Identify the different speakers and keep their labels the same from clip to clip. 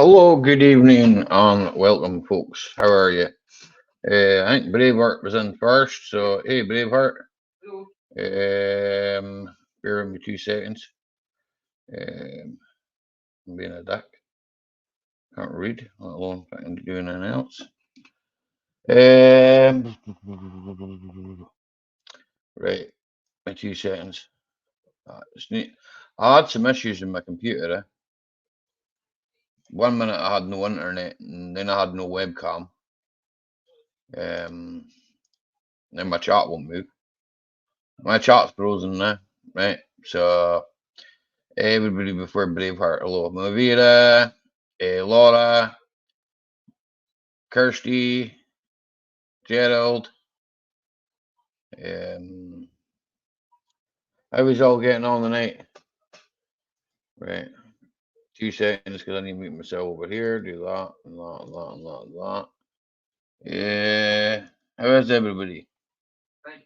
Speaker 1: Hello, good evening, and welcome, folks. How are you? I think Braveheart was in first, so hey, Braveheart. Bear with me 2 seconds. I'm being a dick. Can't read, let alone if I can do anything else. Right, my 2 seconds. It's neat. I had some issues with my computer. 1 minute I had no internet, and then I had no webcam. Then my chat won't move. My chat's frozen now, right? So everybody before Braveheart, hello, Mavira, Laura, Kirsty, Gerald. How was all getting on tonight? Right, 2 seconds because I need to mute myself over here. Do that and that and that and that and that. Yeah, how is everybody? Fine.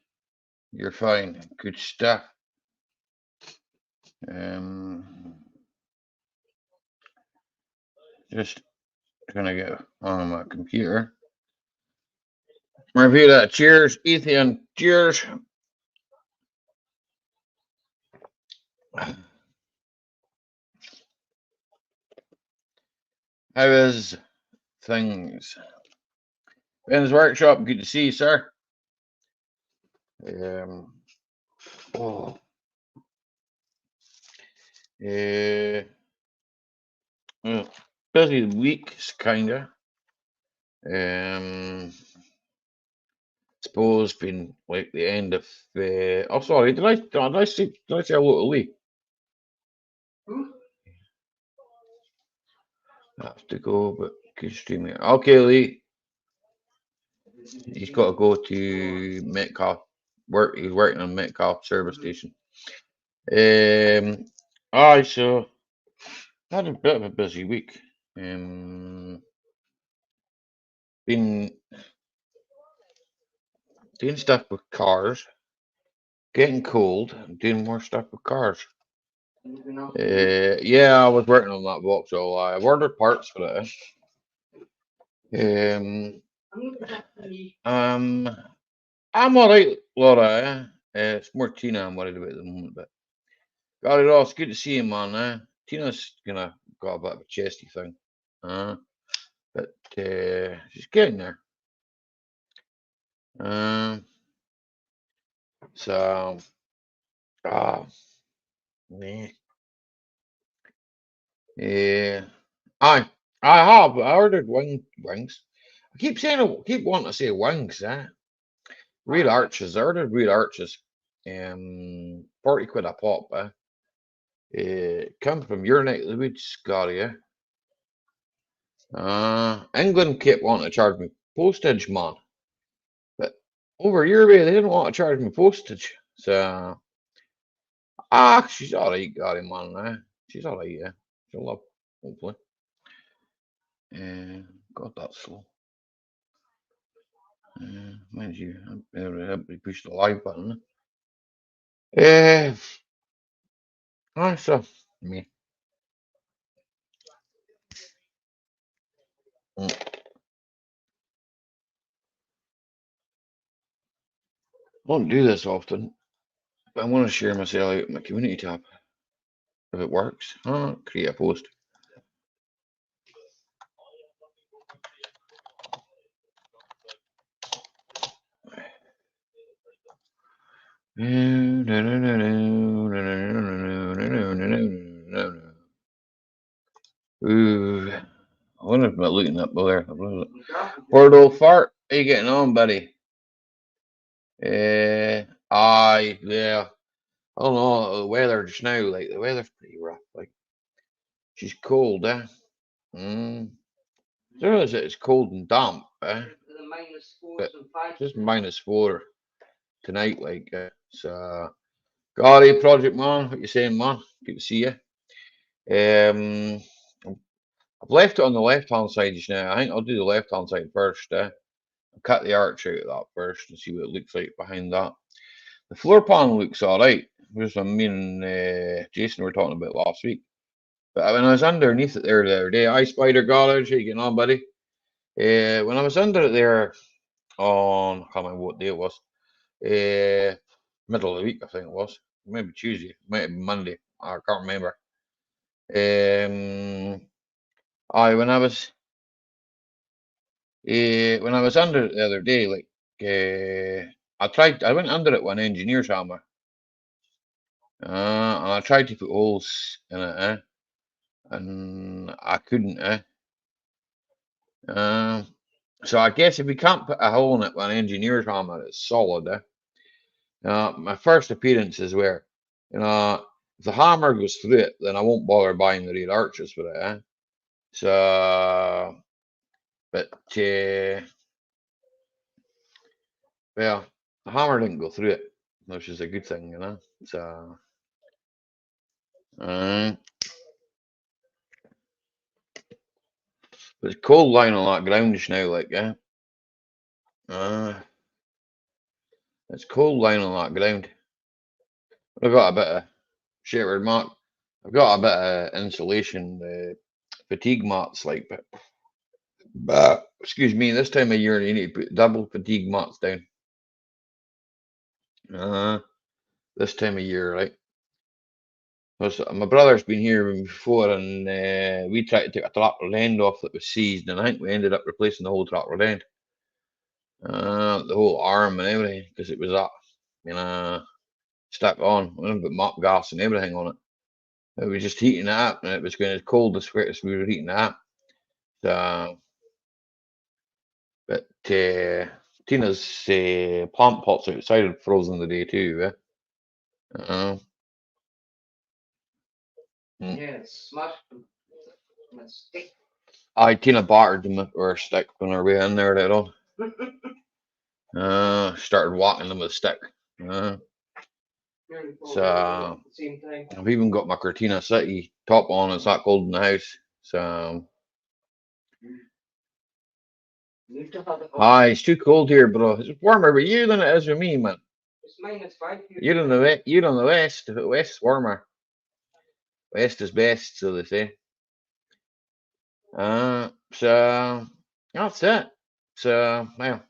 Speaker 1: You're fine. Good stuff. Just gonna get on my computer. Marvita, cheers. Ethan, cheers. How is things? Ben's workshop, good to see you, sir. Oh. Well, busy weeks, kinda. Suppose been like the end of. Oh, sorry. Did I say hello to Lee? I have to go, but keep streaming. Okay, Lee. He's got to go to Metcalf. He's working on Metcalf service station. Aye, so had a bit of a busy week. Been doing stuff with cars, getting cold, and doing more stuff with cars. Yeah, I was working on that box all. I've ordered parts for it. I'm alright, Laura. It's more Tina I'm worried about at the moment, but got it all. It's good to see you, man. Tina's got a bit of a chesty thing, but she's getting there. So, man. Yeah, I have. I ordered wings. I keep saying I keep wanting to say wings. Real arches. I ordered real arches. 40 quid a pop. Come from your neck of the woods, Scotty. England kept wanting to charge me postage, man. But over your way, they didn't want to charge me postage. So, she's alright, got him, man. She's alright, yeah. She'll love, hopefully. God, that's slow. Mind you, I pushed the live button. So, me. Don't do this often, but I want to share myself out in my community tab. If it works, create a post. Ooh, I wonder if I'm looking up there. Word old fart, how you getting on, buddy? Yeah. I don't know, the weather just now, like the weather's pretty rough. Like she's cold, There is it's cold and damp, but just -4 tonight, like so. Gary, Project Man, what you saying, man? Good to see you. I've left it on the left-hand side just now. I think I'll do the left-hand side first. I'll cut the arch out of that first and see what it looks like behind that. The floor panel looks alright. There's what me and Jason were talking about last week. But when I was underneath it there the other day, I Spider College, how you getting on, buddy? When I was under it there on, I can't remember what day it was. Middle of the week, I think it was. Maybe Tuesday, maybe Monday. I can't remember. When I was under it the other day, like I went under it with an engineer's hammer, and I tried to put holes in it, and I couldn't, so I guess if you can't put a hole in it with an engineer's hammer, it's solid, my first appearance is where, if the hammer goes through it, then I won't bother buying the rear arches for it, So, but well, the hammer didn't go through it, which is a good thing, So, but it's cold lying on that ground just now, like, it's cold lying on that ground. I've got a bit of shattered mat. I've got a bit of insulation, fatigue mats, like, but excuse me, this time of year you need to put double fatigue mats down. This time of year, right? My brother's been here before, and we tried to take a tractor end off that was seized, and I think we ended up replacing the whole tractor end, the whole arm and everything, because it was stuck on. We put mop gas and everything on it. It was just heating it up, and it was going as cold as we were heating it up. So, but Tina's plant pots outside had frozen the day too.
Speaker 2: Yeah, it's smashed them. Stick.
Speaker 1: Tina battered them with her stick on her way in there later on. Started walking them with a stick. So I've even got my Cortina City top on. It's that cold in the house. So it's too cold here, bro. It's warmer with you than it is with me, man.
Speaker 2: It's -5 here.
Speaker 1: You're on the west. The west's warmer. West is best, so they say. So that's it. So well,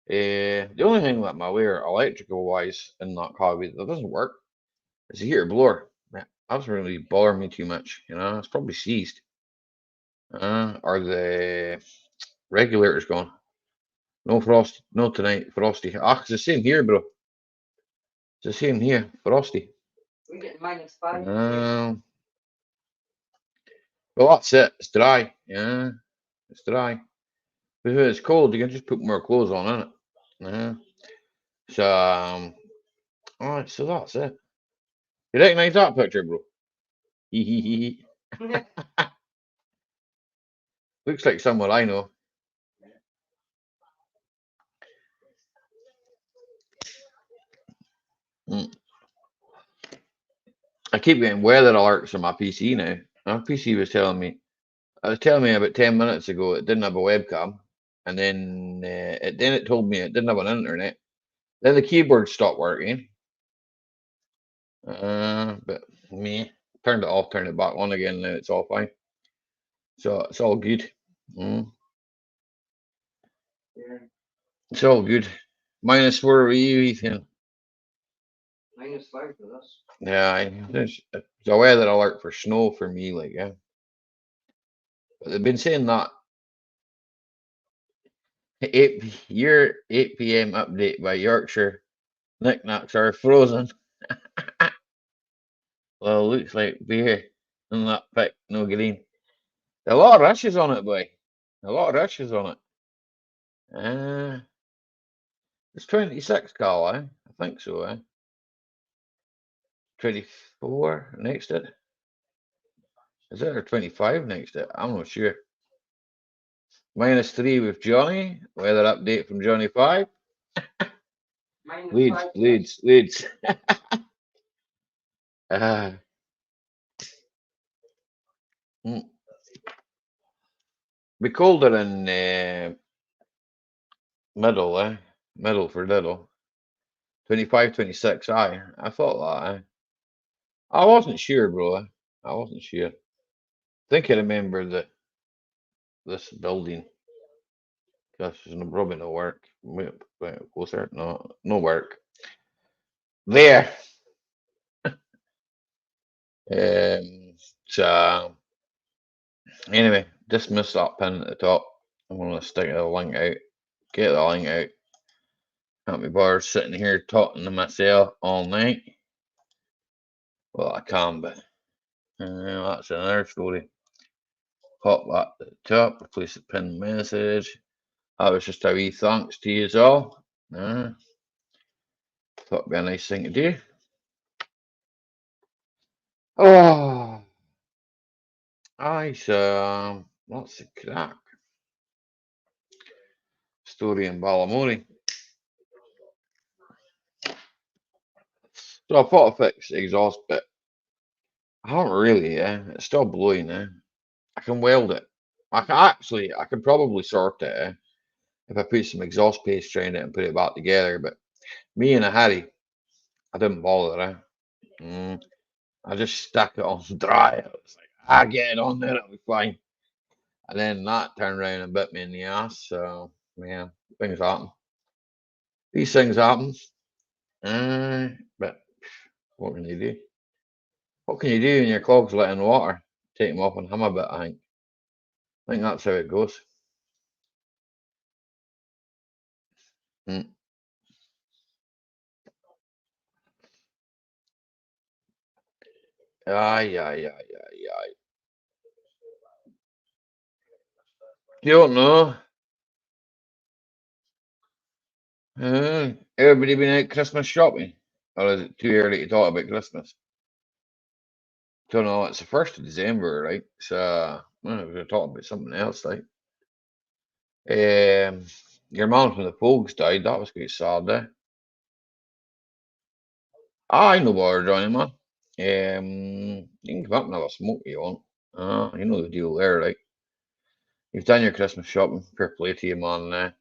Speaker 1: the only thing that my wear electrical wise in that hobby that doesn't work is the heater blower. That doesn't really bother me too much. It's probably seized. Or the regulator's gone. No frost, no tonight, frosty. It's the same here, bro. It's the same here, frosty.
Speaker 2: We get -5.
Speaker 1: Well, that's it. It's dry. Yeah, it's dry. If it's cold, you can just put more clothes on, innit? So, all right. So that's it. You recognize that picture, bro? Looks like someone I know. I keep getting weather alerts on my PC now. My PC was telling me about 10 minutes ago it didn't have a webcam, and then it told me it didn't have an internet. Then the keyboard stopped working. But me turned it off, turned it back on again. Now it's all fine. So it's all good.
Speaker 2: Yeah.
Speaker 1: It's all good. -4 for you, Ethan.
Speaker 2: -5 for us.
Speaker 1: Yeah, it's a weather alert for snow for me, like, yeah. But they've been saying that 8 p.m. update by Yorkshire. Knickknacks are frozen. Well, looks like beer in that pick, no green. A lot of rushes on it, boy. A lot of rushes on it. It's 26, Carl, I think so, 24 next it. Is it or 25 next it? I'm not sure. -3 with Johnny. Weather update from Johnny 5. Leeds. Be colder in middle, Middle for little. 25, 26, I thought that, I wasn't sure, bro. I wasn't sure. I think I remember this building. Gosh, there's probably no work. Wait, closer. No work. There. So anyway, dismiss that pin at the top. I'm gonna stick the link out. Get the link out. Can't be bothered sitting here talking to myself all night. Well, I can, but that's another story. Pop that at the top. Replace the pin message. That was just a wee thanks to you all. Thought it'd be a nice thing to do. Oh, aye, so that's the crack. Story in Ballamori. So I thought I fixed the exhaust bit. I haven't really, it's still blowing, I can weld it. I can probably sort it, if I put some exhaust paste around it and put it back together, but me in a hurry, I didn't bother, I just stuck it on dry. I was like, get it on there, it'll be fine. And then that turned around and bit me in the ass, so, yeah, things happen. These things happen. But what can you do? What can you do when your clog's letting water? Take them off and hum a bit, I think. I think that's how it goes. Mm. Aye, aye, aye, aye, aye. You don't know. Everybody been out Christmas shopping? Or is it too early to talk about Christmas? Don't know, it's the 1st of December, right? So, we're going to talk about something else, like. Um, your man from the Pogues died, that was quite sad, I know bother, Johnny, man. You can come up and have a smoke if you want. You know the deal there, right? You've done your Christmas shopping, fair play to you, man.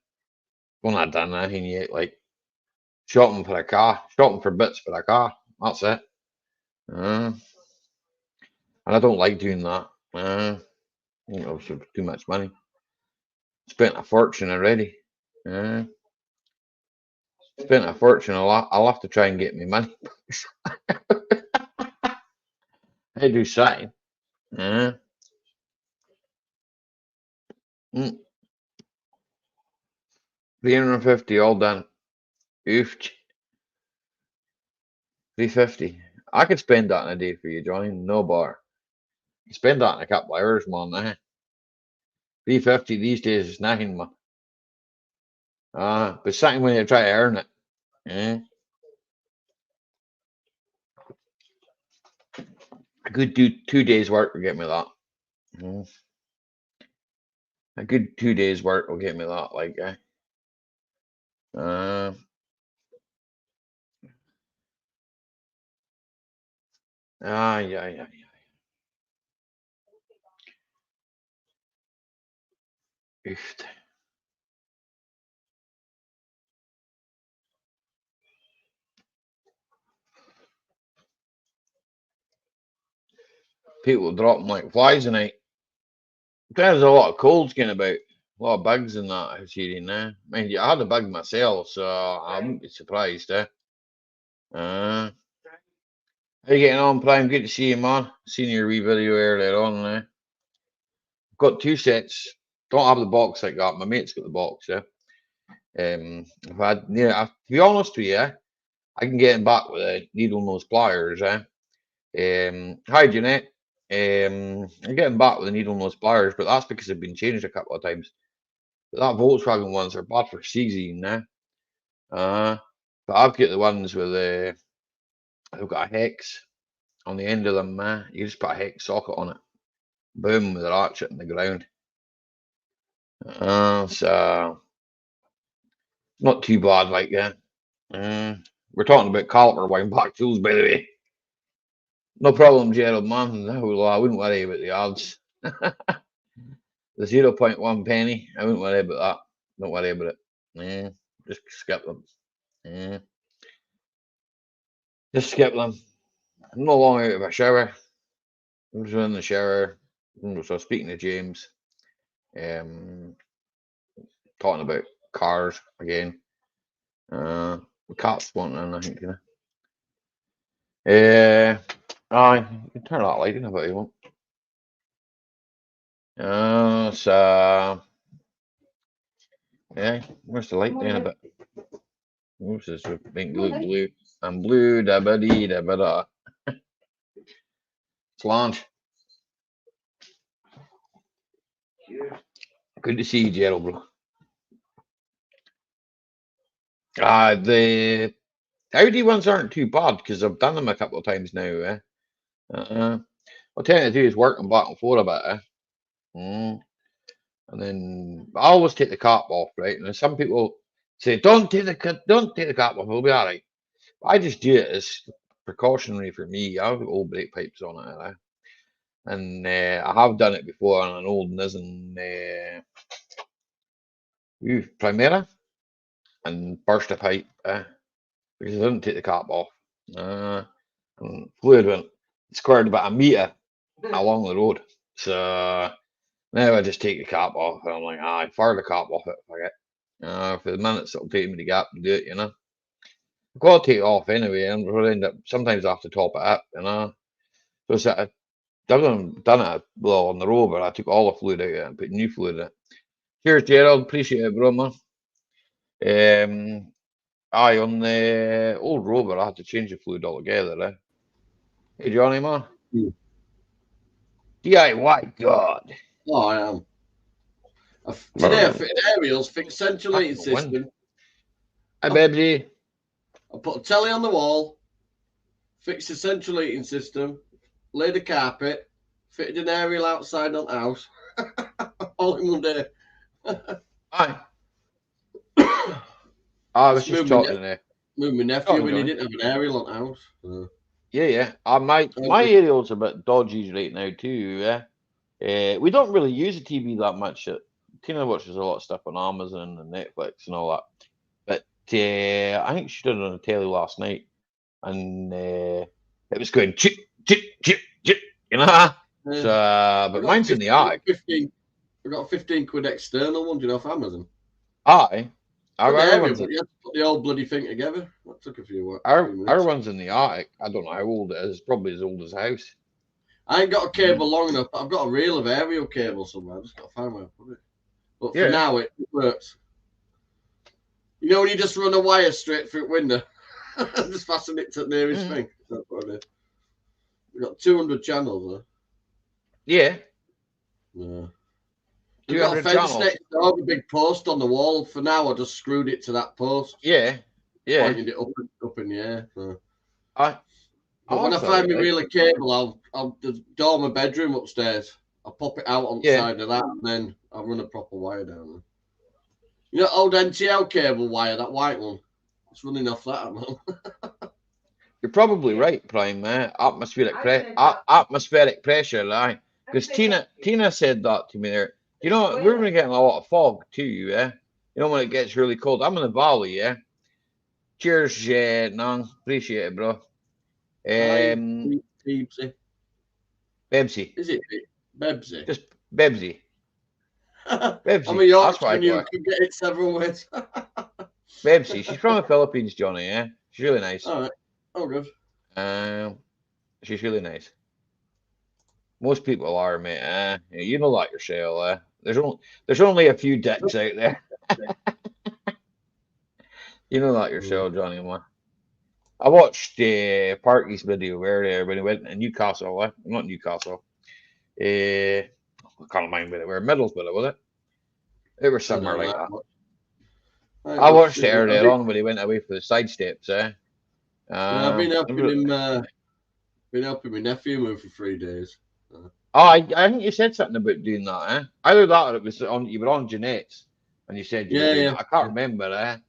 Speaker 1: Well, not done anything yet, like shopping for a car, shopping for bits for a car. That's it. And I don't like doing that. It's too much money. Spent a fortune already. Uh, Spent a fortune. I'll have to try and get my money. I do something. Uh, mm, 350 all done. Oof. 350. I could spend that in a day for you, Johnny. No bar. You spend that in a couple of hours, man. 350 these days is nothing, man. But something when you try to earn it. Eh? A good 2 days work will get me that. Mm. A good 2 days work will get me that, like, uh, yeah, yeah. Oof. People dropping like flies tonight. There's a lot of colds getting about. A lot of bugs in that house here in there. Mind you, I had a bug myself, so I wouldn't be surprised, Uh, how you getting on, Prime? Good to see you, man. Seen your wee video earlier on, Got two sets. Don't have the box like that. My mate's got the box, If to be honest with you, I can get him back with a needle nose pliers, Hi, Jeanette. I'm getting back with the needle nose pliers, but that's because they've been changed a couple of times. But that Volkswagen ones are bad for seizing now. But I've got the ones with I've got a hex on the end of them. You just put a hex socket on it, boom, with a ratchet in the ground. So not too bad, like that. We're talking about caliper wind back tools, by the way. No problem, Gerald, man. No, I wouldn't worry about the odds. The 0.1 penny, I wouldn't worry about that. Don't worry about it. Just skip them. Just skip them. I'm no longer out of a shower. was in the shower. So speaking to James, talking about cars again. The cat's wanting in, I think, you know. You can turn that light in if you want. So yeah, where's the light then a bit? What's this? Make look blue. I'm blue, da ba dee da ba da. It's lunch. Good to see you, Gerald, bro. The Audi ones aren't too bad because I've done them a couple of times now. What I tend to do is work them back and forth a bit. And then I always take the cap off, right? And then some people say, don't take the cap off, it'll be all right. But I just do it as precautionary for me. I've got old brake pipes on it, right? And I have done it before on an old Nissan Primera and burst a pipe because I didn't take the cap off. And fluid went squared about a metre along the road. So now I just take the cap off and I'm like, I fire the cap off it if I get. For the minutes it'll take me to gap to do it, you know. I've got to take it off anyway, and we'll end up sometimes I have to top it up, you know. So I've done it well on the rover. I took all the fluid out of it and put new fluid in it. Cheers, Gerald. Appreciate it, bro, man. On the old rover, I had to change the fluid altogether. Hey, Johnny, man. DIY God.
Speaker 3: Oh, I am. Today I fitted aerials, fixed central heating system.
Speaker 1: Hi, Babsy.
Speaker 3: I put a telly on the wall, fixed the central heating system, laid a carpet, fitted an aerial outside on the house. All in one day.
Speaker 1: Hi. I was just talking there.
Speaker 3: Moved my nephew when he didn't have an aerial on the house.
Speaker 1: Yeah. My aerial's a bit dodgy right now too. We don't really use the TV that much. Tina watches a lot of stuff on Amazon and Netflix and all that. But I think she did it on the telly last night, and it was going chip, chip, chip, chip. You know. But mine's in the attic.
Speaker 3: I got a 15 quid external one, do you know, off Amazon.
Speaker 1: Aye.
Speaker 3: You had to put the old bloody thing together. That took a few minutes.
Speaker 1: Our one's in the attic. I don't know how old it is. Probably as old as the house.
Speaker 3: I ain't got a cable long enough. I've got a reel of aerial cable somewhere. I've just got to find where I put it. But for now, it works. You know when you just run a wire straight through the window? Just fasten it to the nearest thing. That's what I did. We've got 200 channels there.
Speaker 1: Yeah.
Speaker 3: We've got a fence next door, a big post on the wall. For now, I just screwed it to that post.
Speaker 1: Yeah.
Speaker 3: Pointed it up in the air. So. But when I find my reel of cable, I'll door my bedroom upstairs. I'll pop it out on the side of that, and then I'll run a proper wire down there. You know, old NTL cable wire, that white one. It's running off that, man.
Speaker 1: You're probably right, Prime. Atmospheric pressure, lie. Because Tina said that to me there. You know, we're going to get a lot of fog too, You know, when it gets really cold. I'm in the valley, Cheers, Nang. Appreciate it, bro.
Speaker 3: Bebsy.
Speaker 1: Bebsy.
Speaker 3: Is it Bebsy?
Speaker 1: Just Bebsy. Bebsy.
Speaker 3: I'm a Yorkshireman, you can get it several ways.
Speaker 1: Bebsy. She's from the Philippines, Johnny, She's really nice.
Speaker 3: All right. Oh, good.
Speaker 1: She's really nice. Most people are, mate. You know that yourself. There's only a few dicks out there. You know that yourself, Johnny, man. I watched Parky's video earlier when he went to Newcastle. Not Newcastle. I can't remember where they were. Middlesbrough, was it? It was somewhere like that. I watched it earlier on when he went away for the side steps.
Speaker 3: I've been helping him. Been helping my nephew move for 3 days.
Speaker 1: I think you said something about doing that. Either that or it was you were on Jeanette's and you said you were doing that. I can't remember.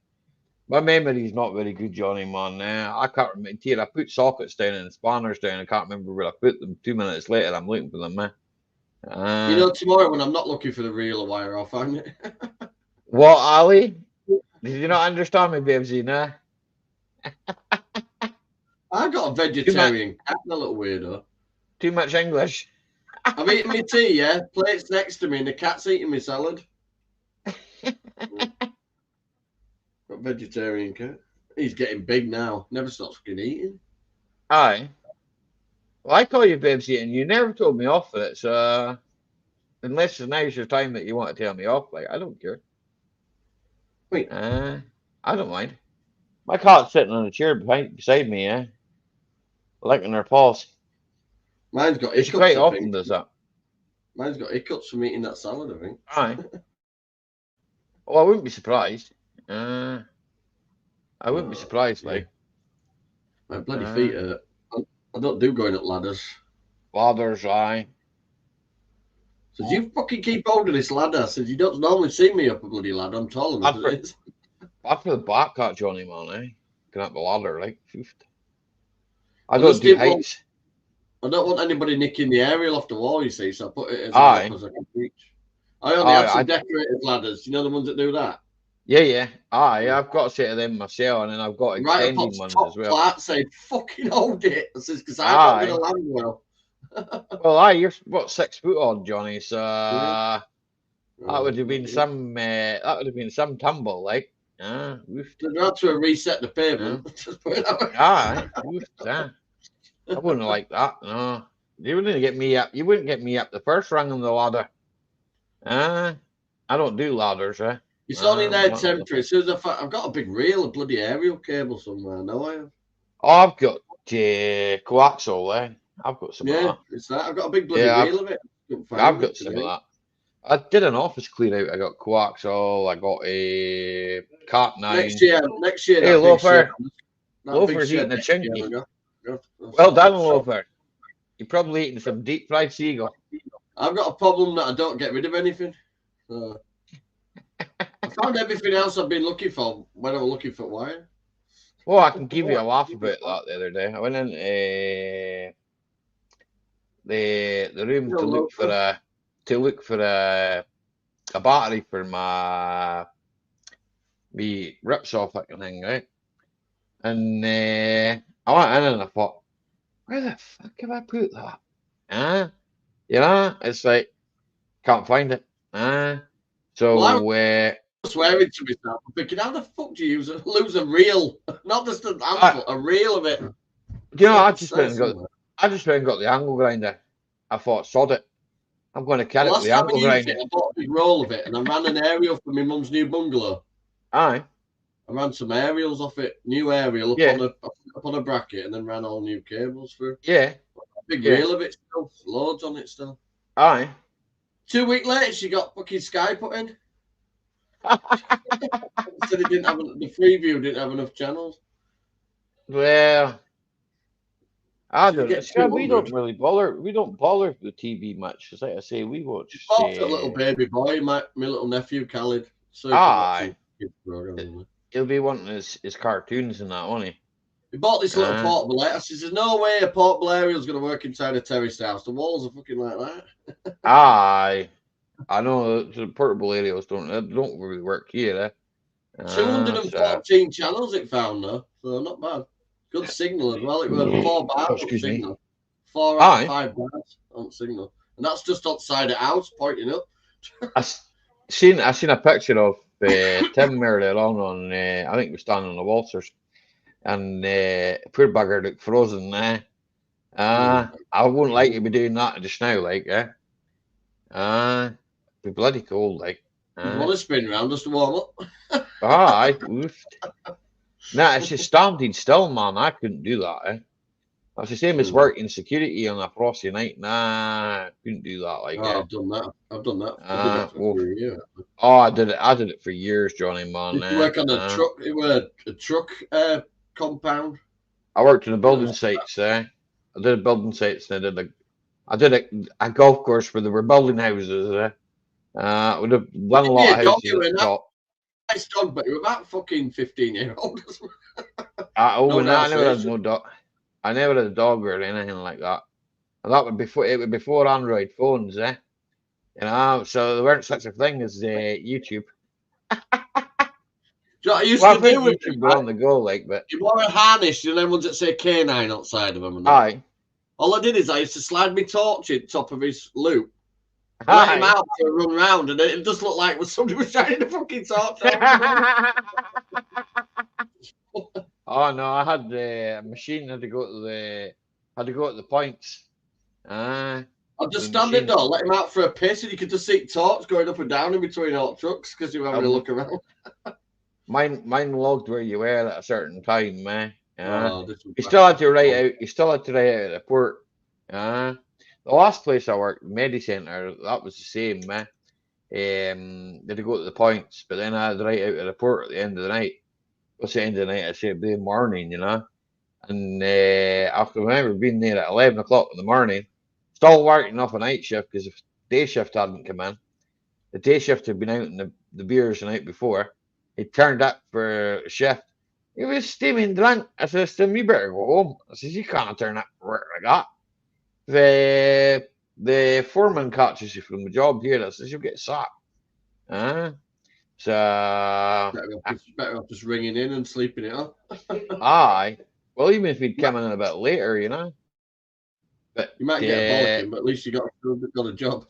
Speaker 1: My memory's not very good, Johnny, man. I can't remember. I put sockets down and spanners down. I can't remember where I put them. 2 minutes later, I'm looking for them,
Speaker 3: You know, tomorrow when I'm not looking for the reel of wire, I'll find it.
Speaker 1: What, Ali? Did you not understand me, Babesy? Nah.
Speaker 3: I got a vegetarian cat, a little weirdo.
Speaker 1: Too much English.
Speaker 3: I'm eating my tea, yeah. Plate's next to me, and the cat's eating my salad. Got vegetarian cat. He's getting big now. Never stops fucking eating.
Speaker 1: Aye. Well, I call you Bibsy, and you never told me off for it. So unless now's your time that you want to tell me off, like I don't care.
Speaker 3: Wait.
Speaker 1: I don't mind. My cat's sitting on a chair beside me, licking her paws.
Speaker 3: Mine's got hiccups.
Speaker 1: She quite often does that.
Speaker 3: Mine's got hiccups from eating that salad, I think.
Speaker 1: Aye. Well, I wouldn't be surprised. I wouldn't be surprised, like.
Speaker 3: My bloody feet hurt. I don't do going up ladders.
Speaker 1: Ladders, aye.
Speaker 3: Says, you fucking keep holding this ladder. Says, you don't normally see me up a bloody ladder. I'm taller than it is.
Speaker 1: I'd for the black cat, Johnny, man, Going up the ladder, like. I don't do heights.
Speaker 3: I don't want anybody nicking the aerial off the wall, you see, so I put it as high up as I can reach. I only have some decorated ladders. You know the ones that do that?
Speaker 1: Yeah. Aye, I've got a set of them myself, and then I've got extending ones as well.
Speaker 3: Flat saying, fucking hold it. I says, because I'm not going to land well.
Speaker 1: Well, aye, you're what 6 foot on, Johnny. So that would have been some. That would have been some tumble, like.
Speaker 3: That's to reset the pavement.
Speaker 1: Aye, I wouldn't like that. No, you wouldn't get me up. You wouldn't get me up the first rung on the ladder. I don't do ladders,
Speaker 3: It's only there temporary. As soon as I've got a big reel of bloody aerial cable somewhere. No, I have.
Speaker 1: Oh, I've got coaxial, I've got some of that.
Speaker 3: It's that. I've got a big bloody reel of it.
Speaker 1: I've got some of that. I did an office clean out. I got coaxial. I got a Cat 9.
Speaker 3: Next year.
Speaker 1: Hey, Loafer's eating a chinky. Well done, Loafer. You're probably eating some deep fried seagull.
Speaker 3: I've got a problem that I don't get rid of anything. I found everything else I've been looking for when I was looking for wire.
Speaker 1: Well, I can give you a laugh about that the other day. I went into the room to look for a battery for my ripsaw fucking thing, right? And I went in and I thought, where the fuck have I put that? It's like can't find it. So
Speaker 3: well, swearing to myself, I'm thinking, how the fuck do you lose a reel? Not just a handful, a reel of it.
Speaker 1: You know, I just went and got the angle grinder. I thought, sod it. I'm going to carry it with the angle grinder.
Speaker 3: I bought a big roll of it and I ran an aerial for my mum's new bungalow.
Speaker 1: Aye.
Speaker 3: I ran some aerials off it, new aerial up on a bracket, and then ran all new cables through.
Speaker 1: Yeah.
Speaker 3: Big reel of it still, loads on it still.
Speaker 1: Aye.
Speaker 3: 2 weeks later, she got fucking Sky put in. Said it didn't have the Freeview didn't have enough channels.
Speaker 1: Well, I don't know. We don't really bother. We don't bother with the TV much. As like I say, we watch.
Speaker 3: A little baby boy, my little nephew Khalid. So
Speaker 1: aye. He'll be wanting his cartoons and that, won't he?
Speaker 3: He bought this little portable aerial. I says, there's no way a portable aerial is going to work inside a terrace house. The walls are fucking like that.
Speaker 1: Aye. I know the portable aerials don't really work here.
Speaker 3: 214 channels it found, though. So not bad. Good signal as well. It was 4 bars on signal. 4 out of 5 bars on signal. And that's just outside the house, pointing up.
Speaker 1: I seen a picture of Tim earlier on I think he was standing on the Walters, and poor bugger looked frozen. I wouldn't like to be doing that just now, like be bloody cold, like.
Speaker 3: You want to spin round just to warm up?
Speaker 1: Aye, nah, it's just standing still, man. I couldn't do that. That's the same as working security on a frosty night. Nah, couldn't do that. Like,
Speaker 3: I've done that. I did that for a year.
Speaker 1: I did it for years, Johnny, man.
Speaker 3: Did you work on a truck? It was a truck compound.
Speaker 1: I worked on the building sites. I did building sites, and I did a golf course where there were building houses. Would have done a lot of houses at the top.
Speaker 3: Nice dog, but you were about fucking 15-year-old.
Speaker 1: I never had no dog. I never had a dog or anything like that. And that would before Android phones, You know, so there weren't such a thing as YouTube.
Speaker 3: I used to do with
Speaker 1: YouTube on the go, like, but
Speaker 3: you wore a harness, you know, ones that say K9 outside of them. And
Speaker 1: aye.
Speaker 3: All I did is I used to slide my torch in top of his loop, let him out to run round, and it just looked like somebody was shining the fucking torch off.
Speaker 1: Oh no, I had the machine had to go to the points.
Speaker 3: I'd just stand it though, let him out for a piss, and you could just see torch going up and down in between all trucks because you were having a look around.
Speaker 1: Mine logged where you were at a certain time, man.
Speaker 3: Oh,
Speaker 1: you still had to write out. You still had to write out the port. The last place I worked, MediCenter, that was the same, man. They had to go to the points, but then I had to write out a report at the end of the night. What's the end of the night? I said the morning, you know. And I can remember being there at 11 o'clock in the morning, still working off a night shift because the day shift hadn't come in. The day shift had been out in the beers the night before. He turned up for a shift. He was steaming drunk. I says to him, you better go home. I says, you can't turn up for work like that. The foreman catches you from the job here. I says, you'll get sacked. So
Speaker 3: better off just ringing in and sleeping it off.
Speaker 1: Aye. Well, even if he'd come in a bit later, you know. But
Speaker 3: you might get a bollocking, but at least you got a job.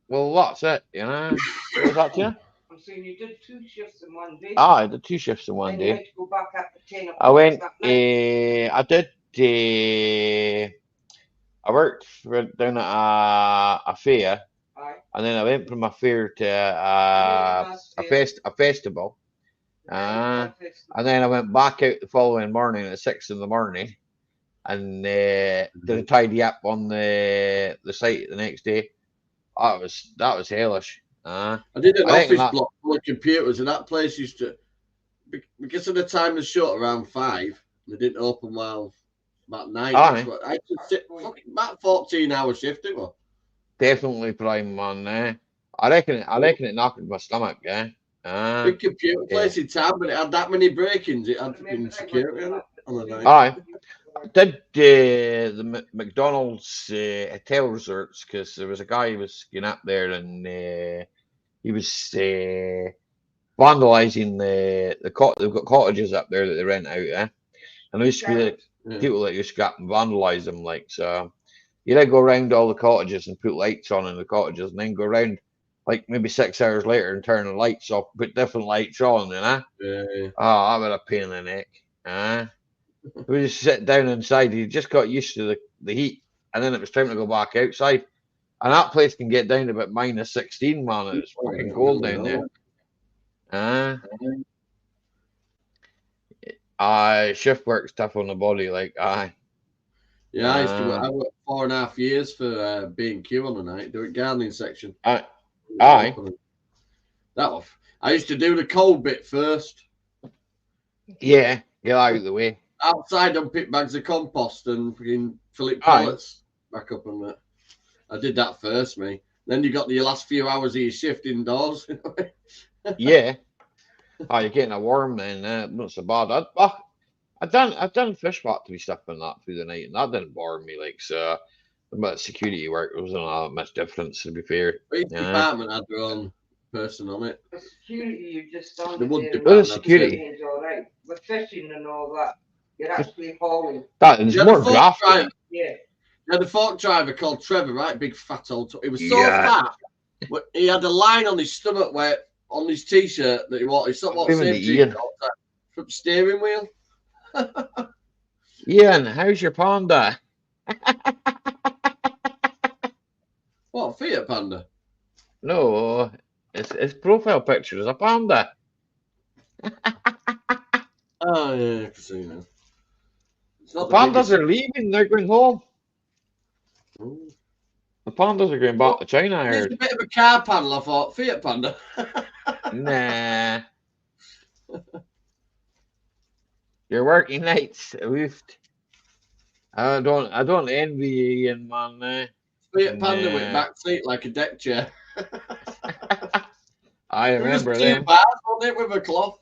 Speaker 1: Well, that's it, you know. What was that, yeah?
Speaker 2: I'm saying you did 2 shifts in one day.
Speaker 1: I did 2 shifts in one
Speaker 2: then
Speaker 1: day.
Speaker 2: You had to go back after 10
Speaker 1: I went. I did. I worked down at a fair, and then I went from a fair to a festival, and then I went back out the following morning at 6 in the morning, and did a tidy up on the site the next day. That was hellish.
Speaker 3: I did an office block full of computers, and that place used to, because of the time was short around 5, they didn't open while about 9. I could sit about 14-hour shift it was.
Speaker 1: Definitely prime, man. I reckon it knocked my stomach, yeah.
Speaker 3: Big computer place in town, but it had that many break-ins. It had been security on it.
Speaker 1: Aye. I did the McDonald's hotel resorts because there was a guy who was getting up there and he was vandalising they've got cottages up there that they rent out, and there used to be people that used to go up and vandalise them, like, so you then go around all the cottages and put lights on in the cottages, and then go around like maybe 6 hours later and turn the lights off, put different lights on, you know. Oh, that was a pain in the neck. We just sit down inside. You just got used to the heat, and then it was time to go back outside. And that place can get down to about -16, man. It's fucking cold down there. Shift work's tough on the body, like, aye.
Speaker 3: Yeah, I worked 4.5 years for B&Q on the night, doing gardening section.
Speaker 1: Aye.
Speaker 3: That was. I used to do the cold bit first.
Speaker 1: Yeah, get out of the way.
Speaker 3: Outside, unpick bags of compost and fill it pallets back up on that. I did that first, me. Then you got your last few hours of your shift indoors.
Speaker 1: Yeah. Oh, you're getting a worm then. Not so bad. I've done fish factory stuff and that through the night, and that didn't bore me. Like, so, but security work wasn't that much difference, to be fair.
Speaker 3: Each department had their own person on it.
Speaker 2: The security, you just stand
Speaker 1: there. Security.
Speaker 2: All right. With fishing and all that, you're actually hauling.
Speaker 1: That is more grafting.
Speaker 3: Yeah. He had a fork driver called Trevor, right? Big fat old. He was so fat, but he had a line on his stomach where on his t-shirt that he wore. He's somewhat same from steering wheel.
Speaker 1: Ian, how's your panda?
Speaker 3: What, Fiat Panda?
Speaker 1: No, his profile picture is a panda.
Speaker 3: Oh yeah, I can see now.
Speaker 1: The pandas are leaving. They're going home.
Speaker 3: Ooh.
Speaker 1: The pandas are going back to China. I heard.
Speaker 3: It's a bit of a car panel, I thought. Fiat Panda.
Speaker 1: Nah. You're working nights. I don't envy you, Ian, man.
Speaker 3: Fiat Panda with back seat like a deck chair.
Speaker 1: I remember them.
Speaker 3: 2 bars on it with a cloth.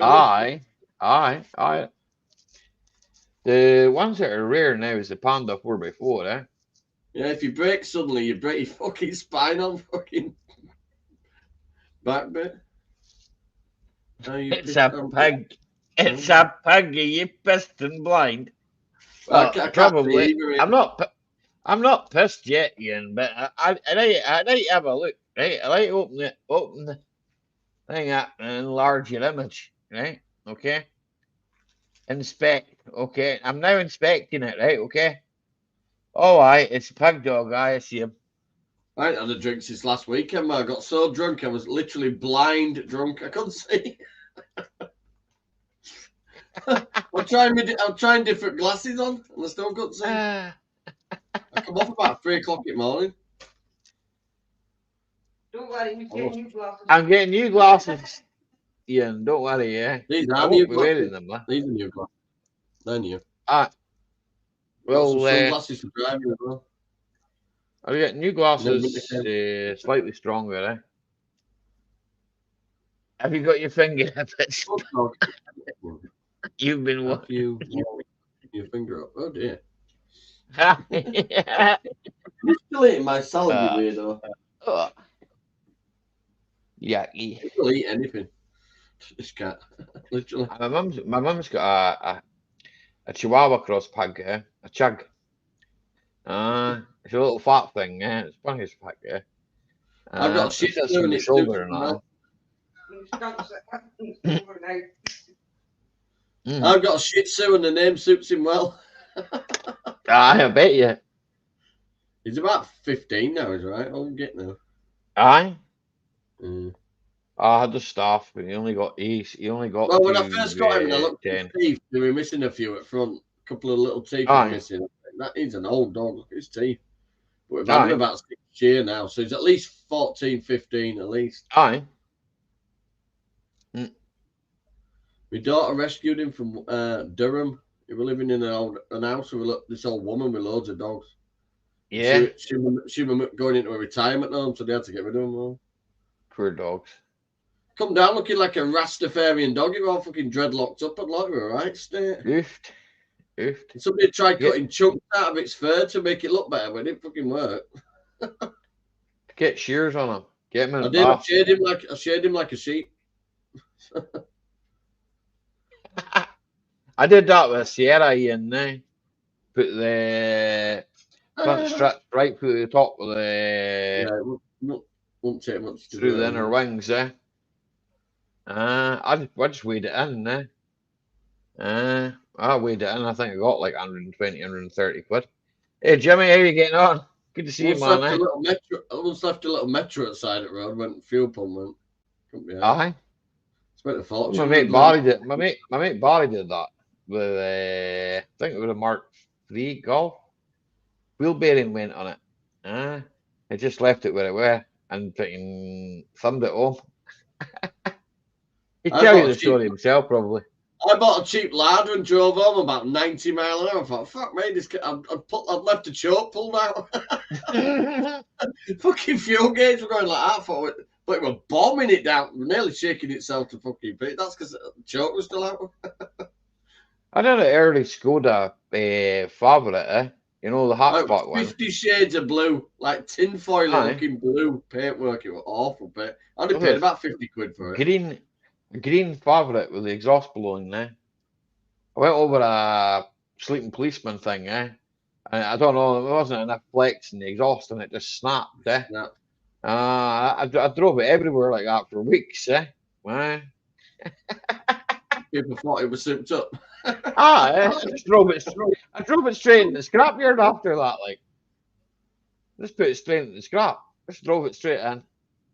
Speaker 1: Aye. The ones that are rare now is the Panda 4x4, eh?
Speaker 3: Yeah, if you break suddenly, you break your fucking spine on fucking back bit.
Speaker 1: It's a pig. It's a pig, you pissed and blind. Well,
Speaker 3: I can't
Speaker 1: probably.
Speaker 3: either.
Speaker 1: I'm not pissed yet, Ian. But I like have a look. Right, I like open the thing up and enlarge your image. Right, okay. Inspect. Okay, I'm now inspecting it. Right, okay. Oh, it's a pug dog. I see him.
Speaker 3: I ain't had a drink since last weekend, man. I got so drunk, I was literally blind drunk. I couldn't see. I'm trying different glasses on, and I still couldn't see. I come off about 3 o'clock in the morning.
Speaker 2: Don't worry, you get new glasses.
Speaker 1: I'm getting new glasses, Ian. Don't worry, yeah.
Speaker 3: These
Speaker 1: I
Speaker 3: are
Speaker 1: won't
Speaker 3: new
Speaker 1: be
Speaker 3: glasses.
Speaker 1: wearing them, man.
Speaker 3: These are new glasses. They're new.
Speaker 1: Well,
Speaker 3: some sunglasses for driving as well.
Speaker 1: I get new glasses, slightly stronger, eh? Have you got your finger up? You've been what?
Speaker 3: Your finger up. Oh dear.
Speaker 1: You're
Speaker 3: still eating my salad, you weirdo.
Speaker 1: Yucky.
Speaker 3: He'll eat anything. This cat, literally.
Speaker 1: My mum's got a Chihuahua cross pug, a chug. It's a little fat thing, it's funny as fuck,
Speaker 3: I've got a shit
Speaker 1: Tzu on the shoulder and all.
Speaker 3: I've got a Shih Tzu and the name suits him well.
Speaker 1: I bet you.
Speaker 3: He's about 15 now, is right? I'm getting there.
Speaker 1: Aye. I had the staff, but he only got.
Speaker 3: Well, when I first got him, I looked at his teeth. They were missing a few at front. A couple of little teeth were missing. He's an old dog. Look at his teeth. But we've had him about 6 years now, so he's at least 14, 15 at least.
Speaker 1: Aye.
Speaker 3: My daughter rescued him from Durham. He was living in an house with this old woman with loads of dogs.
Speaker 1: Yeah.
Speaker 3: She was going into a retirement home, so they had to get rid of them all.
Speaker 1: Poor dogs.
Speaker 3: Come down looking like a Rastafarian dog. You were all fucking dreadlocked up. I'd like you were right state.
Speaker 1: Oofed.
Speaker 3: Somebody tried cutting chunks out of its fur to make it look better, but it didn't fucking work.
Speaker 1: Get shears on him. Get him in
Speaker 3: I did. I shaved him like a sheep.
Speaker 1: I did that with Sierra, Ian. Put the front strap right through the top of the.
Speaker 3: Won't take much to
Speaker 1: through the inner wings, I just weighed it in, I weighed it in. I think I got like 120, 130 quid. Hey, Jimmy, how you getting on? Good to see you, man.
Speaker 3: I almost left a little metro outside the road. Went fuel pump.
Speaker 1: Aye.
Speaker 3: Spent a fortune.
Speaker 1: My mate Barry did. My mate Barry did that with I think it was a Mark III Golf. Wheel bearing went on it. I just left it where it was and fucking thumbed it home. He'd tell you the story himself, probably.
Speaker 3: I bought a cheap ladder and drove home about 90 miles an hour. I thought, fuck me, I'd left a choke pulled out. Fucking fuel gauge were going like that. But it was bombing it down, nearly shaking itself to fucking beat. That's because the choke was still out.
Speaker 1: I did an early Skoda Favourite, you know, the hatchback one.
Speaker 3: 50 shades of blue, like tinfoil looking blue paintwork. It was awful, but I only paid about 50 quid for it.
Speaker 1: Green Favourite with the exhaust blowing, I went over a sleeping policeman thing, and I don't know, there wasn't enough flex in the exhaust and it just snapped,
Speaker 3: Snap.
Speaker 1: I drove it everywhere like that for weeks,
Speaker 3: People thought it was souped up.
Speaker 1: I just drove it straight in the scrapyard after that, like. Just put it straight in the scrap. Just drove it straight in.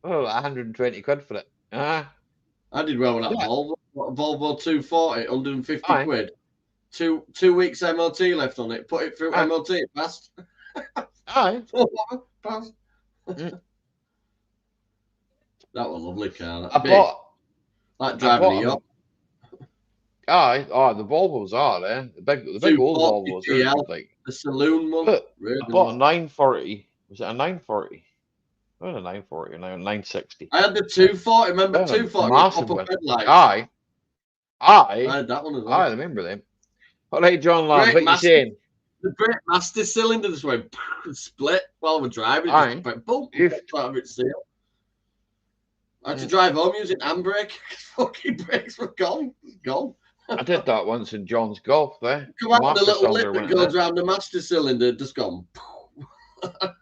Speaker 1: Oh, like 120 quid for it.
Speaker 3: I did well with that Volvo 240, 150 quid. Two weeks MOT left on it. Put it through MOT, it passed.
Speaker 1: Aye.
Speaker 3: Passed. That was a lovely car. Like driving a yacht.
Speaker 1: Aye, the Volvos are, the big old Volvos. Like
Speaker 3: the saloon one.
Speaker 1: I bought a 940. Was it a 940? What was a 940 or 960?
Speaker 3: I had the 240. Remember 240?
Speaker 1: Massive one.
Speaker 3: Aye.
Speaker 1: I
Speaker 3: had that one as well.
Speaker 1: I remember them. All right, John Lamb, what you saying?
Speaker 3: The brake master cylinder just went split while we're driving. It just went boom, out of its seal. I had to drive home using handbrake. Fucking brakes were gone.
Speaker 1: I did that once in John's Golf there.
Speaker 3: Come out the
Speaker 1: Master
Speaker 3: little lip
Speaker 1: cylinder
Speaker 3: that
Speaker 1: went
Speaker 3: goes around the master cylinder, just gone.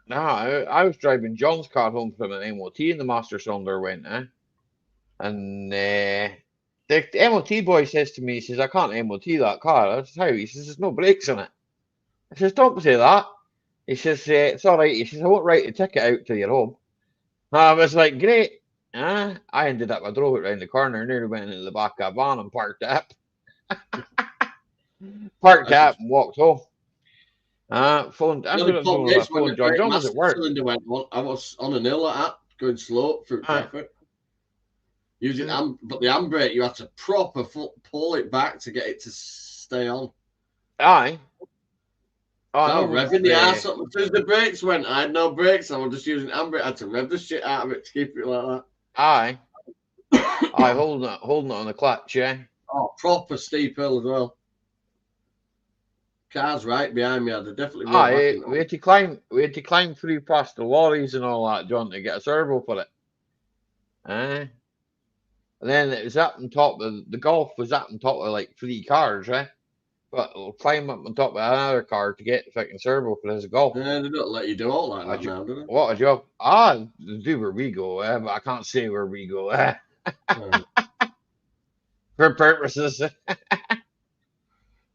Speaker 1: No, I was driving John's car home from an MOT and the master cylinder went, and the MOT boy says to me, he says, I can't MOT that car. I says, how? He says, there's no brakes in it. I says, don't say that. He says, it's all right. He says, I won't write the ticket out till you're home. I was like, great. I ended up, I drove it round the corner, nearly went into the back of a van and parked up. Parked up and walked home. Phoned John. John was at work.
Speaker 3: Cylinder went on. I was on an hill like that, going slow through traffic. Using but the handbrake, you had to proper pull it back to get it to stay on.
Speaker 1: Aye.
Speaker 3: Oh, revving the ass up as the brakes went. I had no brakes. I was just using handbrake. I had to rev the shit out of it to keep it like that.
Speaker 1: Aye. Aye, holding it on the clutch, yeah.
Speaker 3: Oh, proper steep hill as well. Cars right behind me. I'd definitely.
Speaker 1: Aye, we had to climb through past the lorries and all that, John, to get a servo for it. And then it was up on top of the Golf was up on top of like 3 cars, right? But we'll climb up on top of another car to get the fucking servo for this Golf.
Speaker 3: Yeah, they don't let you do all that now, do they?
Speaker 1: What a job! They do where we go, but I can't say where we go. For purposes.
Speaker 3: A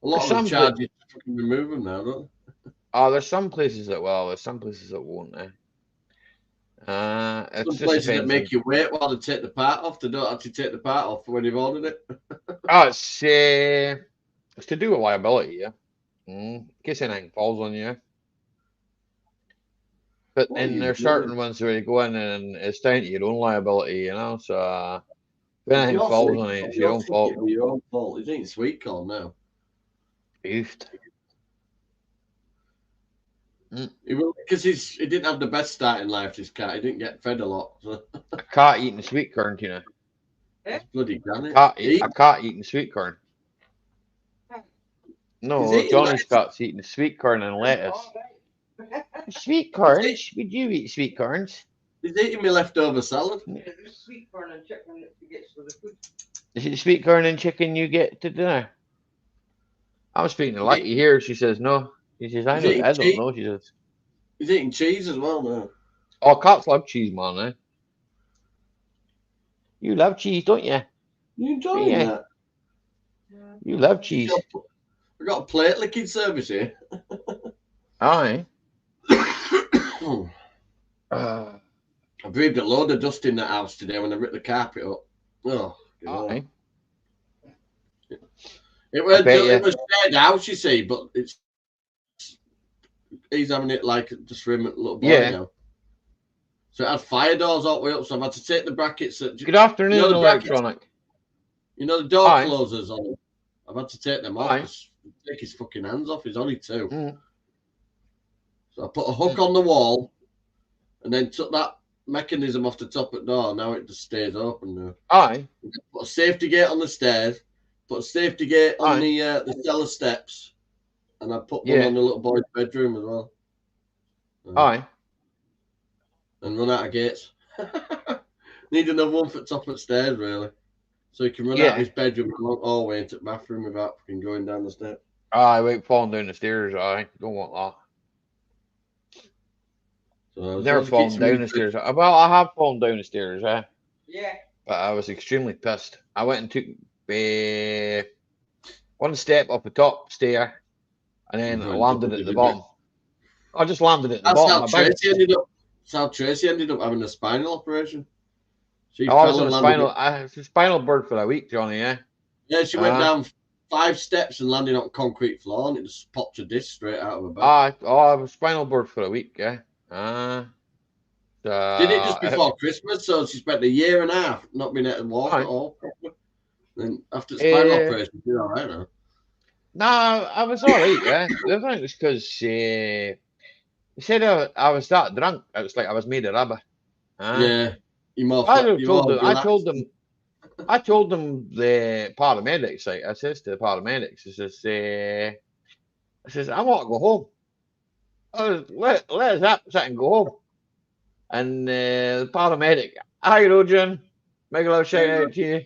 Speaker 3: lot of them charge you to fucking remove them now, don't they?
Speaker 1: Oh, there's some places that will. There's some places that won't.
Speaker 3: Some places that make you wait while they take the part off. They don't actually take the part off when you've ordered it.
Speaker 1: It's to do with liability, yeah. In case anything falls on you. But then there's certain ones where you go in and it's down to your own liability, you know. So if anything falls on it, it's your own fault.
Speaker 3: Your own fault. He's eating sweet corn now.
Speaker 1: Beefed.
Speaker 3: Because he didn't have the best start in life, this cat. He didn't get fed a lot. So.
Speaker 1: A cat eating sweet corn, Tina.
Speaker 3: That's bloody granny.
Speaker 1: A cat eating sweet corn. No, Johnny's cat's eating sweet corn and lettuce. Sweet corns? Would you eat sweet corns?
Speaker 3: He's eating me leftover salad.
Speaker 2: Sweet corn and chicken that he gets for the food.
Speaker 1: Is it sweet corn and chicken you get to dinner? I'm speaking to Lucky here. She says no. She says, I don't know. She says.
Speaker 3: He's eating cheese as well now.
Speaker 1: Oh, cats love cheese, man. You love cheese, don't you?
Speaker 3: You enjoying that?
Speaker 1: You love cheese.
Speaker 3: We've got a plate licking service here.
Speaker 1: Aye.
Speaker 3: I breathed a load of dust in that house today when I ripped the carpet up. Oh,
Speaker 1: aye.
Speaker 3: It was shared house, you see, but he's having it like just for him, little boy now. So it had fire doors all the way up, so I've had to take the brackets.
Speaker 1: Good afternoon, electronic.
Speaker 3: You know the door closers on them? I've had to take them off. Take his fucking hands off. He's only 2. So I put a hook on the wall and then took that mechanism off the top of the door. Now it just stays open now.
Speaker 1: Aye.
Speaker 3: Put a safety gate on the stairs. Put a safety gate on the cellar steps. And I put one on the little boy's bedroom as well.
Speaker 1: Aye.
Speaker 3: And run out of gates. Need another one for the top of the stairs, really. So he can run out of his bedroom and walk all the way into the bathroom without fucking going down the steps.
Speaker 1: Aye, wait, falling down the stairs, aye. Don't want that.
Speaker 3: So
Speaker 1: never fallen down the stairs. Well, I have fallen down the stairs,
Speaker 2: Yeah.
Speaker 1: But I was extremely pissed. I went and took one step up the top stair and then I landed at the bottom. I just landed at the bottom.
Speaker 3: That's how Tracy ended up having a spinal operation.
Speaker 1: I was on a spinal bird for a week, Johnny,
Speaker 3: Yeah, she went down 5 steps and landed on concrete floor and it just popped a disc straight out of her back.
Speaker 1: I was spinal bird for a week, Did
Speaker 3: it just before Christmas, so she spent 1.5 years not being able to walk at all. Then after the spinal operation, she's all right now.
Speaker 1: No, I was all right, I think it's because they said I was that drunk. It was like I was made of rubber.
Speaker 3: Yeah.
Speaker 1: I told them the paramedics. Like I says to the paramedics, I says I want to go home. Let us up, sit and go home. And the paramedic, hi Rojan, make a little shout out to you.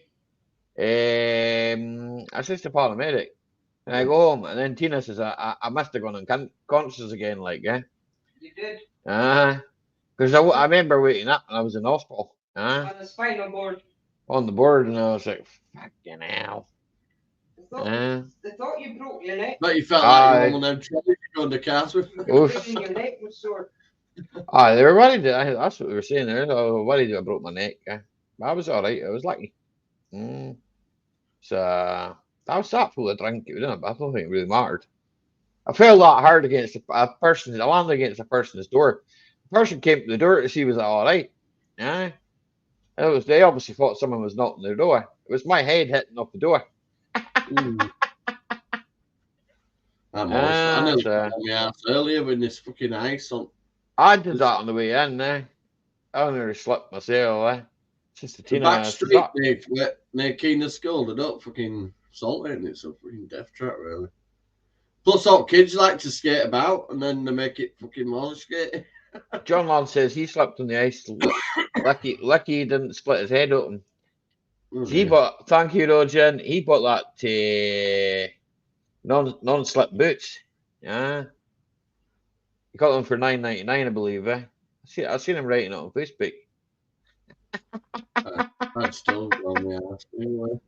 Speaker 1: Assistant paramedic. And I go home, and then Tina says, I must have gone unconscious again, like, yeah.
Speaker 2: You did.
Speaker 1: Because I remember waking up and I was in hospital.
Speaker 2: On the spinal board.
Speaker 1: On the board, and I was like, fucking hell.
Speaker 2: They thought you broke your neck.
Speaker 3: But you felt like you were one of them trolleys going to cars with.
Speaker 2: Your neck was sore.
Speaker 1: They were worried. That's what we were saying there. They were worried that I broke my neck. But I was all right. I was lucky. So I was that full of drink. It didn't. I don't think it really mattered. I fell that hard against a person. I landed against a person's door. The person came to the door to see was I all right. Yeah. They obviously thought someone was knocking their door. It was my head hitting off the door.
Speaker 3: I nearly fell on my ass earlier with this fucking ice on.
Speaker 1: I did that on the way in. I nearly slipped myself. Just a teen
Speaker 3: back street near Keener School. They don't fucking salt it, and it's a fucking death trap, really. Plus, all kids like to skate about, and then they make it fucking roller skate.
Speaker 1: John Land says he slept on the ice. Lucky he didn't split his head open. Thank you, Roger. He bought that non-slip boots. Yeah, he got them for $9.99, I believe. I've seen him writing it on Facebook.
Speaker 3: I'd still go on the ass anyway.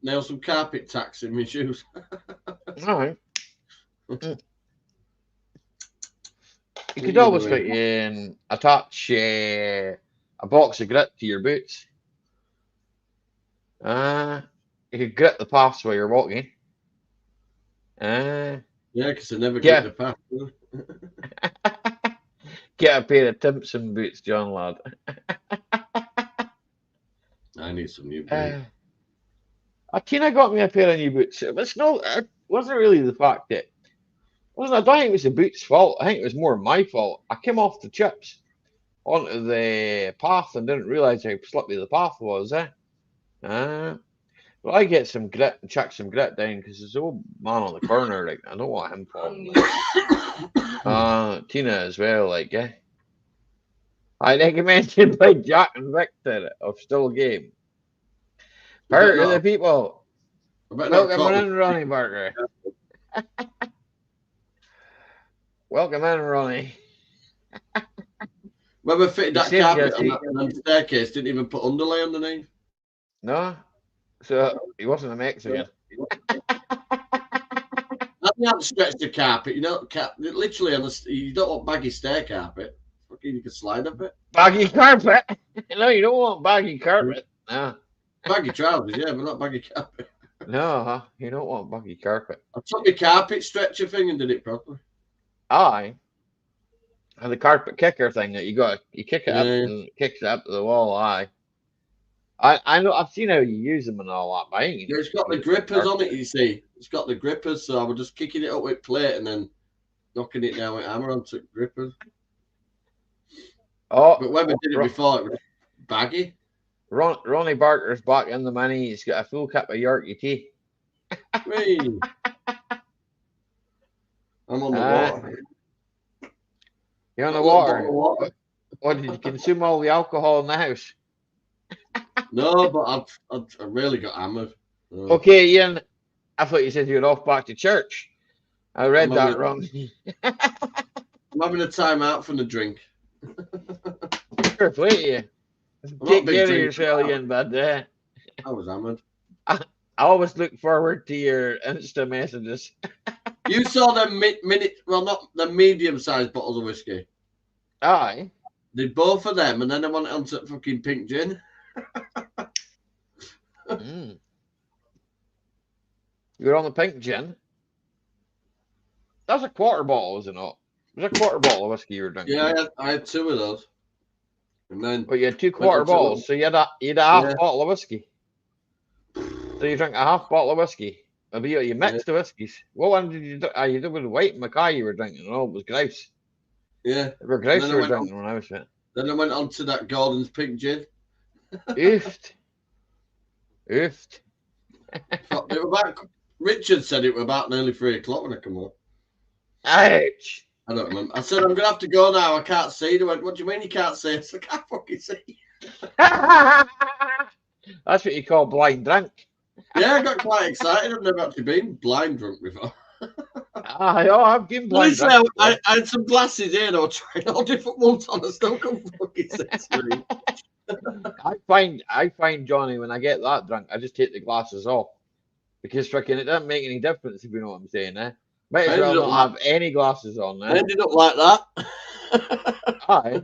Speaker 3: Nail some carpet tacks in my shoes.
Speaker 1: All right. You could always attach a box of grit to your boots. You could grit the paths while you're walking.
Speaker 3: Yeah, because they never get the path.
Speaker 1: Get a pair of Timpson boots, John lad.
Speaker 3: I need some new boots.
Speaker 1: Tina got me a pair of new boots. It wasn't really the fact that I don't think it was the boots' fault. I think it was more my fault. I came off the chips onto the path and didn't realise how slippery the path was. Well, I get some grit and chuck some grit down because there's an old man on the corner. Like, I don't want him falling. Tina as well. Like, I recommended by Jack and Victor of Still Game. Part of the people. Welcome in, Ronnie Barker. Welcome in, Ronnie.
Speaker 3: Whoever fitted that carpet on that staircase didn't even put underlay underneath.
Speaker 1: No, so he wasn't a Mexican.
Speaker 3: You have to stretch the carpet. You know, literally, you don't want baggy stair carpet. Fucking, you can slide up it.
Speaker 1: Baggy carpet? No, you don't want baggy carpet. No.
Speaker 3: Baggy trousers, yeah, but not baggy carpet.
Speaker 1: No, you don't want baggy carpet.
Speaker 3: I took the carpet stretcher thing and did it properly.
Speaker 1: Aye. And the carpet kicker thing that you kick it up and it kicks it up to the wall. Aye. I know. I've seen how you use them and all that. But
Speaker 3: it's got the grippers on it. You see, it's got the grippers. So I was just kicking it up with plate and then knocking it down with hammer onto grippers. But when we did it before, it was baggy.
Speaker 1: Ronnie Barker's back in the money. He's got a full cup of Yorkie tea.
Speaker 3: Hey. I'm on the water.
Speaker 1: You're on the water? What, did you consume all the alcohol in the house?
Speaker 3: No, but I've really got hammered.
Speaker 1: Okay, Ian. I thought you said you were off back to church. I read that wrong.
Speaker 3: I'm having a time out from the drink.
Speaker 1: Fair play to you. Take care of yourself, Ian, bud.
Speaker 3: I was hammered.
Speaker 1: I always look forward to your Insta messages.
Speaker 3: You saw the not the medium-sized bottles of whiskey.
Speaker 1: Aye.
Speaker 3: Did both of them, and then I went on to fucking pink gin.
Speaker 1: You're on the pink gin? That's a quarter bottle, is it not? It was a quarter bottle of whiskey you were drinking.
Speaker 3: Yeah, I had two of those. And then
Speaker 1: you had 2 quarter bottles, so you had a half bottle of whiskey. So you drank a half bottle of whiskey. Maybe you mixed the whiskies. What one did you do? You did with White Mackay you were drinking. No, it was grouse.
Speaker 3: Yeah.
Speaker 1: It was grouse you were drinking when I was fit.
Speaker 3: Then I went on to that Gordon's pink gin.
Speaker 1: Oofed.
Speaker 3: Richard said it was about nearly 3 o'clock when I come up.
Speaker 1: Ouch.
Speaker 3: I don't remember. I said, I'm going to have to go now. I can't see. They went, what do you mean you can't see? I said, I can't fucking see.
Speaker 1: That's what you call blind drunk.
Speaker 3: Yeah, I got quite excited. I've never actually been blind drunk before.
Speaker 1: I've been blind drunk.
Speaker 3: I had some glasses in. I was trying all different ones on. I still couldn't fucking see.
Speaker 1: I find Johnny, when I get that drunk, I just take the glasses off. Because fucking it doesn't make any difference, if you know what I'm saying, eh? Might as well not have any glasses on, eh?
Speaker 3: I ended up like that.
Speaker 1: Aye.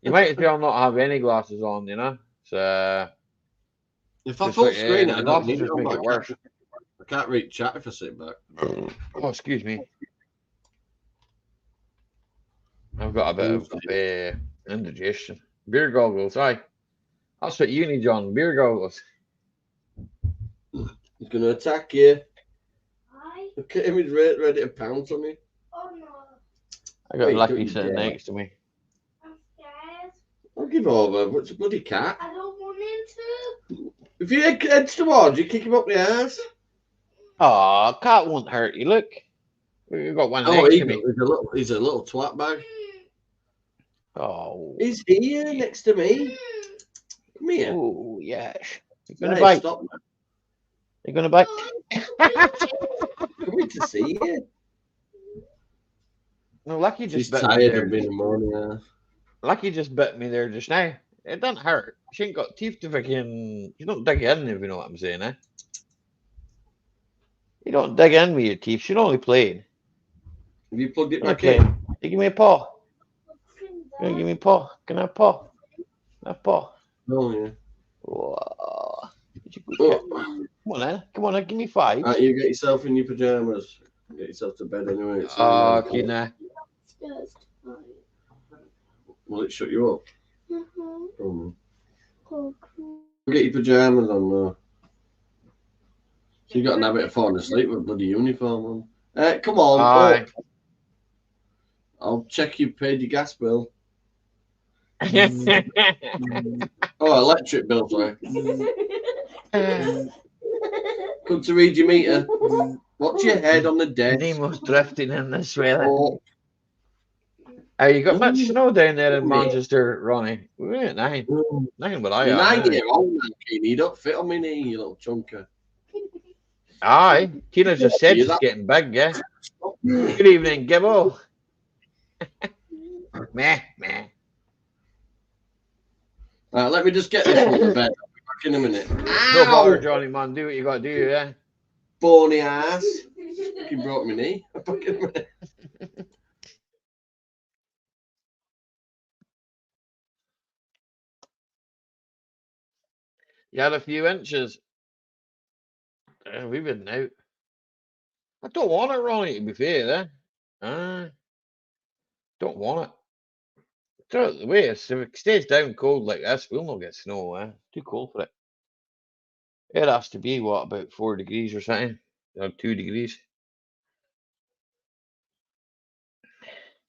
Speaker 1: You might as well not have any glasses on, you know? So
Speaker 3: if I full screen,
Speaker 1: the glasses just make it worse.
Speaker 3: I can't read chat if I sit back.
Speaker 1: Oh, excuse me. I've got a bit of indigestion. Beer goggles, aye. That's what you need, John. Beer goggles.
Speaker 3: He's going to attack you. Look at him, he's ready to pounce on me.
Speaker 2: Oh no.
Speaker 1: I got Lucky sitting next to me.
Speaker 2: I'm scared.
Speaker 3: I'll give over. What's a bloody cat?
Speaker 2: I don't want him to.
Speaker 3: If he heads towards you, kick him up the ass.
Speaker 1: Oh, cat won't hurt you. Look. We've got one next to me.
Speaker 3: He's a little twat bag.
Speaker 1: Oh.
Speaker 3: He's here next to me. Come here.
Speaker 1: Oh, yes. You're going to bite.
Speaker 3: Stop.
Speaker 1: You're going to bite.
Speaker 3: Coming to see you.
Speaker 1: No, Lucky just bit
Speaker 3: tired
Speaker 1: me there.
Speaker 3: of being ammonia.
Speaker 1: Lucky just bit me there just now. It doesn't hurt. She ain't got teeth to fucking. You don't dig in, if you know what I'm saying, eh? You don't dig in with your teeth. She's only playing.
Speaker 3: Have you plugged it back in?
Speaker 1: You give me a paw. You give me a paw. Can I have a paw? A paw.
Speaker 3: Oh, yeah.
Speaker 1: Whoa. Come on, then. Come on, then. Give me 5.
Speaker 3: Right, you get yourself in your pajamas. Get yourself to bed anyway.
Speaker 1: Okay, nah.
Speaker 3: Will it shut you up? Get your pajamas on though. So you got an habit of falling asleep with a bloody uniform on. Come on. I'll check you paid your gas bill. Electric bill, sorry. Come to read your meter. Watch your head on the desk.
Speaker 1: Nemo's drifting in this weather. You got much snow down there in Manchester, Ronnie? We ain't nothing. Nothing but I am.
Speaker 3: 9-year-old man, you don't fit on my knee, you little chunker.
Speaker 1: Aye. Tina just said she's getting big, yeah? Good evening, Gibbo. Meh.
Speaker 3: Let me just get this one to bed. I'll be back in a minute.
Speaker 1: No bother, Johnny, man. Do what you got to do, yeah?
Speaker 3: Bony ass. He broke my knee. Back in a minute.
Speaker 1: You had a few inches. We've been out. I don't want it, Ronnie, to be fair, eh? Don't want it. Throw it away. If it stays down cold like this, we'll not get snow, eh? Too cold for it. It has to be, what, about 4 degrees or something? Or 2 degrees.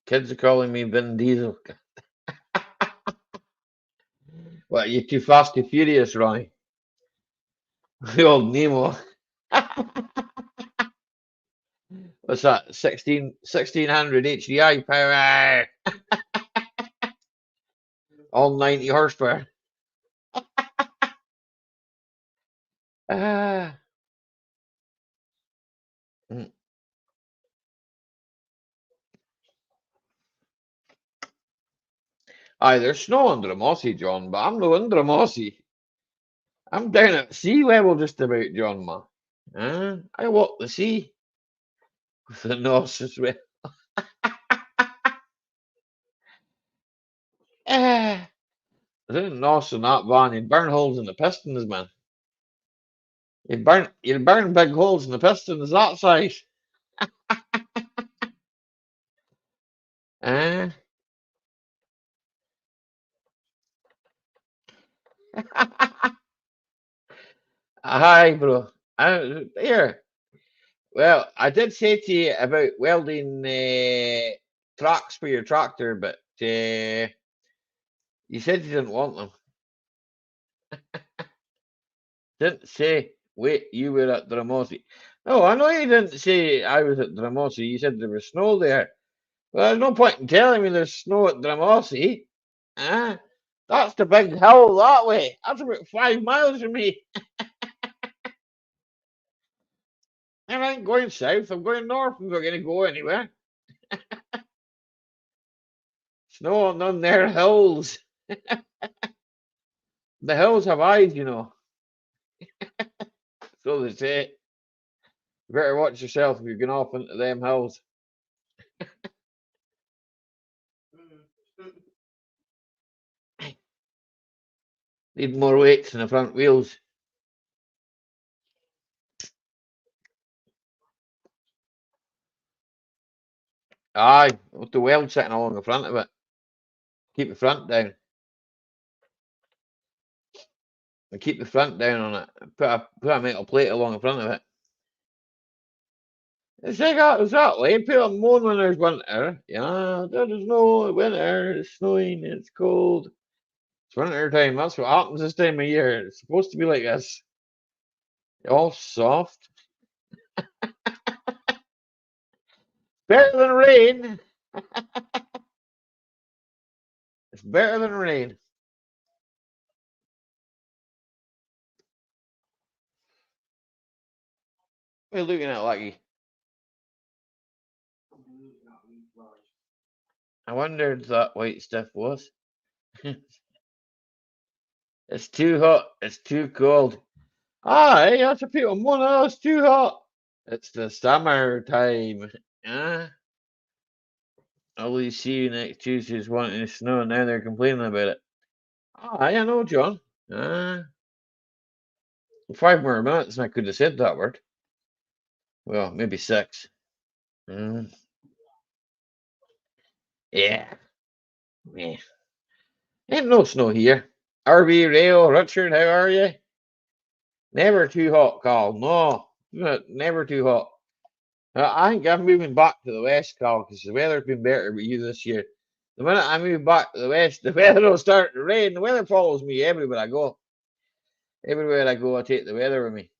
Speaker 1: Kids are calling me Vin Diesel. What, you too fast and furious, Ronnie? The old Nemo. What's that? 1600 HDI power. All 90 horsepower. Aye, there's snow under the Mossy, John, but I'm no under the Mossy. I'm down at sea level just about, John, man. I walk the sea with the nose as well. I didn't nose in that van. You'd burn holes in the pistons, man. You'd burn big holes in the pistons that size. Hi, bro. Here. Well, I did say to you about welding tracks for your tractor, but you said you didn't want them. Didn't say, wait, you were at Dramosi. No, I know you didn't say I was at Dramosi. You said there was snow there. Well, there's no point in telling me there's snow at Dramossy. That's the big hill that way. That's about 5 miles from me. And I ain't going south. I'm going north. I'm not going to go anywhere. Snow on none their hills. The hills have eyes, you know. So they say. You better watch yourself if you're going off into them hills. Need more weights in the front wheels. Aye, with the weld sitting along the front of it. Keep the front down. And keep the front down on it. Put a metal plate along the front of it. It's like that, exactly. People moan when there's winter. Yeah, there's no winter. It's snowing. It's cold. It's winter time. That's what happens this time of year. It's supposed to be like this. All soft. Better than rain. It's better than rain. What are you looking at, Lucky? I wondered that white stuff was. It's too hot. It's too cold. Aye, that's what people moan. Oh, it's too hot. It's the summer time. All you see next Tuesday is wanting to snow, and now they're complaining about it. Aye, I know, John. 5 more minutes, and I could have said that word. Well, maybe 6. Yeah. Yeah. Ain't no snow here. RV Rail, Richard, how are you? Never too hot, Carl. No, never too hot. I think I'm moving back to the west, Carl, because the weather's been better with you this year. The minute I move back to the west, the weather will start to rain. The weather follows me everywhere I go. Everywhere I go, I take the weather with me.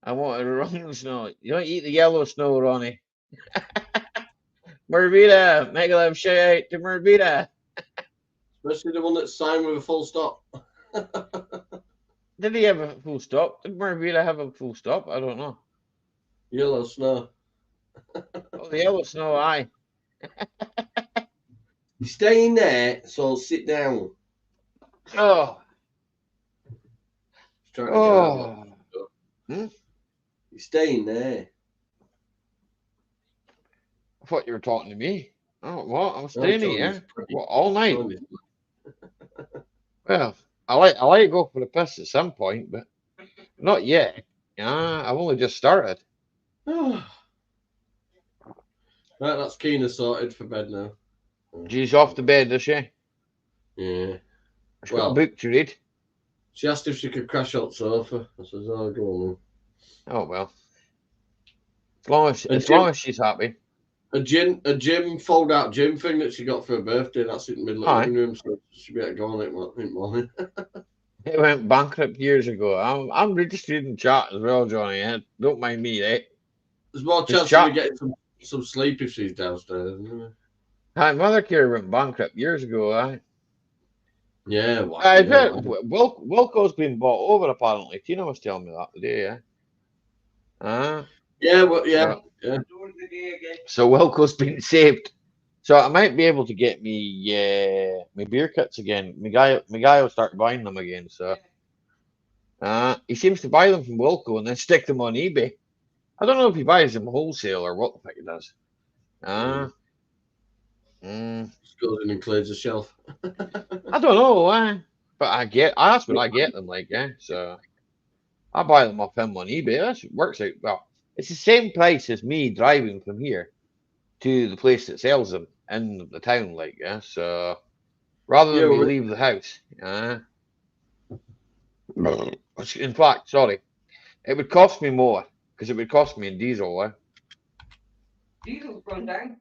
Speaker 1: I want to run the snow. You don't eat the yellow snow, Ronnie. Mervita, mega love shout out to Mervita.
Speaker 3: Especially the one that's signed with a full stop.
Speaker 1: Did he have a full stop? Did Mervita have a full stop? I don't know.
Speaker 3: Yellow snow.
Speaker 1: Oh, the yellow snow, aye.
Speaker 3: You stay in there, so sit down.
Speaker 1: Oh.
Speaker 3: Oh. You stay in there.
Speaker 1: I thought you were talking to me. Oh, what? I'm staying here. What, all night? Well, I like to go for the piss at some point, but not yet. I've only just started.
Speaker 3: Right, that's Keena sorted for bed now.
Speaker 1: She's off to bed, is she?
Speaker 3: Yeah.
Speaker 1: She's got a book to read.
Speaker 3: She asked if she could crash out sofa. I says, "Oh, go on."
Speaker 1: Oh well. As long as she's happy.
Speaker 3: A gym fold-out gym thing that she got for her birthday. That's in the middle of the living room, so she'll be able to go on it in the morning.
Speaker 1: It went bankrupt years ago. I'm registered in chat as well, Johnny. Don't mind me, right?
Speaker 3: There's more chance of me getting some sleep if she's downstairs, isn't there?
Speaker 1: Hi, Mother Care went bankrupt years ago, aye.
Speaker 3: Yeah,
Speaker 1: Wilco's been bought over apparently. Tina was telling me that today, yeah.
Speaker 3: Yeah.
Speaker 1: So Wilco's been saved. So I might be able to get me my beer kits again. My guy will start buying them again. So he seems to buy them from Wilco and then stick them on eBay. I don't know if he buys them wholesale or what the fuck he does.
Speaker 3: Just goes in and clears the shelf.
Speaker 1: I don't know, but that's what I get them like, So I buy them off him on eBay. That works out well. It's the same price as me driving from here to the place that sells them in the town, like, So rather than me leave the house, in fact, sorry, it would cost me more because it would cost me in diesel.
Speaker 2: Diesel's gone down.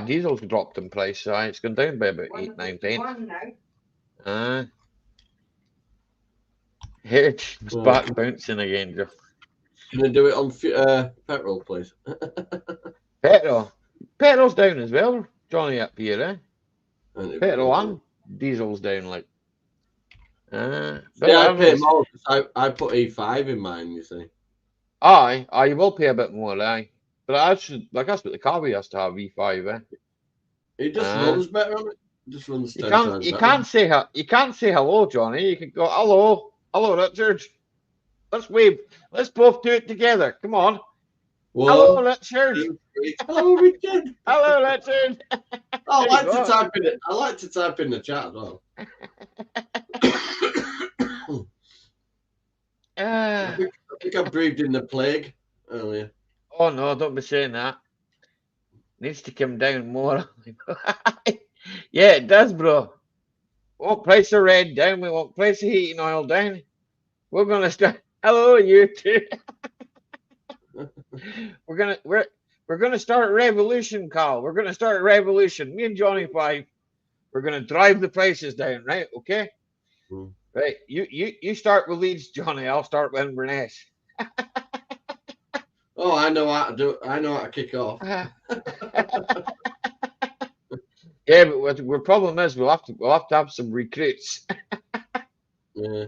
Speaker 1: Diesel's dropped in price. It's gone down by about 8-9 pence. It's back bouncing again, Joe.
Speaker 3: Can I do it on petrol, please?
Speaker 1: Petrol? Petrol's down as well, Johnny, up here, eh?
Speaker 3: And
Speaker 1: Petrol and diesel's down, like. But
Speaker 3: yeah,
Speaker 1: I
Speaker 3: I
Speaker 1: don't
Speaker 3: pay
Speaker 1: know.
Speaker 3: more because I put E5 in mine, you see.
Speaker 1: Aye, you will pay a bit more, aye. But I should, like, that's what the car has to have, E5, eh?
Speaker 3: It just runs better on it. It just runs 10 times better.
Speaker 1: You can't say hello, Johnny. You can go, hello, Richard. Let's wave. Let's both do it together. Come on. Hello, Richard.
Speaker 3: Hello, Richard.
Speaker 1: Hello, Richard.
Speaker 3: I like to type in it. I like to type in the chat as well. I think I breathed in the plague earlier.
Speaker 1: Oh no, don't be saying that. Needs to come down more. Yeah, it does, bro. We want price of red down. We want price of heating oil down. We're gonna start. Hello, you two. We're gonna start a revolution, Carl. We're gonna start a revolution. Me and Johnny 5. We're gonna drive the prices down, right? Okay. Right. You start with Leeds, Johnny. I'll start with Inverness.
Speaker 3: Oh, I know how to do it. I know how to kick off.
Speaker 1: Yeah, but the problem is we'll have to have some recruits.
Speaker 3: Yeah.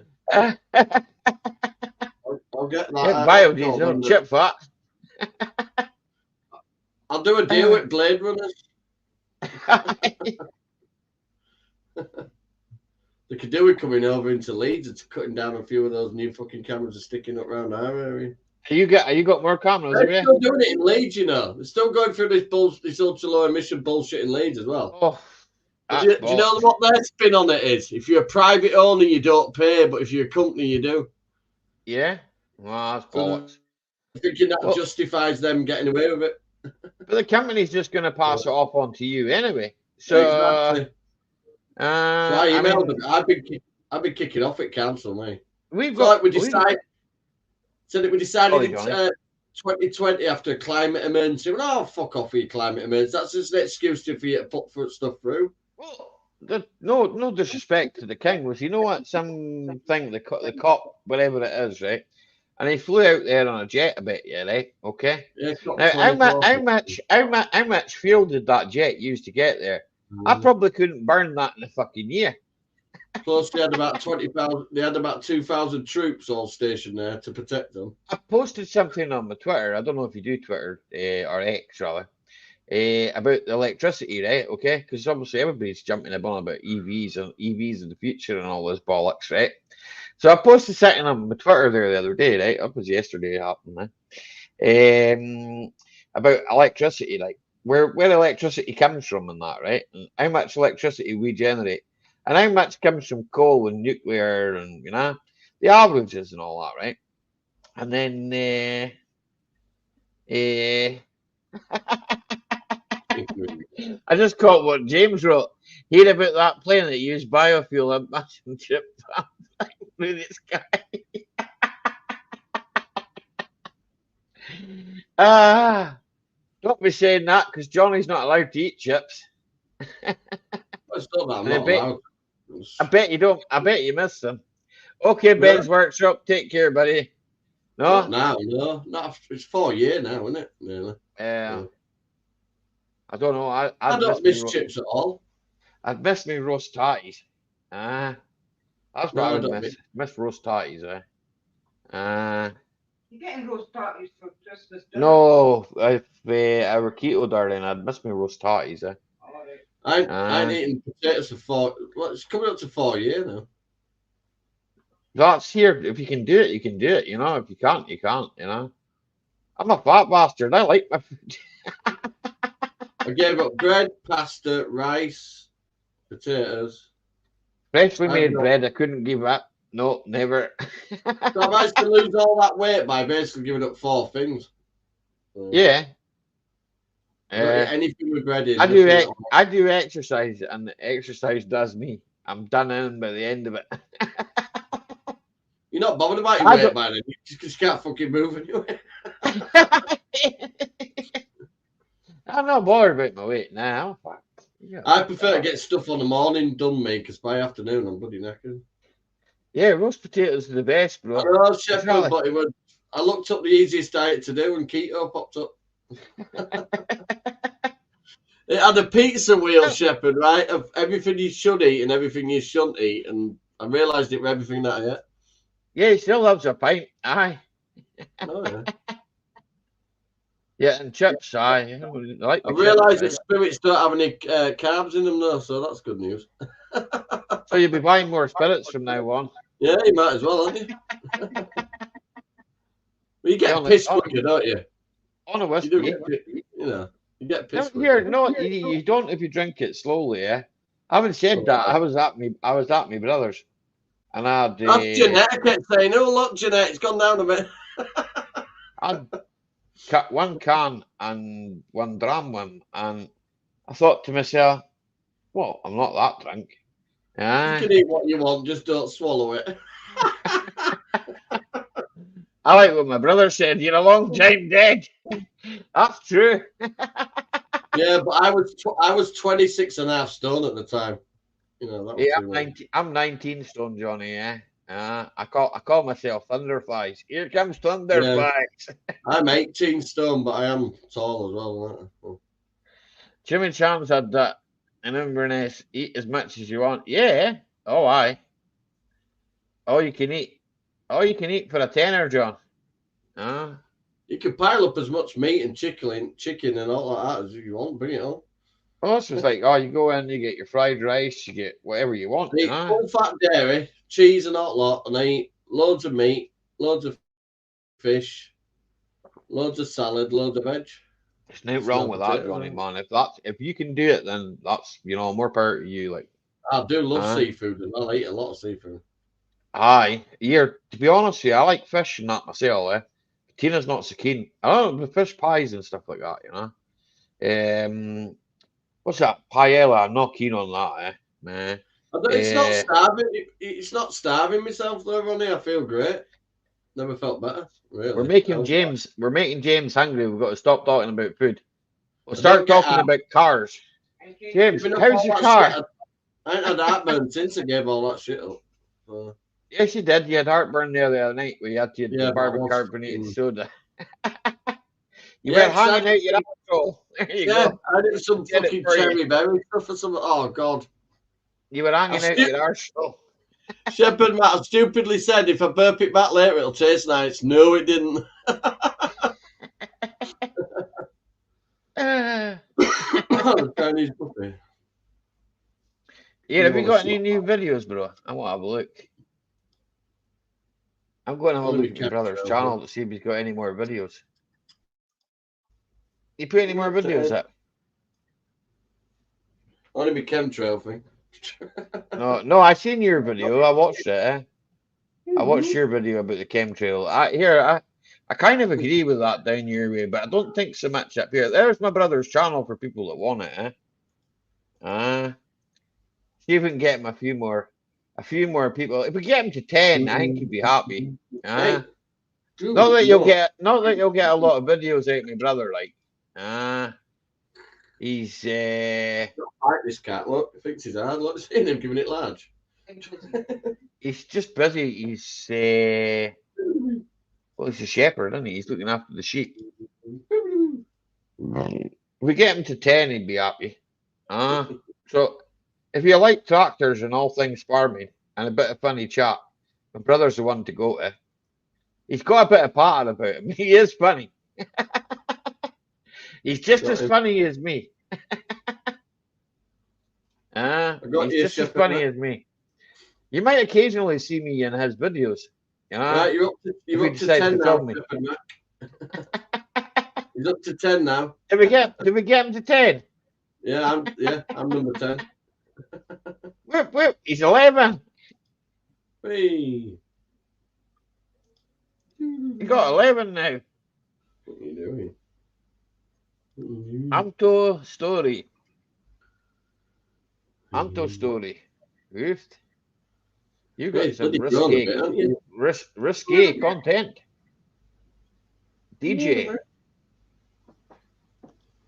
Speaker 3: I'll get that.
Speaker 1: Yeah, biodiesel, chip fat.
Speaker 3: I'll do a deal with Blade Runners. They could do with coming over into Leeds and cutting down a few of those new fucking cameras and sticking up around our area.
Speaker 1: You got more cameras?
Speaker 3: They're still doing it in Leeds, you know. They're still going through this ultra low emission bullshit in Leeds as well.
Speaker 1: Oh,
Speaker 3: do you know what their spin on it is? If you're a private owner, you don't pay, but if you're a company, you do.
Speaker 1: Yeah. Well, that's bollocks.
Speaker 3: I'm thinking that justifies them getting away with it.
Speaker 1: But the company's just going to pass it off on to you anyway. So
Speaker 3: exactly. So I emailed them. I've been kicking off at council, mate. We decided in 2020 after climate emergency. Well, oh, fuck off with your climate emergency. That's just an excuse for you to put stuff through.
Speaker 1: Well, no disrespect to the king. Was you know what? Something the cop, whatever it is, right? And he flew out there on a jet a bit, yeah, right? Okay.
Speaker 3: Yeah,
Speaker 1: now, how much fuel did that jet use to get there? I probably couldn't burn that in a fucking year.
Speaker 3: Plus, they had about 20,000. They had about 2,000 troops all stationed there to protect them.
Speaker 1: I posted something on my Twitter. I don't know if you do Twitter or X, rather, about the electricity, right? Okay, because obviously everybody's jumping about EVs and the future and all this bollocks, right? So I posted something on my Twitter there the other day, right? That was yesterday, it happened, man. About electricity, like where electricity comes from and that, right? And how much electricity we generate, and how much comes from coal and nuclear, and the averages and all that, right? And then I just caught what James wrote. Hear about that plane that used biofuel and massive chip through the sky. Don't be saying that because Johnny's not allowed to eat chips.
Speaker 3: It's not that I'm not allowed.
Speaker 1: I bet you don't. I bet you missed them. Okay, Ben's Workshop. Take care, buddy. No,
Speaker 3: no. It's 4 years now, isn't it? Really?
Speaker 1: Yeah. I don't know. I
Speaker 3: don't miss chips at all.
Speaker 1: I'd miss me roast tatties. That's what I would miss roast tatties,
Speaker 2: You're getting roast tatties for Christmas dinner?
Speaker 1: No, if I were keto, darling, I'd miss me roast tatties,
Speaker 3: I ain't eating potatoes for 4. Well, it's coming up to 4 years now.
Speaker 1: That's here. If you can do it, you can do it. If you can't, you can't. I'm a fat bastard. I like my food.
Speaker 3: I gave up bread, pasta, rice, potatoes.
Speaker 1: Freshly made bread. I couldn't give up. No, never.
Speaker 3: So I managed to lose all that weight by basically giving up 4 things.
Speaker 1: Yeah.
Speaker 3: Anything with bread in.
Speaker 1: I do exercise, and the exercise does me. I'm done in by the end of it.
Speaker 3: You're not bothered about your weight, man. You just can't fucking move anyway.
Speaker 1: I'm not bothered about my weight now.
Speaker 3: I prefer to get stuff on the morning done, mate, because by afternoon I'm bloody knackered.
Speaker 1: Yeah, roast potatoes are the best, bro.
Speaker 3: I know, Sheffield, but I looked up the easiest diet to do and keto popped up. It had a pizza wheel, Shepherd, right? Of everything you should eat and everything you shouldn't eat. And I realised it with everything that I ate.
Speaker 1: Yeah, he still loves a pint. Aye.
Speaker 3: Oh, yeah.
Speaker 1: Yeah, and chips. Aye. Like
Speaker 3: I
Speaker 1: the
Speaker 3: realised
Speaker 1: chips.
Speaker 3: that spirits don't have any carbs in them, though, so that's good news.
Speaker 1: So you'll be buying more spirits from now on.
Speaker 3: Yeah, you might as well, aren't you? Well, you get pissed quicker, don't you?
Speaker 1: On a whiskey.
Speaker 3: You get pissed quicker.
Speaker 1: Here, no, you don't if you drink it slowly, eh? Having said that, I was at my brother's, and I had
Speaker 3: That's Jeanette. I kept saying, "Oh look, Jeanette, it's gone down a bit."
Speaker 1: I had one can and one dram one, and I thought to myself, "Well, I'm not that drunk."
Speaker 3: You can eat what you want, just don't swallow it.
Speaker 1: I like what my brother said. You're a long time dead. That's true.
Speaker 3: Yeah, but I was 26 and a half stone at the time. You know, that was
Speaker 1: yeah, I'm 19 stone, Johnny. Yeah. I call myself Thunderflies. Here comes Thunderflies.
Speaker 3: Yeah. I'm 18 stone, but I am tall as well.
Speaker 1: Jimmy Chams had that in Inverness. Eat as much as you want. Yeah. Oh, aye. All you can eat. All you can eat for a tenner, John.
Speaker 3: You can pile up as much meat and chicken and all like that as you want. Bring it on.
Speaker 1: Oh, it's just like, you go in, you get your fried rice, you get whatever you want.
Speaker 3: I eat full fat dairy, cheese and all lot, and I eat loads of meat, loads of fish, loads of salad, loads of veg.
Speaker 1: There's nothing wrong with that, Johnny, man. If you can do it, then that's more power to you. Like,
Speaker 3: I do love seafood, and I eat a lot of seafood.
Speaker 1: Aye, to be honest with you, I like fish and that myself. Tina's not so keen. I don't know, fish pies and stuff like that. What's that? Paella. I'm not keen on that. Nah.
Speaker 3: It's not starving. It's not starving myself though, Ronnie. I feel great. Never felt better. Really.
Speaker 1: We're making James hungry. We've got to stop talking about food. We'll start talking about cars. James, how's your car?
Speaker 3: I ain't had heartburn since I gave all that shit up.
Speaker 1: Yes, you did. You had heartburn there the other night. We had to the barbonate soda. You were hanging out your asshole. There you go.
Speaker 3: I did some fucking cherry berry stuff or something. Oh God.
Speaker 1: You were hanging out your arsehole.
Speaker 3: Shepherd Matt stupidly said, if I burp it back later, it'll taste nice. No, it didn't. Chinese buffet.
Speaker 1: Yeah, have you got any new videos, bro? I want to have a look. I'm going to have a look at your brother's channel to see if he's got any more videos. You put any more videos up?
Speaker 3: Only my chemtrail thing.
Speaker 1: No, I seen your video. I watched it. I watched your video about the chemtrail. I kind of agree with that down your way, but I don't think so much up here. There's my brother's channel for people that want it. See if we can get him a few more people. If we get him to 10, I think he'd be happy. Not that you'll get a lot of videos out of my brother, like. He's
Speaker 3: like this cat. Look, thinks he's hard. Look, seeing him giving it large.
Speaker 1: He's just busy. He's he's a shepherd, isn't he? He's looking after the sheep. If we get him to 10, he'd be happy. So if you like tractors and all things farming and a bit of funny chat, my brother's the one to go to. He's got a bit of patter about him. He is funny. He's just as funny as me. He's just as funny as me. You might occasionally see me in his videos.
Speaker 3: Right, you're up to 10 now. He's up to 10 now.
Speaker 1: Did we get him to 10?
Speaker 3: Yeah, I'm number 10.
Speaker 1: Whoop, he's 11.
Speaker 3: Hey.
Speaker 1: You got 11 now.
Speaker 3: What are you doing?
Speaker 1: Anto story. Roofed. You got some risky content. DJ.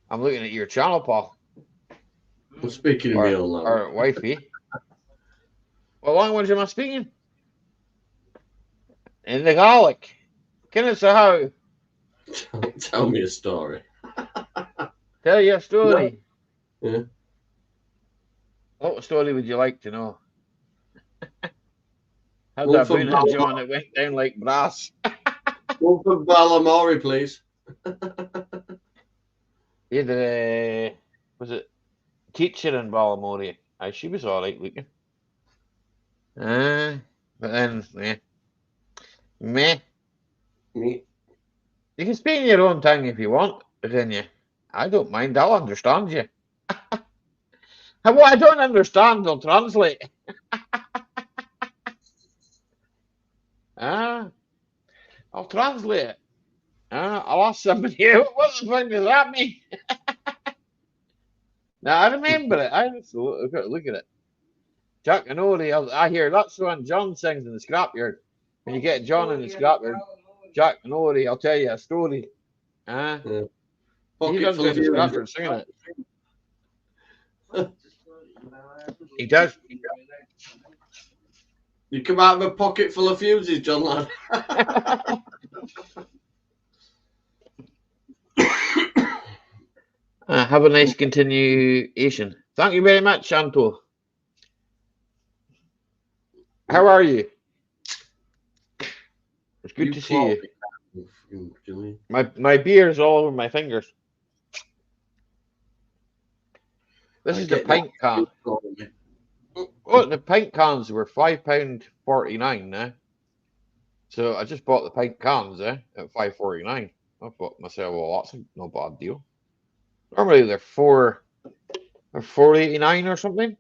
Speaker 1: I'm looking at your channel, Paul.
Speaker 3: I'm speaking in real now.
Speaker 1: Or wifey. What language am I speaking? In the Gaelic. Can it say how?
Speaker 3: Tell me a story.
Speaker 1: Tell you a story.
Speaker 3: Yeah.
Speaker 1: What story would you like to know? How'd
Speaker 3: One
Speaker 1: that
Speaker 3: from
Speaker 1: boon John? It went down like brass.
Speaker 3: One from Balamori, please.
Speaker 1: Either was it teacher in Balamori? She was all right looking. But then, meh.
Speaker 3: Me.
Speaker 1: You can speak in your own tongue if you want, can you? I don't mind. I'll understand you. What I don't understand, I'll translate. I'll translate it. I'll ask somebody, what the fuck does that mean? Now, I remember it. I just look at it. Jack and Ori, I hear that's the one John sings in the scrapyard. When you get John in the scrapyard, Jack and Ori, I'll tell you a story.
Speaker 3: Yeah.
Speaker 1: He
Speaker 3: Pocket
Speaker 1: runs
Speaker 3: full
Speaker 1: around
Speaker 3: of
Speaker 1: the scrapyard singing it. He does.
Speaker 3: You come out of a pocket full of fuses, John lad.
Speaker 1: Have a nice continuation. Thank you very much, Anto. How are you? It's good to see you. My beer is all over my fingers. This is the pint can. Oh, the pint cans were £5.49 now. So I just bought the pint cans at £5.49. I thought myself, well, that's no bad deal. Normally they're £4.89 or something.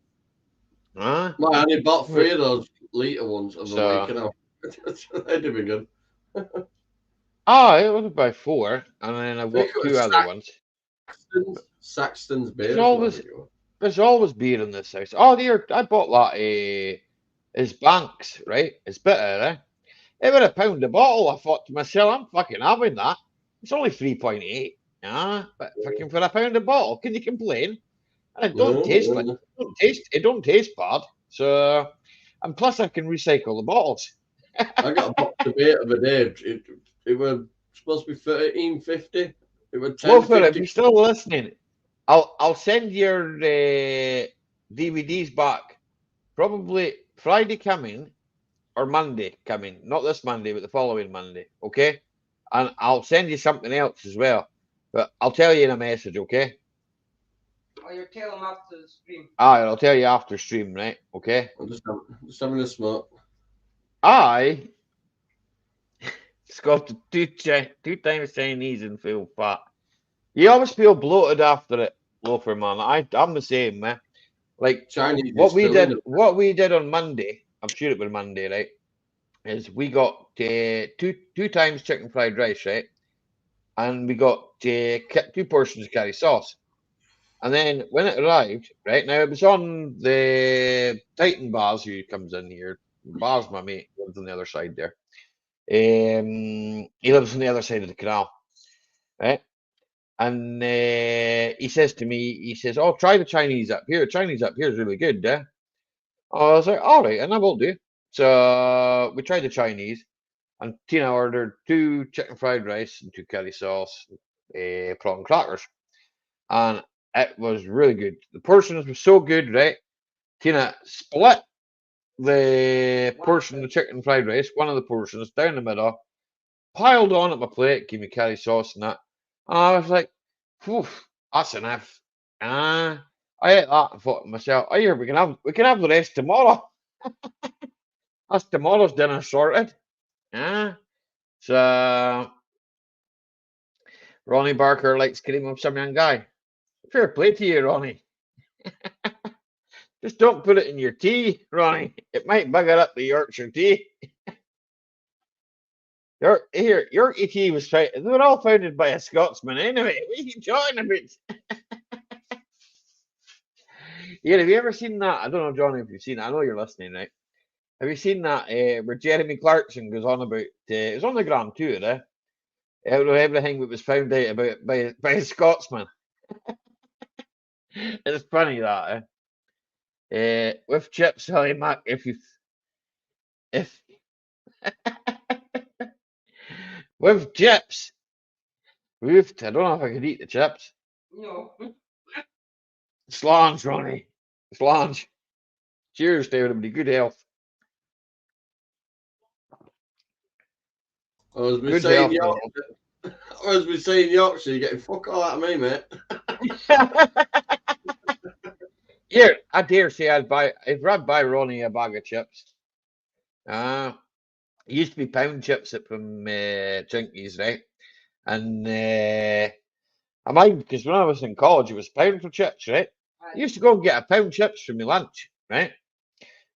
Speaker 3: Well, I only bought 3 of those litre ones of the week, you know. They'd be good.
Speaker 1: It was about 4, and then I've got 2 other ones.
Speaker 3: Saxton's beer.
Speaker 1: There's always beer in this house. Oh, dear, I bought that. It's Banks, right? It's bitter, eh? It was £1 a bottle. I thought to myself, I'm fucking having that. It's only 3.8. But fucking for £1 a bottle, can you complain? And it don't taste like it don't taste bad. So, and plus I can recycle the bottles.
Speaker 3: I got a box of beer the other day. It was supposed to be $13.50. It was $10.50.
Speaker 1: Go for it. If you're still listening, I'll send your DVDs back. Probably Friday coming or Monday coming. Not this Monday, but the following Monday. Okay, and I'll send you something else as well. But I'll tell you in a message. Okay.
Speaker 2: Oh, you'll tell them after the stream.
Speaker 1: I'll tell you after stream, right? Okay.
Speaker 3: I'm just having a smoke.
Speaker 1: It's got 2 times Chinese and feel fat. You always feel bloated after it, Loafer man. I'm the same, man. Like
Speaker 3: Chinese
Speaker 1: what we did on Monday. I'm sure it was Monday, right? Is we got 2 times chicken fried rice, right? And we got 2 portions of curry sauce. And then when it arrived, right now it was on the Titan Bars who comes in here. Bars, my mate, lives on the other side there. He lives on the other side of the canal, right? And he says to me, "Oh, try the Chinese up here. Chinese up here is really good, I was like, all right, and I will do. So we tried the Chinese, and Tina ordered 2 chicken fried rice and 2 curry sauce, prawn crackers, and it was really good. The portions were so good, right? Tina split the portion of the chicken fried rice, one of the portions down the middle, piled on at my plate, gave me curry sauce and that. And I was like, phew, that's enough. I ate that and thought to myself, oh yeah, we can have the rest tomorrow. That's tomorrow's dinner sorted. So Ronnie Barker likes cream of some young guy. Fair play to you, Ronnie. Just don't put it in your tea, Ronnie. It might bugger up the Yorkshire tea. Yorkie tea was they were all founded by a Scotsman anyway. What are you talking about? Yeah, have you ever seen that? I don't know, Johnny, if you've seen it. I know you're listening, right? Have you seen that where Jeremy Clarkson goes on about it was on the Grand Tour, everything that was found out about by a Scotsman. It's funny that, with chips, Holly Mac, if with chips, I don't know if I could eat the chips.
Speaker 2: No.
Speaker 4: Slange, Ronnie. Slange. Cheers to everybody. Good health.
Speaker 3: As we say in Yorkshire, you're getting fuck all out of me, mate.
Speaker 4: Here, I dare say if I'd buy Ronnie a bag of chips. It used to be pound chips from Chinkies, right? And I mind because when I was in college, it was pound for chips, right? I used to go and get a pound chips for my lunch, right?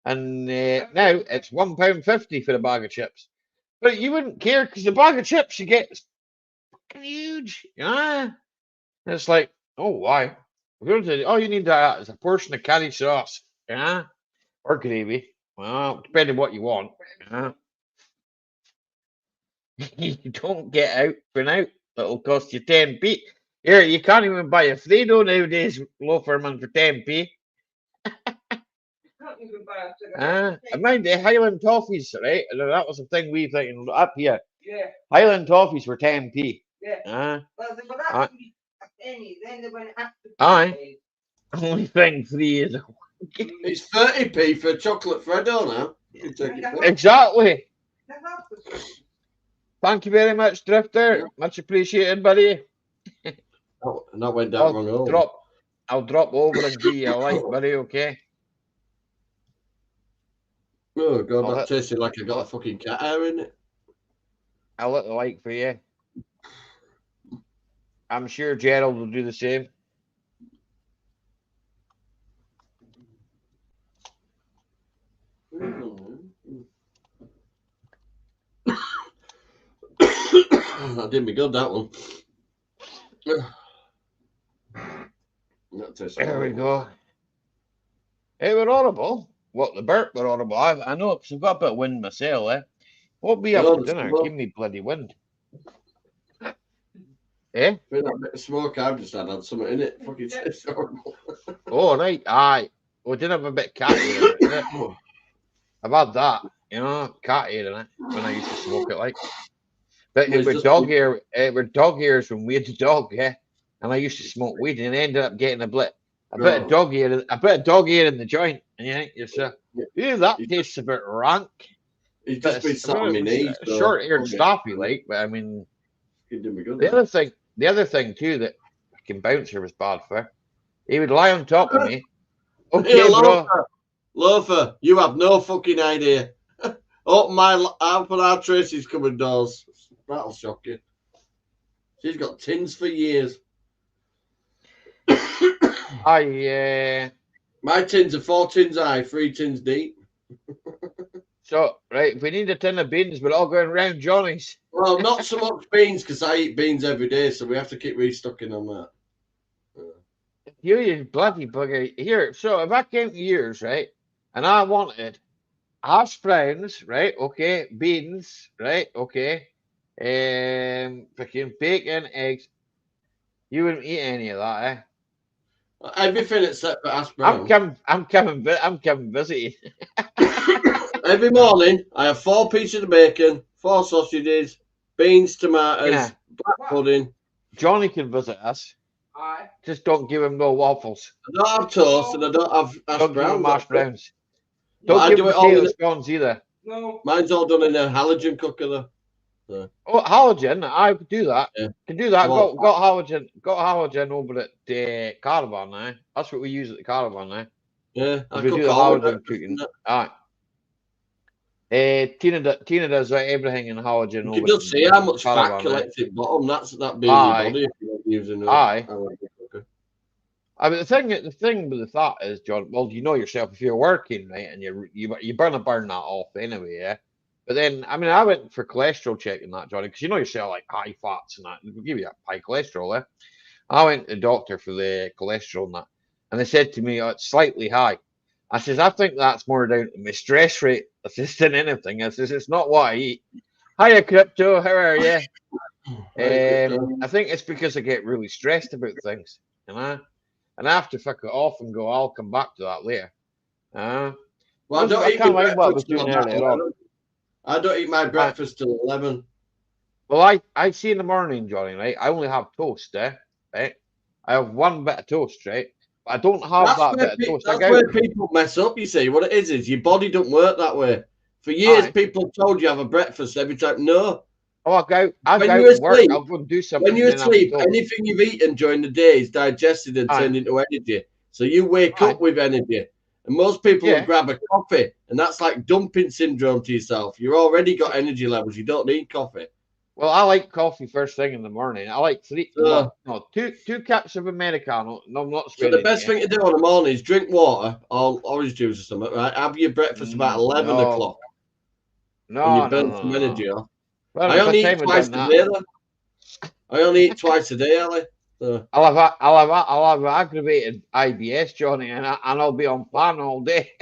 Speaker 4: And now it's £1.50 for a bag of chips. But you wouldn't care because the bag of chips you get is fucking huge. Yeah. It's like, oh, why? All you need is a portion of curry sauce, yeah, or gravy. Well, depending what you want. Yeah. You don't get out for now. It'll cost you 10p. Here, you can't even buy a Fredo nowadays, Loaferman, for 10p. I mind the Highland Toffees, right? That was the thing we thinking up here.
Speaker 2: Yeah.
Speaker 4: Highland Toffees were 10p.
Speaker 2: Yeah. Well, they were actually a penny, then they went up to
Speaker 4: aye. Only thing free is
Speaker 3: it's 30p for chocolate Freddo now.
Speaker 4: Exactly. Thank you very much, Drifter. Yeah. Much appreciated, buddy.
Speaker 3: Oh, and that went down wrong.
Speaker 4: I'll drop over and give you a like, buddy, okay?
Speaker 3: Oh, God, that tasted like I got a fucking cat hair in it.
Speaker 4: I'll let the like for you. I'm sure Gerald will do the same.
Speaker 3: That did me good, that one.
Speaker 4: There we go. It were horrible. What, the burp were horrible. I know, because I've got a bit of wind myself, eh? What be up for dinner? Give me bloody wind. Eh?
Speaker 3: That bit of smoke I've just had something in it. Fucking tastes horrible.
Speaker 4: Oh, right. Aye. We did have a bit of cat hair in it. I've had that, you know, cat hair in it when I used to smoke it, like. But it were dog hair. It were dog hairs when we had the dog, yeah. And I used to smoke weed and ended up getting a bit of dog hair in the joint. And you think yourself, ooh, that tastes a bit rank.
Speaker 3: It's just been sat on my knees.
Speaker 4: Short-haired staffy, like, but I mean, the other thing too that fucking Bouncer was bad for, he would lie on top of me. Okay,
Speaker 3: hey,
Speaker 4: bro.
Speaker 3: Loafer, you have no fucking idea. Open our Tracy's coming doors. That'll shock you. She's got tins for years.
Speaker 4: My
Speaker 3: tins are 4 tins high, 3 tins deep.
Speaker 4: So, right, if we need a tin of beans, we're all going round Johnny's.
Speaker 3: Well, not so much beans, because I eat beans every day, so we have to keep restocking on that.
Speaker 4: You bloody bugger. Here, so if I came to yours, right, and I wanted hash browns, right, okay, beans, right, okay, freaking bacon, eggs, you wouldn't eat any of that, eh?
Speaker 3: Everything except for hash browns.
Speaker 4: I'm coming visiting.
Speaker 3: Every morning, I have 4 pieces of bacon, 4 sausages, beans, tomatoes, black pudding.
Speaker 4: Johnny can visit us.
Speaker 2: Aye.
Speaker 4: Just don't give him no waffles.
Speaker 3: I don't have toast and I don't have
Speaker 4: hash browns. Don't give him potato scones either.
Speaker 2: No.
Speaker 3: Mine's all done in a halogen cooker though. So.
Speaker 4: Oh, halogen! I could do that. Yeah. Can do that. Well, got halogen over at the caravan now. That's what we use at the caravan now.
Speaker 3: Yeah,
Speaker 4: we do the halogen cooking. Alright. Tina does everything in halogen.
Speaker 3: You can see how much fat collects at bottom. That's that being your body if you're using it.
Speaker 4: Aye. I mean, the thing with the fat is, John. Well, you know yourself if you're working, right, and you burn that off anyway, yeah. But then, I mean, I went for cholesterol checking that, Johnny, because you know yourself like high fats and that. They'll give you high cholesterol, eh? I went to the doctor for the cholesterol and that, and they said to me, "Oh, it's slightly high." I says, "I think that's more down to my stress rate than anything." I says, "It's not what I eat." Hiya, Crypto. How are you? I think it's because I get really stressed about things, you know. And I have to fuck it off and go, I'll come back to that later.
Speaker 3: Well, I don't eat my breakfast till I don't eat my breakfast till 11.
Speaker 4: Well, I see in the morning, Johnny, right? I only have toast, right? I have one bit of toast, right? I don't have that bit of toast.
Speaker 3: That's where people mess up, you see. What it is your body don't work that way. For years, people have told you have a breakfast every time. No.
Speaker 4: Oh, I'll go out and work. I'll go and do something.
Speaker 3: When you're asleep, anything you've eaten during the day is digested and turned into energy. So you wake up with energy. And most people will grab a coffee, and that's like dumping syndrome to yourself. You've already got energy levels. You don't need coffee.
Speaker 4: Well, I like coffee first thing in the morning. I like two cups of Americano. No, I'm not
Speaker 3: so the best thing to do in the morning is drink water or orange juice or something, right? Have your breakfast about 11 o'clock.
Speaker 4: No,
Speaker 3: and you burn some energy off.
Speaker 4: Well,
Speaker 3: I only eat twice a day, though. I only eat twice a day, Ali. So.
Speaker 4: I'll have aggravated IBS, Johnny, and I'll be on plan all day.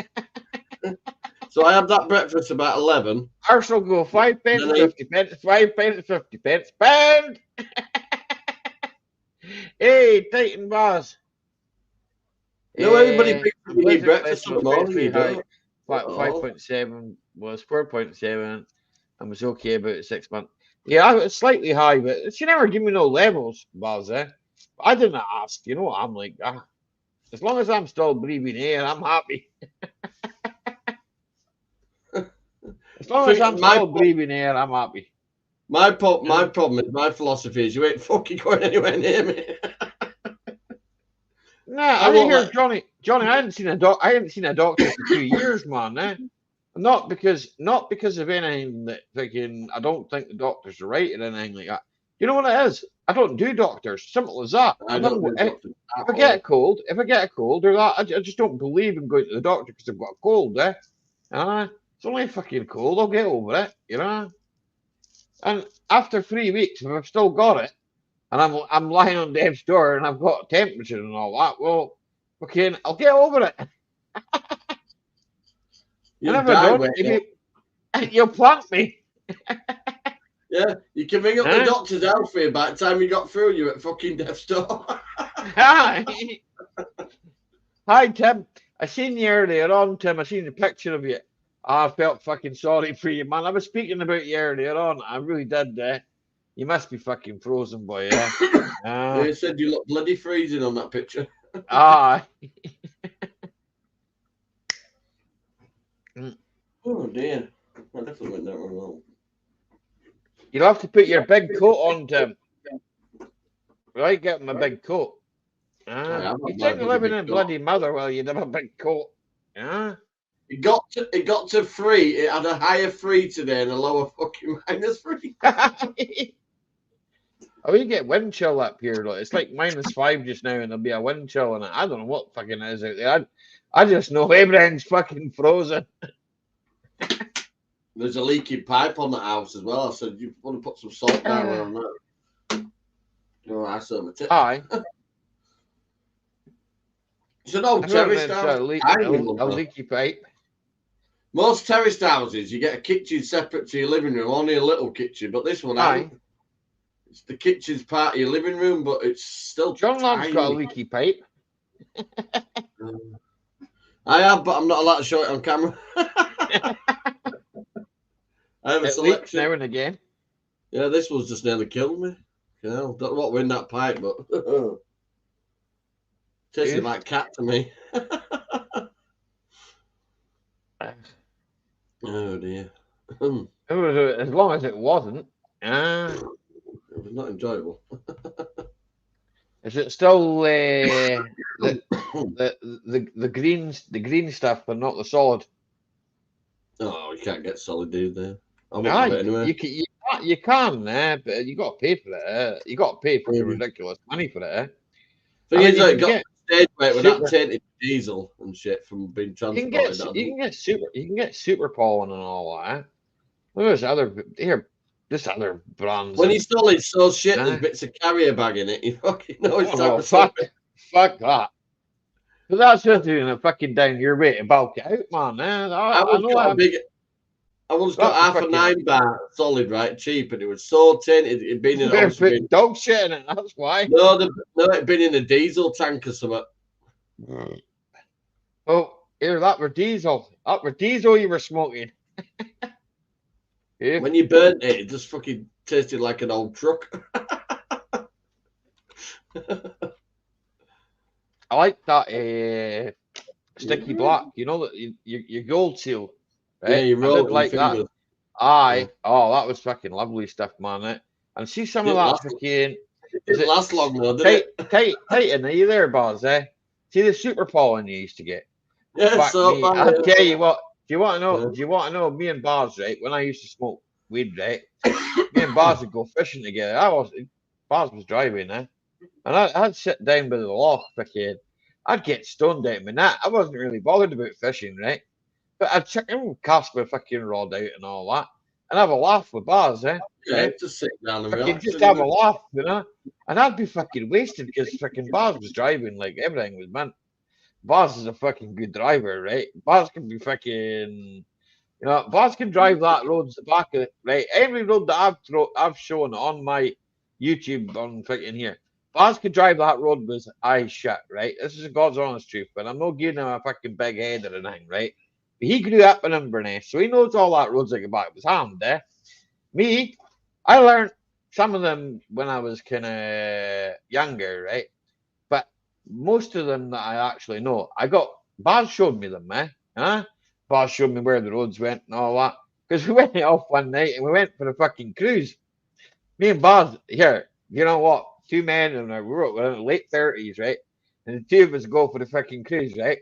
Speaker 3: So I have that breakfast about 11.
Speaker 4: Ours will go 5 pence, 50 pence, 5 pence, 50 pence, pound. Hey, Titan Bars.
Speaker 3: No, everybody thinks you need breakfast in the morning. You don't.
Speaker 4: 5.7 was 4.7 and was okay about 6 months. Yeah, it's slightly high, but she never give me no levels, Bars. I didn't ask. You know what I'm like? As long as I'm still breathing air, I'm happy. As long as I'm still breathing air, I'm happy.
Speaker 3: My problem is my philosophy is you ain't fucking going anywhere near me.
Speaker 4: Nah, I didn't hear Johnny. I hadn't seen a doctor for 2 years, man. Not because of anything that fucking I don't think the doctors are right or anything like that. You know what it is? I don't do doctors. Simple as that. If I get a cold, or that, I just don't believe in going to the doctor because I've got a cold. It's only a fucking cold. I'll get over it, you know. And after 3 weeks, if I've still got it, and I'm lying on death's door and I've got a temperature and all that, well, okay, I'll get over it. You'll plant me.
Speaker 3: Yeah, you can ring up the doctor's house for you by the time you got through. You're at fucking death's door.
Speaker 4: Hi, Tim. I seen you earlier on, Tim. I seen a picture of you. I felt fucking sorry for you, man. I was speaking about you earlier on. I really did. You must be fucking frozen, boy. Yeah.
Speaker 3: You said you look bloody freezing on that picture.
Speaker 4: Oh
Speaker 3: dear. I definitely went that one wrong.
Speaker 4: You'll have to put your big coat on, Tim. Right, get him a big coat. You think living in bloody Motherwell, you'd have a big coat. Yeah.
Speaker 3: It got to 3. It had a higher 3 today and a lower fucking -3.
Speaker 4: Oh, you get wind chill up here. Like, it's like -5 just now, and there'll be a wind chill, and I don't know what fucking is out there. I just know everything's fucking frozen.
Speaker 3: There's a leaking pipe on the house as well. I said, you want to put some salt down on that? Oh, I saw my tip.
Speaker 4: Aye.
Speaker 3: It's an old terraced house.
Speaker 4: A leaky pipe.
Speaker 3: Most terraced houses, you get a kitchen separate to your living room, only a little kitchen. But this one, it's the kitchen's part of your living room, but it's still
Speaker 4: John Lamb's got a leaky pipe.
Speaker 3: I have, but I'm not allowed to show it on camera. I have a selection
Speaker 4: now and again.
Speaker 3: Yeah, this was just nearly killed me. You know, don't know what we're in that pipe, but tasted like cat to me. Oh dear.
Speaker 4: As long as it wasn't.
Speaker 3: It was not enjoyable.
Speaker 4: Is it still the green stuff, but not the solid?
Speaker 3: Oh, you can't get solid, dude. There.
Speaker 4: Anyway. You can, but you got to pay for it. You got to pay for the ridiculous money for it.
Speaker 3: Thing is, it got stage weight with that tainted diesel and shit from being transported.
Speaker 4: You can get super pollen and all that. There's other brands.
Speaker 3: When he's solid so shit, there's bits of carrier bag in it. You fucking know it's time
Speaker 4: fuck that. But that's just doing a fucking down your way to bulk it out, man.
Speaker 3: I once got half a 9 bar solid, right, cheap, and it was so tinted. It'd been in
Speaker 4: dog shit in it. That's why.
Speaker 3: No, it'd been in a diesel tank or something.
Speaker 4: Oh, here, that were diesel. That were diesel you were smoking.
Speaker 3: When you burnt it, it just fucking tasted like an old truck.
Speaker 4: I like that sticky block. You know that your gold seal,
Speaker 3: Yeah,
Speaker 4: right?
Speaker 3: you
Speaker 4: I
Speaker 3: roll
Speaker 4: did
Speaker 3: it
Speaker 4: like
Speaker 3: with
Speaker 4: that.
Speaker 3: fingers.
Speaker 4: Aye. Oh, that was fucking lovely stuff, man. And see some of
Speaker 3: Didn't
Speaker 4: that
Speaker 3: last,
Speaker 4: fucking.
Speaker 3: it
Speaker 4: Is
Speaker 3: didn't
Speaker 4: it
Speaker 3: last long though, did it?
Speaker 4: tight in there, Buzz, eh? See the super pollen you used to get.
Speaker 3: Yeah,
Speaker 4: Fuck
Speaker 3: so
Speaker 4: me. I'll tell you what. Do you want to know?
Speaker 3: Yeah.
Speaker 4: Do you want to know? Me and Baz, right? When I used to smoke weed, right? Me and Baz would go fishing together. Baz was driving, eh? And I'd sit down by the loch, fucking. I'd get stoned out of my net. I wasn't really bothered about fishing, right? But I'd check and cast my fucking rod out and all that, and have a laugh with Baz, eh?
Speaker 3: Yeah,
Speaker 4: Right?
Speaker 3: just sit down and
Speaker 4: Fucking
Speaker 3: relax.
Speaker 4: just have a laugh, you know? And I'd be fucking wasted because fucking Baz was driving like everything was meant. Baz is a fucking good driver, right? Baz can be fucking, Baz can drive that road's the back of it, right? Every road that I've shown on my YouTube on fucking here, Baz could drive that road with his eyes shut, right? This is God's honest truth, but I'm not giving him a fucking big head or anything, right? But he grew up in Inverness, so he knows all that roads like the back of his hand, eh? Me, I learned some of them when I was kind of younger, right? But most of them that I actually know, Baz showed me them, eh? Huh? Baz showed me where the roads went and all that. Because we went off one night and we went for a fucking cruise. Me and Baz, here, you know what? Two men and we're in the late 30s, right? And the two of us go for the fucking cruise, right?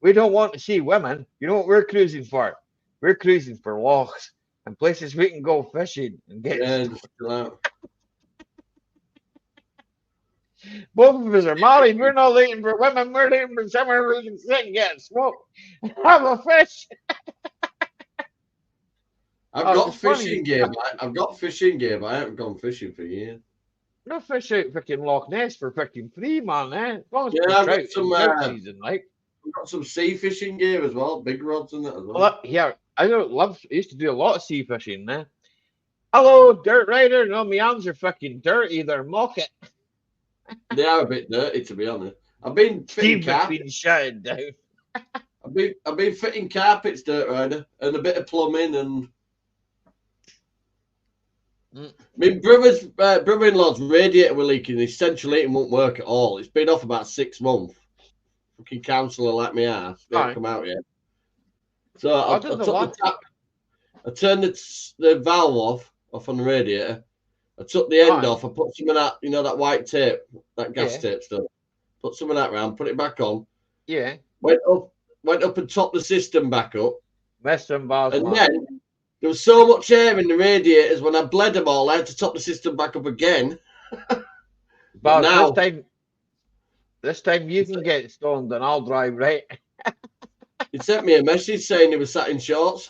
Speaker 4: We don't want to see women. You know what we're cruising for? We're cruising for lochs and places we can go fishing and get.
Speaker 3: Yeah, just chill out.
Speaker 4: Both of us are married. We're not looking for women. We're looking for somewhere we can sit and get smoked and have a fish.
Speaker 3: I've got fishing gear. I've got fishing gear, but I haven't gone fishing for years.
Speaker 4: No fish out fucking Loch Ness for fucking free, man. Eh? As long as
Speaker 3: Yeah,
Speaker 4: it's
Speaker 3: I've
Speaker 4: trout,
Speaker 3: got some.
Speaker 4: trout season, like.
Speaker 3: I've got some sea fishing gear as well, big rods and that as well.
Speaker 4: Well, yeah, I used to do a lot of sea fishing, eh? Hello, dirt rider. No, my hands are fucking dirty. They're mucky.
Speaker 3: They are a bit dirty, to be honest. I've been fitting carpets.
Speaker 4: Been shutting down.
Speaker 3: I've been fitting carpets, dirt rider, and a bit of plumbing and. My brother-in-law's radiator was leaking. His central heating won't work at all. It's been off about 6 months. Fucking counsellor like me ass. They haven't come out yet. So I turned the valve off on the radiator. I took the end off. I put some of that, that white tape, that gas tape stuff. Put some of that round, put it back on.
Speaker 4: Yeah.
Speaker 3: Went up and topped the system back up.
Speaker 4: Western bars.
Speaker 3: And then there was so much air in the radiators when I bled them all, I had to top the system back up again.
Speaker 4: But now, this time you can get stoned and I'll drive, right?
Speaker 3: He sent me a message saying he was sat in shorts.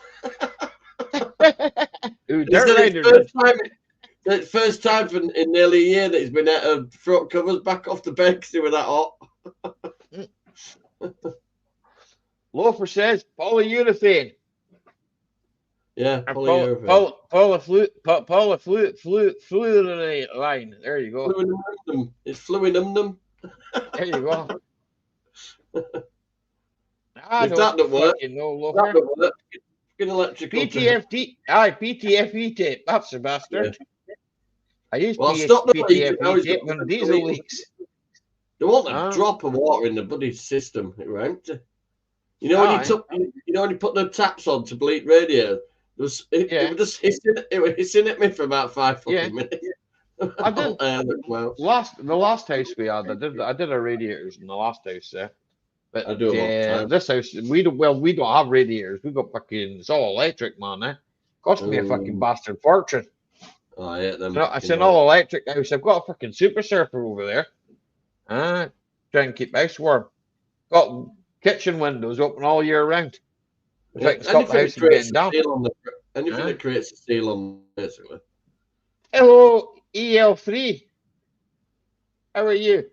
Speaker 3: First time in nearly a year that he's been able to throw covers back off the bed because they were that hot.
Speaker 4: Loafer says polyurethane.
Speaker 3: Yeah, polyurethane.
Speaker 4: Polyfluoride line. There you go.
Speaker 3: It's fluidum.
Speaker 4: There you go.
Speaker 3: If that don't work,
Speaker 4: PTFE. Aye, PTFE tape. That's a bastard. Yeah. I used
Speaker 3: PTFE
Speaker 4: tape when diesel leaks.
Speaker 3: There wasn't a drop of water in the bloody system. It were empty. You know when you put the taps on to bleed radiators, it was just hissing at me for about 5 fucking minutes.
Speaker 4: I did. The last house we had, I did our radiators in the last house there. But
Speaker 3: I do
Speaker 4: this house, we don't have radiators. We got fucking, it's all electric, man. Eh? Cost me a fucking bastard fortune.
Speaker 3: Oh, I hate them.
Speaker 4: It's an all electric house. I've got a fucking super surfer over there. Try and keep the house warm. Got kitchen windows open all year round. It's like stop the house from getting down.
Speaker 3: Anything that creates a seal on, basically.
Speaker 4: Hello, EL3. How are you?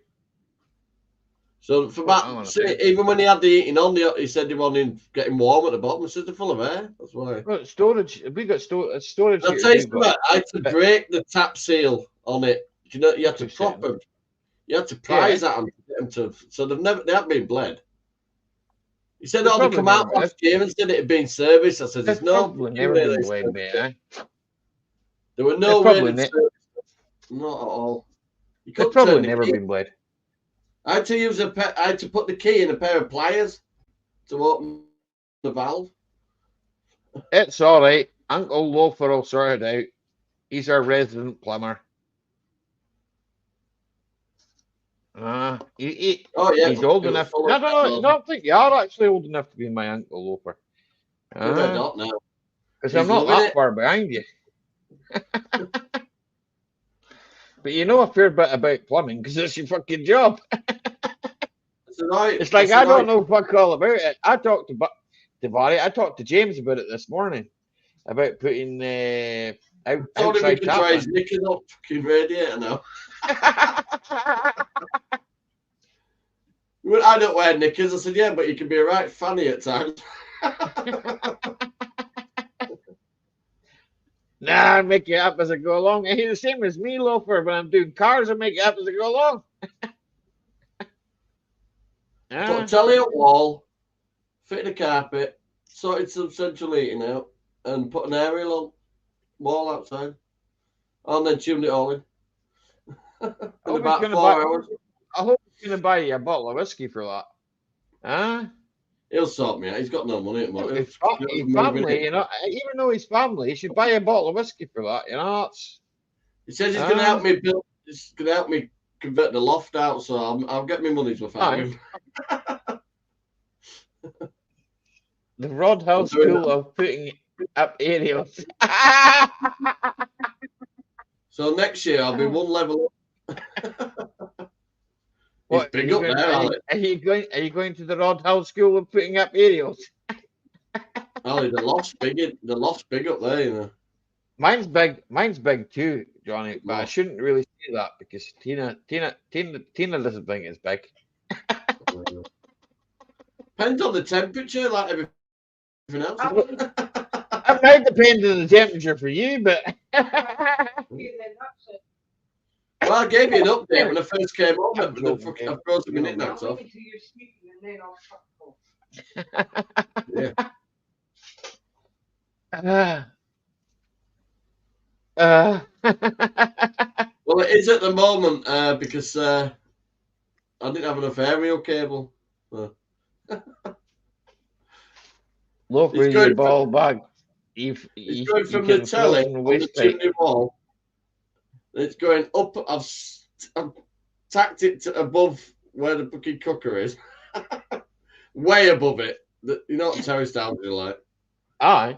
Speaker 3: So for that, even when he had the heating on, he said he wanted getting warm at the bottom. It says they're full of air. That's why.
Speaker 4: Well, storage. We got storage.
Speaker 3: I'll tell you something. I had to break the tap seal on it. You know, you had to prop them. You had to prise at them to get them to. So they haven't been bled. He said, "Oh, they come out last year and said it had been serviced." I said, "There's no
Speaker 4: never been bled, mate." Eh?
Speaker 3: There were no way. Not at all.
Speaker 4: It's probably never been bled.
Speaker 3: I had to use I had to put the key in a pair of pliers to open the valve.
Speaker 4: It's all right. Uncle Loafer will sort it out. He's our resident plumber.
Speaker 3: Oh yeah,
Speaker 4: he's old enough. No, I don't think you are actually old enough to be my Uncle Loafer.
Speaker 3: I don't know.
Speaker 4: Because I'm not that far behind you. But you know a fair bit about plumbing because it's your fucking job. It's like I don't know fuck all about it. I talked to Barry. I talked to James about it this morning about putting outside tap.
Speaker 3: Try his knickers up fucking radiator now. I don't wear knickers. I said, yeah, but you can be a right fanny at times.
Speaker 4: Nah, I make it up as I go along. He's the same as me, Loafer. When I'm doing cars, I make it up as I go along.
Speaker 3: Put a telly up wall, fit a carpet, sorted some central heating out, and put an aerial on wall outside. And then tuned it all in. In about 4 hours.
Speaker 4: I hope he's going to buy you a bottle of whiskey for that. Huh?
Speaker 3: He'll sort me out. He's got no money at the moment.
Speaker 4: His family, you know, even though he's family, he should buy a bottle of whiskey for that, you know.
Speaker 3: He says he's going to help me build. He's going to help me convert the loft out, so I'll get my money's worth out of him.
Speaker 4: The Rod House School of putting up aerials.
Speaker 3: So next year I'll be one level up.
Speaker 4: What,
Speaker 3: big up there, Alex.
Speaker 4: Are you going to the Rod House School of putting up aerials?
Speaker 3: Ali, the loft's big up there, you know.
Speaker 4: Mine's big too, Johnny, but I shouldn't really say that because Tina doesn't think it's big.
Speaker 3: Depends on the temperature, like everything else.
Speaker 4: It might depend on the temperature for you, but
Speaker 3: well, I gave you an update when I first came home. I've frozen my knickknacks off. Yeah. Well, it is at the moment because I didn't have enough aerial cable. So.
Speaker 4: Look for your ball bag.
Speaker 3: It's going from the telly on the chimney wall. It's going up. I've tacked it to above where the fucking cooker is. Way above it. You know what terrace houses are like?
Speaker 4: Aye.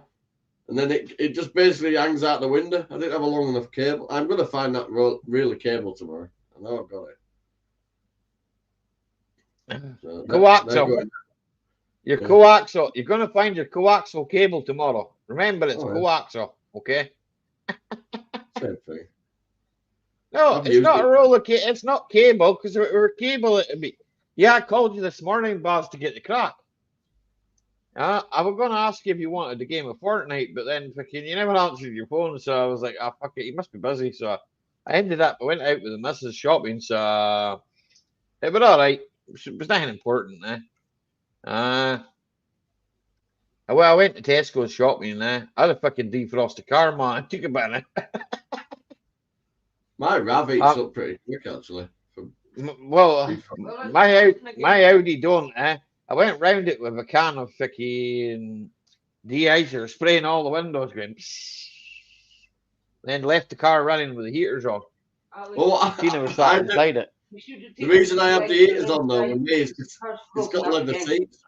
Speaker 3: And then it just basically hangs out the window. I didn't have a long enough cable. I'm going to find that really cable tomorrow. I know I've got it. So
Speaker 4: coaxial. Your coaxial. You're going to find your coaxial cable tomorrow. Remember, it's coaxial. Okay.
Speaker 3: Same thing.
Speaker 4: No, it's not a roller cable. It's not cable because we're cable. It'd be. Yeah, I called you this morning, boss, to get the crack. I was going to ask you if you wanted the game of Fortnite, but then you never answered your phone, so I was like, oh, fuck it, you must be busy. So I went out with the missus shopping, so it was all right. It was nothing important, Well, I went to Tesco's shopping, I had a fucking defrost car, man. I took a minute.
Speaker 3: My Rav eats up pretty quick, actually.
Speaker 4: Well, my Audi don't, I went round it with a can of fucking de-icer, spraying all the windows, going, then left the car running with the heaters on.
Speaker 3: Well,
Speaker 4: Tina was sat inside it.
Speaker 3: The reason I have the heaters on though with me is because it's got leather seats.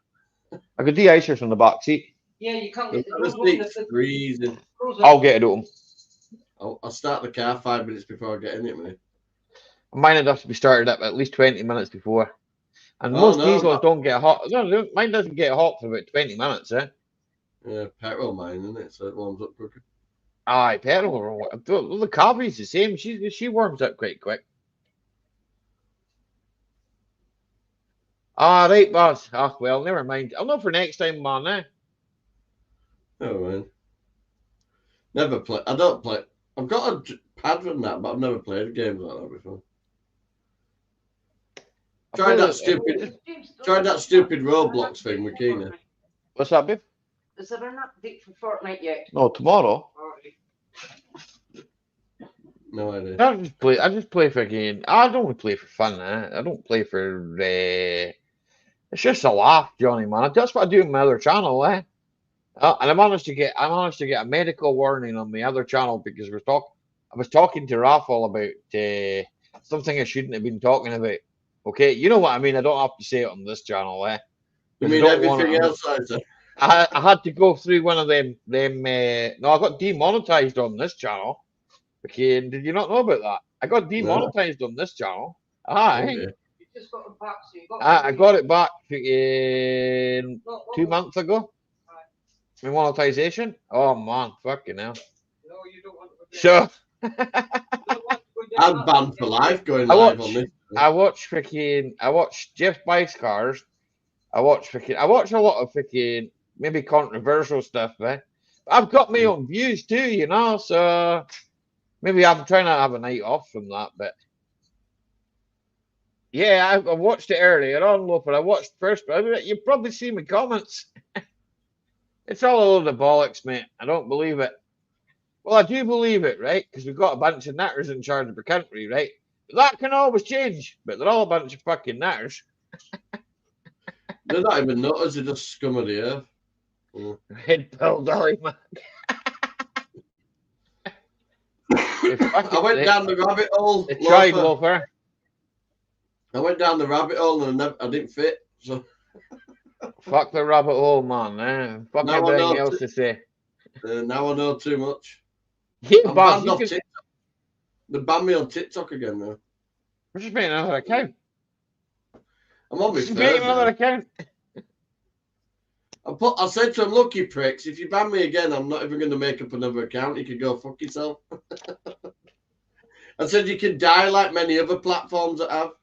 Speaker 4: I got de-icers on the back seat.
Speaker 2: Yeah, you can't get
Speaker 3: the seats freezing.
Speaker 4: I'll get it open.
Speaker 3: I'll start the car 5 minutes before I get in it, man.
Speaker 4: Mine would have to be started up at least 20 minutes before. And most diesels don't get hot. No, mine doesn't get hot for about 20 minutes,
Speaker 3: Yeah, petrol mine, isn't it? So it warms up quicker.
Speaker 4: Aye, petrol. The Cavi's the same. She warms up quite quick. Ah, right, boss. Ah, well, never mind. I'll know for next time, man,
Speaker 3: Oh, man. Never play. I don't play. I've got a pad from that, but I've never played games like that before. Tried that stupid Roblox thing with Keena.
Speaker 4: What's that, Biff?
Speaker 2: Is there an update for Fortnite yet?
Speaker 4: No, tomorrow.
Speaker 3: No idea.
Speaker 4: I just play for game. I don't play for fun. I don't play for. It's just a laugh, Johnny man. That's what I do on my other channel. And I managed to get a medical warning on my other channel because I was talking to Raffle about something I shouldn't have been talking about. Okay, you know what I mean. I don't have to say it on this channel.
Speaker 3: You mean everything else I said?
Speaker 4: I had to go through one of them. No, I got demonetized on this channel. Okay, did you not know about that? I got demonetized on this channel.
Speaker 3: Okay.
Speaker 2: You just got it back, so you got
Speaker 4: I got it back 2 months ago. My monetization. Oh man, fucking hell.
Speaker 2: No, you don't want to
Speaker 4: So
Speaker 3: I'm banned for life going live on this.
Speaker 4: I watch Jeff Buys Cars. I watch a lot of freaking maybe controversial stuff, But I've got my own views too, you know, so maybe I'm trying to have a night off from that, but yeah, I watched it earlier on, Loper. I watched first, but you probably see my comments. It's all a load of bollocks, mate. I don't believe it. Well, I do believe it, right? Because we've got a bunch of natters in charge of the country, right? But that can always change, but they're all a bunch of fucking natters.
Speaker 3: They're not even nutters, they're just scum of the earth.
Speaker 4: Red pill Dolly Mac.
Speaker 3: I went down the rabbit hole.
Speaker 4: They tried, Loper.
Speaker 3: I went down the rabbit hole and I didn't fit. So
Speaker 4: fuck the rabbit hole, man. Fuck
Speaker 3: now
Speaker 4: everything else to say.
Speaker 3: Now I know too much.
Speaker 4: Yeah,
Speaker 3: banned off TikTok. They banned me on TikTok again now.
Speaker 4: We're just making another account.
Speaker 3: I'm on my
Speaker 4: Just making another account.
Speaker 3: I said to them, look, you pricks, if you ban me again, I'm not even going to make up another account. You can go fuck yourself. I said you can die like many other platforms that have.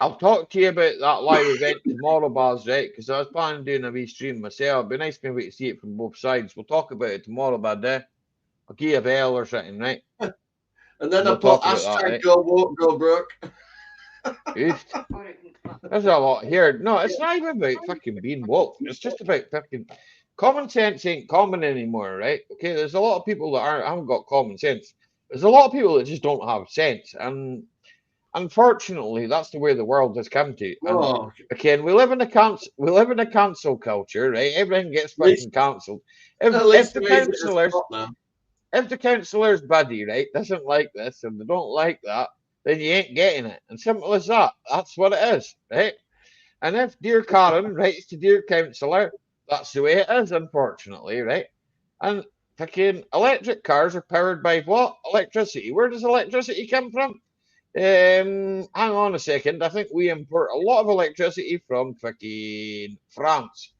Speaker 4: I'll talk to you about that live event tomorrow, Baz, right? Because I was planning on doing a wee stream myself. It'd be nice maybe to see it from both sides. We'll talk about it tomorrow, bud. I'll give you a bell or something, right?
Speaker 3: And then I put hashtag go woke, go broke.
Speaker 4: There's a lot here. No, it's not even about fucking being woke. It's just about fucking common sense ain't common anymore, right? Okay, there's a lot of people that haven't got common sense. There's a lot of people that just don't have sense, and unfortunately, that's the way the world has come to. And again, we live in a cancel culture, right? Everything gets fucking cancelled. If the councillor's buddy, right, doesn't like this and they don't like that, then you ain't getting it. And simple as that. That's what it is, right? And if dear Karen writes to dear councillor, that's the way it is, unfortunately, right? And fucking electric cars are powered by what? Electricity. Where does electricity come from? Hang on a second. I think we import a lot of electricity from fucking France.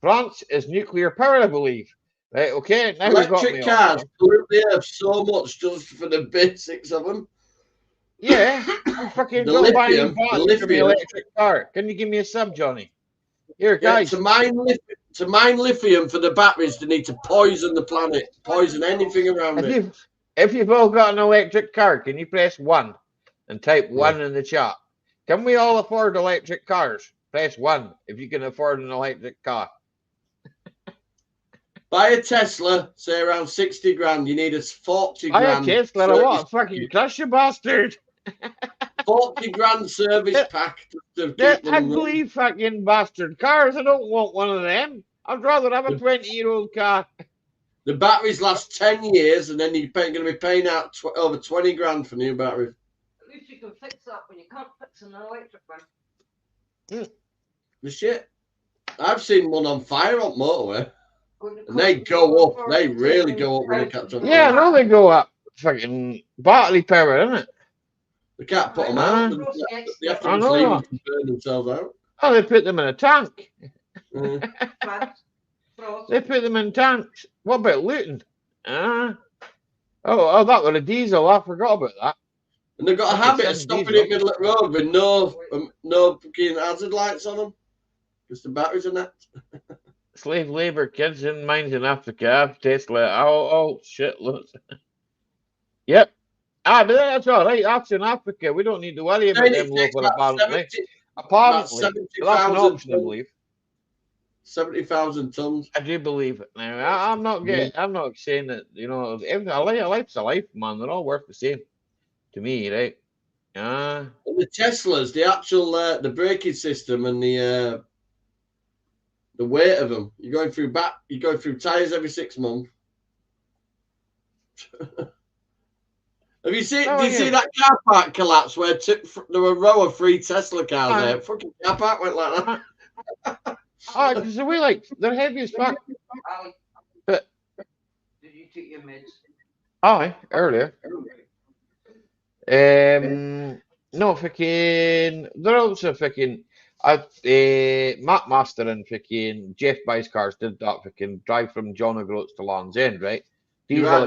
Speaker 4: France is nuclear power, I believe. Right, okay. Now
Speaker 3: electric cars pollute the earth so much just for the basics of them.
Speaker 4: Yeah, I'm fucking go buy a electric car. Can you give me a sub, Johnny? Here, guys.
Speaker 3: To mine lithium for the batteries, they need to poison the planet, poison anything around it.
Speaker 4: If you've all got an electric car, can you press 1 and type 1 in the chat? Can we all afford electric cars? Press 1 if you can afford an electric car.
Speaker 3: Buy a Tesla, say around 60 grand. You need a 40 grand.
Speaker 4: Buy a Tesla, or what? Fucking crush you bastard.
Speaker 3: 40 grand service pack.
Speaker 4: Ugly fucking bastard cars. I don't want one of them. I'd rather have a 20-year-old car.
Speaker 3: The batteries last 10 years, and then you're going to be paying out over 20 grand for new batteries.
Speaker 2: At least you can fix that when you can't fix an electric one.
Speaker 3: The shit. I've seen one on fire on motorway. And they go up. They really go up when they catch up.
Speaker 4: Yeah, I know they go up. Fucking battery power, isn't it?
Speaker 3: They can't put them out. They have to leave them to burn themselves out.
Speaker 4: Oh, they put them in a tank. They put them in tanks. What about Luton? Oh, that was a diesel. I forgot about that.
Speaker 3: And they've got a habit of stopping in the middle of the road with no fucking hazard lights on them. Just the batteries and that.
Speaker 4: Slave labor, kids in mines in Africa, Tesla. Oh, shit, look. Yep. But that's all right. That's in Africa. We don't need to worry about them local, apparently. Apparently. That's an option, I believe.
Speaker 3: 70,000 tons.
Speaker 4: I do believe it. Now, I'm not saying that, you know, a life's a life, man. They're all worth the same. to me, right?
Speaker 3: And the Teslas, the actual the braking system and the weight of them. You're going through tires every 6 months. Have you seen?
Speaker 4: Oh,
Speaker 3: Did you see that car park collapse where there were a row of 3 Tesla cars there? Fucking car park went like that.
Speaker 4: Oh, because we like they're heavy as fuck. But
Speaker 2: Did you take your meds?
Speaker 4: Earlier. No, fucking. They're also fucking. Matt Master and fucking Jeff buys cars did that fucking drive from John O'Groats to Land's End, right? Diesel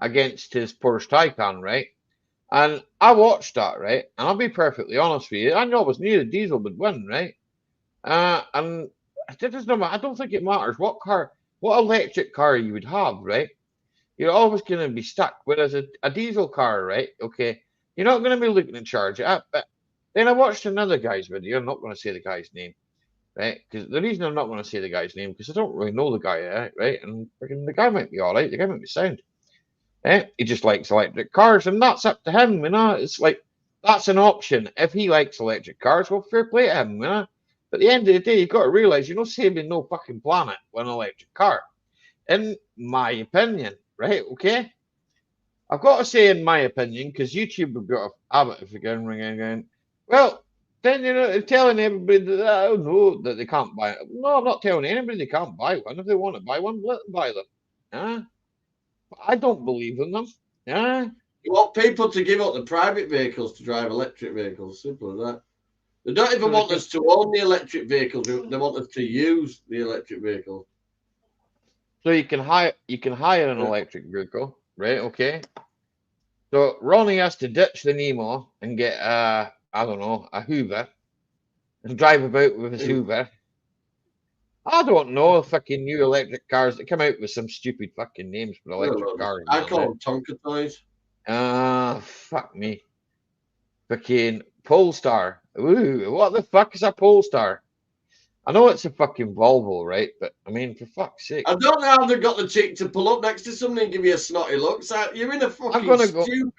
Speaker 4: against his Porsche Taycan, right? And I watched that, right? And I'll be perfectly honest with you. I know it was near the diesel would win, right? And it doesn't matter. I don't think it matters what electric car you would have, right? You're always going to be stuck. Whereas a diesel car, right? Okay, you're not going to be looking to charge it up. But then I watched another guy's video. I'm not going to say the guy's name, right? Because the reason I'm not going to say the guy's name because I don't really know the guy, right? And the guy might be all right. The guy might be sound. He just likes electric cars, and that's up to him, you know. It's like that's an option. If he likes electric cars, well, fair play to him, you know. But at the end of the day, you've got to realize you're not saving no fucking planet with an electric car, in my opinion, right? Okay. I've got to say, in my opinion, because YouTube have got a habit of ringing. Well, then you're telling everybody that they can't buy it. No, I'm not telling anybody they can't buy one. If they want to buy one, let them buy them. Yeah. I don't believe in them. Yeah.
Speaker 3: You want people to give up the private vehicles to drive electric vehicles. Simple as that. They don't even want us to own the electric vehicles. They want us to use the electric vehicle.
Speaker 4: So you can hire an electric vehicle, right? Okay. So Ronnie has to ditch the Nemo and get a Hoover and drive about with his Hoover. I don't know fucking new electric cars that come out with some stupid fucking names for electric cars.
Speaker 3: I call them Tonka toys.
Speaker 4: Fuck me. Fucking Polestar. Ooh, what the fuck is a Polestar? I know it's a fucking Volvo, right? But I mean, for fuck's sake.
Speaker 3: I don't know how they've got the cheek to pull up next to somebody and give you a snotty look. So you're in a fucking stupid,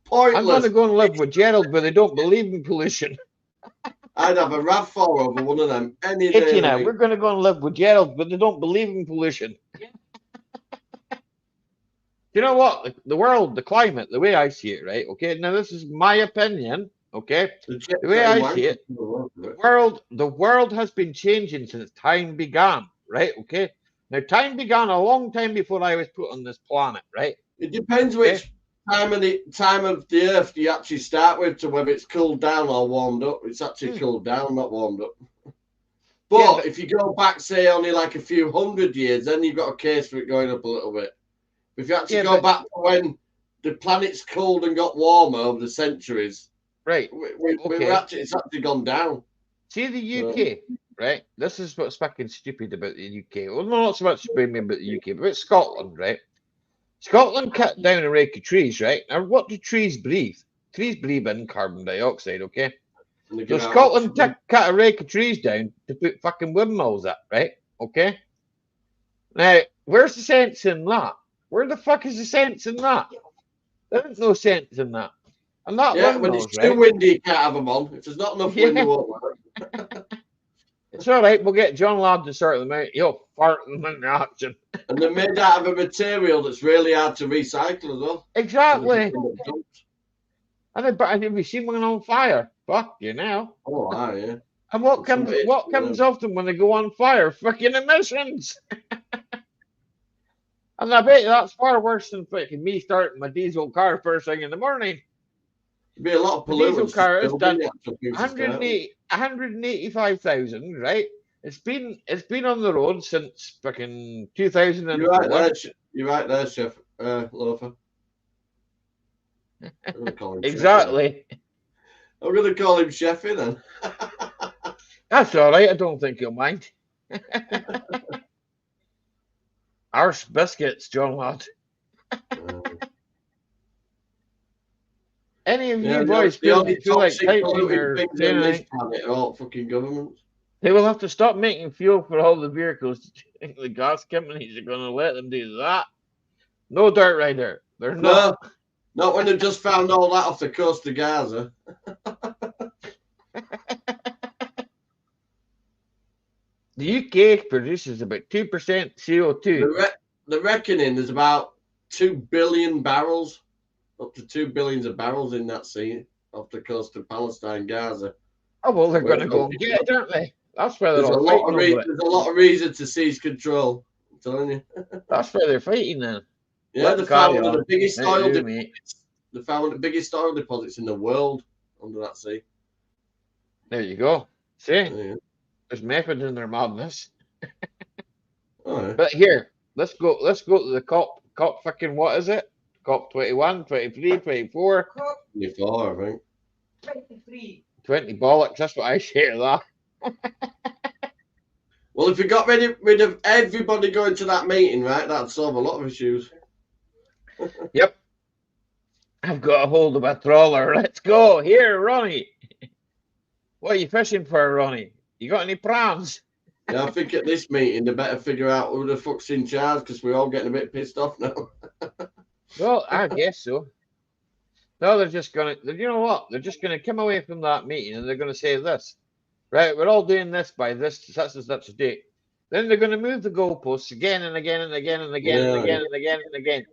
Speaker 3: pointless.
Speaker 4: I'm going to go and live with Gerald, but they don't believe in pollution.
Speaker 3: I'd have a RAV4 over one of them any day.
Speaker 4: Now, we're going to go and live with Gerald, but they don't believe in pollution. You know what? The world, the climate, the way I see it, right? Okay, now this is my opinion. Okay, the way I see it, the world has been changing since time began, right? Okay, now time began a long time before I was put on this planet, right?
Speaker 3: It depends which time of the earth you actually start with to whether it's cooled down or warmed up. It's actually cooled down, not warmed up. But if you go back, say, only like a few hundred years, then you've got a case for it going up a little bit. If you actually go back to when the planet's cooled and got warmer over the centuries,
Speaker 4: right?
Speaker 3: It's actually gone down.
Speaker 4: See the UK, right? This is what's fucking stupid about the UK. Well, not so much about the UK, but about Scotland, right? Scotland cut down a rake of trees, right? Now, what do trees breathe? Trees breathe in carbon dioxide, okay? So Scotland cut a rake of trees down to put fucking windmills up, right? Okay? Now, where's the sense in that? Where the fuck is the sense in that? There's no sense in that. And that
Speaker 3: when it's too windy, you can't have them on. If there's not enough wind, it won't work.
Speaker 4: It's all right. We'll get John Ladd to sort them out. He'll fart them in action.
Speaker 3: And they're made out of a material that's really hard to recycle as well.
Speaker 4: Exactly. And have you seen one on fire? Fuck you now.
Speaker 3: Oh, yeah.
Speaker 4: And what comes off them when they go on fire? Fucking emissions. And I bet that's far worse than fucking me starting my diesel car first thing in the morning.
Speaker 3: It'd be a lot of pollutants.
Speaker 4: Diesel car is done 185,000, right? It's been on the road since fucking 2004.
Speaker 3: You're right there, Chef Loafer.
Speaker 4: Exactly.
Speaker 3: I'm going to call him Chefy then.
Speaker 4: That's all right. I don't think he'll mind. Arse biscuits, John Ladd. Any of you boys feel like tightening or anything?
Speaker 3: All fucking governments.
Speaker 4: They will have to stop making fuel for all the vehicles. The gas companies are going to let them do that. No dirt rider. They're not.
Speaker 3: Not when they've just found all that off the coast of Gaza.
Speaker 4: The UK produces about 2% CO2.
Speaker 3: The reckoning there's about 2 billion barrels, up to 2 billions of barrels in that sea off the coast of Palestine, Gaza.
Speaker 4: Oh, well, they're going to go and get it, aren't they? That's why they're
Speaker 3: There's
Speaker 4: all fighting over it.
Speaker 3: There's a lot of reason to seize control. I'm telling you.
Speaker 4: That's why they're fighting then.
Speaker 3: Yeah, they found one of the biggest oil
Speaker 4: They
Speaker 3: deposits. They found one of the biggest oil deposits in the world under that sea.
Speaker 4: There you go. See,
Speaker 3: Yeah.
Speaker 4: there's method in their madness.
Speaker 3: All right.
Speaker 4: But here, let's go to the COP fucking, what is it? COP 21, 23, 24.
Speaker 2: COP
Speaker 3: 24, I think.
Speaker 2: 23.
Speaker 4: 20 bollocks, that's what I say to that.
Speaker 3: Well, if we got rid of everybody going to that meeting, right, that'd solve a lot of issues.
Speaker 4: Yep. I've got a hold of a trawler. Let's go. Here, Ronnie. What are you fishing for, Ronnie? You got any prawns?
Speaker 3: Yeah, I think at this meeting they better figure out who the fuck's in charge because we're all getting a bit pissed off now.
Speaker 4: Well, I guess so. No, they're just going to, you know what? They're just going to come away from that meeting and they're going to say this. Right, we're all doing this by this such and such a date. Then they're going to move the goalposts again and again and again and again and again and again and again.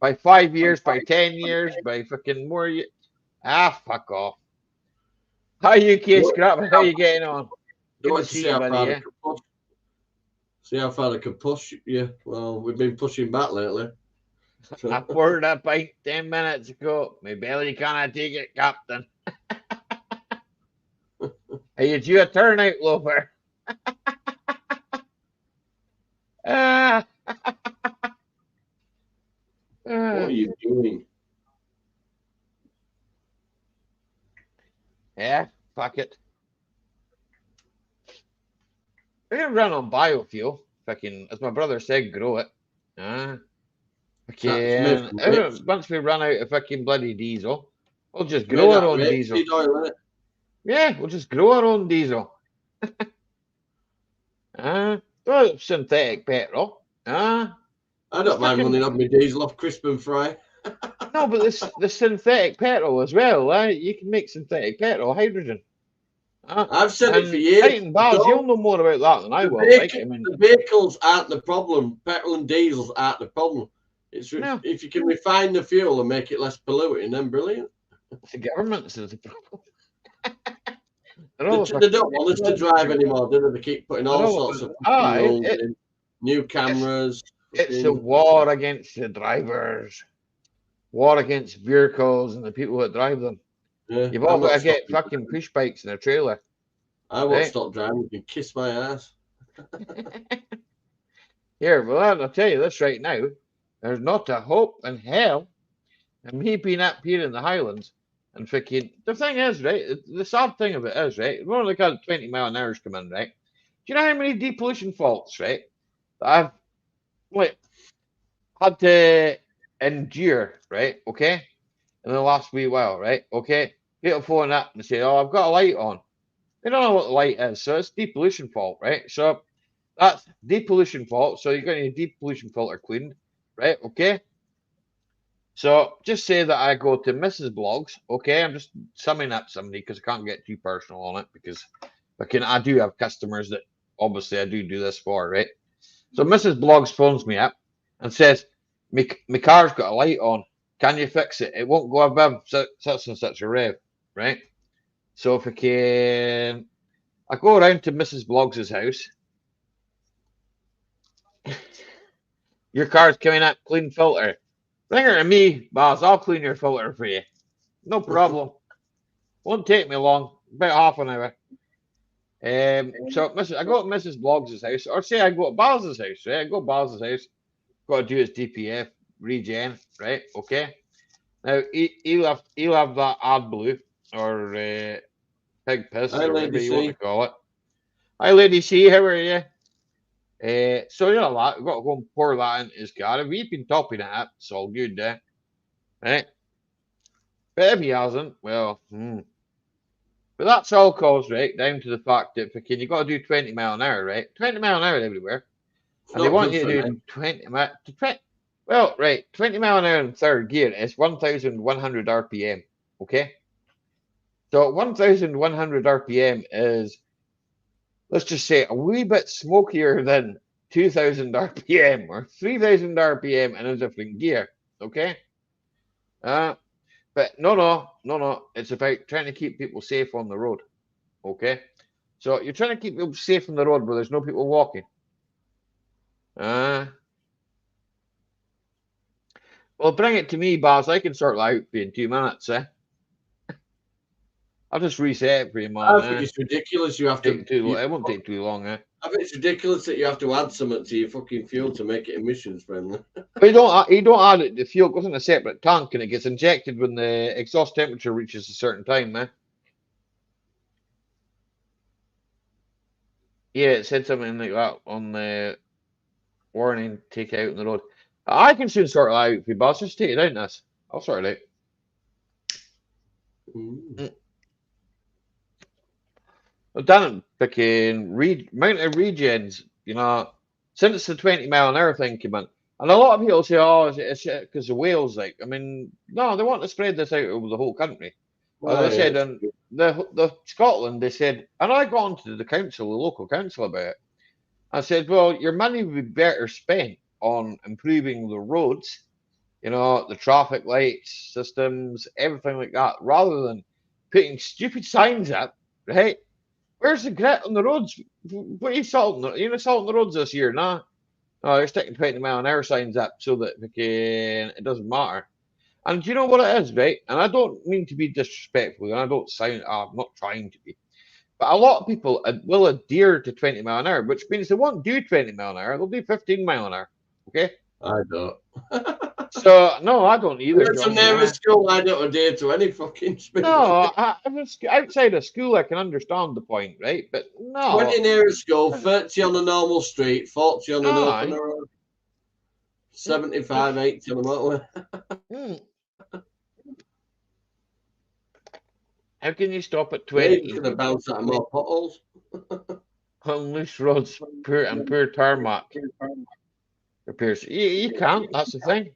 Speaker 4: By 5 years, by 10 years, by fucking more years. Ah, fuck off. How you, Scrap? How you getting on?
Speaker 3: Good to see how far they could push. See how far they could push. Yeah, well, we've been pushing back lately.
Speaker 4: I poured a pint 10 minutes ago. My belly can't take it, Captain. Hey, it's you a turnout, loafer.
Speaker 3: What are you doing?
Speaker 4: Yeah, fuck it. We're gonna run on biofuel. Fucking, as my brother said, grow it. Okay. Once we run out of fucking bloody diesel, we'll just grow our own diesel. Yeah, we'll just grow our own diesel. Well, synthetic petrol.
Speaker 3: I don't mind running up my diesel off crisp and fry.
Speaker 4: No, but the synthetic petrol as well. You can make synthetic petrol, hydrogen.
Speaker 3: I've said it for years.
Speaker 4: Bars, you'll know more about that than I will.
Speaker 3: The vehicles aren't the problem. Petrol and diesels aren't the problem. It's if you can refine the fuel and make it less polluting, then brilliant.
Speaker 4: The government is the problem.
Speaker 3: They don't want us to drive anymore, do they? They keep putting all sorts of rules in, new cameras.
Speaker 4: It's a war against the drivers, war against vehicles and the people that drive them. Yeah, you've all got to get fucking push bikes in a trailer.
Speaker 3: I won't stop driving. You can kiss my ass.
Speaker 4: Here, well, I'll tell you this right now. There's not a hope in hell of me being up here in the Highlands and fucking. The thing is, right? The sad thing of it is, right? We're only got 20 mile an hour come in, right? Do you know how many depollution faults, right? That I've had to endure, right? Okay, in the last wee while, right? Okay, people phone up and say, "Oh, I've got a light on." They don't know what the light is, so it's depollution fault, right? So that's depollution fault. So you're getting a depollution filter cleaned, right? Okay. So just say that I go to Mrs. Blogs, okay? I'm just summing up somebody because I can't get too personal on it because I do have customers that obviously I do this for, right? So Mrs. Blogs phones me up and says, my car's got a light on. Can you fix it? It won't go above such and such a rev, right? So if I can, I go around to Mrs. Blogs' house. Your car's coming up, clean filter. Bring her to me, boss. I'll clean your filter for you. No problem. Won't take me long. About half an hour. So I go to Mrs. Blogs' house, or say I go to Bal's house, right? I go to Bal's house. Got to do his DPF regen, right? Okay. Now he'll have that AdBlue or pig piss, or whatever you want to call it. Hi, Lady C. How are you? So you know that we've got to go and pour that into his car. If he's been topping it up, it's all good there, right? But if he hasn't, well, but that's all caused right down to the fact that you got to do 20 mile an hour, right? 20 mile an hour everywhere, and they want you to do 20 miles. Well, right, 20 mile an hour in third gear is 1,100 RPM. Okay, so 1,100 RPM is, let's just say, a wee bit smokier than 2,000 RPM or 3,000 RPM in a different gear. Okay, but no. It's about trying to keep people safe on the road. Okay, so you're trying to keep people safe on the road where there's no people walking. Well, bring it to me, boss. I can sort that out for you in 2 minutes, eh? I'll just reset it for you, man.
Speaker 3: I think it's ridiculous. You have to.
Speaker 4: It won't take too long, eh?
Speaker 3: I think it's ridiculous that you have to add something to your fucking fuel to make it emissions friendly.
Speaker 4: But you don't add it. The fuel goes in a separate tank and it gets injected when the exhaust temperature reaches a certain time, man. Yeah, it said something like that on the warning, take out on the road. I can soon sort it out for you, boss. Just take it out, this. I'll sort it out. I've done it freaking amount of regens, you know, since the 20 mile an hour thing came in. And a lot of people say, oh, it's because of Wales. Like, I mean, no, they want to spread this out over the whole country. Well, as I said, in the Scotland, they said, and I got on to the council, the local council about it. I said, well, your money would be better spent on improving the roads, you know, the traffic lights, systems, everything like that, rather than putting stupid signs up, right? Where's the grit on the roads? What are you salting? You're not salting the roads this year, nah? No, they're sticking 20 mile an hour signs up so that it doesn't matter. And do you know what it is, right? And I don't mean to be disrespectful, and I don't sound, I'm not trying to be. But a lot of people will adhere to 20 mile an hour, which means they won't do 20 mile an hour, they'll do 15 mile an hour. Okay?
Speaker 3: I don't.
Speaker 4: So, no, I don't either.
Speaker 3: It's a nearest school, I don't adhere to any fucking speed.
Speaker 4: No, outside of school, I can understand the point, right? But no.
Speaker 3: 20 nearest school, 30 on a normal street, 40 on an open road, 75, 80 on the motorway.
Speaker 4: How can you stop at 20?
Speaker 3: You're going to bounce out of more potholes.
Speaker 4: On loose roads poor tarmac repairs. You can't, that's the thing.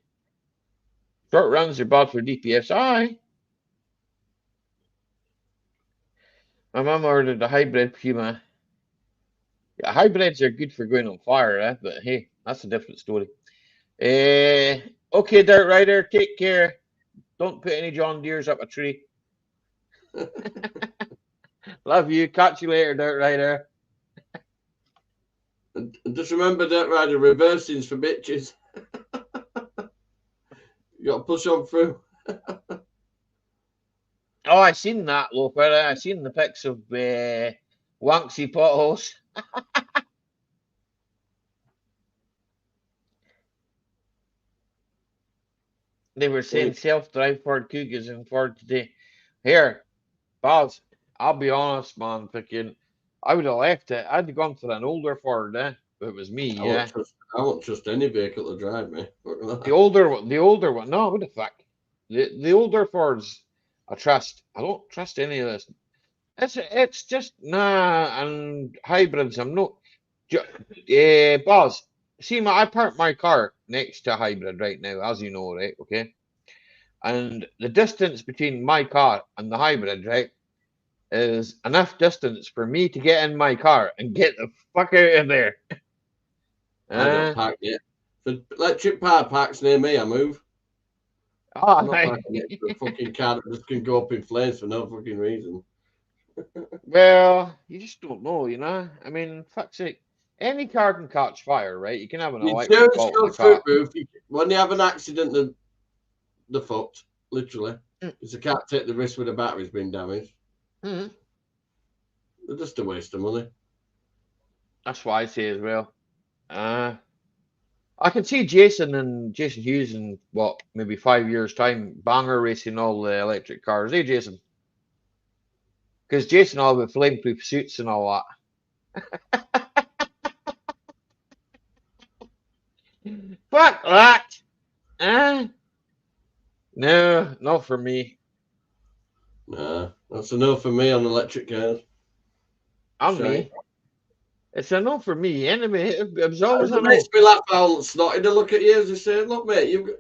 Speaker 4: Short runs are bad for DPSI. My mum ordered a hybrid Puma. Yeah, hybrids are good for going on fire, eh? But hey, that's a different story. Okay, Dirt Rider, take care. Don't put any John Deeres up a tree. Love you. Catch you later, Dirt Rider.
Speaker 3: And just remember, Dirt Rider, reversing's for bitches. You got to push on through.
Speaker 4: Oh, I seen that, Loper. I seen the pics of wanksy potholes. They were saying self-drive Ford Cougars in Ford today. Here, Baz, I'll be honest, man. I would have left it. I'd have gone for an older Ford, if it was me. I
Speaker 3: won't trust any vehicle to drive me.
Speaker 4: The older one. No, what the fuck? The older Fords, I trust. I don't trust any of this. It's just nah. And hybrids, I'm not. Baz, see, I parked my car next to a hybrid right now, as you know, right? Okay. And the distance between my car and the hybrid, right, is enough distance for me to get in my car and get the fuck out of there.
Speaker 3: I don't park yet. The electric power parks near me, I move.
Speaker 4: I'm
Speaker 3: not parking it for a fucking car that just can go up in flames for no fucking reason.
Speaker 4: Well, you just don't know, you know. I mean, fuck's sake. Any car can catch fire, right? You can have an electric car.
Speaker 3: When you have an accident, the fucked, literally. Because they can't take the risk with the batteries being damaged. They're just a waste of money.
Speaker 4: That's what I say as well. I can see Jason Hughes in maybe 5 years' time, banger racing all the electric cars. Hey, Jason. Because Jason will have flameproof suits and all that. Fuck that! No, not for me.
Speaker 3: Nah, that's a no for me on electric cars.
Speaker 4: And me. It's a no for me. Anyway, it was always a
Speaker 3: It
Speaker 4: no.
Speaker 3: makes me laugh how snotty to look at you as you say, look, mate, you've got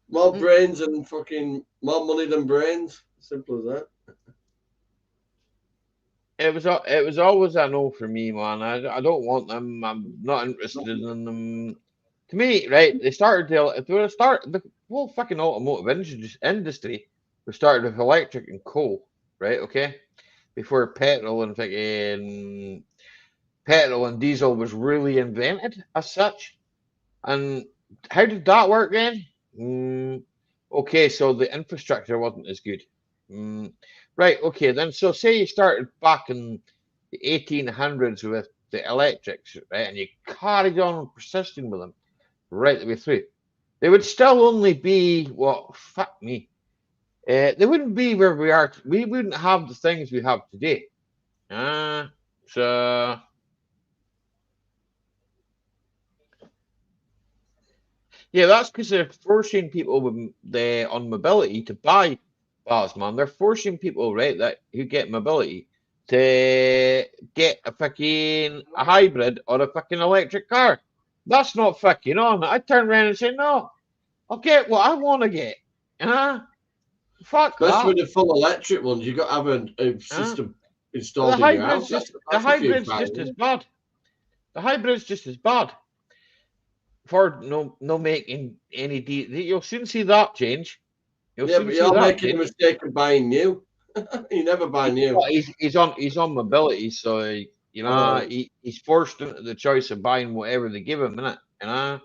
Speaker 3: more brains and fucking more money than brains. Simple as that.
Speaker 4: It was always a no for me, man. I don't want them. I'm not interested in them. To me, right? They the whole fucking automotive industry was started with electric and coal, right? Okay, before petrol and diesel was really invented as such. And how did that work then? Okay, so the infrastructure wasn't as good. Right, okay, then so say you started back in the 1800s with the electrics, right, and you carried on persisting with them right the way through. They would still only be, well, fuck me. They wouldn't be where we are. We wouldn't have the things we have today. So yeah, that's because they're forcing people on mobility to buy cars, man. They're forcing people, right, that who get mobility to get a hybrid or a fucking electric car. That's not fucking on. I turn around and say, no, I'll get what I want to get. Fuck
Speaker 3: Especially
Speaker 4: that.
Speaker 3: with the full electric ones, you've got to have a system installed in your house.
Speaker 4: The hybrid's just as bad. The hybrid's just as bad. Ford no making any you'll soon see that change.
Speaker 3: But you're making a mistake of buying new. You never buy new.
Speaker 4: Well, he's on mobility, so he's forced into the choice of buying whatever they give him, innit?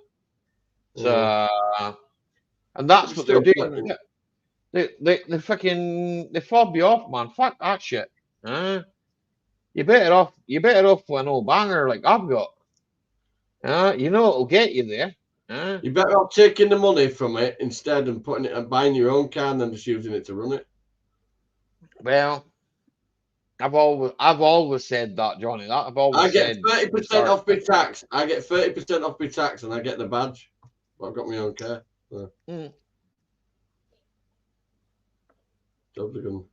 Speaker 4: So and that's what they're doing. They fucking they fob you off, man. Fuck that shit. You're better off with an old banger like I've got. It'll get you there.
Speaker 3: You're better off taking the money from it instead of putting it and buying your own car than just using it to run it.
Speaker 4: Well, I've always said that, Johnny. I
Speaker 3: get 30% off my tax. I get 30% off my tax, and I get the badge. But I've got my own car. So. Jobs are good.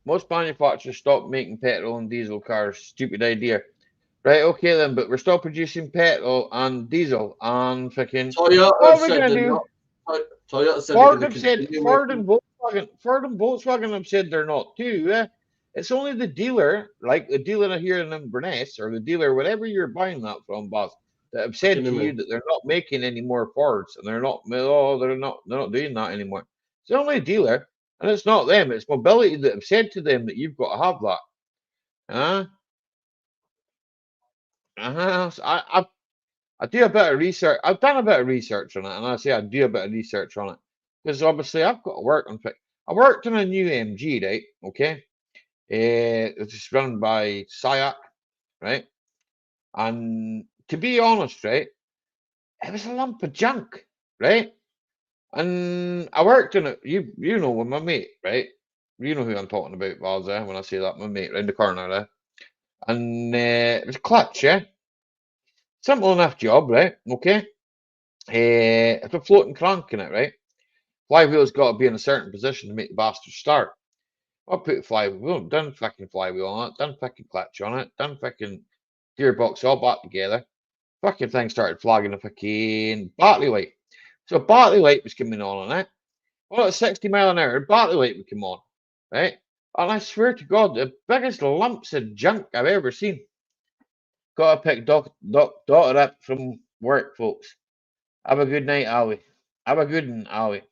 Speaker 4: Most manufacturers stopped making petrol and diesel cars. Stupid idea. Right, okay then, but we're still producing petrol and diesel and fucking.
Speaker 3: Toyota
Speaker 4: what are we gonna do?
Speaker 3: Toyota said
Speaker 4: Ford and Volkswagen have said they're not too. It's only the dealer, like the dealer here in Inverness or the dealer, whatever you're buying that from, boss, that have said to you that they're not making any more Fords and they're not doing that anymore. It's the only dealer, and it's not them. It's mobility that have said to them that you've got to have that. So I do a bit of research. I've done a bit of research on it, and I say I do a bit of research on it because obviously I've got to work on it. I worked on a new MG, right? Okay, it's run by SIAC, right? And to be honest, right, it was a lump of junk, right? And I worked on it. You know, with my mate, right? You know who I'm talking about, Vaz, when I say that, my mate round the corner there. And it was a clutch, yeah. Simple enough job, right? Okay. It's a floating crank in it, right? Flywheel's got to be in a certain position to make the bastard start. I put flywheel, done fucking flywheel on it, done fucking clutch on it, done fucking gearbox all back together. Fucking thing started flagging a fucking battery light. So battery light was coming on it. Well, at 60 mile an hour, battery light would come on, right? And I swear to God, the biggest lumps of junk I've ever seen. Got to pick daughter up from work, folks. Have a good night, Ali. Have a good one, Ali.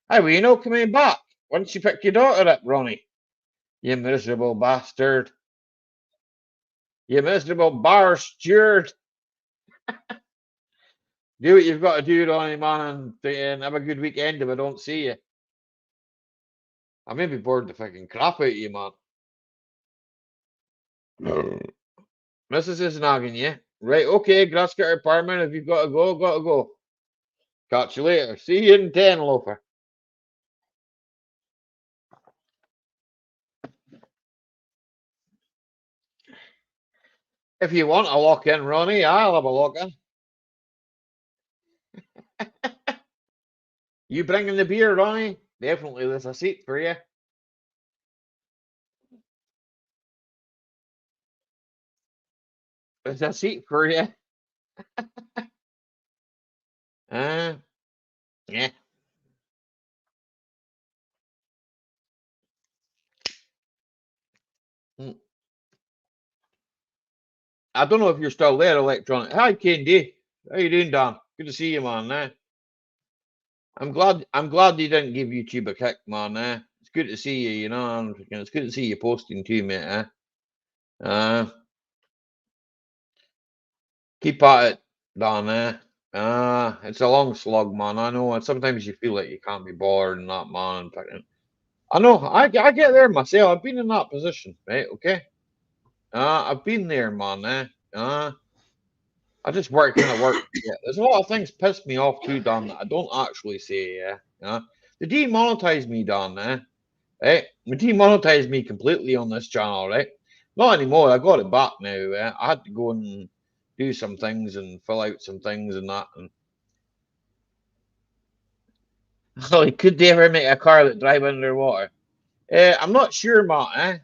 Speaker 4: Hey, well, you know, coming back once you pick your daughter up, Ronnie. You miserable bastard. You miserable bar steward. Do what you've got to do, Ronnie, man, and have a good weekend if I don't see you. I may be bored the fucking crap out of you, man. Mrs. is nagging you. Right, okay, grass cutter apartment. If you've got to go, got to go. Catch you later. See you in 10, loafer. If you want a lock in, Ronnie, I'll have a lock in. You bringing the beer, Ronnie? Definitely, there's a seat for you. There's a seat for you. Yeah. I don't know if you're still there, Electronic. Hi, Kendi. How you doing, Dan? Good to see you, man. I'm glad they didn't give YouTube a kick, man. It's good to see you, you know. It's good to see you posting too, mate. Keep at it, Dan. It's a long slug, man. I know, and sometimes you feel like you can't be bored and that, man. I know. I get there myself. I've been in that position, right? Okay. I've been there, man. I just work kind of work. Yeah, there's a lot of things piss me off too, Dan, that I don't actually say. They demonetize me, Dan. Right? They demonetized me completely on this channel, right? Not anymore. I got it back now. I had to go and do some things and fill out some things and that. And like, could they ever make a car that drive underwater? I'm not sure, Matt.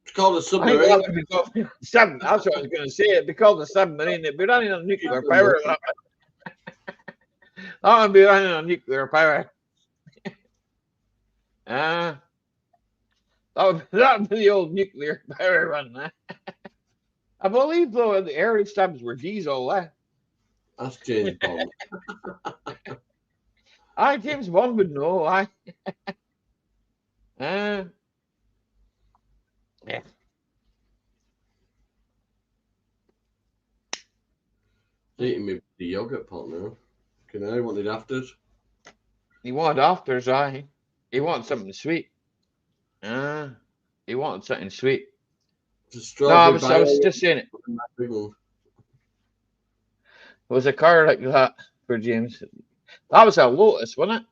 Speaker 3: It's called a submarine.
Speaker 4: I think that would be called, that's what I was going to say. It'd be called a submarine. It'd be running on nuclear power. That would be running on nuclear power. That would be the old nuclear power run. I believe, though, the air stabs were diesel.
Speaker 3: That's James Bond.
Speaker 4: James Bond would know. Yeah.
Speaker 3: Eating me the yogurt pot now. Can I want it afters?
Speaker 4: He wanted afters, He wanted something sweet. He wanted something sweet. No, I was just saying it. It was a car like that for James. That was a Lotus, wasn't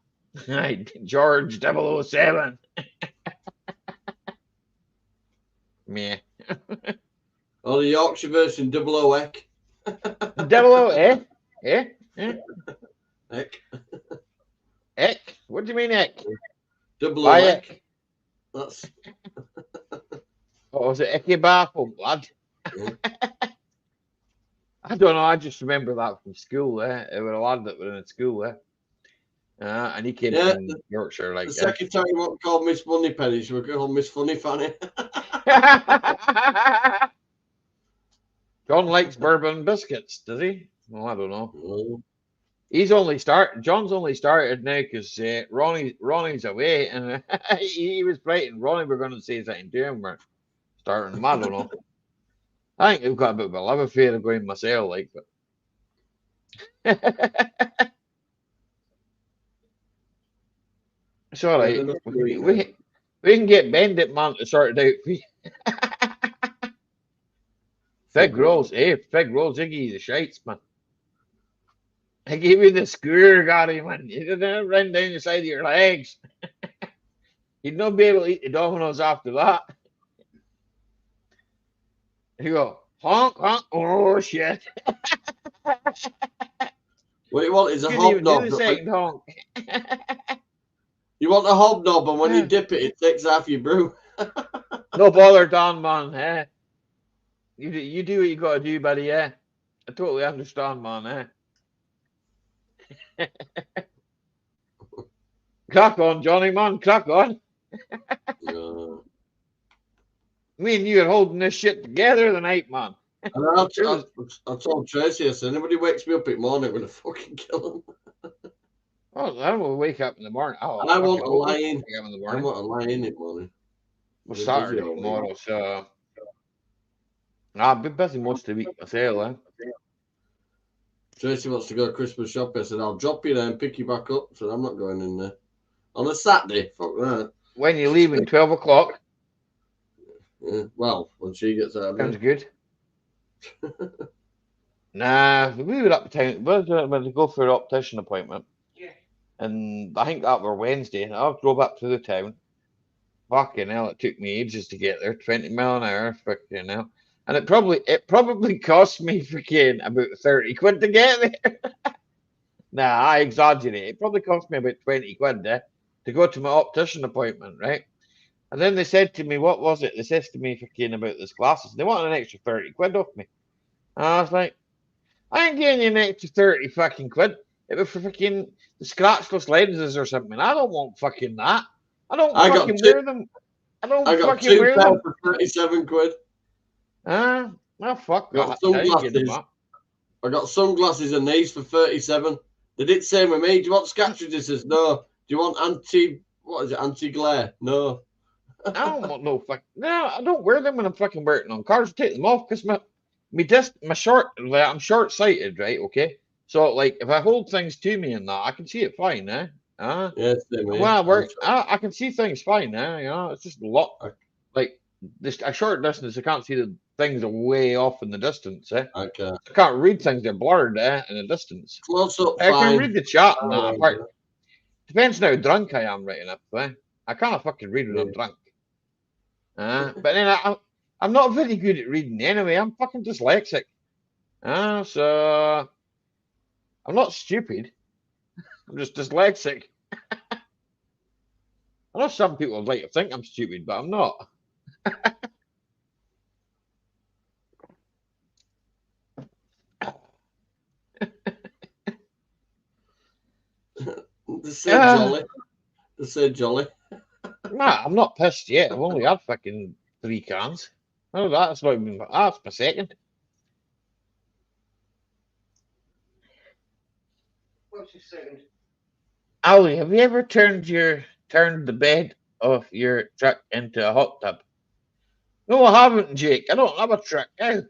Speaker 4: it? George 007. Meh.
Speaker 3: Oh, the Yorkshire version 00 Eck.
Speaker 4: 00
Speaker 3: Eck.
Speaker 4: Eck? What do you mean Eck?
Speaker 3: 00 Eck. That's.
Speaker 4: Oh, was it Ecky Baffle, lad? Yeah. I don't know. I just remember that from school. There were a lad that were in school. And he came from Yorkshire. Like
Speaker 3: the secretary won't call Miss Moneypenny. She would call Miss Funny Fanny.
Speaker 4: John likes bourbon biscuits, does he? Well, I don't know. He's only John's only started now because Ronnie's away, and he was frightened. Ronnie were going to say something to him. We're starting him. I don't know. I think we've got a bit of a love affair going myself, like, but it's all right. We can get Bendit Man to sort it out for you. Fig rolls, fig rolls. I give you the shites, man. I gave you the skewer, Gary, man. You didn't run down the side of your legs. You'd not be able to eat the Dominoes after that. You go, honk, honk. Oh, shit.
Speaker 3: What you want is a hobnob.
Speaker 4: Honk.
Speaker 3: You want a hobnob, and when you dip it, it takes half your brew.
Speaker 4: No bother, Don, man. You do what you got to do, buddy. I totally understand, man. Crack on, Johnny, man. Crack on. Me and you are holding this shit together tonight, man.
Speaker 3: I told Tracy, I said, anybody wakes me up in the morning, I'm going to fucking kill him.
Speaker 4: Oh, I will wake up in the morning. Oh,
Speaker 3: I want to lie in. I want to lie in it morning.
Speaker 4: Well, Saturday tomorrow, so I'll be busy most of the week myself.
Speaker 3: Tracy wants to go Christmas shopping. I said, I'll drop you there and pick you back up. So I'm not going in there. On a Saturday, fuck that.
Speaker 4: When you're leaving, 12 o'clock?
Speaker 3: Yeah, well, when she gets out.
Speaker 4: Sounds good. Nah, we were up town. We were to go for an optician appointment.
Speaker 2: Yeah.
Speaker 4: And I think that were Wednesday. And I drove up to the town. Fucking hell, it took me ages to get there. 20 mile an hour. Fucking hell. And it probably cost me freaking about 30 quid to get there. Nah, I exaggerate. It probably cost me about 20 quid to go to my optician appointment, right? And then they said to me, what was it? They said to me freaking about this glasses. They wanted an extra 30 quid off me. I was like, I ain't getting you an extra 30 fucking quid. It was for fucking the scratchless lenses or something. I don't want fucking that. I don't fucking wear them. I don't fucking wear them.
Speaker 3: For 37 quid.
Speaker 4: Well, fuck
Speaker 3: Got
Speaker 4: that.
Speaker 3: I got sunglasses and these for 37. They did say with me, do you want scratches? Says no. Do you want anti-glare? No.
Speaker 4: I don't want no fuck. No, I don't wear them when I'm fucking working on cars. I take them off because I'm short sighted, right? Okay. So like if I hold things to me and that, I can see it fine, eh?
Speaker 3: Yes,
Speaker 4: when I work, I can see things fine, eh? You know, it's just a lot like a short distance, I can't see the things are way off in the distance, eh?
Speaker 3: Okay.
Speaker 4: I can't read things, they're blurred, eh, in the distance.
Speaker 3: Close up,
Speaker 4: I can read the chat and that apart. Depends on how drunk I am right enough, eh? I can't fucking read when I'm drunk. But then I'm not very good at reading anyway. I'm fucking dyslexic. So I'm not stupid. I'm just dyslexic. I know some people would like to think I'm stupid, but I'm not.
Speaker 3: They say jolly.
Speaker 4: Nah, I'm not pissed yet. I've only had fucking 3 cans. Oh, that's not even. That's my second.
Speaker 2: What's your second?
Speaker 4: Ali, have you ever turned the bed of your truck into a hot tub? No, I haven't, Jake. I don't have a truck now.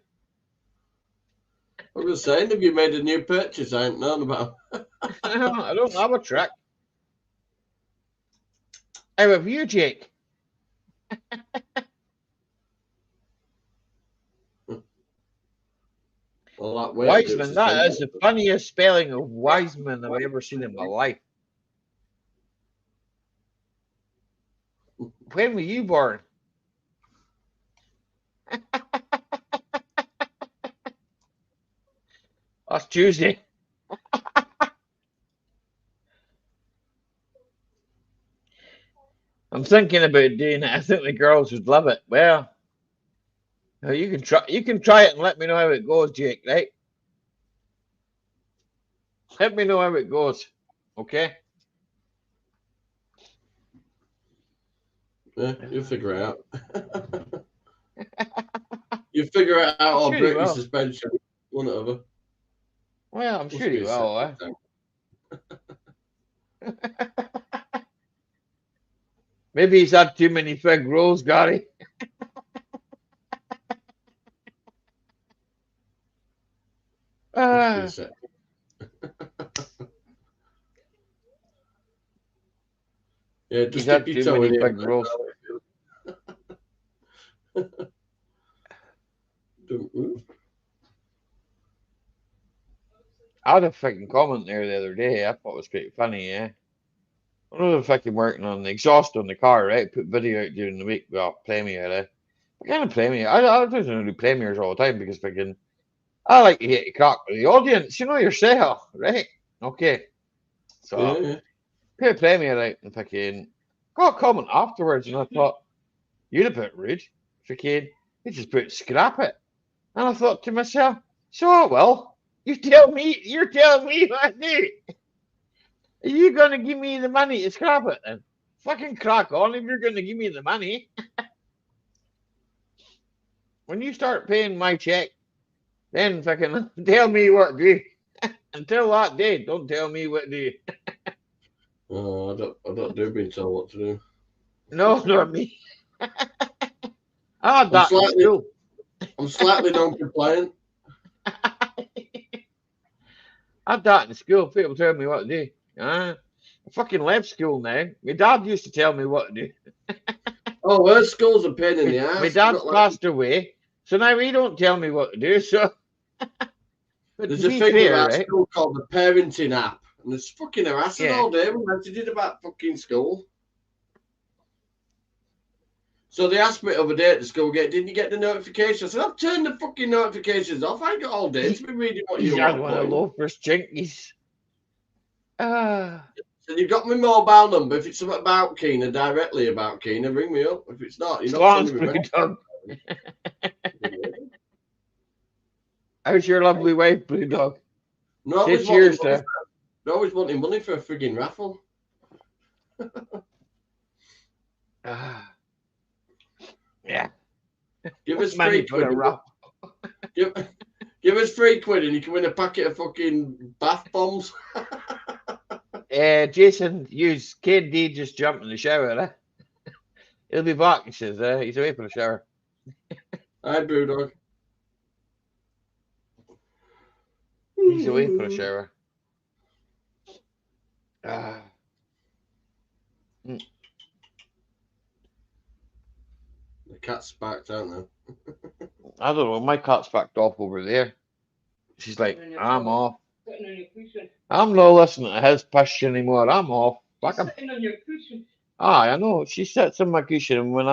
Speaker 3: I was saying, have you made a new purchase? I ain't known about.
Speaker 4: I don't have a truck. How have you, Jake?
Speaker 3: Well,
Speaker 4: Wiseman, that is the funniest spelling of Wiseman I've ever seen in my life. When were you born? That's Tuesday. I'm thinking about doing it. I think the girls would love it. Well, you can try. You can try it and let me know how it goes, Jake. Right? Let me know how it goes. Okay.
Speaker 3: Yeah, you'll figure it out. You figure it out or break your suspension, one or other.
Speaker 4: Well, I'm sure you will, Maybe he's had too many fig rolls, Gary.
Speaker 3: Yeah, just
Speaker 4: keep your toe in fig rolls. I had a fucking comment there the other day. I thought it was pretty funny, yeah. I was fucking working on the exhaust on the car, right? Put video out during the week. Well, Premiere, eh? I kind of Premiere. I don't do Premieres all the time because fucking I like to hit a crack with the audience, you know yourself, right? Okay. So put a Premiere out and fucking got a comment afterwards, and I thought, you're a bit rude. Fucking, you just put scrap it. And I thought to myself, so well, you're telling me what to do. Are you gonna give me the money to scrap it then? Fucking crack on if you're gonna give me the money. When you start paying my check, then fucking tell me what to do. Until that day, don't tell me what to do.
Speaker 3: Oh, I don't do being told what to do.
Speaker 4: No, not me. I had that in school.
Speaker 3: I'm slightly non-compliant.
Speaker 4: I had that in school. People tell me what to do. I fucking left school now. My dad used to tell me what to do.
Speaker 3: Oh, well, school's a pain in the ass.
Speaker 4: My dad passed away, so now he don't tell me what to do. So
Speaker 3: there's a thing about school called the parenting app, and it's fucking harassing all day with messages about fucking school. So they asked me the other day at the school gate, didn't you get the notification? I said, I've turned the fucking notifications off. I ain't got all day to be reading what you want.
Speaker 4: One of loafers, jinkies.
Speaker 3: So you've got my mobile number. If it's something about Keena, directly about Keena, ring me up. If it's not, you're not sending me.
Speaker 4: How's your lovely wife, Blue Dog?
Speaker 3: No,
Speaker 4: Say cheers to her.
Speaker 3: They're always wanting money for a frigging raffle.
Speaker 4: Yeah.
Speaker 3: Give us
Speaker 4: money
Speaker 3: £3
Speaker 4: for a raffle.
Speaker 3: Give us £3 and you can win a packet of fucking bath bombs.
Speaker 4: Jason, use KD just jumped in the shower, eh? He'll be back, he says, he's away for the shower.
Speaker 3: Hi, Brewdog.
Speaker 4: He's away for a shower. The
Speaker 3: cat's backed, aren't they?
Speaker 4: I don't know, my cat's backed off over there. She's like, I'm off. I'm not listening to his push anymore. I'm off. Fuck him. I know. She sits in my cushion, and when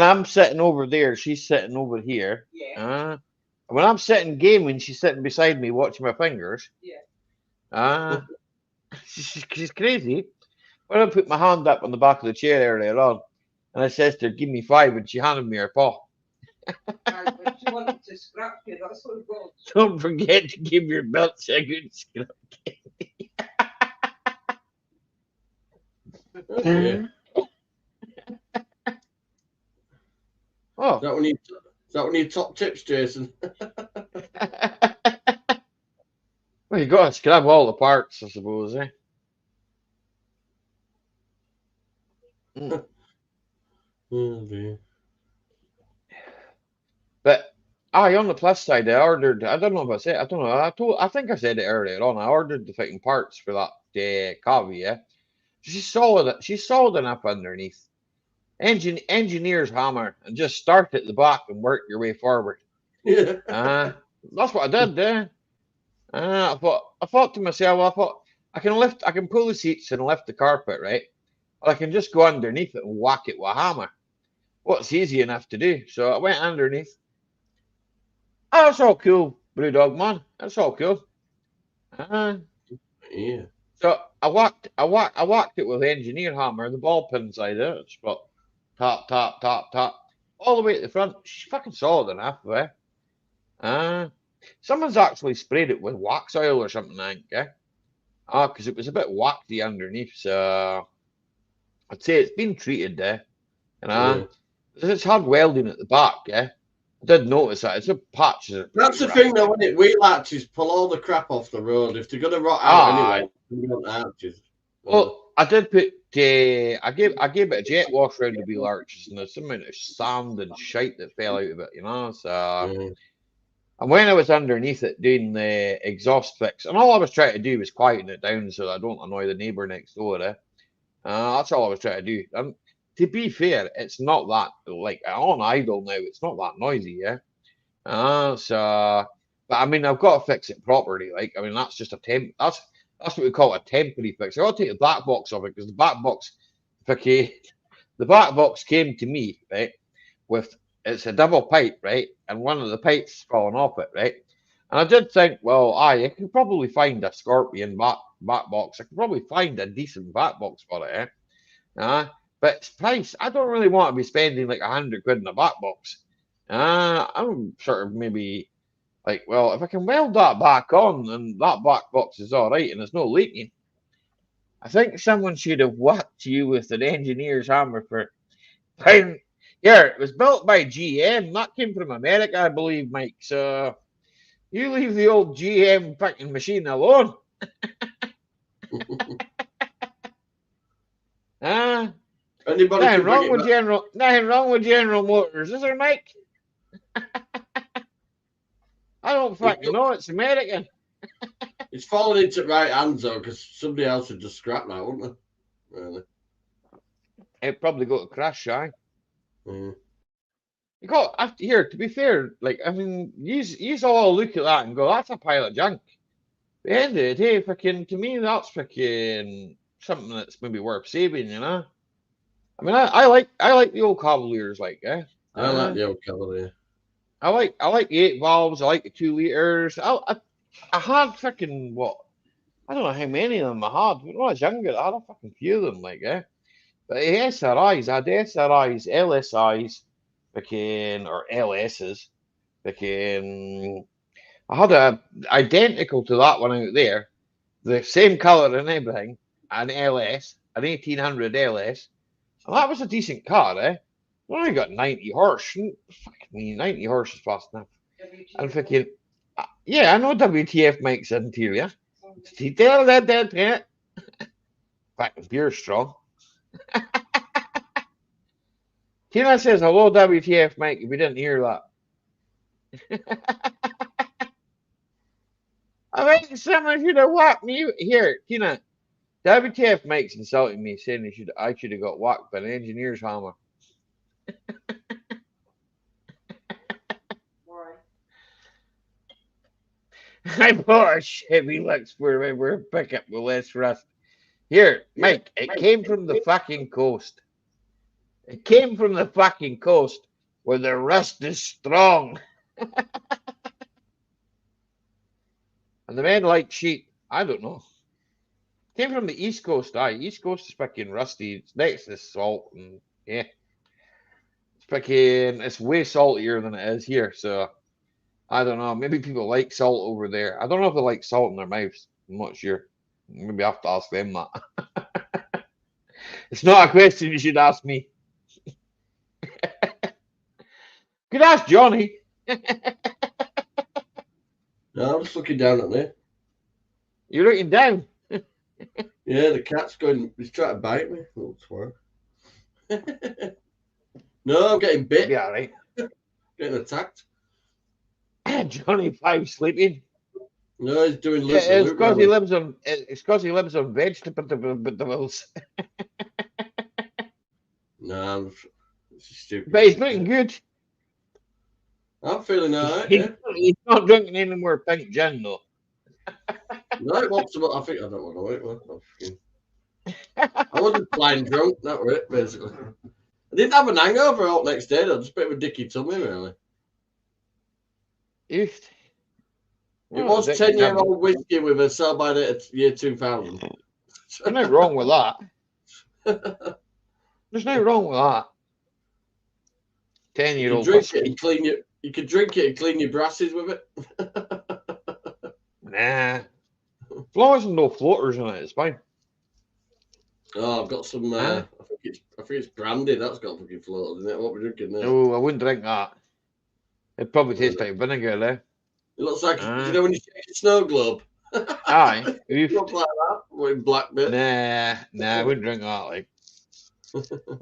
Speaker 4: I'm sitting over there, she's sitting over here.
Speaker 2: Yeah.
Speaker 4: When I'm sitting gaming, she's sitting beside me watching my fingers.
Speaker 2: Yeah.
Speaker 4: She's crazy. When I put my hand up on the back of the chair earlier on, and I says to her, "Give me 5," and she handed me her paw.
Speaker 2: She wanted to scrap you. That's what it was.
Speaker 4: Don't forget to give your belts a good scrap.
Speaker 3: Yeah.
Speaker 4: Oh.
Speaker 3: Is that one of your top tips, Jason?
Speaker 4: Well, you got to scrap all the parts, I suppose, eh?
Speaker 3: Oh, dear.
Speaker 4: But on the plus side, I ordered. I don't know if I said. I don't know. I think I said it earlier on. I ordered the fitting parts for that Cavi. Yeah, she's solid. She's solid enough underneath. Engineer's hammer, and just start at the back and work your way forward.
Speaker 3: Yeah.
Speaker 4: That's what I did. I thought to myself, I can pull the seats and lift the carpet, right? Or I can just go underneath it and whack it with a hammer. What's easy enough to do? So I went underneath. Oh, it's all cool, Brewdog man. That's all cool.
Speaker 3: Yeah.
Speaker 4: So I whacked it with the engineer hammer, the ball pin side of it. But tap, tap, tap, tap, all the way to the front. She's fucking solid enough, eh? Someone's actually sprayed it with wax oil or something, I think, eh? Because it was a bit waxy underneath, so I'd say it's been treated there. It's hard welding at the back, eh? I did notice that. It's a patch.
Speaker 3: That's the thing, though, isn't it? Wheel arches pull all the crap off the road. If they're going to rot out anyway, you want arches.
Speaker 4: Well, I did put. I gave it a jet wash around the wheel arches, and there's some amount of sand and shite that fell out of it, you know. So, and when I was underneath it doing the exhaust fix, and all I was trying to do was quieten it down so that I don't annoy the neighbour next door, eh? That's all I was trying to do. And to be fair, it's not that, like, on idle now, it's not that noisy, yeah? But I mean, I've got to fix it properly. Like, I mean, that's just that's what we call a temporary fix. I got to take the back box off it because the back box came to me, right, it's a double pipe, right, and one of the pipes falling off it, right. And I did think, well, I could probably find a Scorpion back box. I could probably find a decent back box for it, eh? But it's price. I don't really want to be spending like £100 in a back box. I'm sort of maybe like, well, if I can weld that back on and that back box is all right and there's no leaking, I think someone should have whacked you with an engineer's hammer for pound. Yeah, it was built by GM. That came from America, I believe, Mike. So you leave the old GM fucking machine alone. Nothing wrong with General Motors, is there, Mike? I don't fucking know. It's American.
Speaker 3: It's fallen into the right hands, though, because somebody else would just scrap that, wouldn't they? Really?
Speaker 4: It'd probably go to crash, aye.
Speaker 3: Mm.
Speaker 4: You got here. To be fair, like, I mean, you all look at that and go, "That's a pile of junk." At the end of the day, fucking, to me, that's fucking something that's maybe worth saving, you know. I mean, I like the old Cavaliers, like, eh?
Speaker 3: I like the old Cavalier.
Speaker 4: I like the 8 valves. I like the 2 liters. I had fucking what? I don't know how many of them I had. When I was younger, I had a fucking few of them, like, eh? But the SRIs, I had SRIs, LSIs, fucking, or LSs, fucking, I had a identical to that one out there, the same colour and everything, an LS, an 1800 LS, and that was a decent car, eh? Well, I got 90 horse. Fuck me, 90 horse is fast enough. I'm thinking, yeah, I know WTF makes interior. Detail that, yeah. Fucking beer strong. Tina says, hello, WTF, Mike, if we didn't hear that. I think someone should have whacked me. Here, Tina, WTF Mike's insulting me, saying I should have got whacked by an engineer's hammer. I bought a Chevy Lux for a pickup with less rust. Here, Mike, it came from the fucking coast. It came from the fucking coast where the rust is strong. And the men like sheep. I don't know. Came from the East Coast. East Coast is fucking rusty. It's next to salt, and yeah, it's way saltier than it is here. So I don't know. Maybe people like salt over there. I don't know if they like salt in their mouths. I'm not sure. Maybe I have to ask them that. It's not a question you should ask me. Could ask Johnny.
Speaker 3: No, I'm just looking down at me.
Speaker 4: You're looking down.
Speaker 3: Yeah, the cat's going. He's trying to bite me. Little twerp. No, I'm getting bit.
Speaker 4: Yeah, right.
Speaker 3: Getting attacked.
Speaker 4: Johnny Five sleeping.
Speaker 3: No, he's doing.
Speaker 4: It's because he lives on. It's because he lives on vegetables.
Speaker 3: No, it's stupid.
Speaker 4: But he's looking good.
Speaker 3: I'm feeling alright.
Speaker 4: He's not drinking any more pink gin though.
Speaker 3: No, it wants to. I think I don't want to wait. I wasn't blind drunk. That was it, basically. I didn't have an hangover out next day. Though, just a bit of a dicky tummy, really.
Speaker 4: It
Speaker 3: was 10-year-old whiskey with a sell-by date at year 2000.
Speaker 4: There's nothing wrong with that. There's nothing wrong with that. 10-year-old whiskey.
Speaker 3: You could drink it and clean your brasses with it.
Speaker 4: Nah. As long as there's no floaters in it, it's fine.
Speaker 3: Oh, I've got some. I think it's brandy. That's got fucking floaters in it. What we're drinking there?
Speaker 4: No, I wouldn't drink that. It probably tastes like vinegar there.
Speaker 3: It looks like you know when you shake a snow globe.
Speaker 4: Aye.
Speaker 3: It looks like that with black bit.
Speaker 4: Nah, I wouldn't drink that. Like,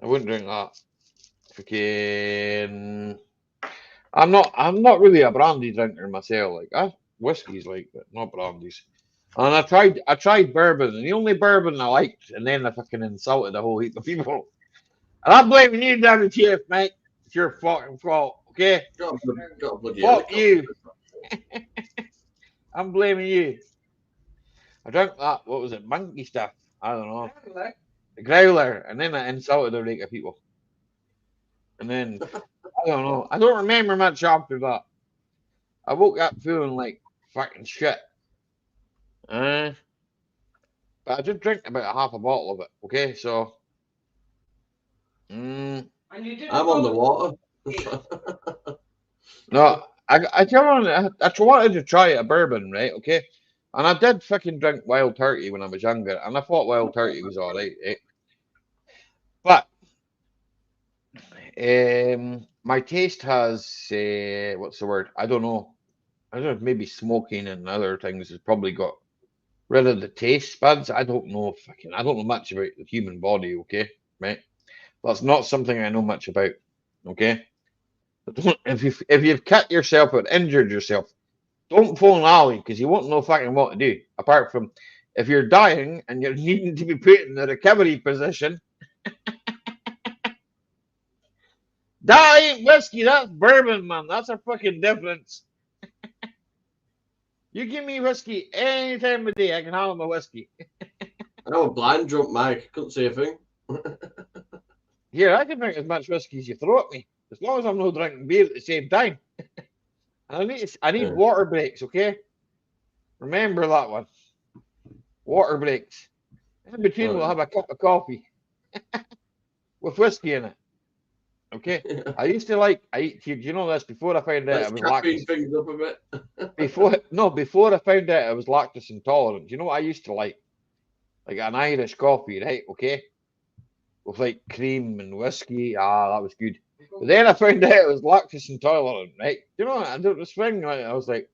Speaker 4: I wouldn't drink that. Freaking. I'm not really a brandy drinker myself. Like, whiskey's like, but not brandies. And I tried bourbon, and the only bourbon I liked, and then I fucking insulted a whole heap of people. And I'm blaming you, WTF, mate. It's your fucking fault, okay? Fuck you. I'm blaming you. I drank that, what was it, monkey stuff? I don't know. The growler, and then I insulted a rake of people. And then, I don't know. I don't remember much after that. I woke up feeling like fucking shit. But I did drink about half a bottle of it, okay? So,
Speaker 3: I'm on the water.
Speaker 4: No, I wanted to try a bourbon, right? Okay, and I did fucking drink Wild Turkey when I was younger, and I thought Wild Turkey was all right, right? But my taste has what's the word? I don't know. Maybe smoking and other things has probably got rid of the taste buds. I don't know much about the human body, okay, right? That's not something I know much about, okay? If you've cut yourself or injured yourself, don't phone Ali because you won't know fucking what to do. Apart from if you're dying and you're needing to be put in the recovery position. That ain't whiskey, that's bourbon, man. That's a fucking difference. You give me whiskey any time of day, I can handle my whiskey.
Speaker 3: I know a blind drunk, Mike. Couldn't say a thing.
Speaker 4: Here, I can drink as much whiskey as you throw at me, as long as I'm not drinking beer at the same time. I need water breaks, okay? Remember that one. Water breaks. In between, we'll have a cup of coffee with whiskey in it. Okay, I used to like. Do you know this? Before I found out I was lactose.
Speaker 3: Things up a bit.
Speaker 4: Before I found out I was lactose intolerant. Do you know what I used to like? Like an Irish coffee, right? Okay, with like cream and whiskey. Ah, that was good. But then I found out I was lactose intolerant, right? You know, I did this thing. Like, I was like,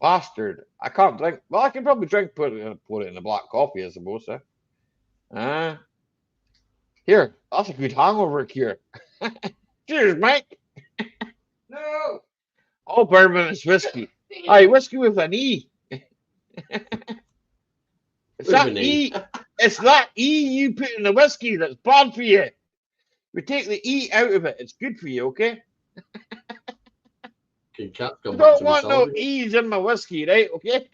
Speaker 4: bastard, I can't drink. Well, I can probably put it in a black coffee, I suppose. Here, that's a good hangover cure. Cheers, Mike.
Speaker 2: No.
Speaker 4: All bourbon is whiskey. Aye, whiskey with an E. It's that E. It's that E you put in the whiskey that's bad for you. We take the E out of it. It's good for you, okay?
Speaker 3: I
Speaker 4: don't want no E's in my whiskey, right? Okay.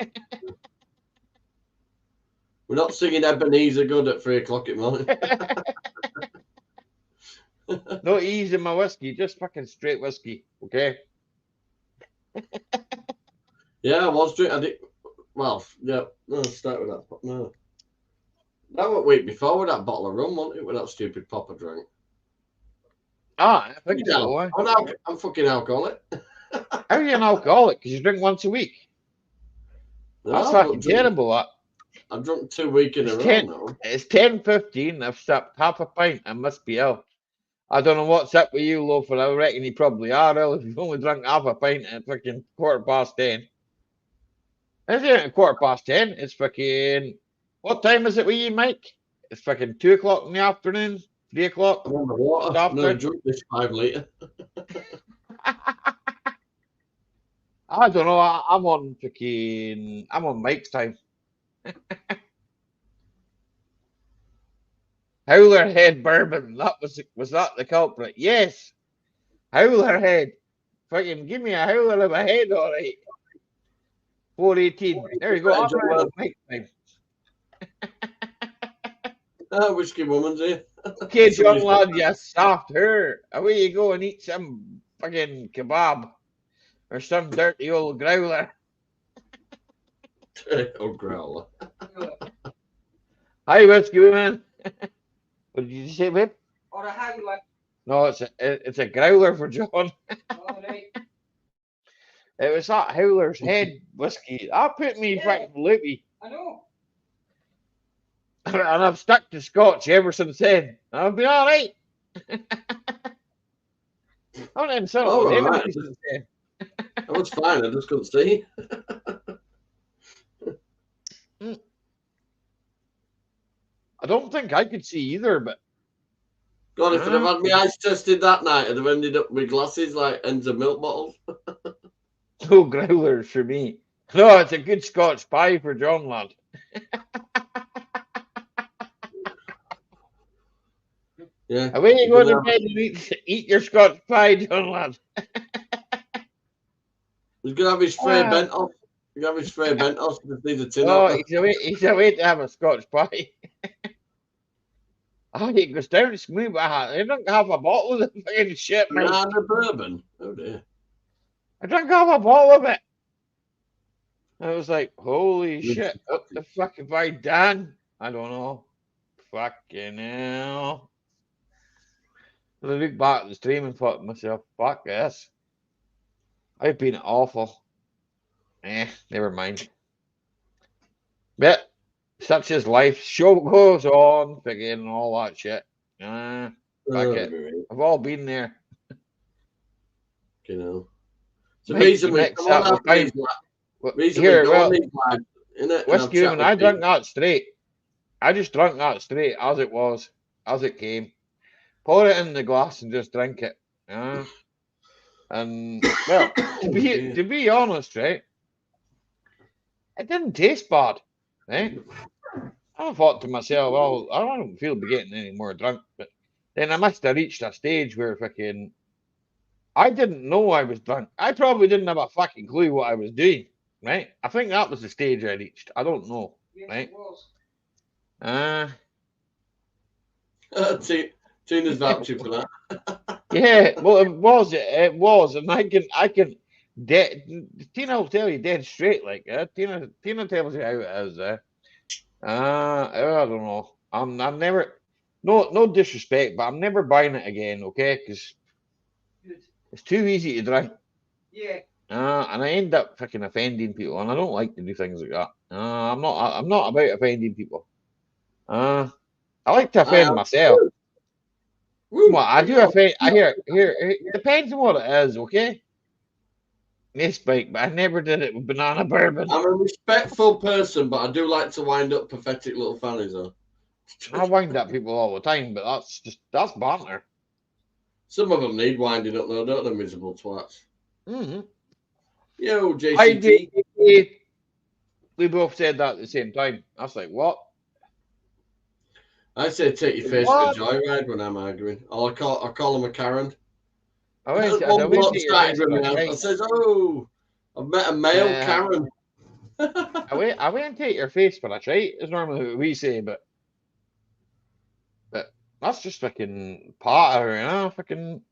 Speaker 3: We're not singing Ebenezer Good at 3 o'clock in the morning.
Speaker 4: No E's in my whiskey, just fucking straight whiskey, okay?
Speaker 3: Yeah, I was drinking. I did. Well, yeah. No, start with that. No, that was week before with that bottle of rum, wasn't it? With that stupid Papa drink.
Speaker 4: Ah, I think so.
Speaker 3: I'm fucking alcoholic.
Speaker 4: How are you an alcoholic? Because you drink once a week. That's fucking terrible. That.
Speaker 3: I've drunk 2 weeks in a row now.
Speaker 4: It's 10:15. I've sipped half a pint. I must be ill. I don't know what's up with you, Loafer. I reckon you probably are ill if you've only drunk half a pint at fucking 10:15. Is it 10:15? It's fucking. What time is it with you, Mike? It's fucking 2 o'clock in the afternoon, 3 o'clock.
Speaker 3: I'm on the water. I've never drunk this 5 litre.
Speaker 4: I don't know. I'm on Mike's time. Howler Head bourbon. Was that the culprit? Yes. Howler Head. Fucking give me a howler of a head, all right. 418. There you go. I'm on Mike's time.
Speaker 3: Whiskey woman's here.
Speaker 4: Okay, John lad, you soft her. Away you go and eat some fucking kebab or some dirty old growler.
Speaker 3: Old growler.
Speaker 4: Hi, whiskey woman. What did you say, babe?
Speaker 2: Or a howler.
Speaker 4: No, it's a growler for John.
Speaker 2: All right.
Speaker 4: It was that Howler's Head whiskey. That put me fucking loopy.
Speaker 2: I know.
Speaker 4: And I've stuck to Scotch ever since then. I've been all right. I'm not insulted with anybody since then.
Speaker 3: I was fine. I just couldn't see.
Speaker 4: I don't think I could see either, but
Speaker 3: God, if I'd have had my eyes tested that night, I'd have ended up with glasses like ends of milk bottles.
Speaker 4: No growlers for me. No, it's a good Scotch pie for John, lad.
Speaker 3: Yeah.
Speaker 4: Away you go to bed and eat your Scotch pie, John, lad.
Speaker 3: He's gonna have his spray bent off. He's gonna have his spray bent off to see the tin.
Speaker 4: Oh, he's away to have a Scotch pie. Oh, it goes down smooth. I drank half a bottle of the fucking shit, mate.
Speaker 3: The bourbon. Oh dear.
Speaker 4: I drank half a bottle of it. I was like, holy shit, what the fuck have I done? I don't know. Fucking hell. I look back at the stream and thought to myself, fuck this. I've been awful. Never mind. But such is life. Show goes on, figuring and all that shit. Fuck it. I've all been there.
Speaker 3: You know. It's the reason we come on these
Speaker 4: whiskey, when I drank that straight. I just drank that straight as it was, as it came. Pour it in the glass and just drink it. And well, to be honest, right, it didn't taste bad, right? I thought to myself, well, I don't feel be getting any more drunk, but then I must have reached a stage where fucking I didn't know I was drunk. I probably didn't have a fucking clue what I was doing, right? I think that was the stage I reached. I don't know, right?
Speaker 3: Tina's vouching for that.
Speaker 4: Yeah, well, it was, and I can. Tina will tell you dead straight, like Tina tells you how it is. I don't know. I'm never. No disrespect, but I'm never buying it again. Okay, because It's too easy to drink.
Speaker 2: Yeah.
Speaker 4: And I end up fucking offending people, and I don't like to do things like that. I'm not about offending people. I like to offend myself. Well, I do offend. I hear. It depends on what it is, okay? This bike, but I never did it with banana bourbon.
Speaker 3: I'm a respectful person, but I do like to wind up pathetic little fannies, though.
Speaker 4: I wind up people all the time, but that's banter.
Speaker 3: Some of them need winding up, though, don't they, miserable twats?
Speaker 4: Mm-hmm.
Speaker 3: Yo, JCT.
Speaker 4: We both said that at the same time. I was like, what?
Speaker 3: I say take your face for a joyride when I'm arguing. Or I call him a Karen. One bloke started with me. I says, oh, I've met a male Karen.
Speaker 4: I went and take your face for a treat, is normally what we say, but that's just fucking part of it, you know, fucking,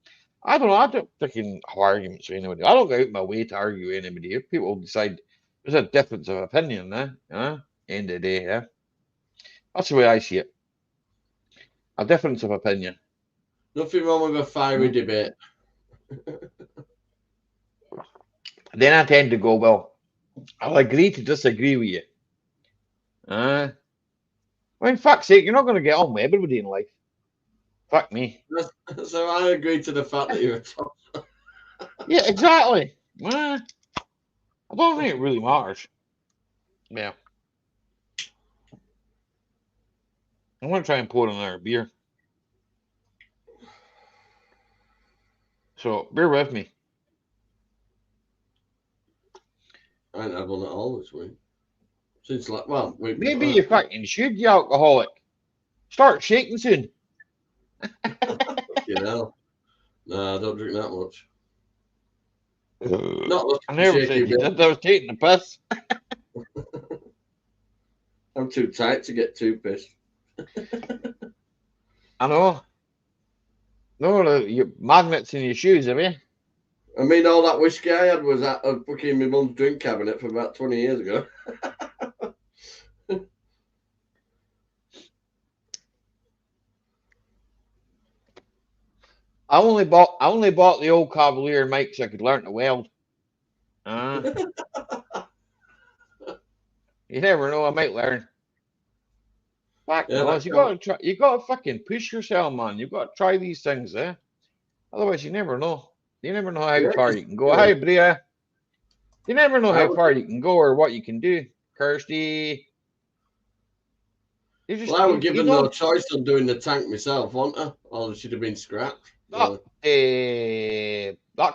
Speaker 4: I don't know, I don't fucking have arguments with anybody. I don't go out my way to argue with anybody. If people decide there's a difference of opinion, you know, end of the day, yeah. That's the way I see it. A difference of opinion.
Speaker 3: Nothing wrong with a fiery debate.
Speaker 4: Then I tend to go, well, I'll agree to disagree with you. Well, in fuck's sake, you're not going to get on with everybody in life. Fuck me.
Speaker 3: So I agree to the fact that you're a top.
Speaker 4: Yeah, exactly. I don't think it really matters. Yeah. I'm going to try and pour another beer. So, bear with me.
Speaker 3: I ain't had one at all this week. Since like, well,
Speaker 4: maybe you fucking should, you alcoholic. Start shaking soon.
Speaker 3: You know. No, I don't drink that much.
Speaker 4: I never said you did. I was taking the piss.
Speaker 3: I'm too tight to get too pissed.
Speaker 4: I know. No, your magnets in your shoes, have you?
Speaker 3: I mean, all that whiskey I had was at a fucking my mum's drink cabinet from about 20 years ago.
Speaker 4: I only bought the old Cavalier mic so I could learn to weld. You never know, I might learn. Fuck knows, you gotta fucking push yourself, man. You gotta try these things, eh? Otherwise you never know. You never know how far you can go. Hi, Bria. You never know how far you can go or what you can do. Kirsty.
Speaker 3: Well, I was given no choice on doing the tank myself, wasn't I? Or it should have been scrapped.
Speaker 4: That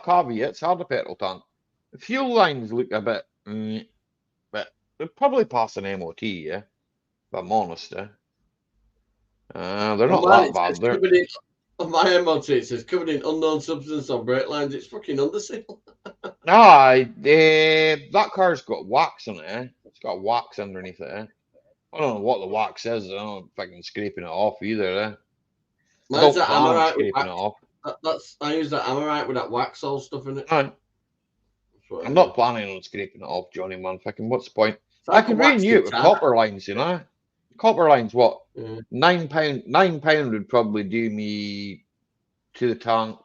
Speaker 4: caveat's hard to petrol tank. The fuel lines look a bit, but they'll probably pass an MOT, yeah. If I'm honest, eh? They're not that bad.
Speaker 3: On my MOT, it says covered in unknown substance on brake lines. It's fucking underseal.
Speaker 4: That car's got wax on it, eh? It's got wax underneath it, eh? I don't know what the wax is. I don't fucking scraping it off either, eh?
Speaker 3: Mine's that Amorite scraping it off. I use that Amorite with that wax all stuff in it.
Speaker 4: I'm not planning on scraping it off, Johnny, man. Fucking what's the point? I can renew it with copper lines, you know. Copper lines, what? £9. £9 would probably do me to the tank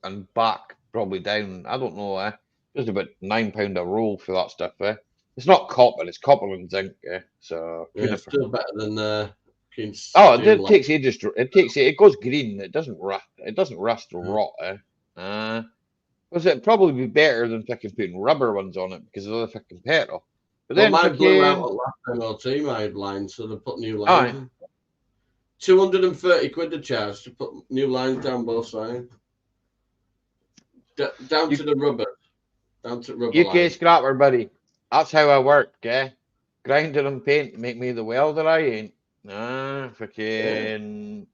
Speaker 4: and back, probably down. I don't know, eh? Just about £9 a roll for that stuff, eh? It's not copper, it's copper and zinc, eh? So
Speaker 3: it's still better than
Speaker 4: it takes ages. It goes green. It doesn't rust. It doesn't rust or rot, eh? Because it'd probably be better than fucking putting rubber ones on it because of the fucking petrol. But then
Speaker 3: mine blew out at last MOT, my lines, so they put new lines in. 230 quid to charge to put new lines down both sides. Down to the rubber. Down to rubber
Speaker 4: UK lines. Scrapper, buddy. That's how I work, eh? Grinder and paint to make me the welder I ain't. Fucking...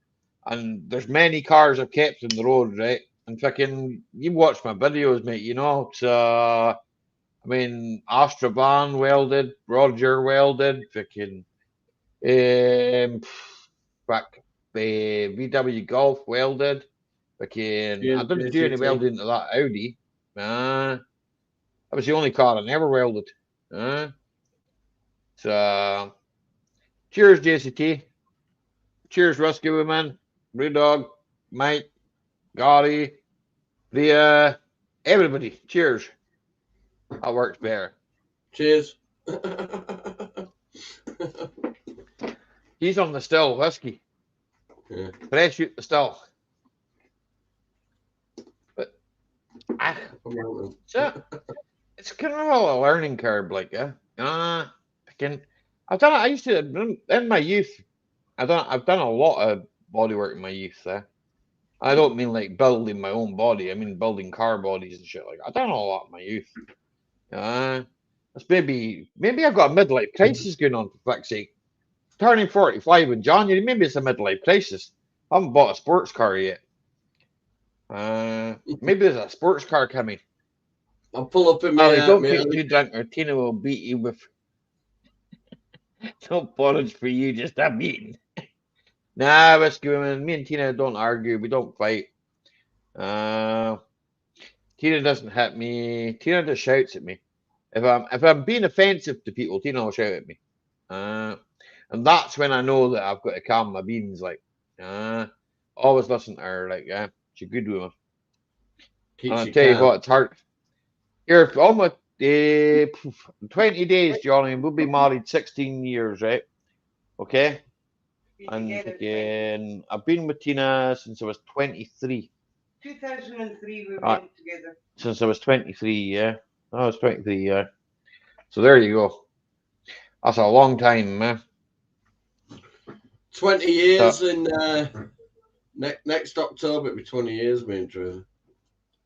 Speaker 4: And there's many cars I've kept on the road, right? And fucking... You watch my videos, mate, you know? So... I mean, Astra welded, Roger welded, fucking, VW Golf welded, fucking, I didn't do any welding to that Audi, that was the only car I never welded, so, cheers, JCT, cheers, Rescue Women, Brewdog, Mike, Gotti, Ria, Everybody, cheers. That works better.
Speaker 3: Cheers.
Speaker 4: He's on the still whiskey.
Speaker 3: Yeah.
Speaker 4: Fresh out the still. But so it's kind of all a learning curve, like I've done it. I used to in my youth. I've done a lot of body work in my youth. I don't mean like building my own body. I mean building car bodies and shit like that. I've done a lot in my youth. It's maybe I've got a midlife crisis going on, for fuck's sake. Turning 45 in January, maybe it's a midlife crisis. I haven't bought a sports car yet. Maybe there's a sports car coming.
Speaker 3: I'll pull up in
Speaker 4: me. Don't get too drunk or Tina will beat you with no porridge for you, just a beating. Nah, Whiskey Woman, me and Tina don't argue, we don't fight. Tina doesn't hit me. Tina just shouts at me. If I'm being offensive to people, Tina will shout at me. And that's when I know that I've got to calm my beans. Like, always listen to her. Like, she's a good woman. And I'll tell you what, it's hard. Here, almost 20 days, Johnny, and we'll be married 16 years, right? Okay. And again, I've been with Tina since I was 23.
Speaker 2: 2003 we went together.
Speaker 4: Since I was 23, yeah. I was 23, yeah. So there you go. That's a long time, man.
Speaker 3: 20 years in next October, it'll be 20 years, me and Drew.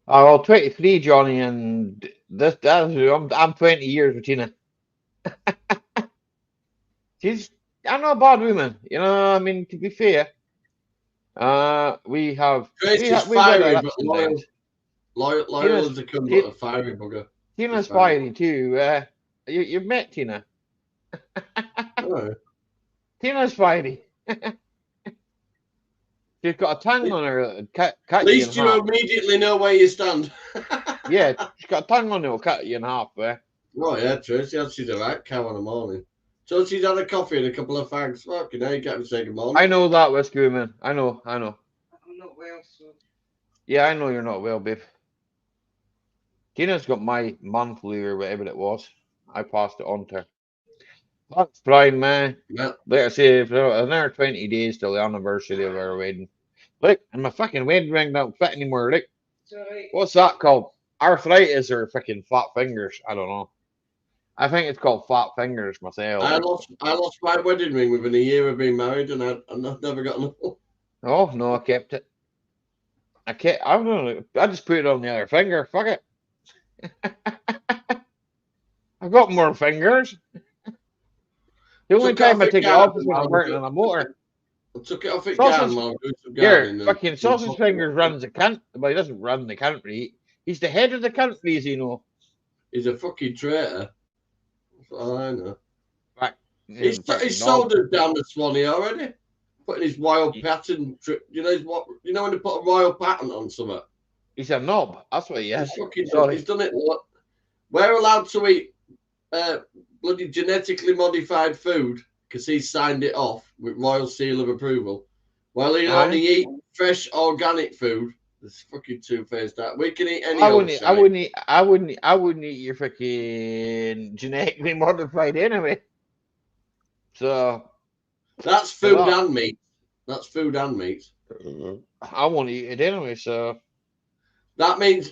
Speaker 4: Oh, well, 23, Johnny, and I'm 20 years with Tina. I'm not a bad woman, you know. I mean, to be fair, we have.
Speaker 3: Tracy's fiery, but loyal as a cum, but a fiery bugger.
Speaker 4: Tina's fiery too. You've met Tina.
Speaker 3: Oh.
Speaker 4: Tina's fiery. She's got a tongue on her.
Speaker 3: At least you immediately know where you stand.
Speaker 4: Yeah, she's got a tongue on her. Will cut you in half.
Speaker 3: Oh yeah, Tracy. She's a right cow in the morning. So she's had a coffee and a couple of fags. Fuck, you know, you can't say good morning.
Speaker 4: I know that, Whiskey Woman. I know.
Speaker 2: I'm not well, so.
Speaker 4: Yeah, I know you're not well, babe. Tina's got my monthly or whatever it was. I passed it on to her. That's fine, man.
Speaker 3: Yeah.
Speaker 4: Like I say, for another 20 days till the anniversary of our wedding. Look, and my fucking wedding ring don't fit anymore. Look.
Speaker 2: Sorry.
Speaker 4: What's that called? Arthritis or fucking fat fingers? I don't know. I think it's called fat fingers myself.
Speaker 3: I lost my wedding ring within a year of being married, and I've never got another.
Speaker 4: Oh no, I kept it. I don't know. I just put it on the other finger. Fuck it. I've got more fingers. The only time I take it off is when I'm working on a motor.
Speaker 3: I took it off at Garden.
Speaker 4: Here, fucking sausage fingers runs the country. Well, he doesn't run the country. He's the head of the country, as you know.
Speaker 3: He's a fucking traitor. That's all I know.
Speaker 4: Right.
Speaker 3: He's sold us down the Swanee already. Putting his royal patent. You know when they put a royal patent on something?
Speaker 4: He's a knob. That's what he is.
Speaker 3: He's done it. We're allowed to eat bloody genetically modified food because he signed it off with royal seal of approval. While he only eat fresh organic food. It's fucking two-faced that. We can eat any
Speaker 4: I wouldn't eat your fucking genetically modified anyway. So
Speaker 3: that's food and meat. That's food and meat.
Speaker 4: I won't eat it anyway, so
Speaker 3: that means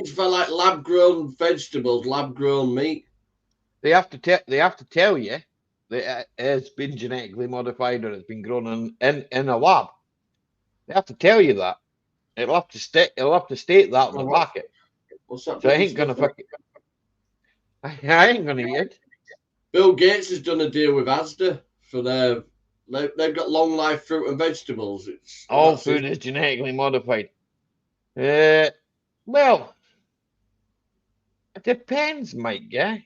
Speaker 3: for like lab-grown vegetables, lab-grown meat.
Speaker 4: They have to tell you that it's been genetically modified or it's been grown in a lab. They have to tell you that. It'll have to state that on the packet. So I ain't gonna fuck it. I ain't gonna eat it.
Speaker 3: Bill Gates has done a deal with Asda for they've got long life fruit and vegetables.
Speaker 4: All food is genetically modified. Well, it depends, Mike. Yeah.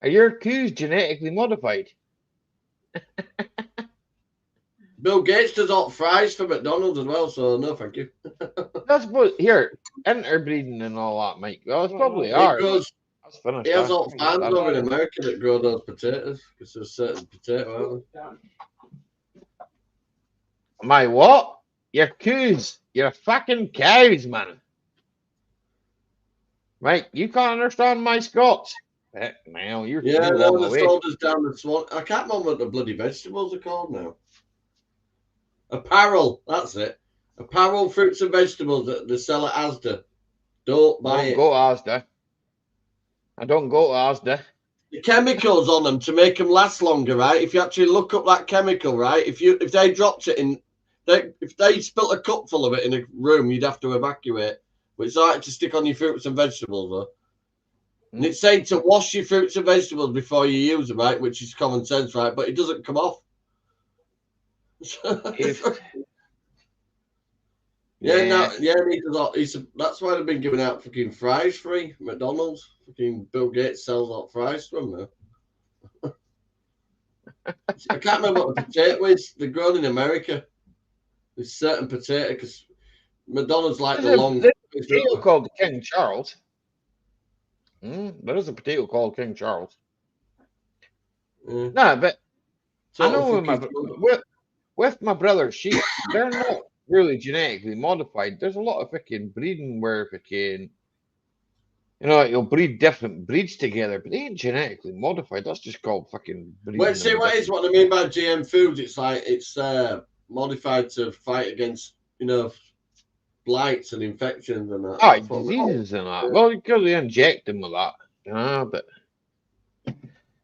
Speaker 4: Are your coos genetically modified?
Speaker 3: Bill Gates does hot fries for McDonald's as well, so no, thank you.
Speaker 4: That's what here interbreeding and all that, Mike. Well, it's probably ours.
Speaker 3: He has hot fans over in America that grow those potatoes because there's certain potato.
Speaker 4: My what? Your coos. You're fucking cows, man. Mike, you can't understand my Scots. Heck, now you're
Speaker 3: Yeah,
Speaker 4: too
Speaker 3: no,
Speaker 4: long
Speaker 3: the
Speaker 4: away.
Speaker 3: soldiers down the Swan. I can't remember what the bloody vegetables are called now. Apparel, that's it. Apparel, fruits and vegetables that they sell at Asda. Don't buy it.
Speaker 4: Go Asda. I don't go to Asda.
Speaker 3: The chemicals on them to make them last longer, right? If you actually look up that chemical, right? If they dropped it in, if they spilt a cup full of it in a room, you'd have to evacuate. But it's alright to stick on your fruits and vegetables, though. And it's saying to wash your fruits and vegetables before you use them, right? Which is common sense, right? But it doesn't come off. That's why they've been giving out fucking fries free. McDonald's, fucking Bill Gates sells out fries from there. I can't remember what the potato is. They're grown in America. There's certain potato because McDonald's like the long.
Speaker 4: There's a potato called King Charles. There is a potato called King Charles. No, but I know with my brother's sheep, they're not really genetically modified. There's a lot of fucking breeding where fucking, you'll breed different breeds together, but they ain't genetically modified. That's just called fucking breeding.
Speaker 3: Well, see what I mean by GM foods. It's like it's modified to fight against blights and infections and that.
Speaker 4: Diseases and that. Well, because they inject them with that. But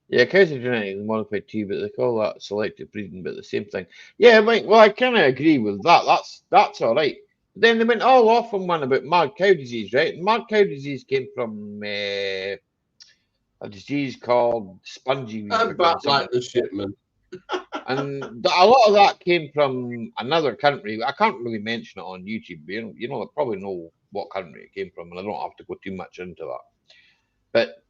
Speaker 4: yeah, cows are genetically modified too, but they call that selective breeding, but the same thing. Yeah, Mike. Well, I kind of agree with that. That's all right. But then they went all off on one about mad cow disease, right? And mad cow disease came from a disease called spongy.
Speaker 3: I'm back like the shipment.
Speaker 4: And a lot of that came from another country. I can't really mention it on YouTube, but I probably know what country it came from, and I don't have to go too much into that. But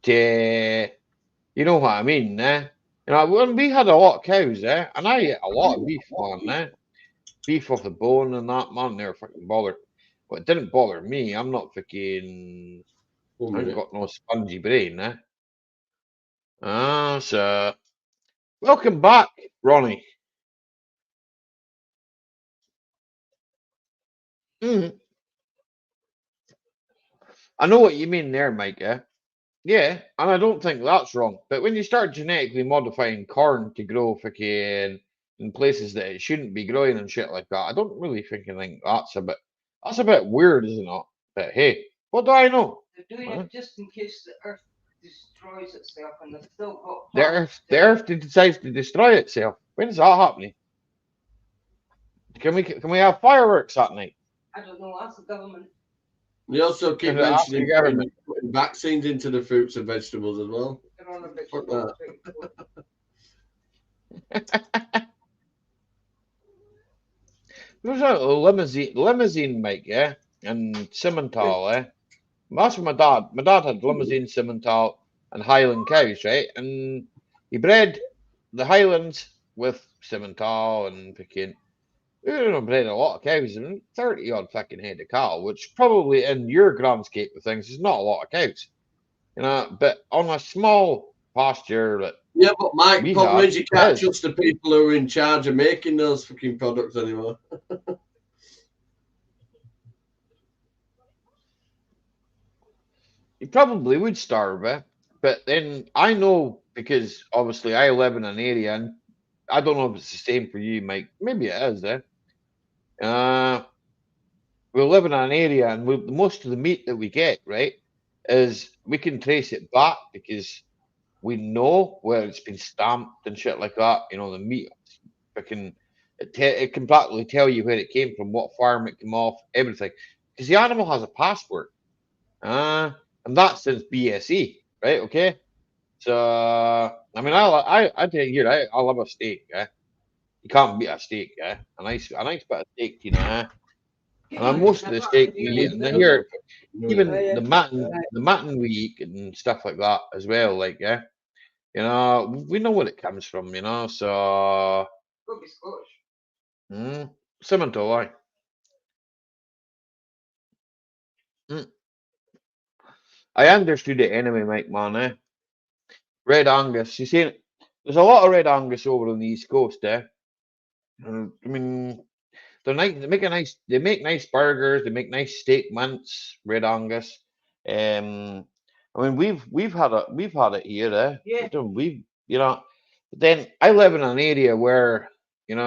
Speaker 4: you know what I mean, eh? When we had a lot of cows, and I ate a lot of beef, man, beef off the bone and that, man, they were fucking bothered. But it didn't bother me. I'm not fucking. I ain't got no spongy brain, eh? So welcome back, Ronnie. I know what you mean there, Mike. Yeah, and I don't think that's wrong. But when you start genetically modifying corn to grow fucking in places that it shouldn't be growing and shit like that, I don't really think that's a bit weird, isn't it? But hey, what do I know?
Speaker 2: They're doing it just in case the Earth destroys itself, and they've still got
Speaker 4: the Earth decides to destroy itself. When is that happening? Can we have fireworks that night?
Speaker 2: I don't know. Ask the government.
Speaker 3: They also keep mentioning putting vaccines into the fruits and vegetables as well. Fuck
Speaker 4: that. There's a limousine, Mike, yeah, and Simmental, eh? That's what my dad. My dad had limousine, Simmental, and Highland cows, right? And he bred the Highlands with Simmental and fucking. We bred a lot of cows and 30 odd fucking head of cattle, which probably in your grandscape of things is not a lot of cows, But on a small pasture that.
Speaker 3: Yeah, but Mike, the problem is you can't trust the people who are in charge of making those fucking products anymore.
Speaker 4: You probably would starve, but then I know because obviously I live in an area, and I don't know if it's the same for you, Mike. Maybe it is, we live in an area, and most of the meat that we get, right, is we can trace it back because we know where it's been stamped and shit like that. The meat, it can practically tell you where it came from, what farm it came off, everything, because the animal has a passport. And that's since BSE, right? Okay. So I mean, I tell you here, I love a steak. You can't beat a steak. A nice bit of steak, And most of the steak we eat, and here, even the mutton we eat and stuff like that as well. Like, we know where it comes from. So.
Speaker 2: Could be Scottish.
Speaker 4: Simmental, I understood it anyway, Mike, man. Red Angus. You see, there's a lot of Red Angus over on the East Coast, I mean, they're nice. They make nice burgers. They make nice steak mince. Red Angus. I mean, we've had it here,
Speaker 2: Yeah.
Speaker 4: We've but then I live in an area where
Speaker 2: It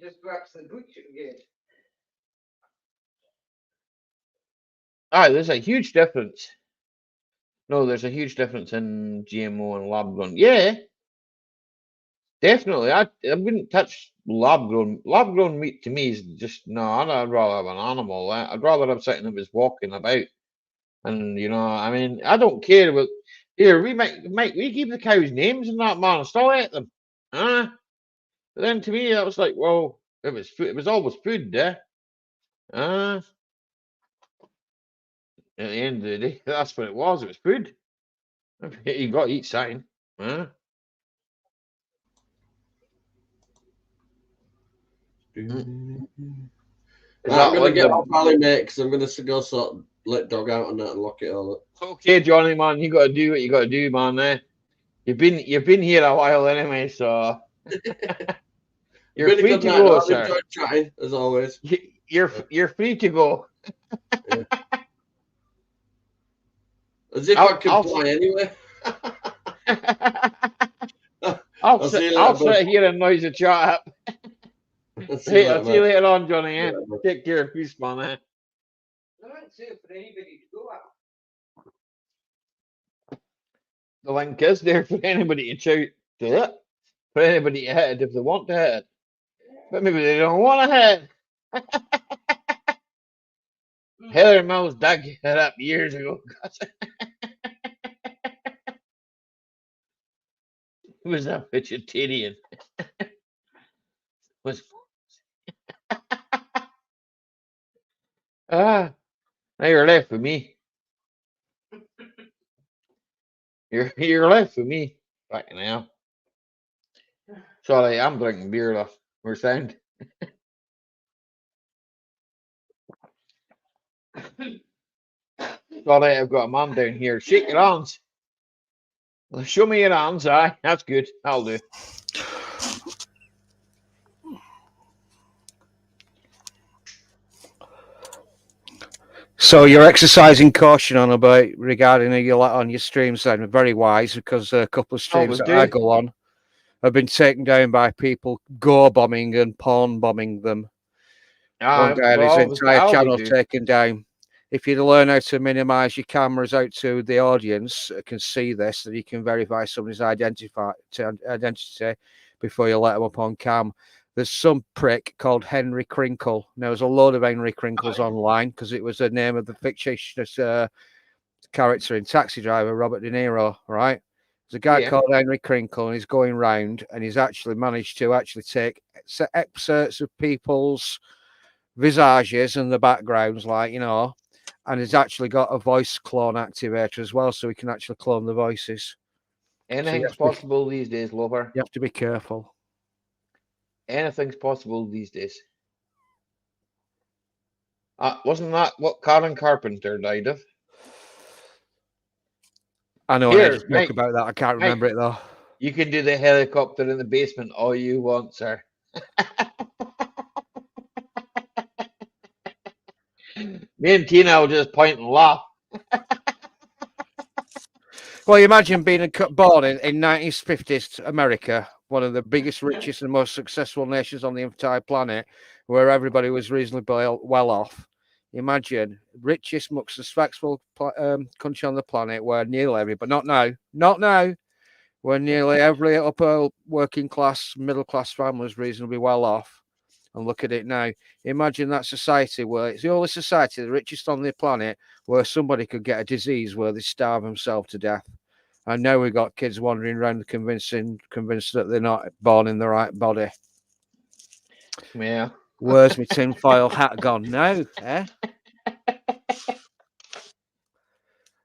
Speaker 2: just grabs the butcher again.
Speaker 4: there's a huge difference. No, there's a huge difference in GMO and lab grown. Yeah, definitely. I wouldn't touch lab grown. Lab grown meat to me is just no. I'd rather have an animal. I'd rather have something that was walking about. And I mean, I don't care about here. We keep the cows' names and that, man. I still ate them. But then to me, that was like, well, it was food. It was always food, there. At the end of the day, that's what it was. It was food. You got to eat something.
Speaker 3: I'm gonna get off Valley, mate, because I'm gonna go let dog out and that and lock it all up.
Speaker 4: Okay, Johnny, man, you got to do what you got to do, man. You've been here a while anyway, so you're free to go, sir.
Speaker 3: I've enjoyed chatting as always.
Speaker 4: You're free to go.
Speaker 3: Yeah. As if I can fly anyway.
Speaker 4: I'll sit here and noise the chat up. I'll see you later on, Johnny. Yeah. Take care. Peace, man.
Speaker 2: I don't say for anybody to go out.
Speaker 4: The link is there for anybody to shout to it. For anybody to hit it if they want to hit it. But maybe they don't want to hit it. Heather Mills dug it up years ago. He was a vegetarian. Now you're left with me. You're left with me right now. Sorry, I'm drinking beer though. We're sound. Sorry, I've got a man down here. Shake your hands. Show me your hands, aye. That's good. I'll do.
Speaker 5: So you're exercising caution regarding who you let on your streams then. Very wise, because a couple of streams that I go on have been taken down by people gore bombing and porn bombing them. One guy had his entire channel taken down. If you learn how to minimize your cameras out to the audience, can see this, that you can verify somebody's identity before you let them up on cam. There's some prick called Henry Crinkle. Now, there's a load of Henry Crinkles online because it was the name of the fictitious character in Taxi Driver, Robert De Niro, right? There's a guy called Henry Crinkle, and he's going round, and he's actually managed to take excerpts of people's visages and the backgrounds, and he's actually got a voice clone activator as well, so he can actually clone the voices.
Speaker 4: Anything's possible these days, Lover.
Speaker 5: You have to be careful.
Speaker 4: Anything's possible these days. Wasn't that what Karen Carpenter died of?
Speaker 5: I know. I just spoke about that. I can't remember it though.
Speaker 4: You can do the helicopter in the basement all you want, sir. Me and Tina will just point and laugh.
Speaker 5: Well, you imagine being born in 1950s America, one of the biggest, richest, and most successful nations on the entire planet, where everybody was reasonably well off. Imagine richest, most successful country on the planet, where nearly everybody, not now, where nearly every upper working class, middle class family is reasonably well off. And look at it now. Imagine that society where it's the only society, the richest on the planet, where somebody could get a disease where they starve themselves to death. And now we've got kids wandering around convinced that they're not born in the right body.
Speaker 4: Yeah.
Speaker 5: Where's my tinfoil hat gone now? Eh?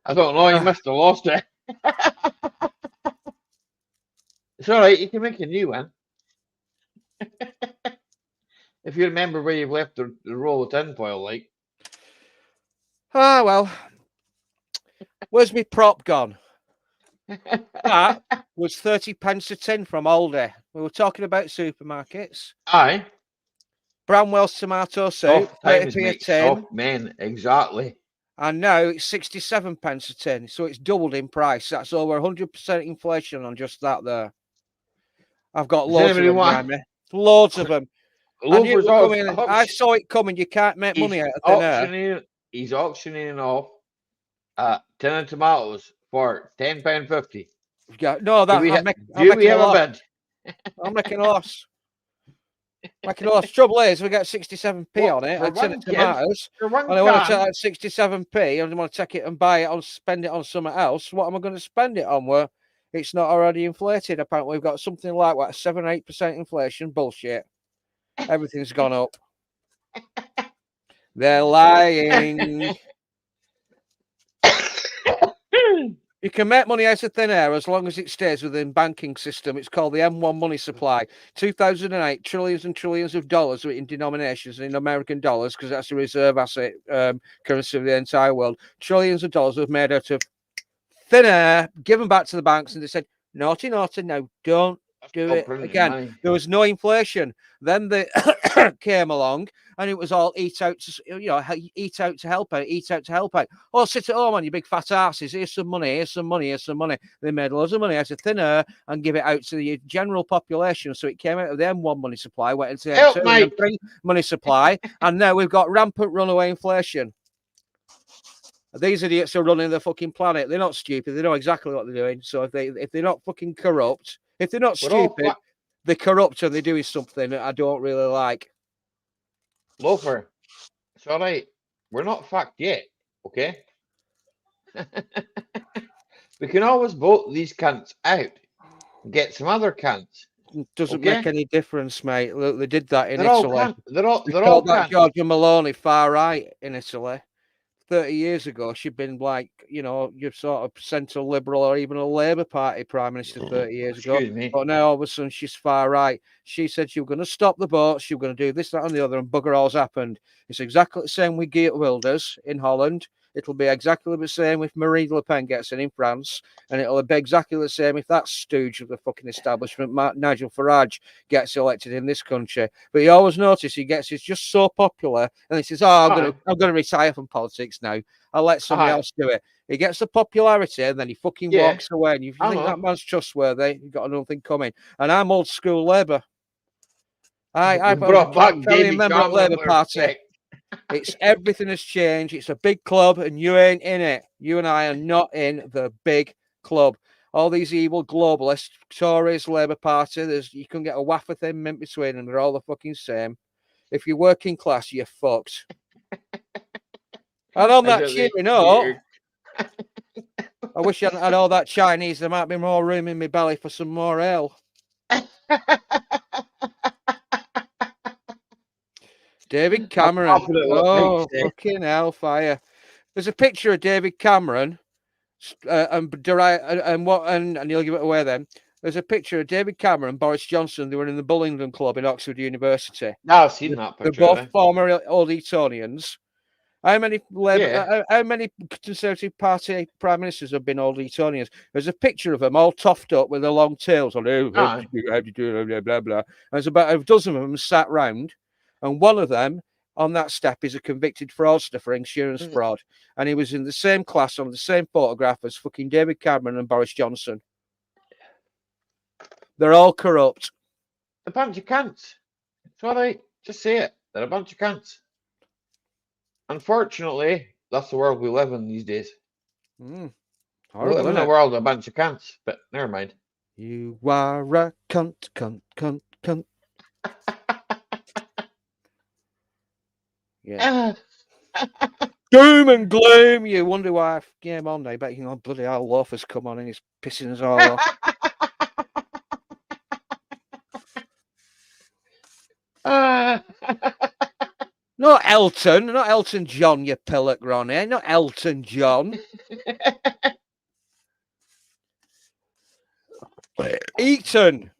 Speaker 4: I don't know. You must have lost it. It's all right. You can make a new one. If you remember where you've left the roll of tinfoil, like.
Speaker 5: Ah, well. Where's my prop gone? That was 30 pence a tin from Aldi. We were talking about supermarkets.
Speaker 4: Aye.
Speaker 5: Bramwell's tomato soup,
Speaker 4: Soft
Speaker 5: 30p
Speaker 4: times
Speaker 5: a
Speaker 4: make
Speaker 5: tin.
Speaker 4: soft men. Exactly.
Speaker 5: And now it's 67 pence a tin. So it's doubled in price. That's over 100% inflation on just that there. I've got
Speaker 4: Does
Speaker 5: loads of
Speaker 4: anybody
Speaker 5: them
Speaker 4: want-
Speaker 5: behind me. Loads of them. I knew it
Speaker 4: Loafers
Speaker 5: were
Speaker 4: off.
Speaker 5: coming. I saw it coming. You can't make money out of thin air.
Speaker 4: He's auctioning off a tin of tomatoes for £10.50.
Speaker 5: No,
Speaker 4: Do
Speaker 5: that
Speaker 4: we,
Speaker 5: I'm
Speaker 4: do we
Speaker 5: making a
Speaker 4: have a
Speaker 5: loss.
Speaker 4: bid?
Speaker 5: I'm making a loss. Making a loss. Trouble is, we get 67p on it.
Speaker 4: For
Speaker 5: A tin
Speaker 4: one
Speaker 5: of
Speaker 4: kid,
Speaker 5: tomatoes.
Speaker 4: for one
Speaker 5: And I want to
Speaker 4: can.
Speaker 5: take that 67p and I want to take it and buy it or spend it on something else. What am I going to spend it on? Where it's not already inflated. Apparently, we've got something like what 7-8% inflation. Bullshit. Everything's gone up. They're lying. You can make money out of thin air as long as it stays within banking system. It's called the M1 money supply. 2008, trillions and trillions of dollars in denominations in American dollars, because that's the reserve asset currency of the entire world. Trillions of dollars were made out of thin air, given back to the banks, and they said, naughty, naughty, no, don't do it again. There was no inflation. Then they came along, and it was all eat out to help out. Oh, sit at home on your big fat asses. Here's some money. Here's some money. Here's some money. They made loads of money out of thin air and give it out to the general population. So it came out of the M1 money supply, went into the M2 and M3 money supply, and now we've got rampant runaway inflation. These idiots are running the fucking planet. They're not stupid. They know exactly what they're doing. So if they're not fucking corrupt, if they're not stupid, they're corrupt and they're doing something that I don't really like.
Speaker 4: Loafer, it's all right. We're not fucked yet, okay? We can always vote these cunts out and get some other cunts.
Speaker 5: Doesn't make any difference, mate. Look, they did that in
Speaker 4: Italy.
Speaker 5: They're all that Giorgia Meloni far right in Italy. 30 years ago, she'd been like, your sort of centre liberal or even a Labour Party prime minister 30 years ago. But now all of a sudden she's far right. She said she was going to stop the boats, she was going to do this, that, and the other, and bugger all's happened. It's exactly the same with Geert Wilders in Holland. It'll be exactly the same if Marine Le Pen gets in France, and it'll be exactly the same if that stooge of the fucking establishment, Nigel Farage, gets elected in this country. But you always notice he's just so popular, and he says, I'm going to retire from politics now. I'll let somebody else do it. He gets the popularity, and then he fucking walks away. And if you think that man's trustworthy, you've got another thing coming. And I'm old school Labour. I brought back David member of Labour Party. It's everything has changed. It's a big club, and you ain't in it. You and I are not in the big club. All these evil globalists, Tories, Labour Party, you can get a wafer thin mint between them. They're all the fucking same. If you're working class, you're fucked. And on that cheery note, I wish I had all that Chinese. There might be more room in my belly for some more ale. David Cameron. Oh, fucking hellfire. There's a picture of David Cameron and you'll give it away then. There's a picture of David Cameron and Boris Johnson. They were in the Bullingdon Club in Oxford University.
Speaker 4: No, I've seen that picture.
Speaker 5: They're both former old Etonians. How many how many Conservative Party prime ministers have been old Etonians? There's a picture of them all toffed up with their long tails on. How do you do, blah, blah, blah. And there's about a dozen of them sat round, and one of them on that step is a convicted fraudster for insurance fraud. And he was in the same class on the same photograph as fucking David Cameron and Boris Johnson. They're all corrupt.
Speaker 4: A bunch of cunts. It's all right. Just say it. They're a bunch of cunts. Unfortunately, that's the world we live in these days.
Speaker 5: Horrible,
Speaker 4: we live in a world of a bunch of cunts, but never mind.
Speaker 5: You are a cunt, cunt, cunt, cunt. Yeah. Doom and gloom. You wonder why I came on there. But bloody hell, Loafer's come on and he's pissing us all off. Not Elton John, you pillock, Ronnie. Not Elton John. Eton.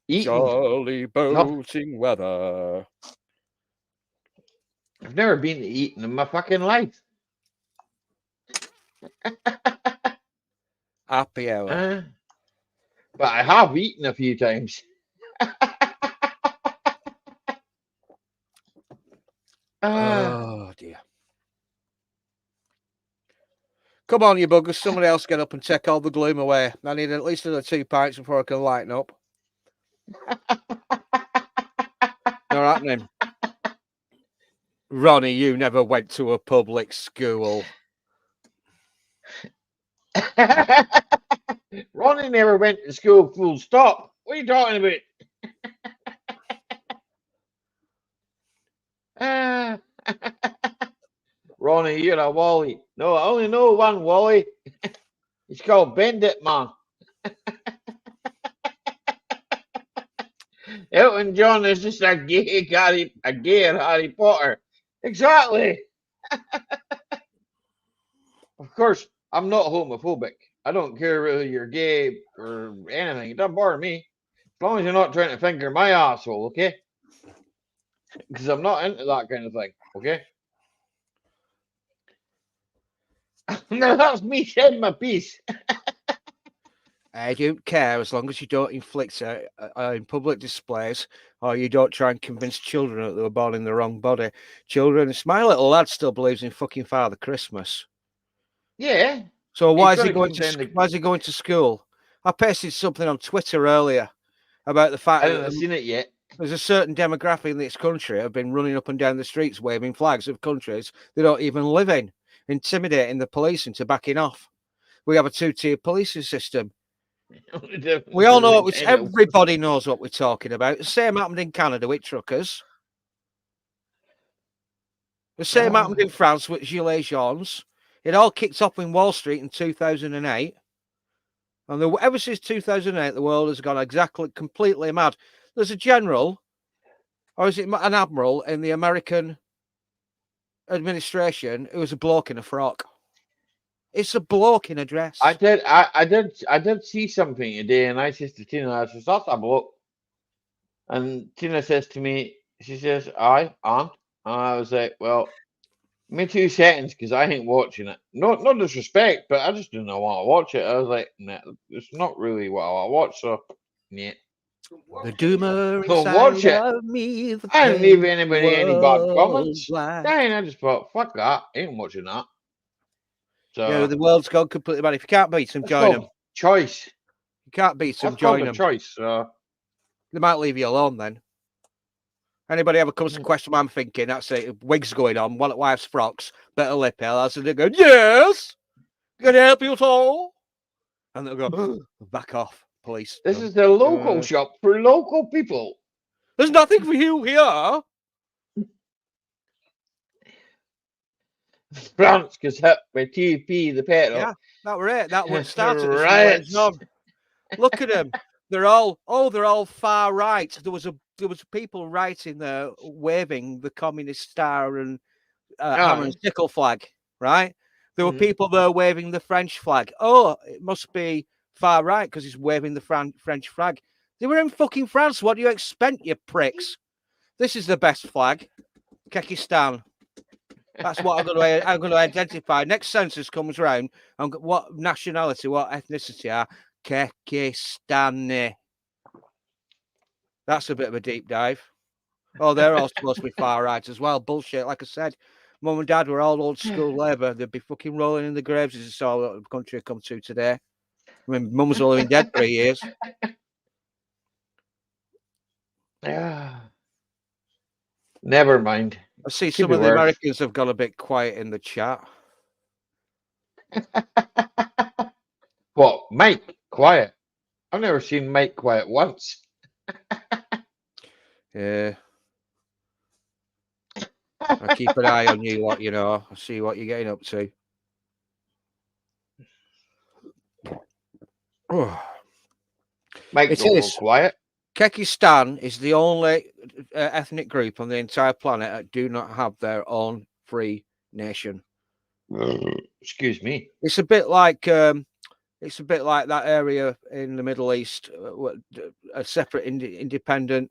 Speaker 5: Jolly boating weather.
Speaker 4: I've never been to Eton in my fucking life.
Speaker 5: Happy hour.
Speaker 4: But I have eaten a few times.
Speaker 5: Come on, you buggers. Somebody else get up and take all the gloom away. I need at least another 2 pints before I can lighten up. Not happening. Ronnie, you never went to a public school.
Speaker 4: Ronnie never went to school, full stop. What are you talking about? Ronnie, you're a Wally. No, I only know one Wally. It's called Bendit, man. Elton John is just a gay Harry Potter. Exactly. Of course, I'm not homophobic. I don't care whether you're gay or anything. It doesn't bother me. As long as you're not trying to finger my asshole, okay? Because I'm not into that kind of thing, okay? Now that's me saying my piece.
Speaker 5: I don't care as long as you don't inflict it in public displays or you don't try and convince children that they were born in the wrong body. Children, my little lad still believes in fucking Father Christmas.
Speaker 4: Yeah.
Speaker 5: So why is he going to school? I pasted something on Twitter earlier about the fact
Speaker 4: I haven't seen it yet.
Speaker 5: There's a certain demographic in this country have been running up and down the streets waving flags of countries they don't even live in, intimidating the police into backing off. We have a two-tier policing system. We all know which everybody knows what we're talking about. The same happened in Canada with truckers. The same happened in France with gilets jaunes. It all kicked off in Wall Street in 2008. And ever since 2008, the world has gone completely mad. There's a general, or is it an admiral in the American administration who was a bloke in a frock. It's a bloke in a dress.
Speaker 4: I did see something today, and I says to Tina, I says, that's a bloke. And Tina says to me, she says, aye, and I was like, well, give me 2 seconds because I ain't watching it. No disrespect, but I just didn't want to watch it. I was like, nah, it's not really what I want to watch, so yeah.
Speaker 5: The doomer
Speaker 4: Don't watch it.
Speaker 5: of me,
Speaker 4: I didn't leave anybody any bad comments. I just thought, fuck that. I ain't watching that. So
Speaker 5: yeah, the world's gone completely mad. If you can't beat them, join them.
Speaker 4: Choice.
Speaker 5: You can't beat them, join them.
Speaker 4: Choice.
Speaker 5: They might leave you alone then. Anybody ever comes to question what I'm thinking, that's it. Wigs going on, one at wife's frocks, better lip hair. So they go, yes, can I help you at all? And they'll go, back off, police.
Speaker 4: This is the local shop for local people.
Speaker 5: There's nothing for you here.
Speaker 4: France gets hit by TP the petrol.
Speaker 5: Yeah, that were it. That was started.
Speaker 4: Right.
Speaker 5: Look at them. They're all far right. There was people writing there waving the communist star and hammer and sickle flag, right? There were people there waving the French flag. Oh, it must be far right because he's waving the French flag. They were in fucking France. What do you expect, you pricks? This is the best flag. Kekistan. That's what I'm going to identify. Next census comes round. What nationality, what ethnicity are Kekistani? That's a bit of a deep dive. Oh, they're all supposed to be far right as well. Bullshit. Like I said, Mum and Dad were all old school Labour. They'd be fucking rolling in the graves as they saw what the country had come to today. I mean, Mum's only been dead 3 years.
Speaker 4: Yeah. Never mind.
Speaker 5: I see some of the Americans have gone a bit quiet in the chat.
Speaker 4: What, Mike? Quiet? I've never seen Mike quiet once.
Speaker 5: Yeah. I keep an eye on you, I see what you're getting up to.
Speaker 4: Mike, it is quiet.
Speaker 5: Kekistan is the only ethnic group on the entire planet that do not have their own free nation.
Speaker 4: Excuse me.
Speaker 5: It's a bit like that area in the Middle East, a separate independent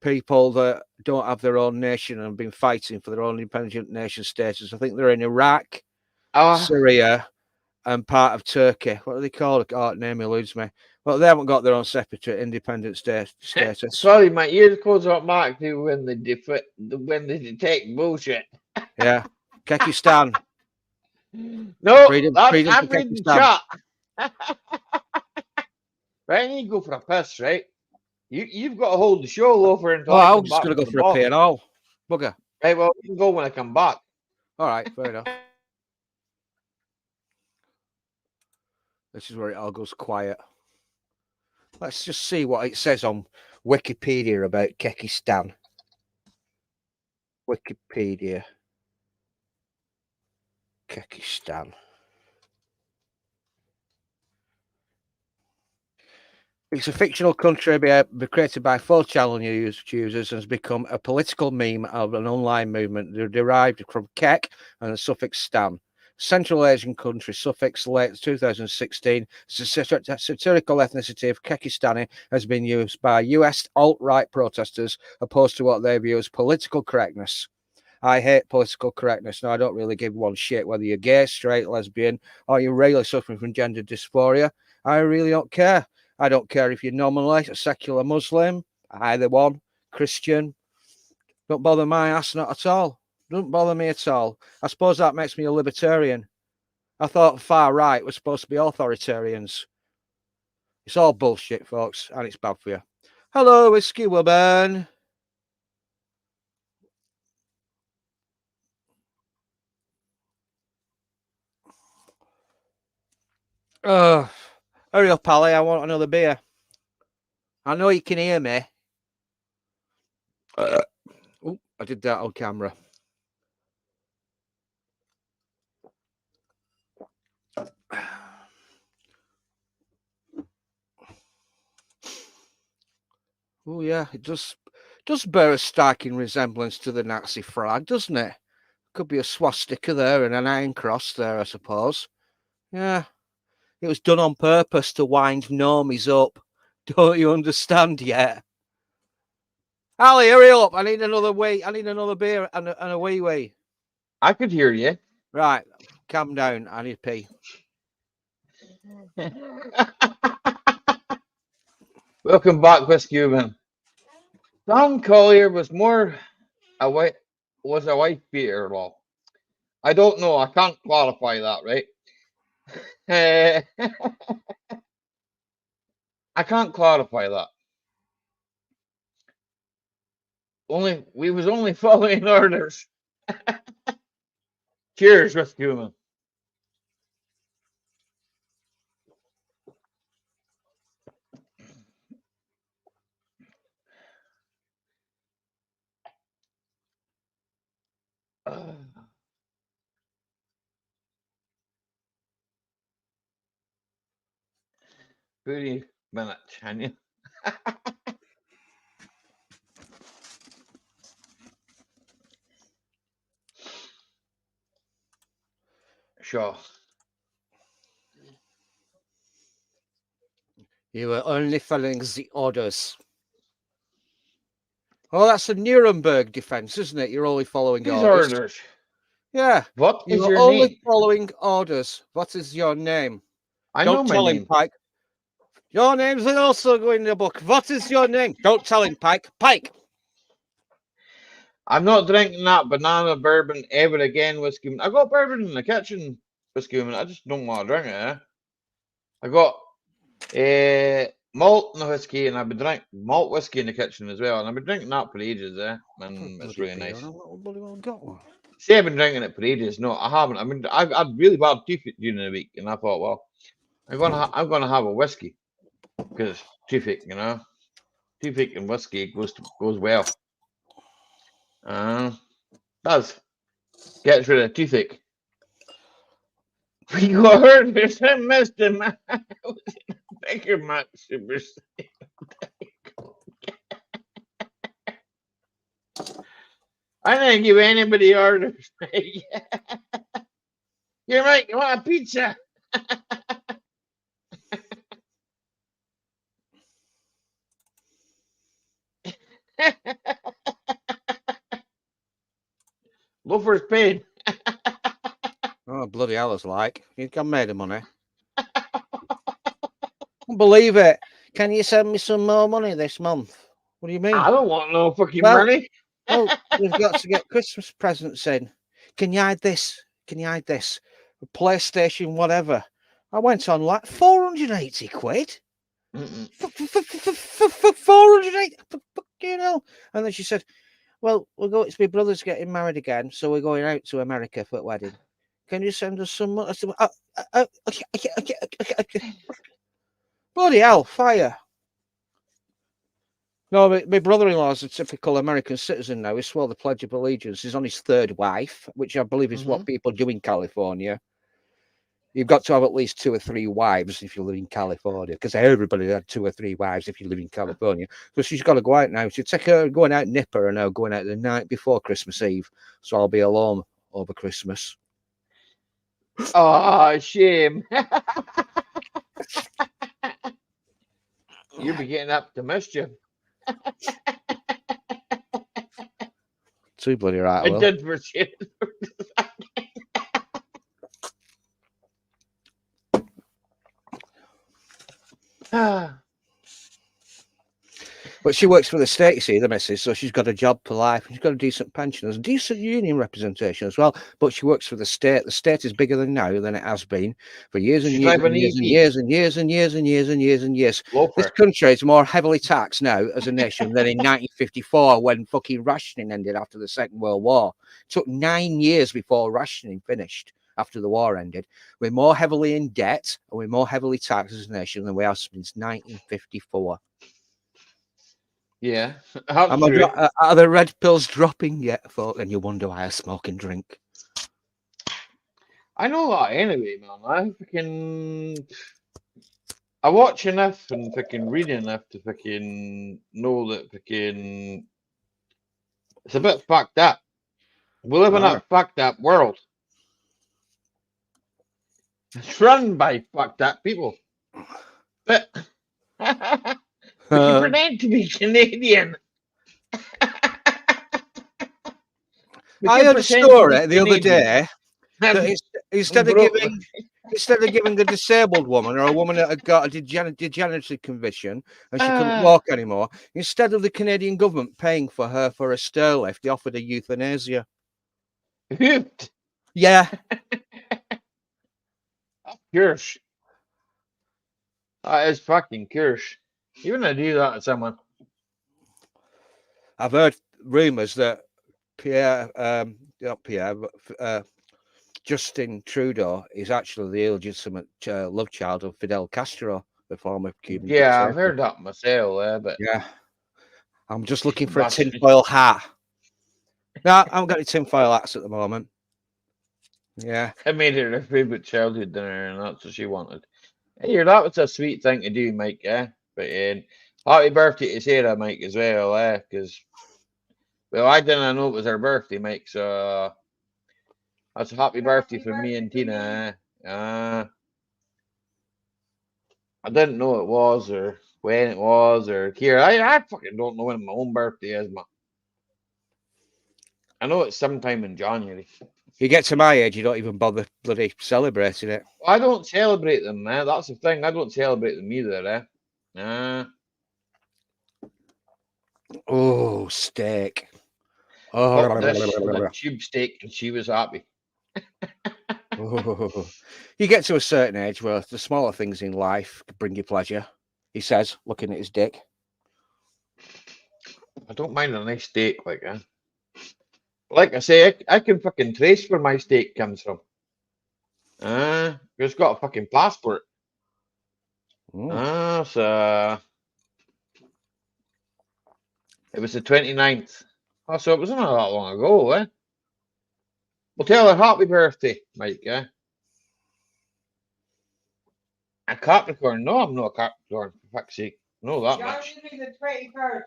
Speaker 5: people that don't have their own nation and have been fighting for their own independent nation status. I think they're in Iraq, Syria, and part of Turkey. What are they called? Oh, name eludes me. Well, they haven't got their own separate independent status.
Speaker 4: Sorry, my ears close up, Mark, when they detect bullshit.
Speaker 5: Yeah, Kekistan.
Speaker 4: No,
Speaker 5: Freedom
Speaker 4: I'm
Speaker 5: for
Speaker 4: reading
Speaker 5: Kekistan.
Speaker 4: chat. Right, I need to go for a piss, right? You've got to hold the show over until
Speaker 5: Oh,
Speaker 4: I
Speaker 5: I
Speaker 4: come
Speaker 5: was just
Speaker 4: back
Speaker 5: going to
Speaker 4: from
Speaker 5: go
Speaker 4: the
Speaker 5: for a
Speaker 4: box.
Speaker 5: pee and all. Bugger.
Speaker 4: Right, well, you can go when I come back.
Speaker 5: All right, fair enough. This is where it all goes quiet. Let's just see what it says on Wikipedia about Kekistan. Wikipedia. Kekistan. It's a fictional country created by 4chan users and has become a political meme of an online movement. They're derived from Kek and the suffix stan. Central Asian country, suffix late 2016. Satirical ethnicity of Kekistani has been used by US alt-right protesters opposed to what they view as political correctness. I hate political correctness. No, I don't really give one shit whether you're gay, straight, lesbian, or you're really suffering from gender dysphoria. I really don't care. I don't care if you're nominally a secular Muslim, either one, Christian. Don't bother my ass, not at all. Don't bother me at all. I suppose that makes me a libertarian. I thought far right was supposed to be authoritarians. It's all bullshit, folks, and it's bad for you. Hello, Whiskey Woman. Oh, hurry up, Ali. I want another beer. I know you can hear me. Oh, I did that on camera. Oh yeah, it does bear a striking resemblance to the Nazi flag, doesn't it? Could be a swastika there and an iron cross there, I suppose. Yeah, it was done on purpose to wind normies up. Don't you understand yet? Ali, hurry up! I need another wee. I need another beer and a wee.
Speaker 4: I could hear you.
Speaker 5: Right, calm down. I need to pee.
Speaker 4: Welcome back, Whiskey Woman. Don Collier was a wife beater law. I don't know. I can't qualify that, right? I can't clarify that. We was only following orders. Cheers, Whiskey Woman. Pretty minute, can you? Sure.
Speaker 5: You were only following the orders. Oh, that's a Nuremberg defense, isn't it? You're only following orders. Yeah.
Speaker 4: What is
Speaker 5: You're
Speaker 4: your
Speaker 5: only
Speaker 4: name?
Speaker 5: following orders. What is your name?
Speaker 4: Don't
Speaker 5: tell him, Pike. Your name's also going in the book. What is your name? Don't tell him, Pike. Pike.
Speaker 4: I'm not drinking that banana bourbon ever again, Whiskey Woman. I got bourbon in the kitchen, Whiskey Woman. I just don't want to drink it. Eh? I got malt in the whiskey, and I've been drinking malt whiskey in the kitchen as well, and I've been drinking that for ages, and it's really nice. See, I've been drinking it for ages. No, I haven't. I've had really bad toothache during the week, and I thought, well, I'm gonna have a whiskey because toothache, toothache and whiskey goes well. Does gets rid of toothache. We got hurt. There's a missed him. Thank you, Matt. Super. I didn't give anybody orders. You're right. You want a pizza? Loafer's paid.
Speaker 5: Oh, bloody hell, it's like. You can made of money. Can't believe it. Can you send me some more money this month? What do you mean?
Speaker 4: I don't want no fucking money.
Speaker 5: Well, we've got to get Christmas presents in. Can you hide this? Can you hide this? PlayStation, whatever. I went on like 480 quid. 480, fucking hell. And then she said, well, it's my brother's getting married again, so we're going out to America for the wedding. Can you send us some money? I said, bloody hell, fire. No, my brother-in-law is a typical American citizen now. He swore the Pledge of Allegiance. He's on his third wife, which I believe is what people do in California. You've got to have at least 2 or 3 wives if you live in California, because everybody had 2 or 3 wives if you live in California. So she's got to go out now. She'll take her going out nipper and now going out the night before Christmas Eve. So I'll be alone over Christmas.
Speaker 4: Oh, shame. You'll be getting up to mischief.
Speaker 5: Too bloody right.
Speaker 4: I did for shit.
Speaker 5: But she works for the state, you see, the missus, so she's got a job for life. She's got a decent pension, there's a decent union representation as well. But she works for the state. The state is bigger than now than it has been for years and years and years and years and years and years and years and years and years. This country is more heavily taxed now as a nation than in 1954 when fucking rationing ended after the Second World War. It took 9 years before rationing finished. After the war ended, we're more heavily in debt and we're more heavily taxed as a nation than we have since 1954.
Speaker 4: Yeah.
Speaker 5: Are the red pills dropping yet, folk? And you wonder why I smoke and drink.
Speaker 4: I know that anyway, man. I watch enough and read enough to know that it's a bit fucked up. We live in a fucked up world. It's run by fucked up people. But we can pretend to be Canadian.
Speaker 5: I heard a story the other day that instead of giving a disabled woman or a woman that had got a degenerative condition and she couldn't walk anymore, instead of the Canadian government paying for her for a stair lift, they offered her euthanasia. Yeah.
Speaker 4: Kirsch. That is fucking Kirsch. You're gonna do that to someone.
Speaker 5: I've heard rumours that Justin Trudeau is actually the illegitimate love child of Fidel Castro, the former Cuban dictator.
Speaker 4: Yeah, I've heard that myself, but
Speaker 5: yeah. I'm just looking for a tinfoil hat. No, I haven't got any tinfoil hats at the moment. Yeah.
Speaker 4: I made her her favourite childhood dinner, and that's what she wanted. Hey, that was a sweet thing to do, Mike. But happy birthday to Sarah, Mike, as well. Because I didn't know it was her birthday, Mike. So that's a happy birthday for me and Tina. I didn't know it was or when it was or here. I fucking don't know when my own birthday is, man. I know it's sometime in January.
Speaker 5: You get to my age, you don't even bother bloody celebrating it.
Speaker 4: I don't celebrate them, man. That's the thing. I don't celebrate them either,
Speaker 5: Oh, steak.
Speaker 4: Oh, tube steak, and she was happy.
Speaker 5: You get to a certain age where the smaller things in life bring you pleasure, he says, looking at his dick.
Speaker 4: I don't mind a nice steak, like I say, I can fucking trace where my steak comes from. It's got a fucking passport. So it was the 29th. Oh, so it wasn't that long ago, Well, tell her happy birthday, Mike, A Capricorn? No, I'm not a Capricorn, for fuck's sake. No, that much.
Speaker 2: The 21st.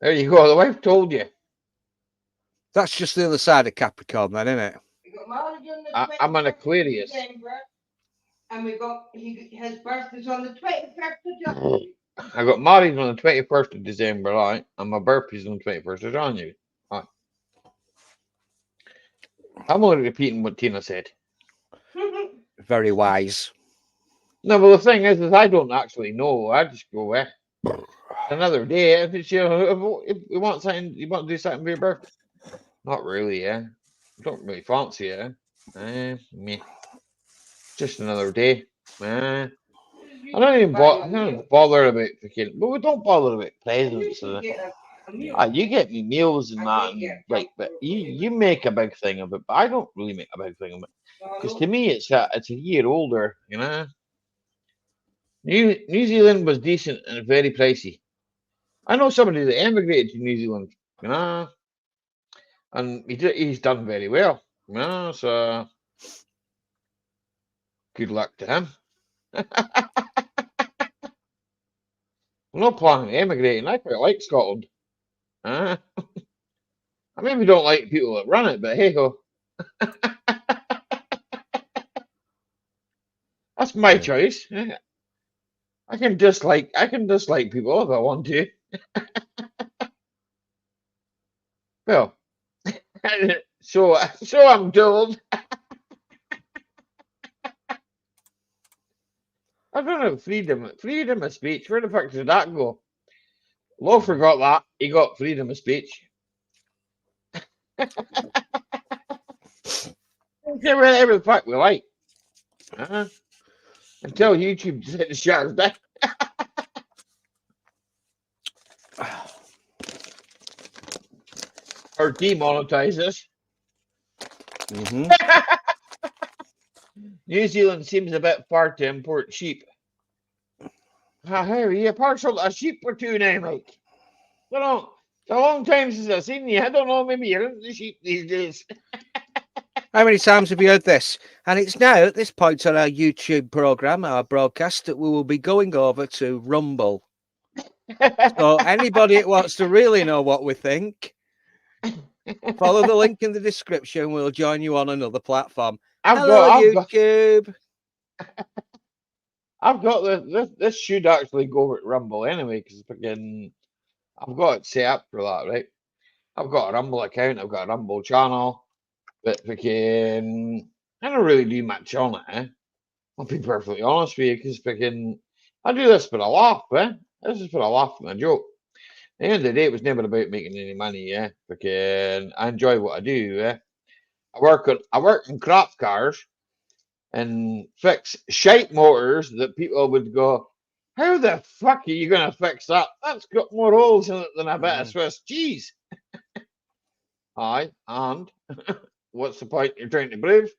Speaker 4: There you go. The wife told you.
Speaker 5: That's just the other side of Capricorn, then, isn't it?
Speaker 2: We got married on the
Speaker 4: I'm an Aquarius.
Speaker 2: December, and his birthday's on the 21st of January.
Speaker 4: I got married on the 21st of December, right? And my birthday's on the 21st of January. Right. I'm only repeating what Tina said.
Speaker 5: Very wise.
Speaker 4: No, but the thing is I don't actually know. I just go, another day. If it's, if you want something, you want to do something for your birthday. Not really, I don't really fancy it. Me. Just another day. I don't even bother about freaking. But we don't bother about presents. You get me meals and that, and like, but you make a big thing of it. But I don't really make a big thing of it because to me it's a year older. You know, New Zealand was decent and very pricey. I know somebody that emigrated to New Zealand. You know, and he's done very well. You know, so good luck to him. I'm not planning on emigrating. I quite like Scotland. I maybe don't like people that run it, but hey ho. That's my choice. I can dislike people if I want to. Well, so I'm told. I don't know, freedom of speech. Where the fuck did that go? Law forgot that. He got freedom of speech. Get whatever the fuck we like. Until YouTube shuts us down. Or demonetize us. New Zealand seems a bit far to import sheep. How are you partial to a sheep or two now, Mike? I don't know. It's a long time since I've seen you. I don't know, maybe you're into sheep these days.
Speaker 5: How many times have you heard this? And it's now at this point on our YouTube program, our broadcast, that we will be going over to Rumble. So anybody that wants to really know what we think, follow the link in the description. We'll join you on another platform. YouTube.
Speaker 4: I've got this should actually go over to Rumble anyway, because I've got it set up for that, right? I've got a Rumble account, I've got a Rumble channel, but I don't really do much on it, eh? I'll be perfectly honest with you, because I do this for a laugh, eh? This is for a laugh and a joke. At the end of the day, it was never about making any money, yeah. I enjoy what I do, eh? I work in crap cars and fix shite motors that people would go, how the fuck are you going to fix that? That's got more holes in it than a bit of Swiss cheese. Aye, and what's the point you're trying to prove?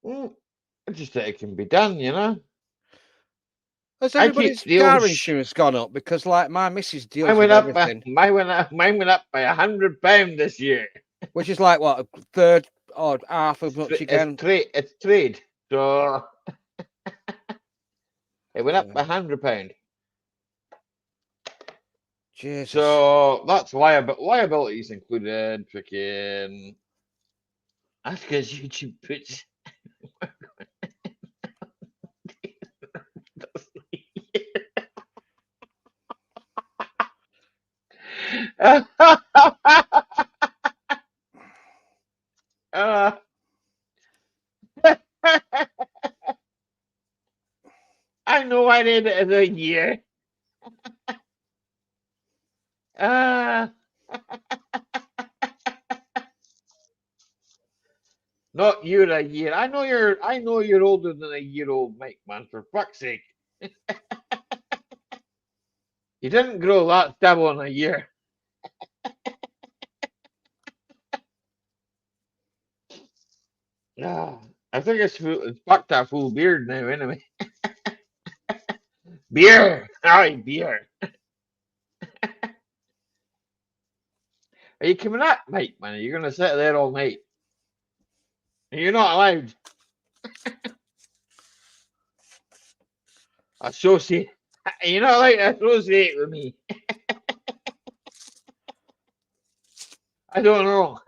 Speaker 4: I just think it can be done, you know.
Speaker 5: Has everybody's car insurance gone up? Because like my missus deals with everything.
Speaker 4: Mine went up by £100 this year.
Speaker 5: Which is like what, a third or half of what you can.
Speaker 4: It's trade. So it went up by £100.
Speaker 5: Jesus.
Speaker 4: So that's liabilities included. That's because YouTube puts. I know I did it as a year. Not you're a year. I know you're older than a year old, Mike, man, for fuck's sake. You didn't grow that stubble in a year. I think it's back to a full beard now, anyway. Beer! Aye, beer. Are you coming up, Mike, man? Are you going to sit there all night? You're not allowed. Associate. You're not allowed to associate with me. I don't know.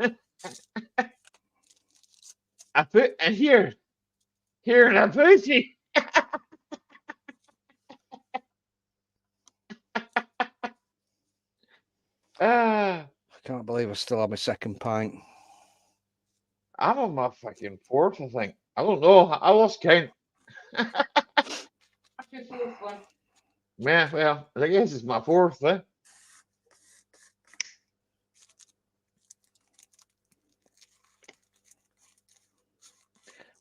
Speaker 4: I put and here in a pussy.
Speaker 5: I can't believe I still have my second pint.
Speaker 4: I'm on my fucking fourth, I think. I don't know. I lost count.
Speaker 2: That's your fourth one.
Speaker 4: Yeah, well, I guess it's my fourth, eh?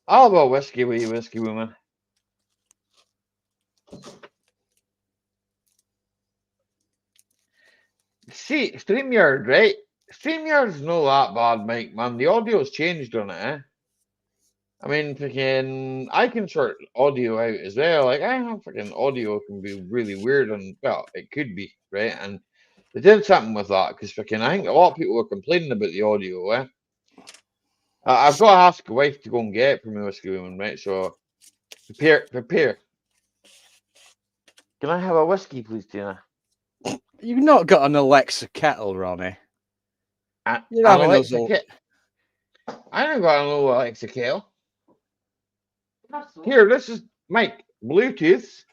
Speaker 4: I'll have a whiskey with you, whiskey woman. See, StreamYard, right? StreamYard's no that bad, Mike, man. The audio's changed on it, eh? I mean, freaking, I can sort audio out as well. Like, I know freaking audio can be really weird, and well, it could be, right? And they did something with that because freaking, I think a lot of people were complaining about the audio, eh? I've got to ask a wife to go and get it from a whiskey woman, right? So, prepare. Can I have a whiskey, please, Tina?
Speaker 5: You've not got an Alexa kettle, Ronnie. You're having those old...
Speaker 4: I don't got an Alexa kettle. Here, this is Mike. Bluetooth.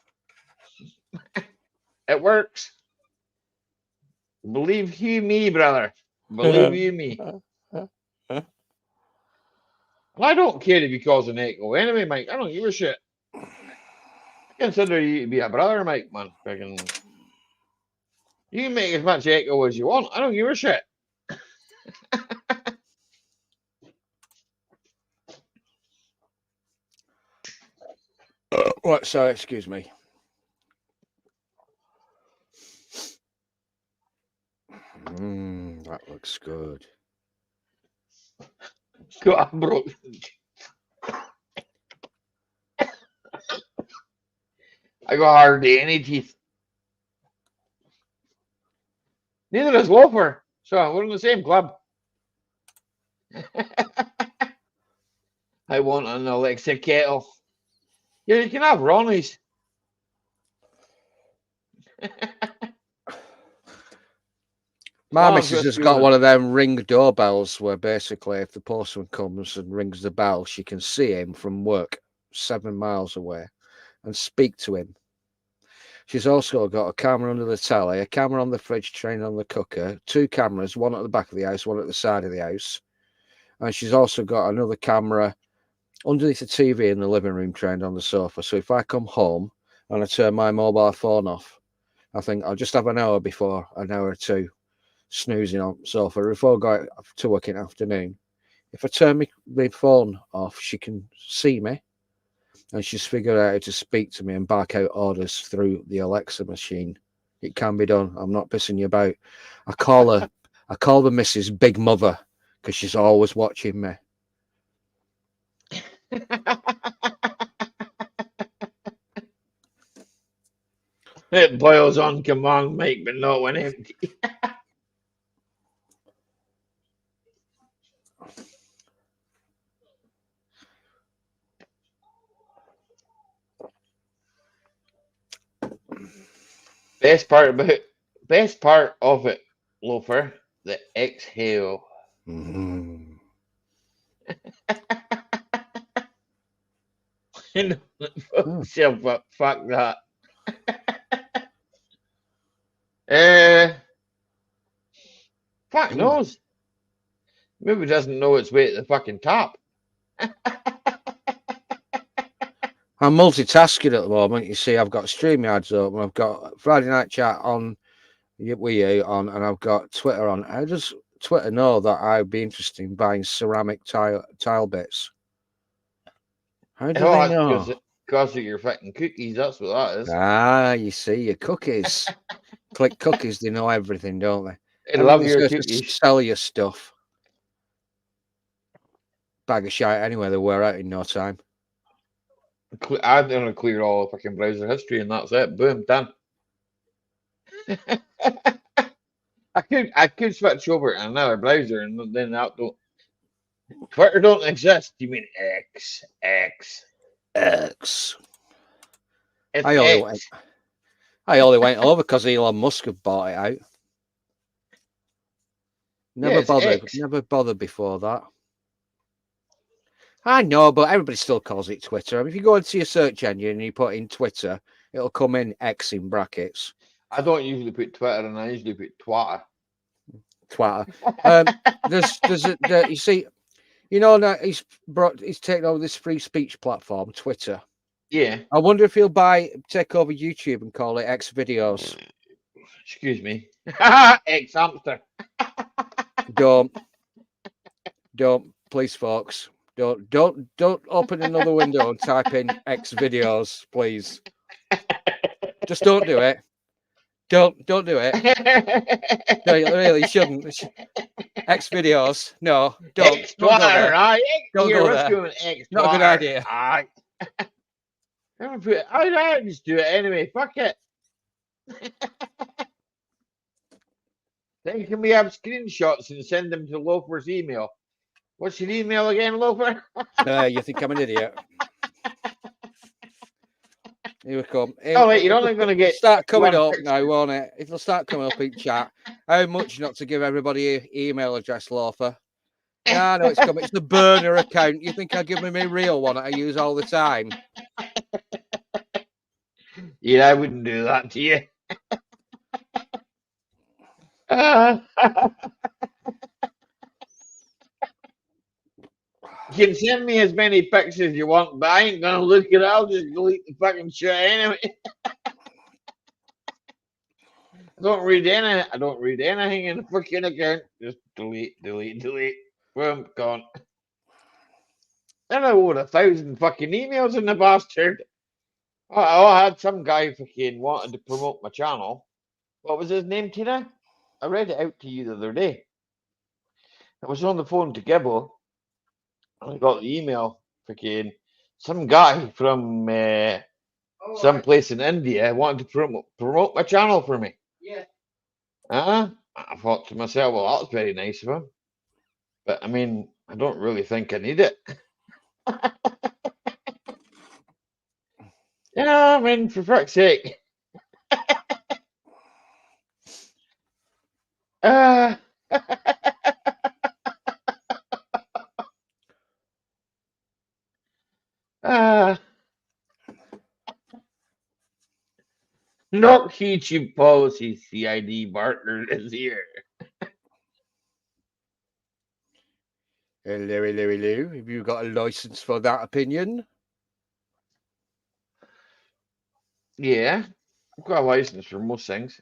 Speaker 4: It works. Believe you me, brother. Believe you me. And I don't care if you cause an echo. Anyway, Mike, I don't give a shit. I consider you to be a brother, Mike, man. Freaking... You can make as much echo as you want. I don't give a shit.
Speaker 5: What? Sorry, excuse me. That looks good.
Speaker 4: God, bro. I got hardly any teeth. Neither does Loafer. So we're in the same club. I want an Alexa kettle. Yeah, you can have Ronnie's.
Speaker 5: My missus has got one of them Ring doorbells where basically if the postman comes and rings the bell, she can see him from work 7 miles away and speak to him. She's also got a camera under the telly, a camera on the fridge trained on the cooker, 2 cameras, one at the back of the house, one at the side of the house. And she's also got another camera underneath the TV in the living room trained on the sofa. So if I come home and I turn my mobile phone off, I think I'll just have an hour before, an hour or two, snoozing on the sofa before I go to work in the afternoon. If I turn my phone off, she can see me. And she's figured out how to speak to me and bark out orders through the Alexa machine. It can be done. I'm not pissing you about. I call the Mrs. Big Mother because she's always watching me.
Speaker 4: It boils on command, Mike, but not when empty. Best part of it, Loafer, the exhale.
Speaker 5: Mm-hmm.
Speaker 4: Fuck that. Fuck knows. Maybe doesn't know its way at the fucking top.
Speaker 5: I'm multitasking at the moment. You see, I've got StreamYards open, I've got Friday Night Chat on with you on, and I've got Twitter on. How does Twitter know that I'd be interested in buying ceramic tile bits? How do they know?
Speaker 4: Because of your fucking cookies, that's what that is.
Speaker 5: Ah, you see, your cookies. Click cookies, they know everything, don't they?
Speaker 4: I love your cookies.
Speaker 5: Sell your stuff. Bag of shite anyway, they wear out in no time.
Speaker 4: I'm going to clear all fucking browser history and that's it. Boom, done. I could switch over to another browser and then that don't. Twitter don't exist. You mean X?
Speaker 5: X.
Speaker 4: It's
Speaker 5: I only went over because Elon Musk had bought it out. Never bothered before that. I know, but everybody still calls it Twitter. I mean, if you go into your search engine and you put in Twitter, it'll come in X in brackets.
Speaker 4: I don't usually put Twitter, and I usually put Twatter.
Speaker 5: You see, you know that he's taken over this free speech platform, Twitter.
Speaker 4: Yeah.
Speaker 5: I wonder if he'll take over YouTube and call it X videos.
Speaker 4: Excuse me. X hamster.
Speaker 5: Don't, please, folks. Don't open another window and type in X videos, please. Just don't do it. Don't do it. No, you really shouldn't. X videos. No, don't.
Speaker 4: X
Speaker 5: Don't go there.
Speaker 4: Twitter.
Speaker 5: Don't go there.
Speaker 4: X
Speaker 5: Not a good idea.
Speaker 4: I just do it anyway. Fuck it. Then can we have screenshots and send them to Loafer's email? What's your email again, Loafer?
Speaker 5: You think I'm an idiot? Here we come.
Speaker 4: All right, you're only going to get
Speaker 5: start coming up
Speaker 4: picture.
Speaker 5: now, won't it? It'll start coming up in chat. How much not to give everybody an email address, Loafer? Yeah, I know it's coming. It's the burner account. You think I'll give me my real one that I use all the time?
Speaker 4: Yeah, I wouldn't do that to you. You can send me as many pictures as you want, but I ain't gonna look it. I'll just delete the fucking shit anyway. I don't read anything in the fucking account. Just delete. Boom, gone. Then I wrote 1,000 fucking emails in the bastard. I had some guy fucking wanted to promote my channel. What was his name, Tina? I read it out to you the other day. I was on the phone to Gibbo. I got the email, freaking some guy from some place in India wanted to promote my channel for me.
Speaker 2: Yeah.
Speaker 4: I thought to myself, well, that's very nice of him. But I mean, I don't really think I need it. Yeah, I mean, for fuck's sake. Not YouTube policy CID partner is here.
Speaker 5: Hello. Have you got a license for that opinion?
Speaker 4: Yeah, I've got a license for most things.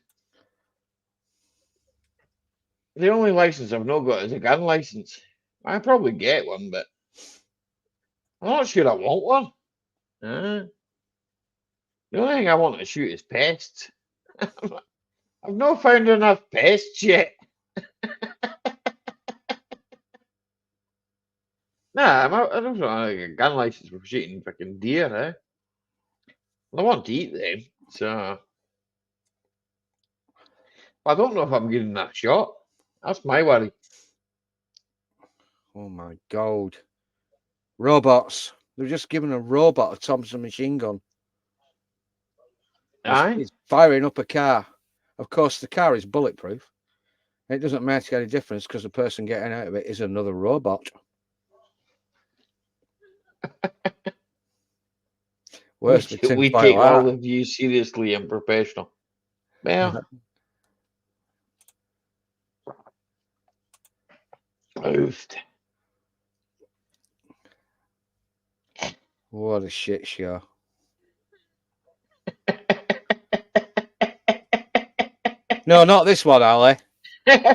Speaker 4: The only license I've not got is a gun license. I probably get one, but I'm not sure I want one. The only thing I want to shoot is pests. I've not found enough pests yet. Nah, I don't want a gun license for shooting fucking deer, eh? I want to eat them, so I don't know if I'm getting that shot. That's my worry.
Speaker 5: Oh my god. Robots. They've just given a robot a Thompson machine gun. It's firing up a car. Of course, the car is bulletproof. It doesn't make any difference because the person getting out of it is another robot.
Speaker 4: We take all of you seriously and professional. Well, oofed.
Speaker 5: What a shit show. No, not this one, Ali.
Speaker 4: I'm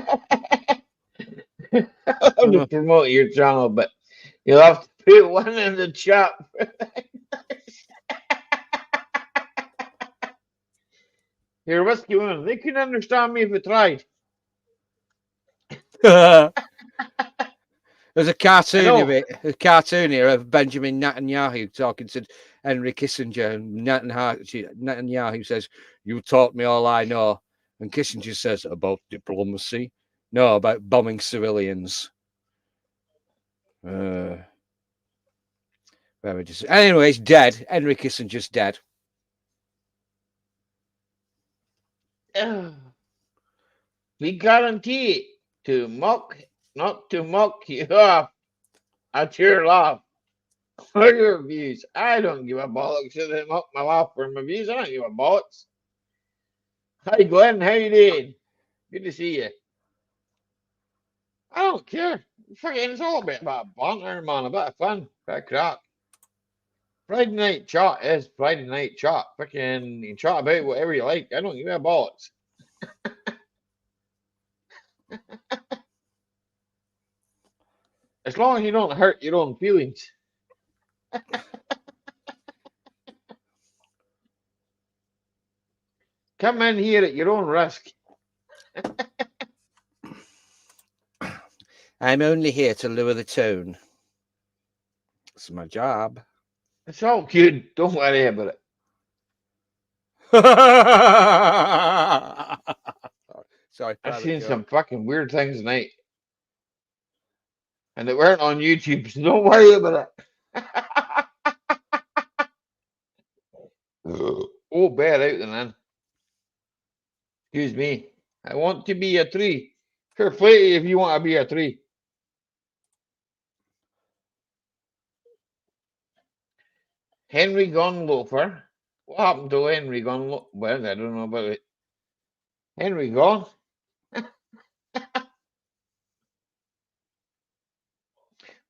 Speaker 4: to promote your channel, but you'll have to put one in the chat. Here, whiskey women, they couldn't understand me if I tried.
Speaker 5: There's a cartoon of it. A cartoon here of Benjamin Netanyahu talking to Henry Kissinger, and Netanyahu says, "You taught me all I know," and Kissinger says, "About diplomacy? No, about bombing civilians." Anyway, he's dead. Henry Kissinger's dead.
Speaker 4: We guarantee not to mock you off at your laugh or your views. I don't give a bollocks if they mock my laugh or my views. I don't give a bollocks. Hi, Glenn. How you doing? Good to see you. I don't care. Fucking, it's all a bit about banter, man. A bit of fun. A bit of crack. Friday night chat is Friday night chat. Fucking, you can chat about whatever you like. I don't give a bollocks. As long as you don't hurt your own feelings. Come in here at your own risk.
Speaker 5: I'm only here to lower the tone. It's my job.
Speaker 4: It's all good. Don't worry about it.
Speaker 5: Sorry,
Speaker 4: I've seen
Speaker 5: joke.
Speaker 4: some fucking weird things tonight. And they weren't on YouTube, so don't worry about it. Oh, bad out then, man. Excuse me. I want to be a tree. Fair play if you want to be a tree. Henry Gunlofer. What happened to Henry Gunlofer? Well, I don't know about it. Henry gone.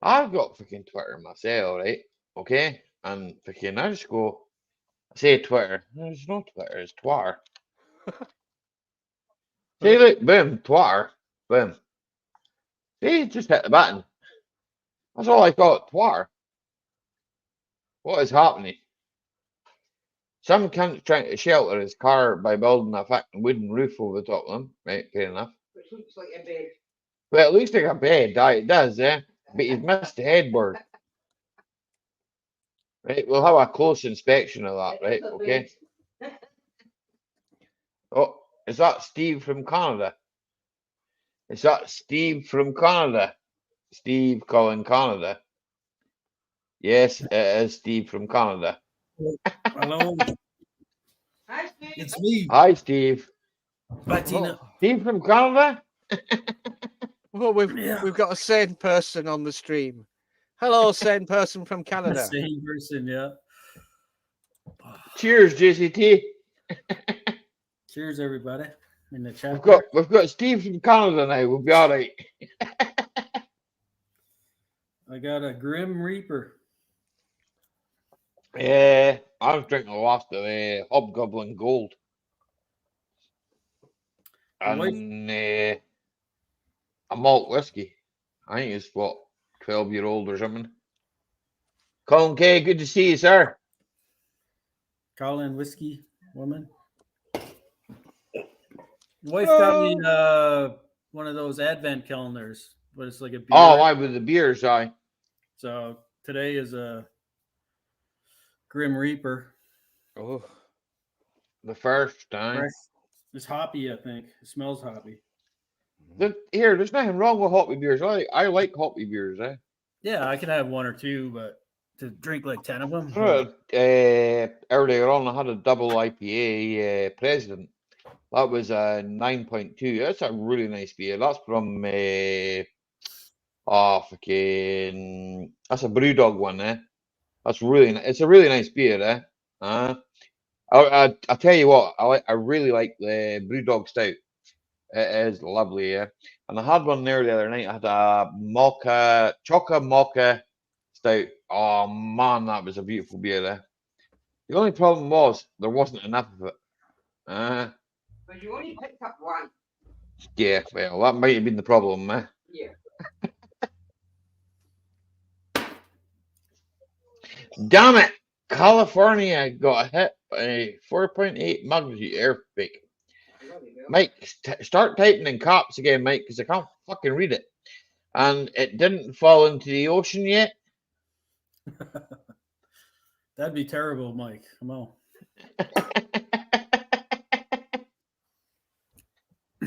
Speaker 4: I've got freaking Twitter myself, right? Okay? And freaking I just go, I say Twitter. There's no Twitter, it's Twitter. See, look, boom, Twitter. Boom. See, just hit the button. That's all I got, Twitter. What is happening? Some cunt's trying to shelter his car by building a fucking wooden roof over the top of them. Right, fair enough.
Speaker 2: Which looks like a bed.
Speaker 4: Well, it looks like a bed, aye, it does, eh? But he's missed the headboard. Right, we'll have a close inspection of that, right? Okay. Oh, is that Steve from Canada? Is that Steve from Canada? Steve calling Canada. Yes, it is Steve from Canada.
Speaker 6: Hello,
Speaker 2: Hi, Steve.
Speaker 6: it's me.
Speaker 4: Hi, Steve.
Speaker 6: Bye, Tina.
Speaker 4: Steve from Canada?
Speaker 5: Well,
Speaker 6: Yeah.
Speaker 5: we've got a sane person on the stream. Hello, sane person from Canada.
Speaker 6: Same person, yeah.
Speaker 4: Cheers, JCT.
Speaker 6: Cheers, everybody in the chat.
Speaker 4: We've got Steve from Canada now. We'll be all right.
Speaker 6: I got a Grim Reaper.
Speaker 4: Yeah, I was drinking a lot of Hobgoblin Gold. And a malt whiskey. I think it's what, 12-year-old or something. Colin K, good to see you, sir.
Speaker 6: Colin Whiskey Woman. Wife got me one of those advent calendars, but it's like a beer.
Speaker 4: Oh, I with the beers, aye.
Speaker 6: So today is a Grim Reaper.
Speaker 5: Oh,
Speaker 4: The first time.
Speaker 6: Fresh. It's hoppy, I think. It smells hoppy.
Speaker 4: Here, there's nothing wrong with hoppy beers. I like hoppy beers, eh?
Speaker 6: Yeah, I could have one or two, but to drink like 10 of them.
Speaker 4: Earlier on, I had a double IPA President. That was a 9.2. That's a really nice beer. That's from fucking. That's a Brewdog one, eh? That's really. It's a really nice beer, eh? I tell you what, I really like the Brewdog Stout. It is lovely, yeah. And I had one there the other night. I had a Choca Mocha Stout. Oh man, that was a beautiful beer there. The only problem was there wasn't enough of it.
Speaker 2: But you only picked up one.
Speaker 4: Yeah, well, that might have been the problem, eh?
Speaker 2: Yeah.
Speaker 4: Damn it! California got hit by a 4.8 magnitude earthquake. Mike, start typing in caps again, Mike, because I can't fucking read it. And it didn't fall into the ocean yet.
Speaker 6: That'd be terrible, Mike. Come on.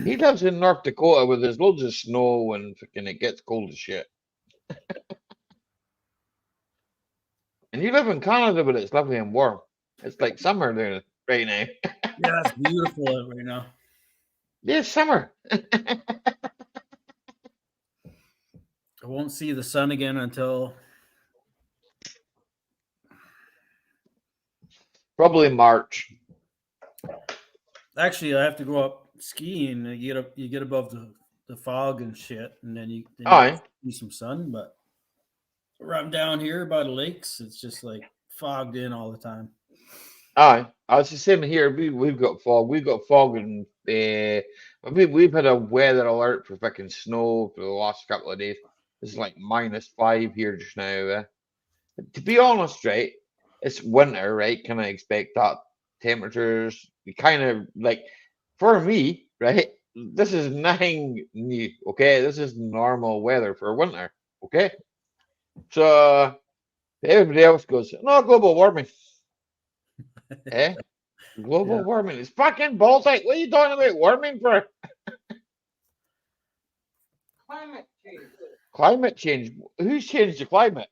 Speaker 4: He lives in North Dakota where there's loads of snow and fucking it gets cold as shit. And you live in Canada, but it's lovely and warm. It's like summer there right now.
Speaker 6: Yeah, it's beautiful out right now.
Speaker 4: Yeah, summer.
Speaker 6: I won't see the sun again until
Speaker 4: probably March.
Speaker 6: Actually, I have to go up skiing. You get above the fog and shit, and then you see some sun. But where I'm down here by the lakes, it's just like fogged in all the time.
Speaker 4: Aye, I was just saying here. We've got fog. We've got fog, and we've had a weather alert for fucking snow for the last couple of days. It's like -5 here just now. To be honest, right, it's winter, right? Can I expect that temperatures? You kind of like, for me, right? This is nothing new, okay? This is normal weather for winter, okay? So everybody else goes, no, global warming. Eh? Global warming is fucking bullshit. What are you talking about warming for?
Speaker 2: Climate change.
Speaker 4: Climate change. Who's changed the climate?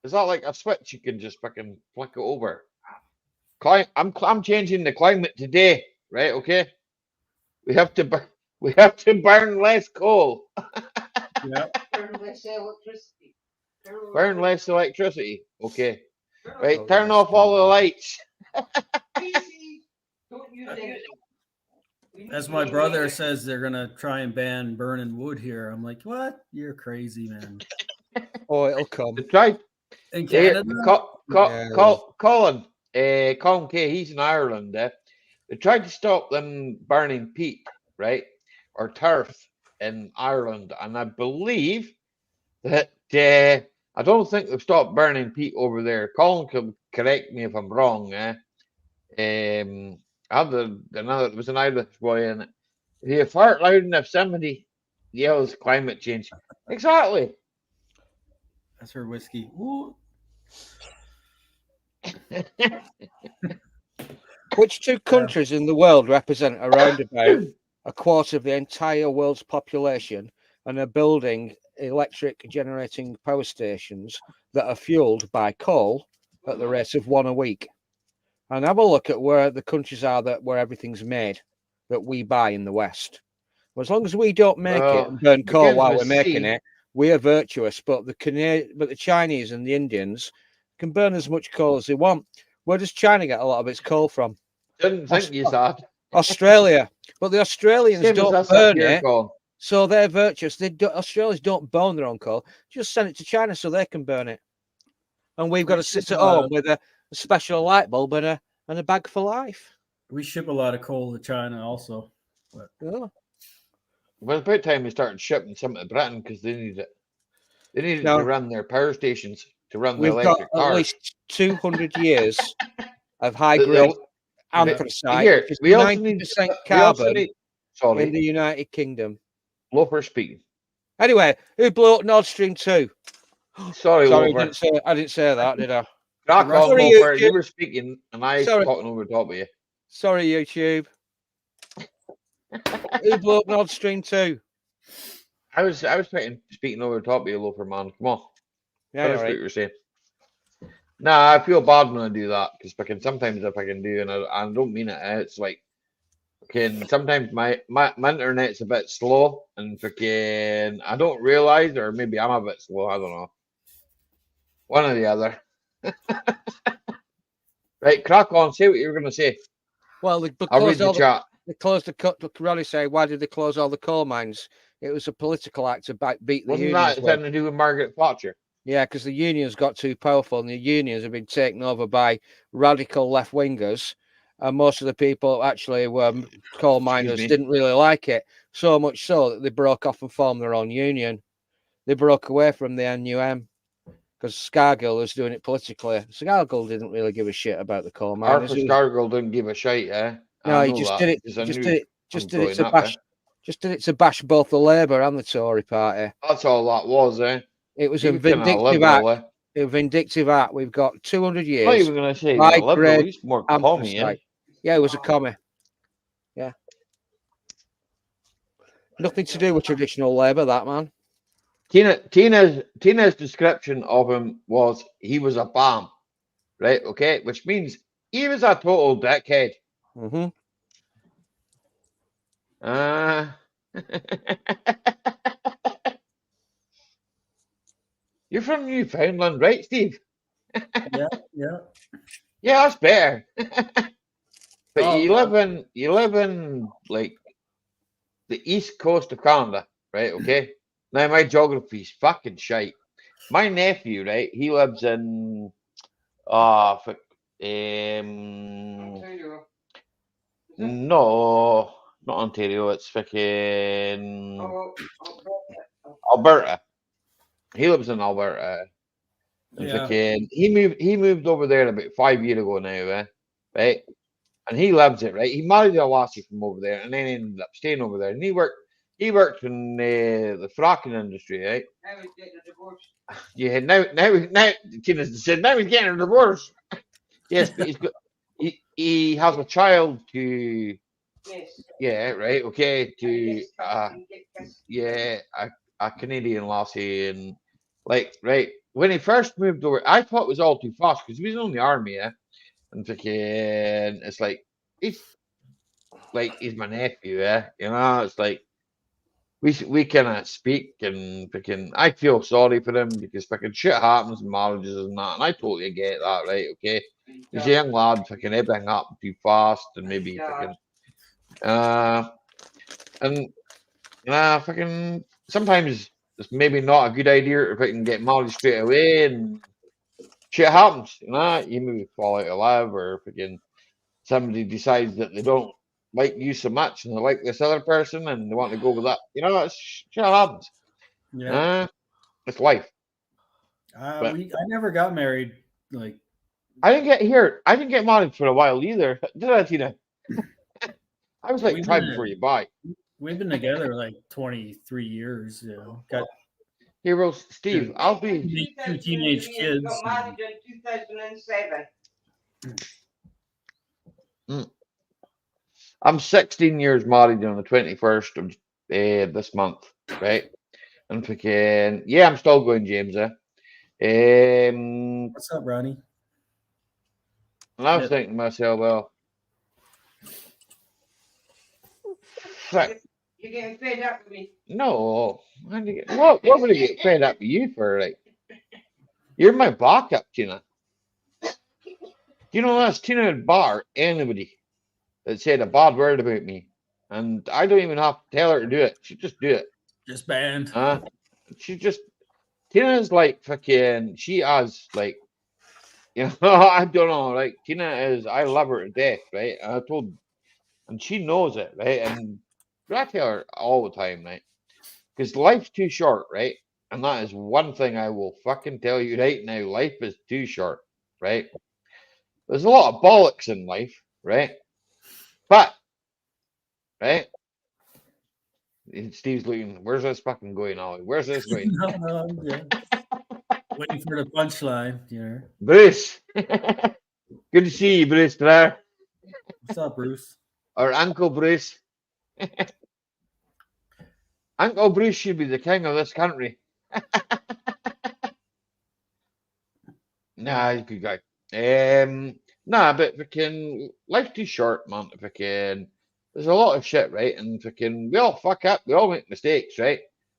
Speaker 4: Is that like a switch you can just fucking flick it over? I'm changing the climate today, right? Okay. We have to burn less coal.
Speaker 6: Yeah.
Speaker 2: Burn less electricity.
Speaker 4: Burn less electricity. Okay.
Speaker 2: Burn
Speaker 4: Right.
Speaker 5: Oh,
Speaker 4: Turn
Speaker 5: yes,
Speaker 4: off all the lights.
Speaker 2: easy. Don't use anything. We need
Speaker 6: As
Speaker 2: to
Speaker 6: my
Speaker 2: use
Speaker 6: brother
Speaker 2: electric.
Speaker 6: says, they're gonna try and ban burning wood here. I'm like, what? You're crazy, man.
Speaker 5: Oh, it'll come.
Speaker 4: They tried.
Speaker 6: In Canada?
Speaker 5: Yeah.
Speaker 4: Colin K. He's in Ireland. They tried to stop them burning peat, right, or turf in Ireland, and I believe that I don't think they've stopped burning peat over there. Colin can correct me if I'm wrong. There was an Irish boy in it. If you fart loud enough, somebody yells climate change. Exactly.
Speaker 6: That's her whiskey. Ooh.
Speaker 5: Which two countries in the world represent around about a quarter of the entire world's population and are building electric generating power stations that are fueled by coal at the rate of one a week? And have a look at where the countries are where everything's made that we buy in the West. As long as we don't make it and burn coal while we're making it, we are virtuous. But the Chinese and the Indians can burn as much coal as they want. Where does China get a lot of its coal from?
Speaker 4: Didn't think you saw it.
Speaker 5: Australia. But the Australians don't burn it, so they're virtuous. Australians don't burn their own coal. Just send it to China so they can burn it. And we've got to sit at home with a special light bulb and a bag for life.
Speaker 6: We ship a lot of coal to China also. But
Speaker 5: Yeah.
Speaker 4: Well, it's about time we started shipping some to Britain because they need it. They need it to run their power stations, to run the electric cars.
Speaker 5: We've got at least 200 years of high-grade anthracite, which is 90% carbon in the United Kingdom.
Speaker 4: Loafer speaking.
Speaker 5: Anyway, who blew up Nord Stream 2?
Speaker 4: Sorry,
Speaker 5: I didn't say that, did I?
Speaker 4: Sorry, Loafer, you were speaking and I was talking over the top of you.
Speaker 5: Sorry, YouTube. Who blew up Nord Stream 2?
Speaker 4: I was speaking over the top of you, Loafer, man. Come on.
Speaker 5: Yeah,
Speaker 4: That's what you were saying. Nah, I feel bad when I do that because sometimes if I can do and I don't mean it, it's like sometimes my internet's a bit slow and I don't realize, or maybe I'm a bit slow, I don't know. One or the other. Right, crack on, say what you were gonna say.
Speaker 5: Well,
Speaker 4: I'll read the chat.
Speaker 5: They closed Ronnie say, why did they close all the coal mines? It was a political act to beat the unions.
Speaker 4: Wasn't that something to do with Margaret Thatcher?
Speaker 5: Yeah, because the unions got too powerful and the unions have been taken over by radical left-wingers. And most of the people actually were coal miners, didn't really like it. So much so that they broke off and formed their own union. They broke away from the NUM because Scargill was doing it politically. Scargill didn't really give a shit about the coal miners.
Speaker 4: Arthur Scargill didn't give a shit, eh?
Speaker 5: No, he just did it. Just did it to bash both the Labour and the Tory party.
Speaker 4: That's all that was, eh?
Speaker 5: It was a vindictive act. A vindictive act. We've got 200 years.
Speaker 4: I'm not even going to say liberal. He's more commie, eh?
Speaker 5: Yeah, it was a commie. Yeah. Nothing to do with traditional Labour, that man.
Speaker 4: Tina's description of him was he was a bam, right? Okay, which means he was a total dickhead.
Speaker 5: Mm-hmm.
Speaker 4: You're from Newfoundland, right, Steve?
Speaker 6: Yeah.
Speaker 4: Yeah, that's better. But you live in like the east coast of Canada, right? Okay. Now my geography's fucking shite. My nephew, right? He lives in
Speaker 2: Ontario.
Speaker 4: No, not Ontario. It's fucking Alberta. He lives in Alberta. And
Speaker 6: Yeah.
Speaker 4: he moved over there about 5 years ago now, right? And he loves it, right? He married a lassie from over there, and then ended up staying over there. And he worked in the fracking industry, right?
Speaker 2: Now he's getting a divorce.
Speaker 4: Yeah, now Tina said now he's getting a divorce. Yes, but he's got he has a child to.
Speaker 2: Yes.
Speaker 4: Yeah, right. Okay, to
Speaker 2: You get this.
Speaker 4: yeah, a Canadian lassie, and like right when he first moved over, I thought it was all too fast because he was in the army, yeah, and freaking it's like he's my nephew, yeah, you know, it's like we cannot speak and freaking I feel sorry for him because freaking shit happens in marriages and that, and I totally get that, right? Okay, he's a young lad, freaking everything happened too fast, and maybe freaking and fucking sometimes it's maybe not a good idea if I can get married straight away and shit happens, you know, you maybe fall out of love or freaking somebody decides that they don't like you so much and they like this other person and they want to go with that, you know, it's shit happens.
Speaker 6: Yeah.
Speaker 4: It's life.
Speaker 6: I never got married. Like
Speaker 4: I didn't get married for a while either, did I, Tina? I was like, try before you buy.
Speaker 6: We've been together like 23 years, you know. Got
Speaker 4: Heroes, Steve, I'll be
Speaker 6: 2 teenage kids.
Speaker 2: Got married in 2007.
Speaker 4: I'm 16 years married on the 21st of this month, right? And freaking yeah, I'm still going, James.
Speaker 6: What's up, Ronnie?
Speaker 4: And I was thinking to myself, well, fuck.
Speaker 2: You're getting fed up with me.
Speaker 4: No, what would I get fed up with you for? Like, you're my backup, Tina. You know, that's Tina would bar anybody that said a bad word about me, and I don't even have to tell her to do it. She just do it.
Speaker 6: Just banned.
Speaker 4: She just Tina's like fucking. She has like, you know, I don't know. Like Tina is. I love her to death, right? And I told, and she knows it, right? And I tell her all the time, right? Because life's too short, right? And that is one thing I will fucking tell you right now. Life is too short, right? There's a lot of bollocks in life, right? But, right? Steve's looking, where's this fucking going, Ollie? Where's this going?
Speaker 6: No, yeah. Waiting for the punchline, you know.
Speaker 4: Bruce. Good to see you, Bruce. There.
Speaker 6: What's up, Bruce?
Speaker 4: Or Uncle Bruce. Uncle Bruce should be the king of this country. Nah, he's a good guy. Nah, but freaking life's too short, man. Freaking, there's a lot of shit, right? And freaking, we all fuck up. We all make mistakes, right?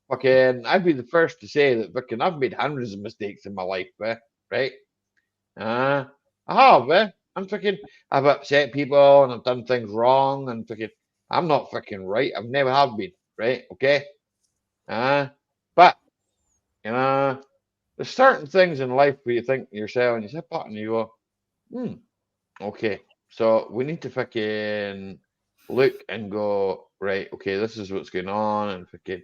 Speaker 4: Fucking, I'd be the first to say that fucking I've made hundreds of mistakes in my life, right? I have, I'm freaking, I've upset people and I've done things wrong and freaking, I'm not freaking right. I've never have been, right? Okay. But you know, there's certain things in life where you think to yourself and you sit back and you go, okay. So we need to fucking look and go, right, okay, this is what's going on and fucking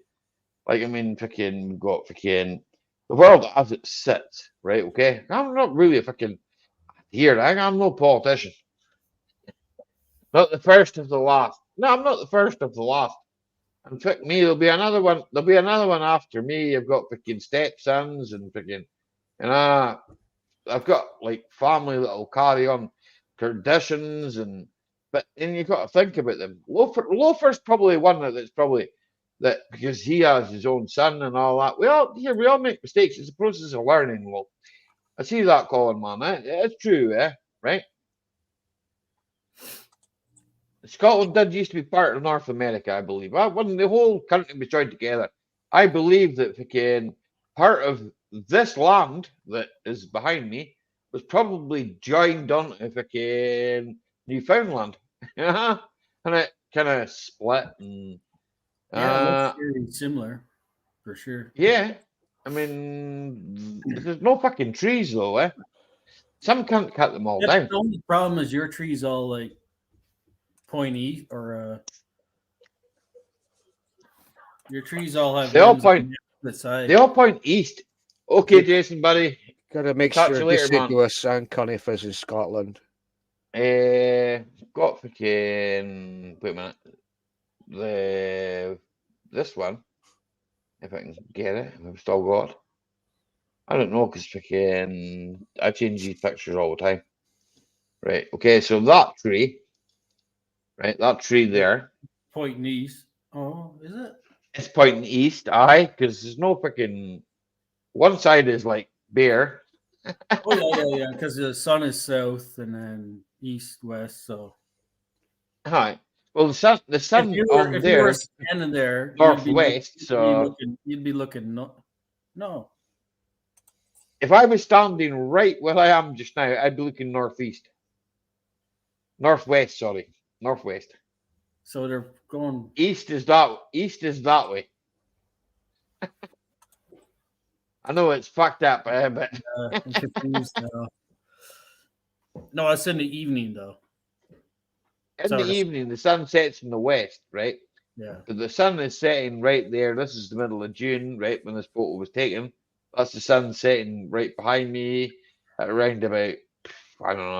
Speaker 4: like I mean fucking we've got fucking the world as it sits, right? Okay. I'm not really a fucking here, I'm no politician. Not the first of the last. No, I'm not the first of the last. And fuck me, there'll be another one. There'll be another one after me. I've got fucking stepsons and fucking, and I've got like family that'll carry on traditions and. But then you've got to think about them. Loafer's probably one that's probably that because he has his own son and all that. We all make mistakes. It's a process of learning. Well, I see that, Colin, man. It's true, right? Scotland did used to be part of North America, I believe. When the whole country was joined together, I believe that fucking part of this land that is behind me was probably joined on to fucking Newfoundland. And it kind of split. And,
Speaker 6: yeah, it looks very similar, for sure.
Speaker 4: Yeah. I mean, there's no fucking trees, though, Some can't cut them all down.
Speaker 6: The only problem is your trees all like pointy or your trees all have
Speaker 4: they all point
Speaker 6: the side.
Speaker 4: They all point east. Okay, Jason, buddy.
Speaker 5: Got a mixture
Speaker 4: Catch you
Speaker 5: of
Speaker 4: later, man.
Speaker 5: deciduous and conifers in Scotland.
Speaker 4: Got fucking. Wait a minute. This one, if I can get it, if I've still got. I don't know, because fucking I change these pictures all the time. Right. Okay. So that tree, right? That tree there.
Speaker 6: Pointing east. Oh, is it?
Speaker 4: It's pointing east. Aye, because there's no fucking. One side is like bare.
Speaker 6: Oh yeah. Because the sun is south and then east, west. So.
Speaker 4: Hi. Well, the sun
Speaker 6: If
Speaker 4: on
Speaker 6: you
Speaker 4: there,
Speaker 6: were standing there,
Speaker 4: northwest. So
Speaker 6: you'd be looking. No.
Speaker 4: if I was standing right where I am just now, I'd be looking northeast. Northwest, sorry. Northwest.
Speaker 6: So they're going.
Speaker 4: East is that way. I know it's fucked up, but
Speaker 6: I'm confused now. No, it's in the evening though.
Speaker 4: in the evening, the sun sets in the west, right?
Speaker 6: Yeah.
Speaker 4: But the sun is setting right there. This is the middle of June, right, when this photo was taken. That's the sun setting right behind me at around about, I don't know,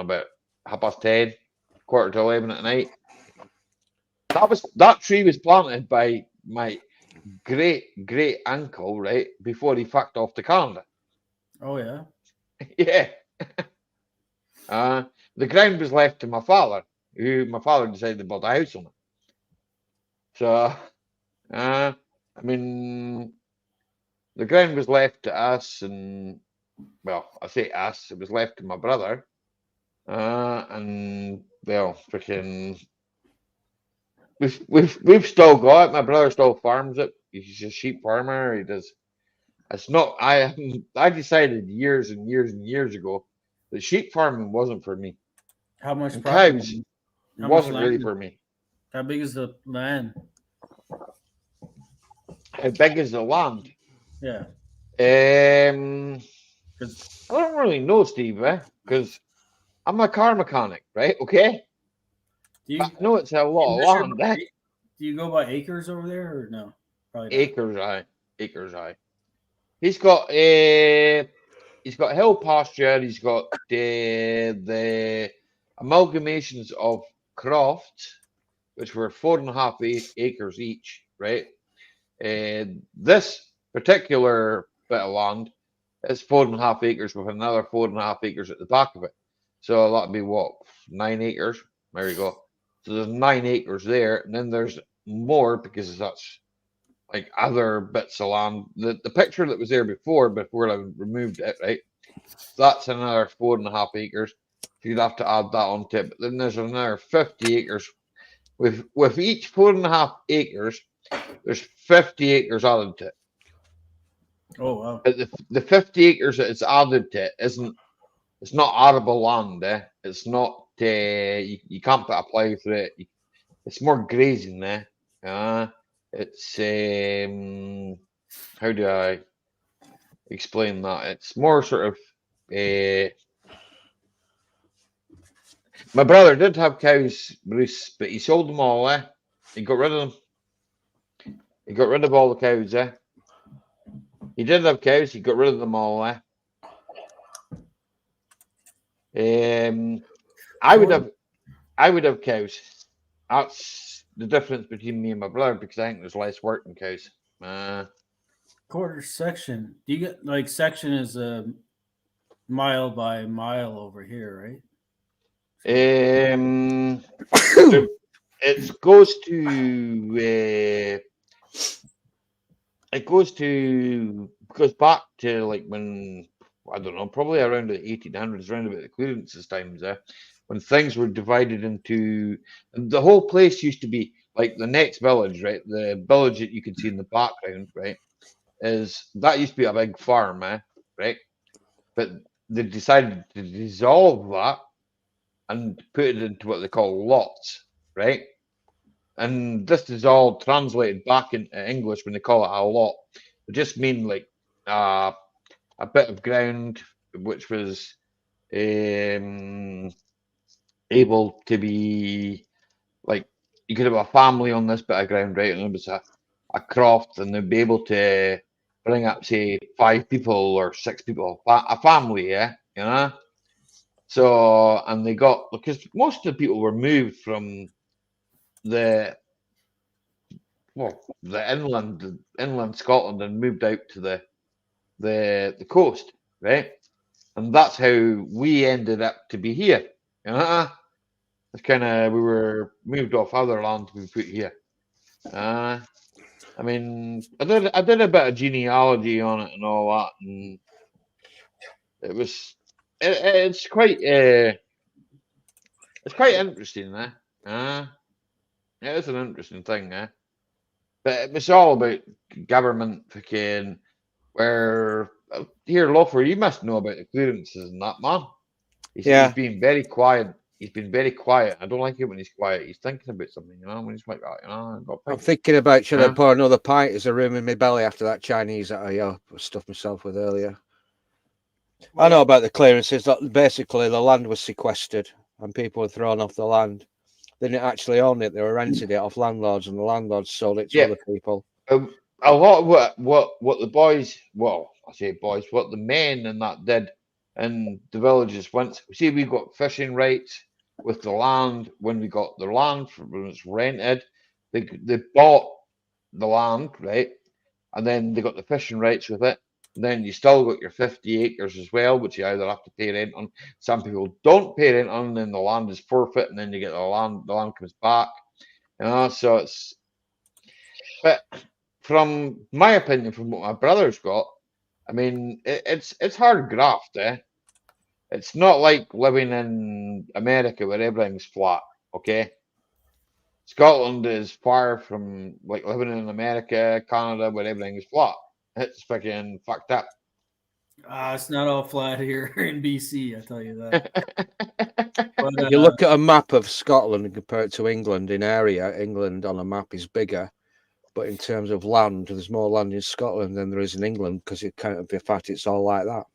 Speaker 4: about 10:30, 11:15 at night. That tree was planted by my great uncle, right, before he fucked off to Canada.
Speaker 6: Oh yeah.
Speaker 4: Yeah. The ground was left to my father, who my father decided to build a house on it. So, I mean, the ground was left to us, and well, I say us, it was left to my brother, and well, freaking, we've still got it. My brother still farms it. He's a sheep farmer. He does. It's not. I decided years and years and years ago that sheep farming wasn't for me.
Speaker 6: How much
Speaker 4: And
Speaker 6: property?
Speaker 4: cows
Speaker 6: How
Speaker 4: wasn't
Speaker 6: much
Speaker 4: really
Speaker 6: land?
Speaker 4: for me.
Speaker 6: How big is the land?
Speaker 4: How big is the land?
Speaker 6: Yeah.
Speaker 4: I
Speaker 6: 'Cause
Speaker 4: don't really know, Steve, because I'm a car mechanic, right? Okay.
Speaker 6: do you
Speaker 4: I know it's a lot of
Speaker 6: measure
Speaker 4: land.
Speaker 6: by- do you go by acres over there or no? Probably not.
Speaker 4: Acres, aye. He's got hill pasture. He's got the amalgamations of croft, which were 4.5 acres each, right? This particular bit of land is 4.5 acres with another 4.5 acres at the back of it. So that'd be what, 9 acres? There you go. So there's 9 acres there, and then there's more because that's like other bits of land. The picture that was there before I removed it, right? That's another 4.5 acres. So you'd have to add that onto it. But then there's another 50 acres. With each 4.5 acres, there's 50 acres added to it.
Speaker 6: Oh wow.
Speaker 4: But the 50 acres that it's added to it it's not arable land, It's not you can't put a plough through it. It's more grazing there. It's how do I explain that? It's more sort of my brother did have cows, Bruce, but he sold them all, He got rid of them. He got rid of all the cows, He did have cows, he got rid of them all, I would have cows. That's the difference between me and my brother, because I think there's less work in cows.
Speaker 6: Quarter section. Do you get like section is a mile by mile over here, right?
Speaker 4: It goes back to like when, I don't know, probably around the 1800s, around about the clearances times, when things were divided into, and the whole place used to be like the next village, right? The village that you can see in the background, right? That used to be a big farm, right? But they decided to dissolve that and put it into what they call lots, right? And this is all translated back into English when they call it a lot. It just mean like a bit of ground which was able to be like, you could have a family on this bit of ground, right? And it was a croft, and they'd be able to bring up, say, 5 people or 6 people, a family, yeah, you know. So, and they got, because most of the people were moved from the inland Scotland and moved out to the coast, right? And that's how we ended up to be here. You know, it's kind of, we were moved off other land to be put here. I mean, I did a bit of genealogy on it and all that, and it was it's quite interesting, eh? It is an interesting thing, eh? But it's all about government fucking where here, Lofer, you must know about the clearances and that, man. He's been very quiet. He's been very quiet. I don't like it when he's quiet. He's thinking about something, you know, when he's like that, you know.
Speaker 5: I'm thinking about should I pour another pint as a room in my belly after that Chinese that I stuffed myself with earlier. Well, I know about the clearances. That basically the land was sequestered and people were thrown off the land. They didn't actually own it. They were renting it off landlords, and the landlords sold it to other people.
Speaker 4: A lot of what the boys, well, I say boys, what the men and that did in the villages once. See, we got fishing rights with the land when we got the land when it's rented. They bought the land, right, and then they got the fishing rights with it. And then you still got your 50 acres as well, which you either have to pay rent on. Some people don't pay rent on, and then the land is forfeit, and then you get the land comes back. You know, so it's. But from my opinion, from what my brother's got, I mean, it's hard graft, eh? It's not like living in America where everything's flat, okay? Scotland is far from like living in America, Canada, where everything is flat. It's fucking fucked up.
Speaker 6: It's not all flat here in BC, I tell you that.
Speaker 5: But, you look at a map of Scotland and compare it to England in area. England on a map is bigger, but in terms of land, there's more land in Scotland than there is in England because it kind of the fact it's all like that.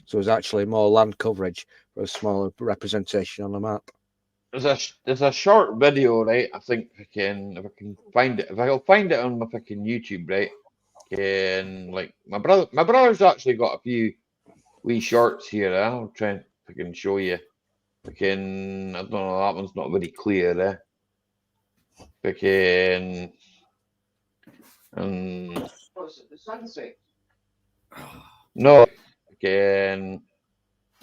Speaker 5: So there's actually more land coverage for a smaller representation on the map.
Speaker 4: There's a short video, right? I think if I can find it, if I'll find it on my fucking YouTube, right? And like my brother's actually got a few wee shorts here. I'll try and I can show you. I don't know, that one's not very clear, eh?
Speaker 2: The sunset.
Speaker 4: No,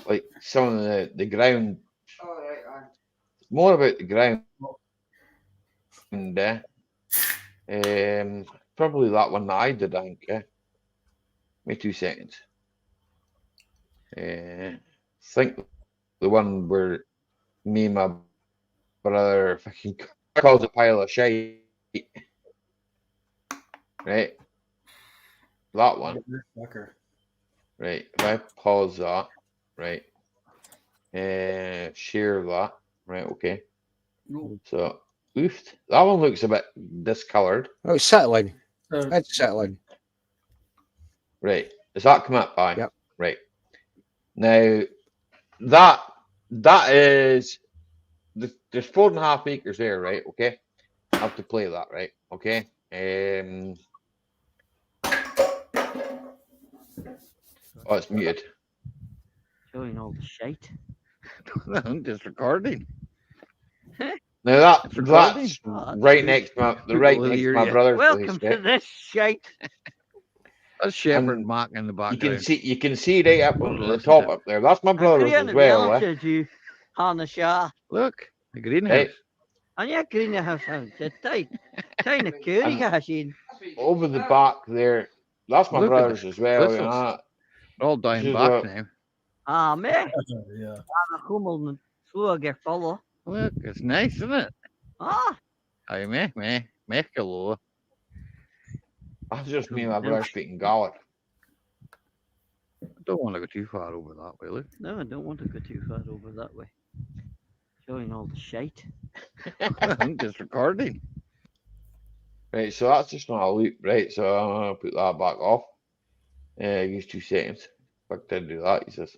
Speaker 4: like some of the ground.
Speaker 2: Oh, right.
Speaker 4: More about the ground. Probably that one that I did, I think. Give me 2 seconds. I think the one where me and my brother fucking calls a pile of shite. Right? That one. Right. If I pause that, right? Share that. Right, okay. So, oofed. That one looks a bit discoloured.
Speaker 5: Oh, it's settling. It's settling.
Speaker 4: Right. Does that come up by?
Speaker 5: Yep.
Speaker 4: Right. Now, that is, there's 4.5 acres there, right? Okay. I have to play that, right? Okay. Oh, it's muted.
Speaker 7: Showing all the shite.
Speaker 5: I'm just recording.
Speaker 4: Now that's right next to my brother's
Speaker 7: Welcome
Speaker 4: place,
Speaker 7: to this shite.
Speaker 5: That's Shepherd and Mack in the background.
Speaker 4: You can see right up on the top up there. That's my brother's as well.
Speaker 5: Look, the greenhouse.
Speaker 7: And your greenhouse has a tiny curry
Speaker 4: over the back there. That's my brother's as well. You know.
Speaker 5: All dying back now.
Speaker 7: Ah, me.
Speaker 6: Yeah.
Speaker 5: Look, it's nice, isn't it?
Speaker 7: Ah.
Speaker 5: Hi, Mack-Mechanical.
Speaker 4: That's just me and my brother speaking Gaelic.
Speaker 5: I don't want to go too far over that way, look.
Speaker 7: No, I don't want to go too far over that way. Showing all the shite.
Speaker 5: I'm just recording.
Speaker 4: Right, so that's just not a loop, right? So I'm gonna put that back off. Use 2 seconds. If I did do that, he says.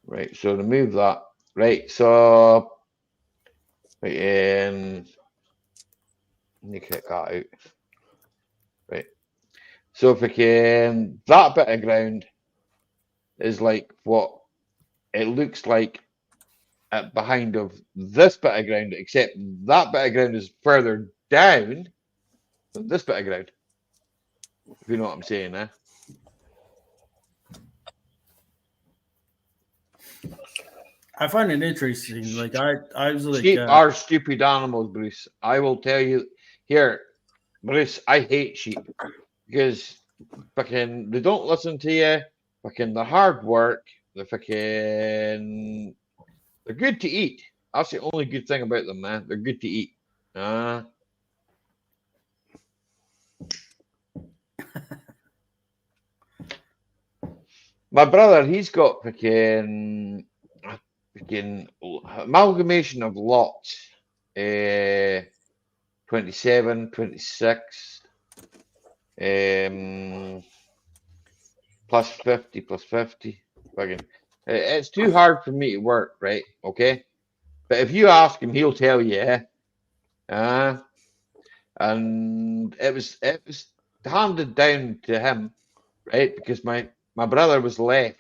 Speaker 4: Right, so remove that. Right, so right, let me click that out. Right. So freaking that bit of ground is like what it looks like at behind of this bit of ground, except that bit of ground is further down than this bit of ground. If you know what I'm saying, eh?
Speaker 6: I find it interesting. Like I was like,
Speaker 4: sheep are stupid animals, Bruce. I will tell you here, Bruce. I hate sheep because fucking they don't listen to you. Fucking the hard work. The fucking they're good to eat. That's the only good thing about them, man. They're good to eat. My brother, he's got fucking amalgamation of lots. 27, 26, plus 50, plus 50. Fucking, it's too hard for me to work, right? Okay. But if you ask him, he'll tell you. And it was handed down to him, right? Because my brother was left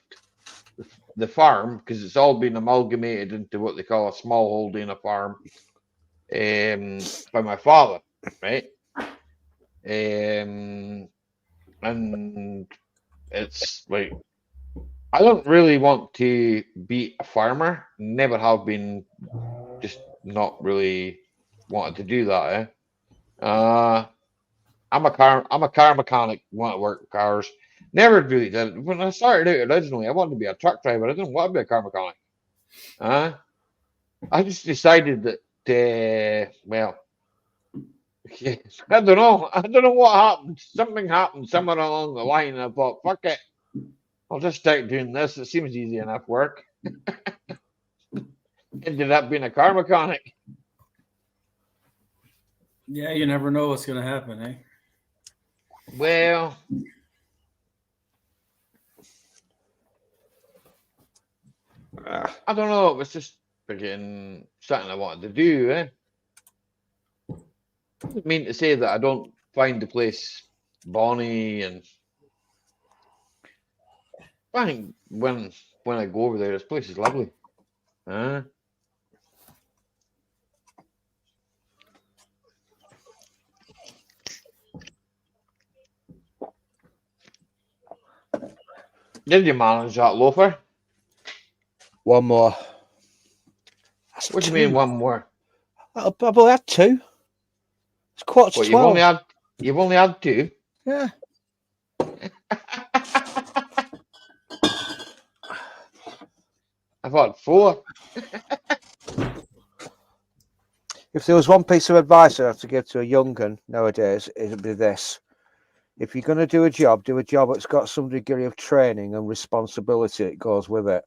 Speaker 4: the farm because it's all been amalgamated into what they call a small holding, a farm, by my father, right? And it's like I don't really want to be a farmer. Never have been. Just not really wanted to do that. I'm a car mechanic. Want to work with cars. Never really did. When I started out originally, I wanted to be a truck driver. I didn't want to be a car mechanic. I just decided that. Well, I don't know. I don't know what happened. Something happened somewhere along the line, and I thought, fuck it. I'll just start doing this. It seems easy enough work. Ended up being a car mechanic.
Speaker 6: Yeah, you never know what's going to happen, eh?
Speaker 4: Well, I don't know. It was just freaking something I wanted to do, eh? I don't mean to say that I don't find the place bonny, and I think when I go over there, this place is lovely. Did you manage that, Loafer?
Speaker 5: One more.
Speaker 4: What do you mean one more?
Speaker 5: I've only had two. It's quarter to 12.
Speaker 4: You've only had two?
Speaker 5: Yeah.
Speaker 4: I've had four.
Speaker 5: If there was one piece of advice I have to give to a young gun nowadays, it would be this. If you're going to do a job that's got some degree of training and responsibility that goes with it.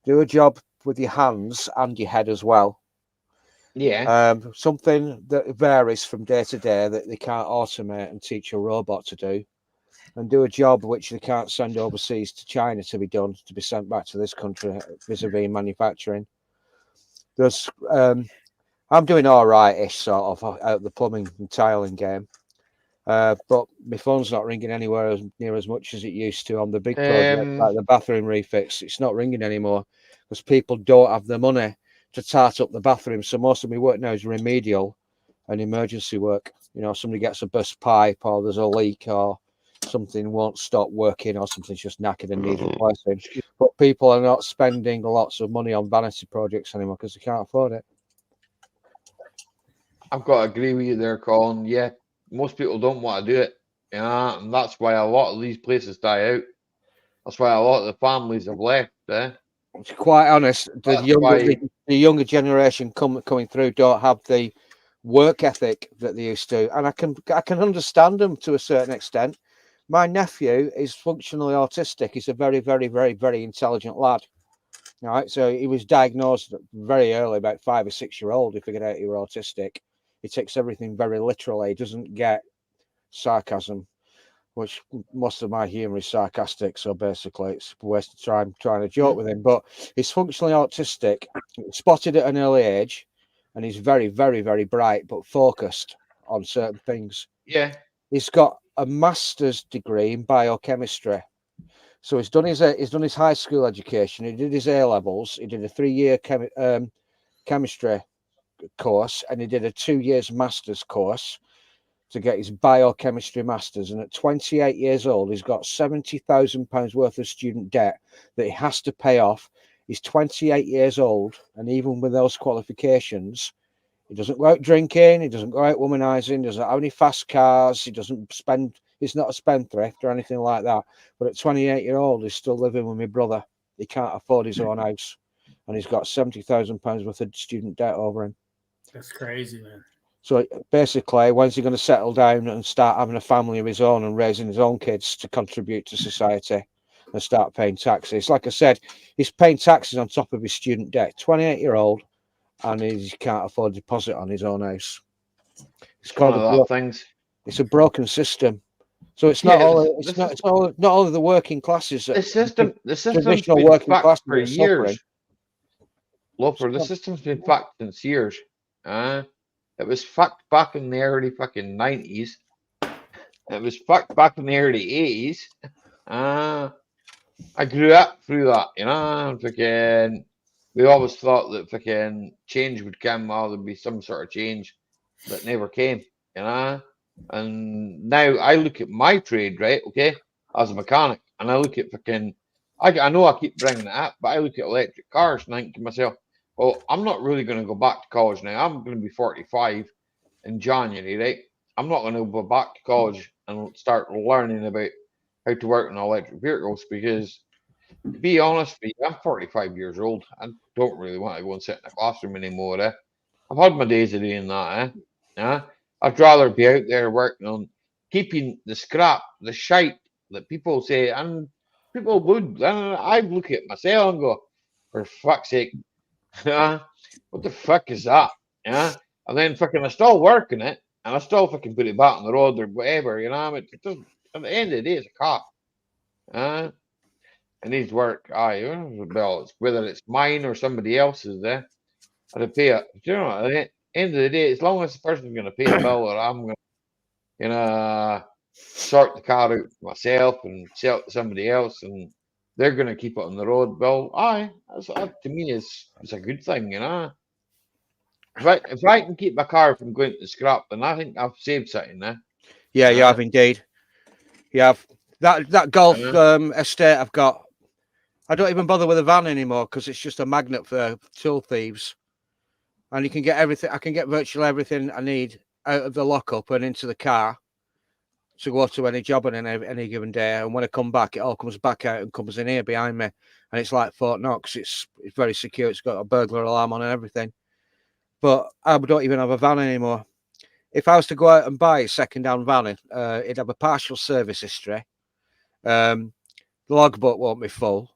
Speaker 5: Do a job with your hands and your head as well.
Speaker 4: Yeah.
Speaker 5: Something that varies from day to day that they can't automate and teach a robot to do. And do a job which they can't send overseas to China to be done, to be sent back to this country vis-a-vis manufacturing. There's, I'm doing all right-ish sort of out the plumbing and tiling game. But my phone's not ringing anywhere near as much as it used to on the big project, like the bathroom refix. It's not ringing anymore because people don't have the money to tart up the bathroom. So most of my work now is remedial and emergency work. You know, somebody gets a burst pipe, or there's a leak, or something won't stop working, or something's just knackered and needs replacing. But people are not spending lots of money on vanity projects anymore because they can't afford it.
Speaker 4: I've got to agree with you there, Colin. Yeah, most people don't want to do it. Yeah, and that's why a lot of these places die out. That's why a lot of the families have left. To be
Speaker 5: quite honest, the younger generation coming through don't have the work ethic that they used to, and I can understand them to a certain extent. My nephew is functionally autistic. He's a very, very, very, very intelligent lad. All right, so he was diagnosed very early, about 5 or 6 year old. He figured out he was autistic. He takes everything very literally. He doesn't get sarcasm, which most of my humour is sarcastic. So basically, it's a waste of time trying to joke with him. But he's functionally autistic, spotted at an early age, and he's very, very, very bright, but focused on certain things.
Speaker 4: Yeah.
Speaker 5: He's got a master's degree in biochemistry. So he's done his high school education. He did his A levels. He did a 3-year chemistry course, and he did a 2 years master's course to get his biochemistry masters. And at 28 years old, he's got £70,000 worth of student debt that he has to pay off. He's 28 years old, and even with those qualifications, he doesn't go out drinking, he doesn't go out womanizing, doesn't have any fast cars, he doesn't spend, he's not a spendthrift or anything like that. But at 28-year-old, he's still living with my brother. He can't afford his own house, and he's got £70,000 worth of student debt over him.
Speaker 6: That's crazy, man.
Speaker 5: So basically, when's he going to settle down and start having a family of his own and raising his own kids to contribute to society and start paying taxes? Like I said, he's paying taxes on top of his student debt. 28-year-old, and he can't afford a deposit on his own house. It's called
Speaker 4: things.
Speaker 5: It's a broken system. So it's not not all of the working classes.
Speaker 4: The system's
Speaker 5: traditional
Speaker 4: been
Speaker 5: working
Speaker 4: fucked
Speaker 5: classes
Speaker 4: for
Speaker 5: are suffering.
Speaker 4: years. Loper, the system's been fucked since years. It was fucked back in the early fucking 90s. It was fucked back in the early 80s. I grew up through that, you know. Fucking, we always thought that fucking change would come, or there'd be some sort of change that never came, you know. And now I look at my trade, right? Okay, as a mechanic, and I look at fucking. I know I keep bringing it up, but I look at electric cars and I think to myself, well, I'm not really going to go back to college now. I'm going to be 45 in January, right? I'm not going to go back to college and start learning about how to work on electric vehicles because, to be honest with you, I'm 45 years old. I don't really want to go and sit in a classroom anymore. I've had my days of doing that. I'd rather be out there working on keeping the scrap, the shite that people say, and people would. And I look at myself and go, for fuck's sake. What the fuck is that? Yeah, and then fucking I still work in it, and I still fucking put it back on the road or whatever, you know. It doesn't. At the end of the day, it's a car. It needs work. Well, it's whether it's mine or somebody else's. I'd pay it. You know, at the end of the day, as long as the person's going to pay the bill, or I'm going to, you know, sort the car out myself and sell it to somebody else, and they're going to keep it on the road. Well, that to me is a good thing, you know. If I can keep my car from going to scrap, then I think I've saved something there.
Speaker 5: Yeah, you have indeed. You have that golf estate I've got. I don't even bother with a van anymore because it's just a magnet for tool thieves, and you can get everything. I can get virtually everything I need out of the lockup and into the car to go to any job on any given day. And when I come back, it all comes back out and comes in here behind me, and it's like Fort Knox. It's very secure. It's got a burglar alarm on and everything. But I don't even have a van anymore. If I was to go out and buy a second-hand van, it'd have a partial service history. The logbook won't be full.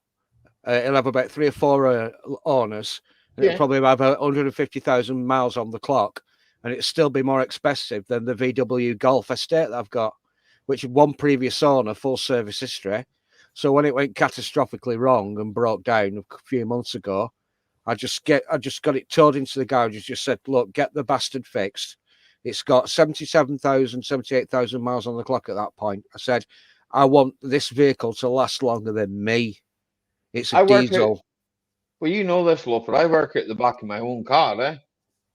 Speaker 5: It'll have about 3 or 4 owners. And it'll probably have 150,000 miles on the clock. And it'll still be more expensive than the VW Golf estate that I've got, which had one previous owner, full service history. So when it went catastrophically wrong and broke down a few months ago, I just got it towed into the garage. Just said, look, get the bastard fixed. It's got 77,000, 78,000 miles on the clock at that point. I said, I want this vehicle to last longer than me. It's a diesel.
Speaker 4: Well, you know this, Loper. I work at the back of my own car,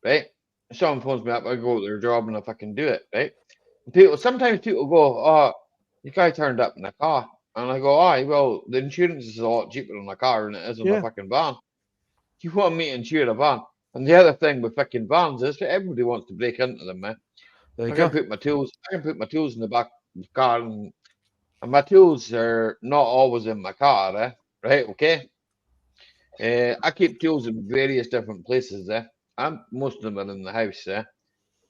Speaker 4: right? Someone phones me up, I go to their job and if I can do it, right? Sometimes people go, oh, the guy turned up in a car. And I go, well, the insurance is a lot cheaper on a car than it is on a fucking van. You want me to insure a van? And the other thing with fucking vans is that everybody wants to break into them, man. I can put my tools in the back of the car, and my tools are not always in my car, right? Okay. I keep tools in various different places, and most of them are in the house,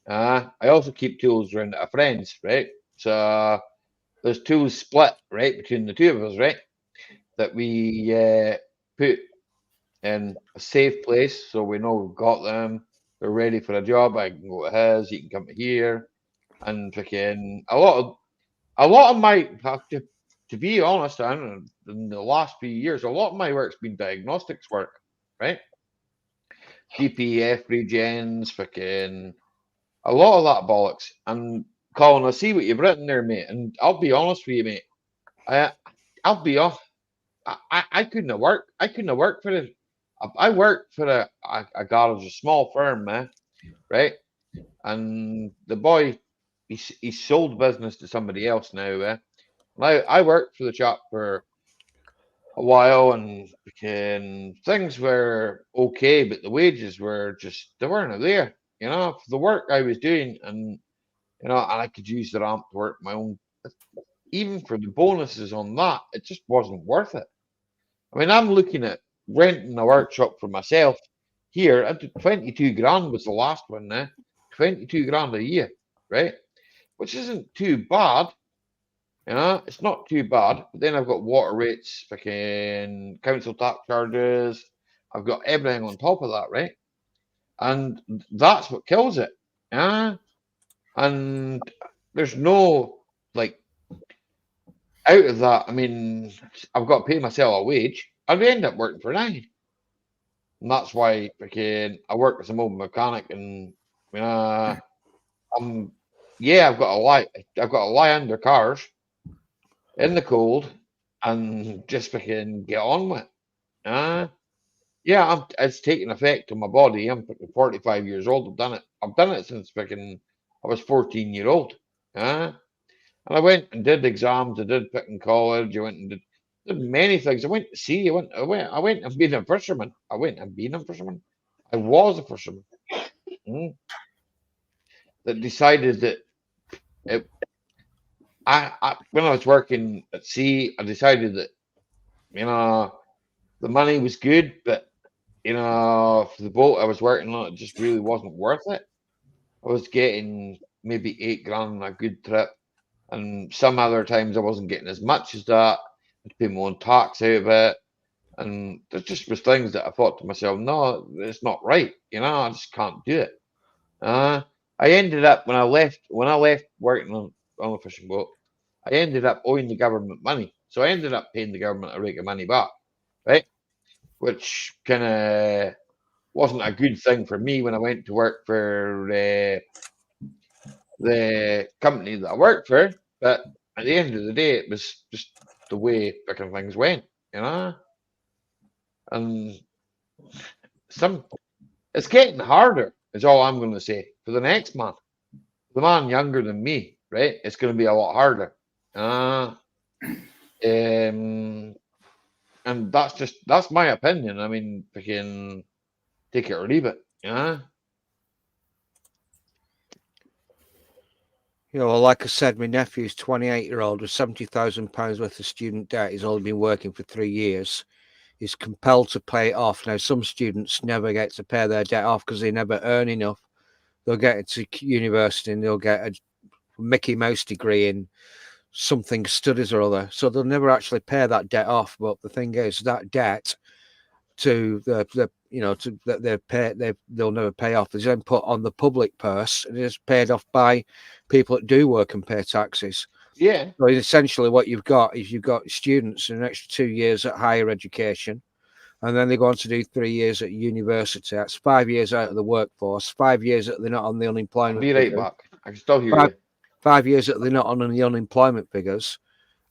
Speaker 4: I also keep tools around at a friend's, right? So there's tools split, right, between the two of us, right? That we put in a safe place, so we know we've got them. They're ready for a job. I can go to his. He can come to here, and freaking a lot of my, to be honest, in the last few years, a lot of my work's been diagnostics work, right? DPF regens, freaking a lot of that bollocks, and Colin, I see what you've written there, mate, and I'll be honest with you, mate. I'll be off. I couldn't have worked. I couldn't have worked for it. I worked for a garage, a small firm, man, right? And the boy, he sold business to somebody else now, eh? I worked for the chap for a while, and things were okay, but the wages were just, they weren't there, you know, for the work I was doing, and you know, and I could use the ramp to work my own. Even for the bonuses on that, it just wasn't worth it. I mean, I'm looking at renting a workshop for myself here. I did 22 grand was the last one now. 22 grand a year, right? Which isn't too bad. You know, it's not too bad. But then I've got water rates, fucking council tax charges. I've got everything on top of that, right? And that's what kills it. Yeah. And there's no, like, out of that, I mean, I've got to pay myself a wage. I'd end up working for 9. And that's why I work as a mobile mechanic, and I've got to lie under cars in the cold and just get on with it. It's taking effect on my body. I'm 45 years old. I've done it since I was 14-year-old. And I went and did exams. I did pick in college. I went and did many things. I went to sea. I went and been a fisherman. I was a fisherman. That decided that when I was working at sea, I decided that, you know, the money was good, but, you know, for the boat I was working on, it just really wasn't worth it. I was getting maybe 8 grand on a good trip, and some other times I wasn't getting as much as that. I'd pay my own tax out of it, and there just was things that I thought to myself, no, it's not right. You know, I just can't do it. I ended up when I left working on a fishing boat, I ended up owing the government money. So I ended up paying the government a rate of money back, right? Which kind of wasn't a good thing for me when I went to work for the company that I worked for. But at the end of the day, it was just the way fucking things went, you know? And it's getting harder, is all I'm going to say, for the next man. The man younger than me, right? It's going to be a lot harder. And that's my opinion. I mean, fucking take it or leave it, yeah.
Speaker 5: You know, like I said, my nephew's 28-year-old with £70,000 worth of student debt. He's only been working for 3 years. He's compelled to pay it off. Now, some students never get to pay their debt off because they never earn enough. They'll get into university and they'll get a Mickey Mouse degree in something studies or other. So they'll never actually pay that debt off. But the thing is, that debt they'll never pay off. It's then put on the public purse and it's paid off by people that do work and pay taxes.
Speaker 4: Yeah.
Speaker 5: So essentially what you've got is you've got students in an extra 2 years at higher education, and then they go on to do 3 years at university. That's 5 years out of the workforce, 5 years that they're not on the unemployment.
Speaker 4: I'll be right back. I can still hear you.
Speaker 5: 5 years that they're not on the unemployment figures.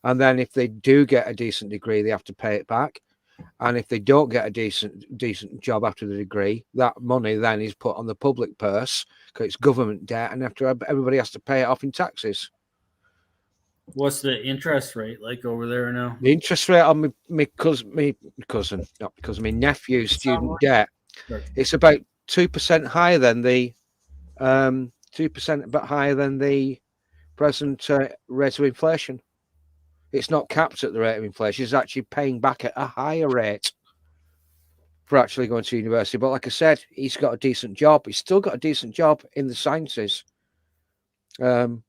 Speaker 5: And then if they do get a decent degree, they have to pay it back. And if they don't get a decent job after the degree, that money then is put on the public purse because it's government debt, and after everybody has to pay it off in taxes.
Speaker 6: What's the interest rate like over there now?
Speaker 5: The interest rate on my nephew's student debt, it's about 2% higher than the 2% but higher than the present rate of inflation. It's not capped at the rate of inflation. It's actually paying back at a higher rate for actually going to university. But like I said, he's got a decent job. He's still got a decent job in the sciences. But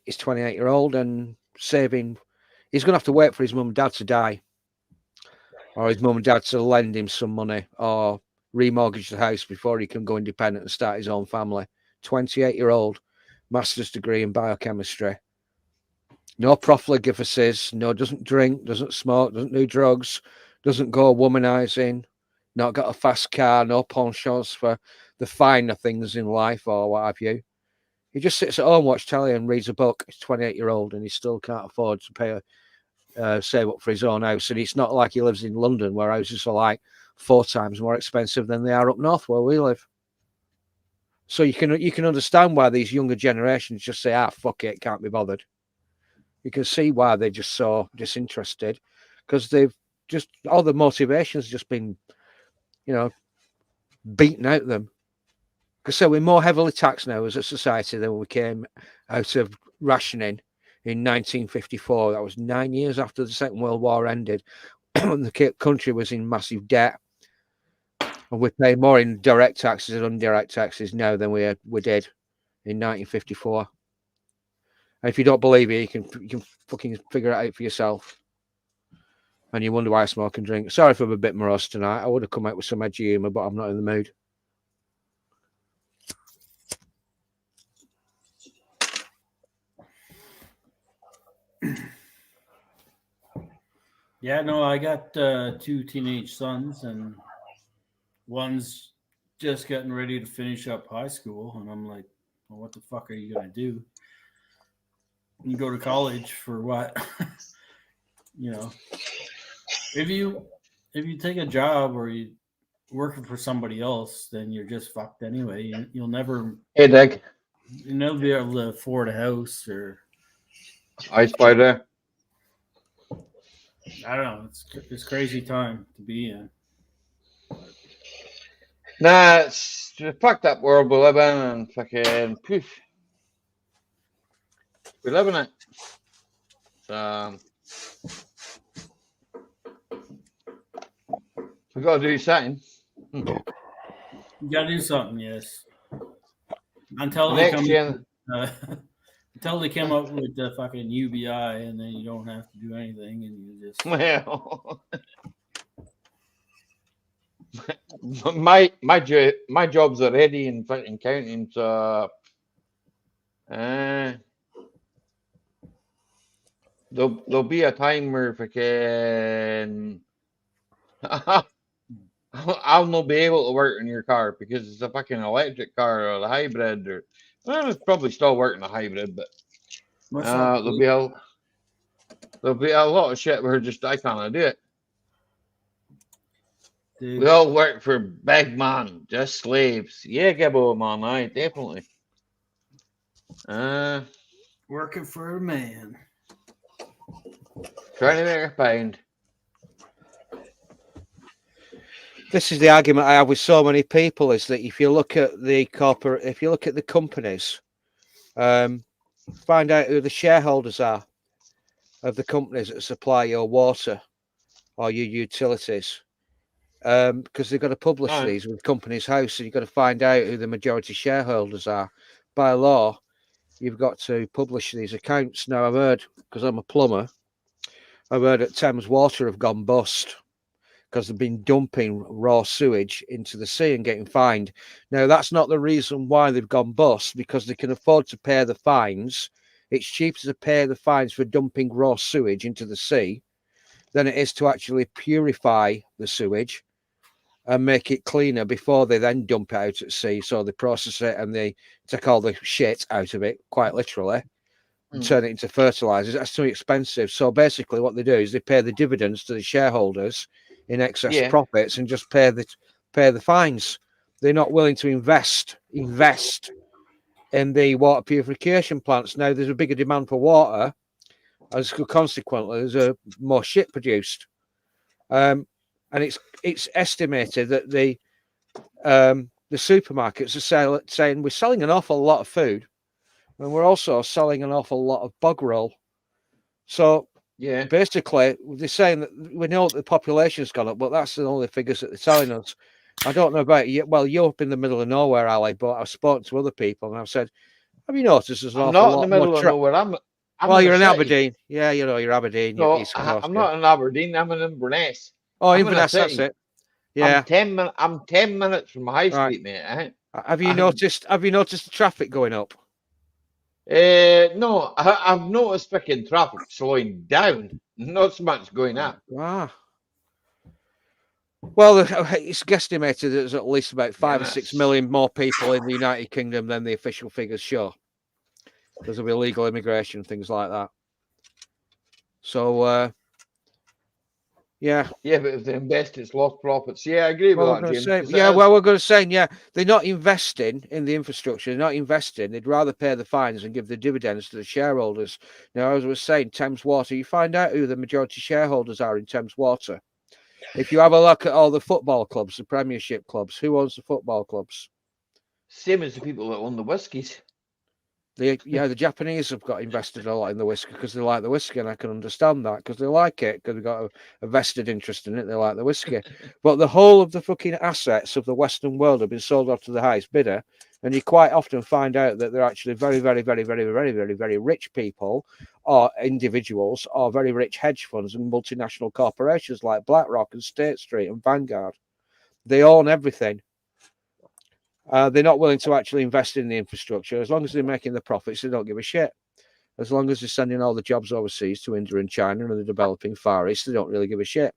Speaker 5: he's 28-year-old and saving. He's going to have to wait for his mum and dad to die, or his mum and dad to lend him some money or remortgage the house before he can go independent and start his own family. 28-year-old, master's degree in biochemistry. No profligacies, doesn't drink, doesn't smoke, doesn't do drugs, doesn't go womanizing, not got a fast car, no penchants for the finer things in life or what have you. He just sits at home, watch telly, and reads a book. He's 28-year-old, and he still can't afford to pay save up for his own house. And it's not like he lives in London, where houses are like 4 times more expensive than they are up north where we live. So you can understand why these younger generations just say, fuck it, can't be bothered. You can see why they're just so disinterested, because they've just, all the motivation's just been, beaten out of them. Because so we're more heavily taxed now as a society than we came out of rationing in 1954. That was 9 years after the Second World War ended. The country was in massive debt. And we pay more in direct taxes and indirect taxes now than we did in 1954. And if you don't believe it, you can fucking figure it out for yourself. And you wonder why I smoke and drink. Sorry if I'm a bit morose tonight. I would have come out with some edgy humour, but I'm not in the mood.
Speaker 6: Yeah, no, I got 2 teenage sons, and one's just getting ready to finish up high school, and I'm like, well, what the fuck are you gonna do? You go to college for what? If you take a job or you working for somebody else, then you're just fucked anyway. You'll never.
Speaker 4: Hey, Dick.
Speaker 6: You'll never be able to afford a house or.
Speaker 4: Ice Spider.
Speaker 6: I don't know. It's crazy time to be in.
Speaker 4: Nah, it's a fucked up world we live in, and fucking poof. We live in it. We gotta do something.
Speaker 6: You gotta do something, yes. Until they come up with the fucking UBI, and then you don't have to do anything, and you just.
Speaker 4: Well, my job's already in fucking counting, so there'll be a time where fucking I'll not be able to work in your car because it's a fucking electric car or a hybrid, or it's probably still working a hybrid, but there'll be a lot of shit where just I can't do it. Dude. We all work for big man, just slaves. Yeah, Gibbo, man, aye, definitely.
Speaker 6: Working for a man.
Speaker 4: Trying to make a pound.
Speaker 5: This is the argument I have with so many people: is that if you look at the companies, find out who the shareholders are of the companies that supply your water or your utilities, because they've got to publish these with Companies House, so you've got to find out who the majority shareholders are. By law, you've got to publish these accounts. Now, I've heard, because I'm a plumber, I've heard that Thames Water have gone bust because they've been dumping raw sewage into the sea and getting fined. Now, that's not the reason why they've gone bust, because they can afford to pay the fines. It's cheaper to pay the fines for dumping raw sewage into the sea than it is to actually purify the sewage and make it cleaner before they then dump it out at sea. So they process it and they take all the shit out of it, quite literally, and turn it into fertilizers. That's too expensive. So basically what they do is they pay the dividends to the shareholders in excess profits and just pay the fines. They're not willing to invest in the water purification plants. Now there's a bigger demand for water, as consequently there's more shit produced. And it's estimated that the supermarkets are saying we're selling an awful lot of food, and we're also selling an awful lot of bog roll. So basically, they're saying that we know that the population's gone up, but that's the only figures that they're telling us. I don't know about you. Well, you're up in the middle of nowhere, Ali, but I've spoken to other people and I've said, have you noticed there's an awful lot more? I'm not in the middle of nowhere. I'm you're in Aberdeen. Yeah, you're Aberdeen.
Speaker 4: No,
Speaker 5: you're East Coast,
Speaker 4: I'm not in Aberdeen. I'm in Inverness.
Speaker 5: Oh, Inverness, that's it. Yeah.
Speaker 4: I'm 10 minutes from High Street, mate.
Speaker 5: Have you noticed the traffic going up?
Speaker 4: No, I've noticed fucking traffic slowing down, not so much going up.
Speaker 5: Well, it's guesstimated that there's at least about 5 or 6 million more people in the United Kingdom than the official figures show. because of illegal immigration, things like that. So, yeah.
Speaker 4: Yeah, but if they invest, it's lost profits. Yeah, I agree with that, James.
Speaker 5: We're going to say, they're not investing in the infrastructure. They're not investing. They'd rather pay the fines and give the dividends to the shareholders. Now, as I was saying, Thames Water, you find out who the majority shareholders are in Thames Water. If you have a look at all the football clubs, the Premiership clubs, who owns the football clubs?
Speaker 4: Same as the people that own the whiskies.
Speaker 5: The Japanese have got invested a lot in the whiskey because they like the whiskey, and I can understand that because they like it because they've got a vested interest in it. They like the whiskey, but the whole of the fucking assets of the Western world have been sold off to the highest bidder, and you quite often find out that they're actually very, very, very, very, very, very, very rich people, or individuals, or very rich hedge funds and multinational corporations like BlackRock and State Street and Vanguard. They own everything. They're not willing to actually invest in the infrastructure. As long as they're making the profits, they don't give a shit. As long as they're sending all the jobs overseas to India and China and the developing Far East, they don't really give a shit.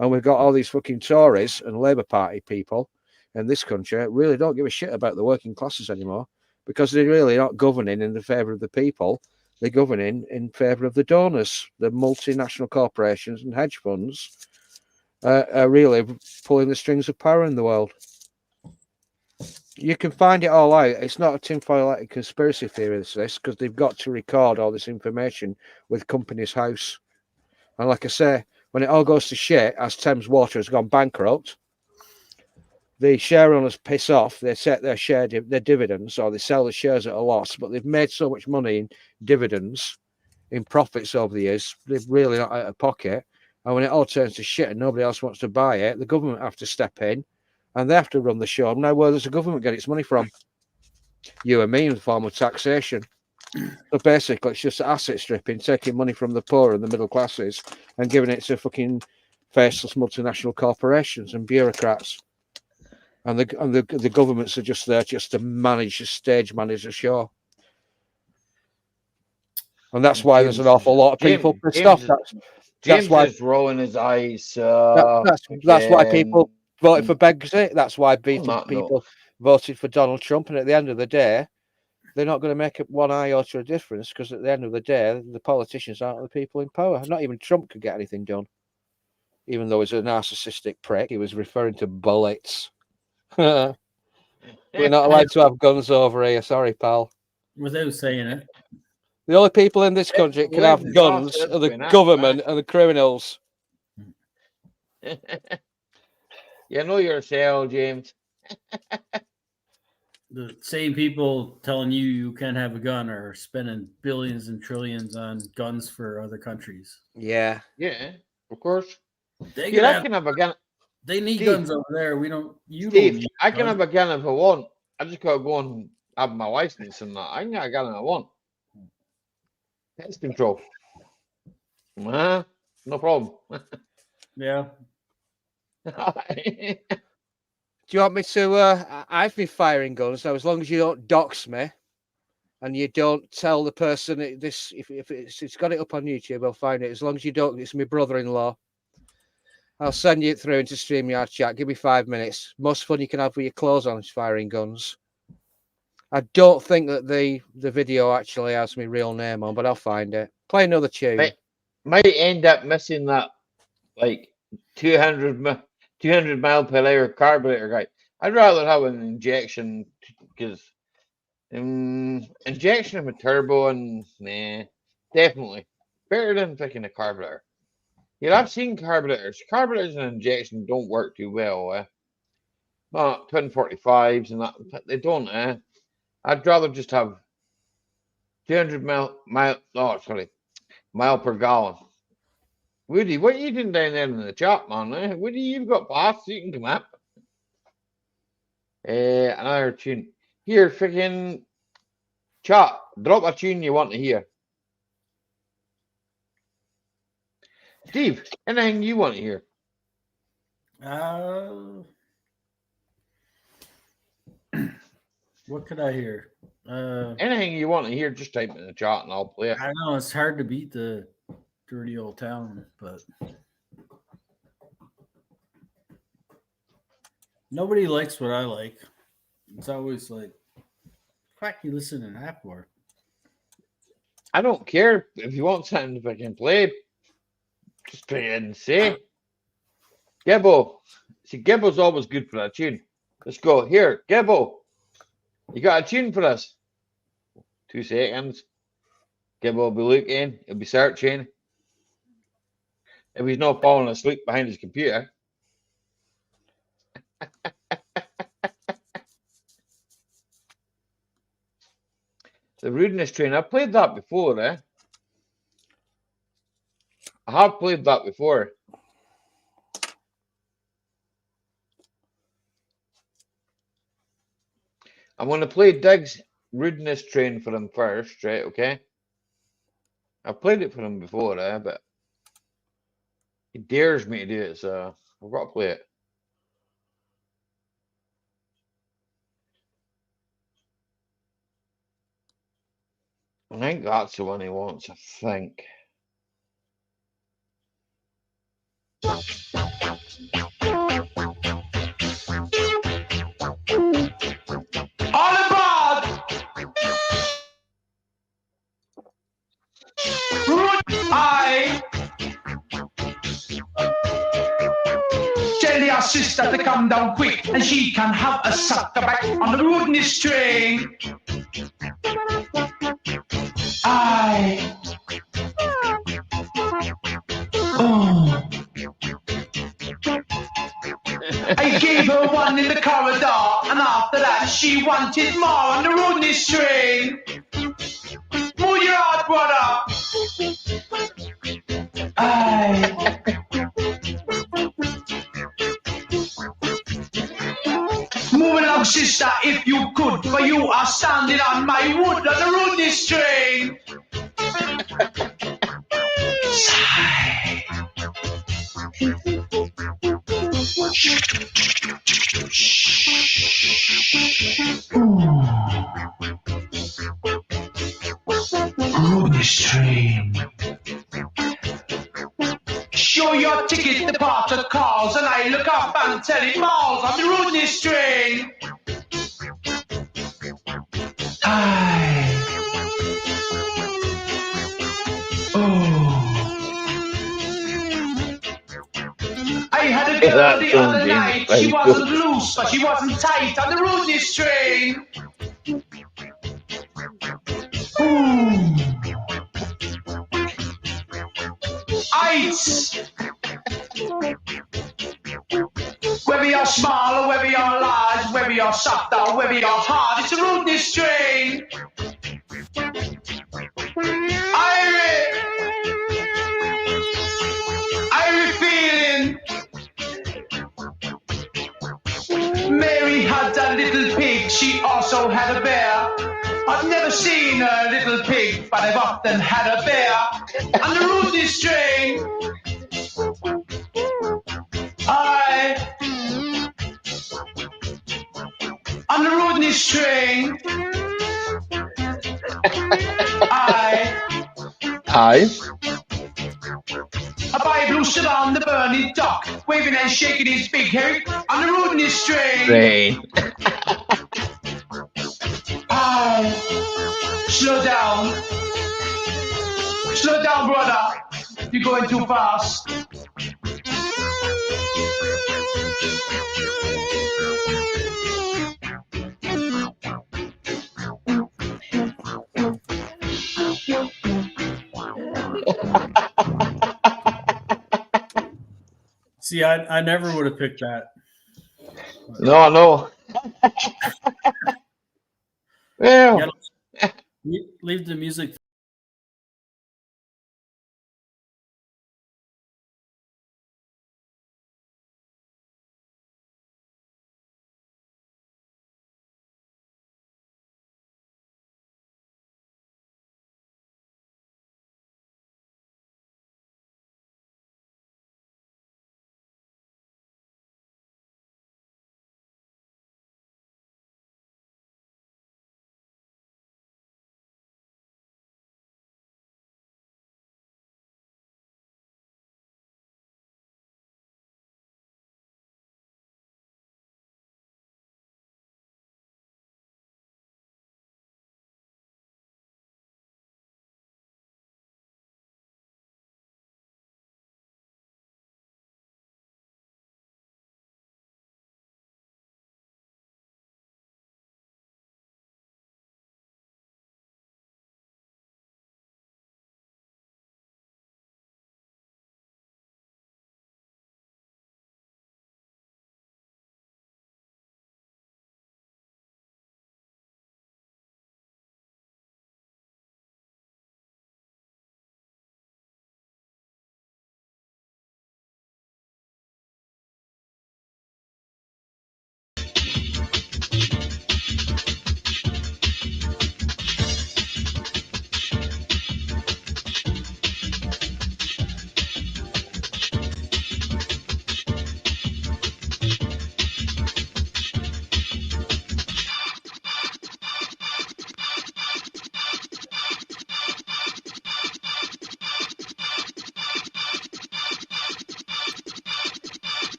Speaker 5: And we've got all these fucking Tories and Labour Party people in this country really don't give a shit about the working classes anymore because they're really not governing in the favour of the people. They're governing in favour of the donors. The multinational corporations and hedge funds are really pulling the strings of power in the world. You can find it all out. It's not a tinfoil conspiracy theory, this, because they've got to record all this information with Companies House. And like I say, when it all goes to shit, as Thames Water has gone bankrupt, the share owners piss off. They set their their dividends, or they sell the shares at a loss. But they've made so much money in dividends, in profits over the years, they're really not out of pocket. And when it all turns to shit and nobody else wants to buy it, the government have to step in. And they have to run the show. Now, where does the government get its money from? You and me in the form of taxation. So basically, it's just asset stripping, taking money from the poor and the middle classes and giving it to fucking faceless multinational corporations and bureaucrats. And the governments are just there just to manage the show. And that's why there's an awful lot of people pissed off.
Speaker 4: James is rolling his eyes.
Speaker 5: That's why people voted for Brexit. That's why people voted for Donald Trump. And at the end of the day, they're not going to make one iota of difference because at the end of the day, the politicians aren't the people in power. Not even Trump could get anything done. Even though he's a narcissistic prick, he was referring to bullets. We're not allowed to have guns over here. Sorry, pal.
Speaker 6: Without saying it.
Speaker 5: The only people in this country that can have guns are the government and the criminals.
Speaker 4: You know yourself, James.
Speaker 6: The same people telling you can't have a gun are spending billions and trillions on guns for other countries.
Speaker 5: Yeah.
Speaker 4: Yeah, of course.
Speaker 6: They
Speaker 4: can have a gun.
Speaker 6: They need guns over there. We don't.
Speaker 4: I can have a gun if I want. I just gotta go and have my license and that. I can get a gun if I want. Pest control. No problem.
Speaker 6: Yeah.
Speaker 5: Do you want me to? I've been firing guns, so as long as you don't dox me, and you don't tell the person this, if it's got it up on YouTube, I'll find it. As long as you don't, it's my brother-in-law. I'll send you it through into StreamYard chat. Give me 5 minutes. Most fun you can have with your clothes on is firing guns. I don't think that the video actually has my real name on, but I'll find it. Play another tune.
Speaker 4: Might end up missing that, like 200 mile per hour carburetor guy. I'd rather have an injection because injection of a turbo and definitely better than picking a carburetor. Yeah, I've seen carburetors. Carburetors and injection don't work too well. Twin 45s and that they don't. I'd rather just have 200 mile per gallon. Woody, what are you doing down there in the chat, man? Woody, you've got pass, so you can come up. Another tune. Here, freaking chat. Drop a tune you want to hear. Steve, anything you want to hear?
Speaker 6: What could I hear?
Speaker 4: Anything you want to hear, just type in the chat and I'll play it.
Speaker 6: I know it's hard to beat the dirty old town, but nobody likes what I like. It's always like, fuck you listening to that for?
Speaker 4: I don't care if you want something I can play. Just put it in and say. Gibbo. See, Gibbo's always good for a tune. Let's go. Here, Gibbo. You got a tune for us? 2 seconds. Gibbo will be looking. He'll be searching. If he's not falling asleep behind his computer. The rudeness train. I've played that before, eh? I have played that before. I'm going to play Dig's rudeness train for him first, right? Okay. I've played it for him before, eh? But he dares me to do it, so I've got to play it. I think that's the one he wants, I think.
Speaker 8: All aboard! I tell your sister to come down quick, and she can have a sucker back on the rudeness train. I gave her one in the corridor, and after that she wanted more on the rudeness train. Move your heart, brother. Move along, sister, if you could, for you are standing on my wood on the rudeness train. Rudeness train. Show your ticket, departure calls, and I look up and tell it malls on the rudeness train. I had a girl the other night, she wasn't loose, but she wasn't tight on the rudeness train. Ice! Whether you're small or whether you're large, whether you're soft or whether you're hard, it's a rudeness train. Irie feeling. Mary had a little pig, she also had a bear. I've never seen a little pig, but I've often had a bear. On the rudeness train. On the rudeness train. A Bible stood on the burning dock, waving and shaking his big head on the rudeness train. Slow down. Slow down, brother. You're going too fast.
Speaker 6: See, I never would have picked that.
Speaker 4: No. Well,
Speaker 6: leave the music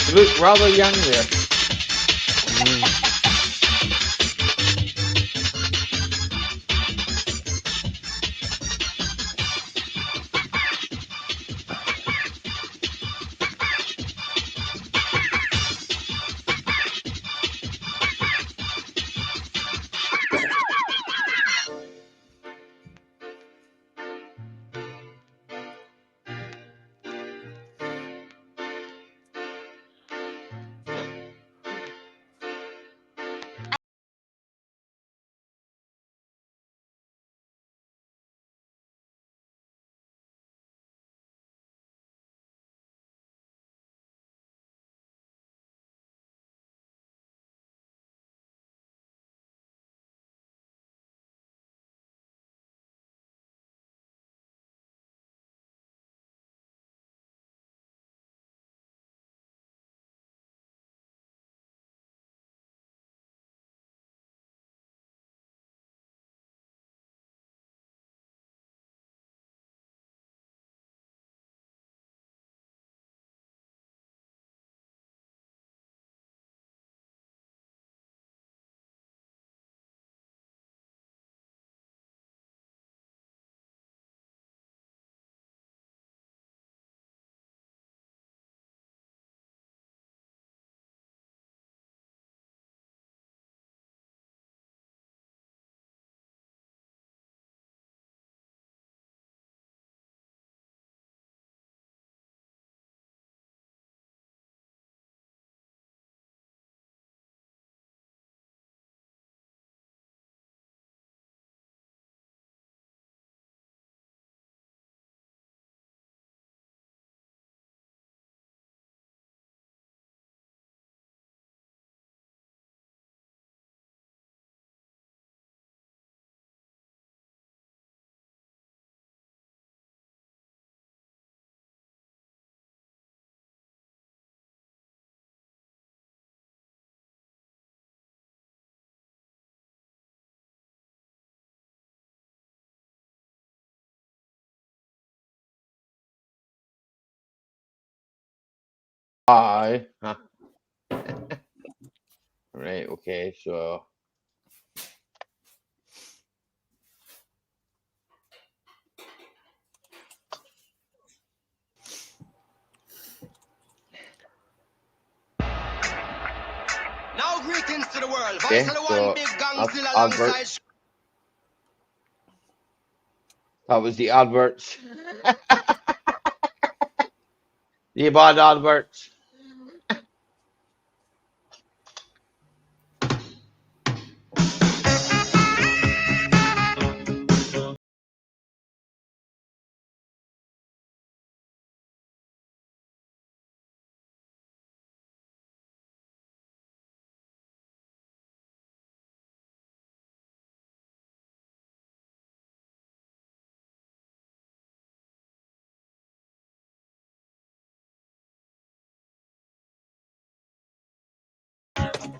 Speaker 4: You look rather young there. Aye. Huh. Right, okay, so
Speaker 9: Now greetings to the world.
Speaker 4: okay,
Speaker 9: Vice of the
Speaker 4: so
Speaker 9: one big gang still
Speaker 4: advert.
Speaker 9: alongside.
Speaker 4: That was the adverts. The bad adverts.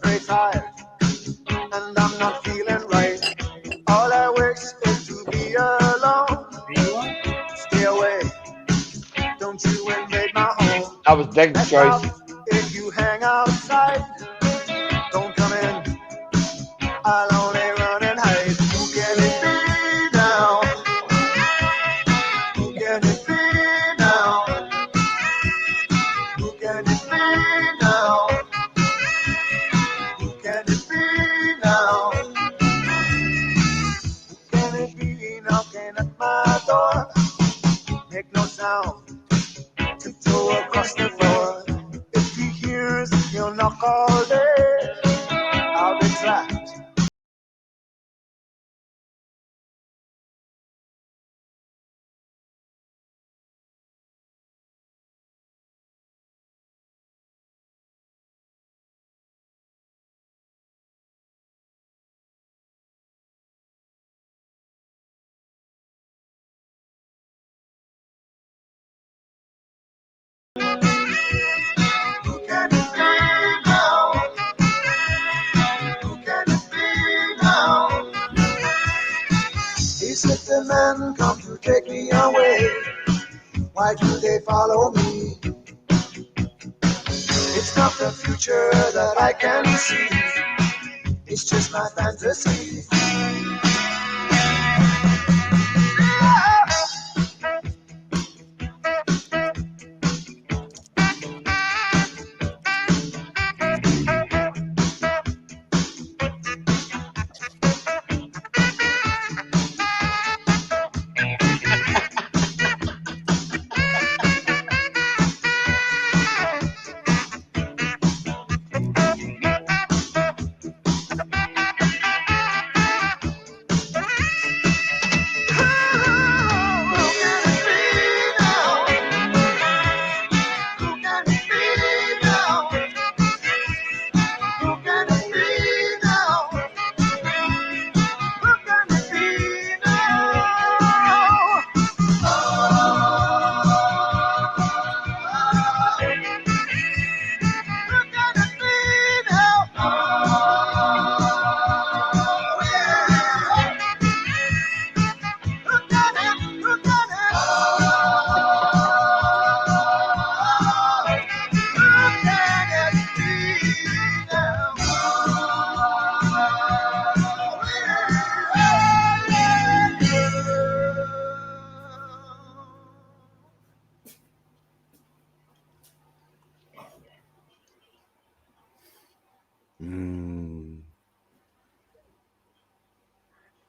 Speaker 10: Very tired, and I'm not feeling right. All I wish is to be alone. Stay away, don't you invade my home.
Speaker 4: That was Dig's choice.
Speaker 10: If you hang outside, don't come in. I'll only run and hide. Who can it be now? Who can it be now? Who can it be now? Who can it be now? Who can it be knocking at my door? Make no sound, tiptoe across the floor. If he hears, he'll knock all day. I'll be trapped. Who can it be now? Who can it be now? He said the men come to take me away. Why do they follow me? It's not the future that I can see. It's just my fantasy.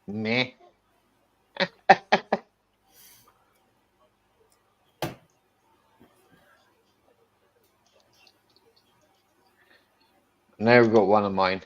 Speaker 4: Meh. Now we've got one of mine.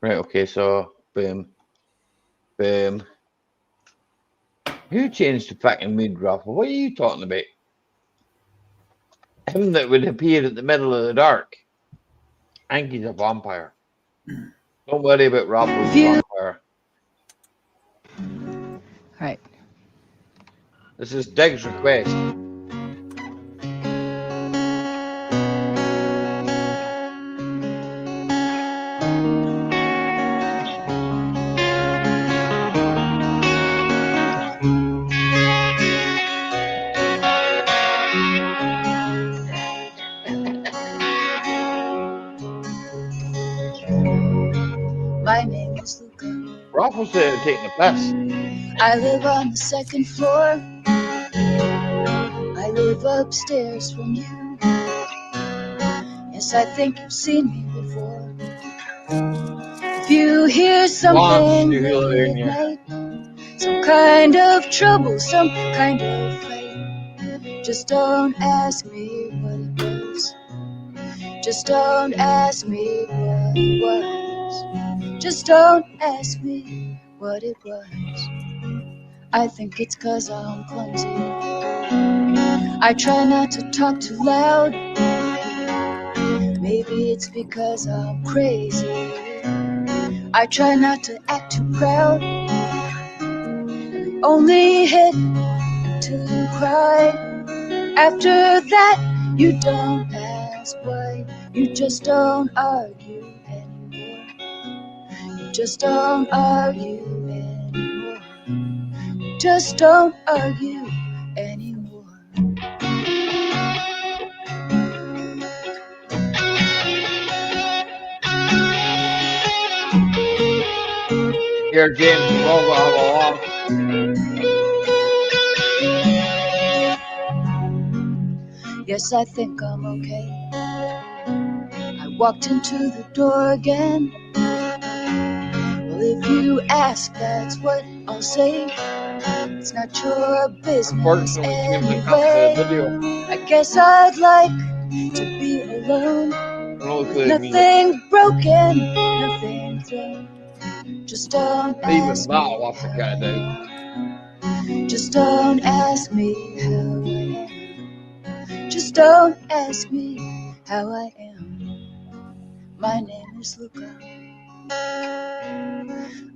Speaker 4: Right, okay, so boom. Boom. Who changed the fucking mood, Raffle? What are you talking about? Him that would appear at the middle of the dark. I think he's a vampire. Don't worry about Raffle, he's a vampire.
Speaker 11: Right.
Speaker 4: This is Dig's request.
Speaker 11: My name is Luca.
Speaker 4: Raffle's taking a piss.
Speaker 11: I live on the second floor. I live upstairs from you. Yes, I think you've seen me before. If you hear something late at night, some kind of trouble, some kind of fight, just don't ask me what it was. Just don't ask me what it was. Just don't ask me what it was. I think it's 'cause I'm clumsy. I try not to talk too loud. Maybe it's because I'm crazy. I try not to act too proud. Only hit till you cry. After that, you don't ask why. You just don't argue anymore. You just don't argue anymore. You just don't argue anymore.
Speaker 4: Here, James, well.
Speaker 11: Yes, I think I'm okay. I walked into the door again. Well, if you ask, that's what I'll say. It's not your business anyway. I guess I'd like to be alone. Nothing broken, nothing thrown. Just don't ask me how I am. Just don't ask me how I am. Just don't ask me how I am. My name is Luca.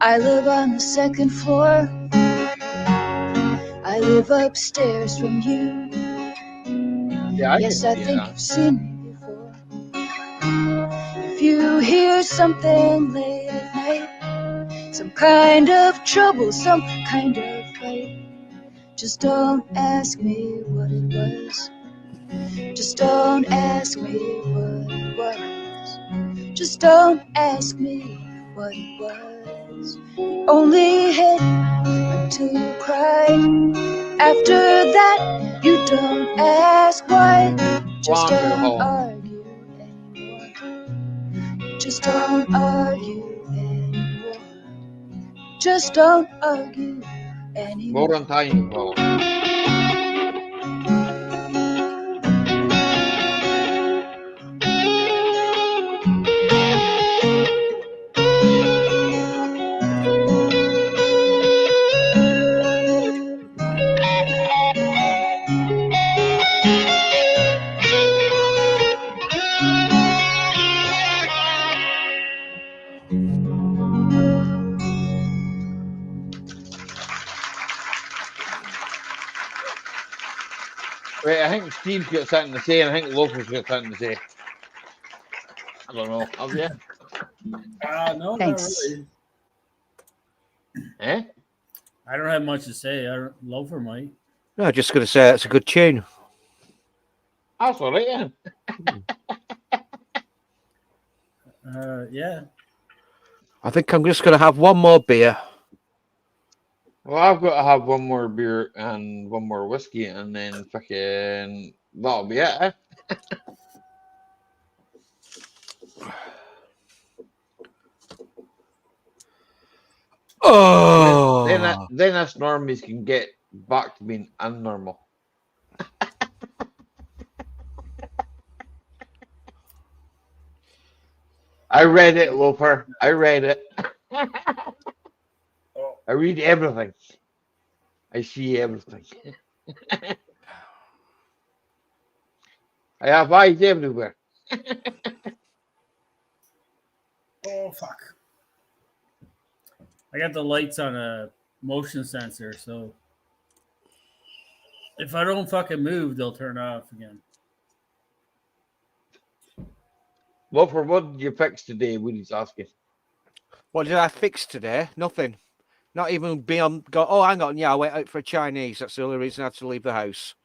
Speaker 11: I live on the second floor. I live upstairs from you. Yes, I think you've seen me before. If you hear something late at night, some kind of trouble, some kind of fight, just don't ask me what it was. Just don't ask me what it was. Just don't ask me what it was. You only hit until you cry. After that, you don't ask why. Just don't argue anymore. Just don't argue anymore. Just don't argue anymore.
Speaker 4: More on time, Paul. Right, I think Steve's got something to say, and I think Loaf's got something to say. I don't know. Have you?
Speaker 6: No,
Speaker 11: Thanks.
Speaker 6: not really.
Speaker 4: Eh?
Speaker 6: I don't have much to say. Loafer might.
Speaker 5: No, I'm just going to say it's a good tune.
Speaker 4: That's all right, yeah.
Speaker 6: Yeah.
Speaker 5: I think I'm just going to have one more beer.
Speaker 4: Well, I've got to have one more beer and one more whiskey, and then fucking that'll be it, eh?
Speaker 5: Oh,
Speaker 4: then us normies can get back to being unnormal. I read it, Loafer. I read it. I read everything. I see everything. I have eyes everywhere.
Speaker 6: Oh fuck! I got the lights on a motion sensor, so if I don't fucking move, they'll turn off again.
Speaker 4: Loafer, what did you fix today? Woody's asking.
Speaker 5: What did I fix today? Nothing. Not even beyond. Go. Oh, hang on. Yeah, I went out for a Chinese. That's the only reason I had to leave the house.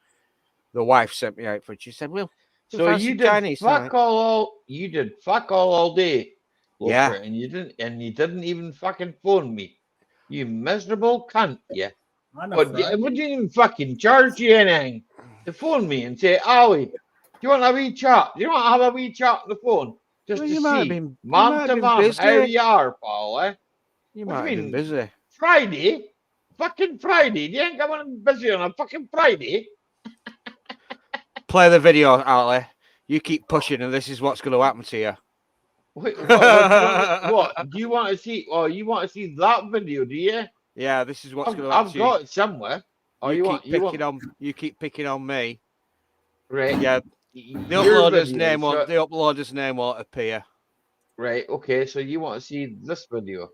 Speaker 5: The wife sent me out for it. She said, "Well,
Speaker 4: So you did
Speaker 5: Chinese
Speaker 4: fuck
Speaker 5: tonight."
Speaker 4: all. You did fuck all day, Loafer,
Speaker 5: Yeah.
Speaker 4: and you didn't even fucking phone me. You miserable cunt, yeah. What didn't even fucking charge you anything to phone me and say, Ollie, do you want a wee chat? Do you want to have a wee chat on the phone? Just
Speaker 5: Well,
Speaker 4: to
Speaker 5: you might have
Speaker 4: see,
Speaker 5: been
Speaker 4: man to man,
Speaker 5: busy.
Speaker 4: how you are, pal, eh?
Speaker 5: You
Speaker 4: What
Speaker 5: might
Speaker 4: do
Speaker 5: have
Speaker 4: you
Speaker 5: been
Speaker 4: mean?
Speaker 5: busy.
Speaker 4: Friday? Fucking Friday? You ain't going busy on a fucking Friday?
Speaker 5: Play the video, Ali. You keep pushing, and this is what's going to happen to you.
Speaker 4: Wait, what do you want to see? Oh, you want to see that video, do you?
Speaker 5: Yeah, this is what's going to happen to you.
Speaker 4: I've got it somewhere. Oh,
Speaker 5: you keep picking on me.
Speaker 4: Right.
Speaker 5: Yeah. The uploader's name won't appear.
Speaker 4: Right. Okay. So you want to see this video?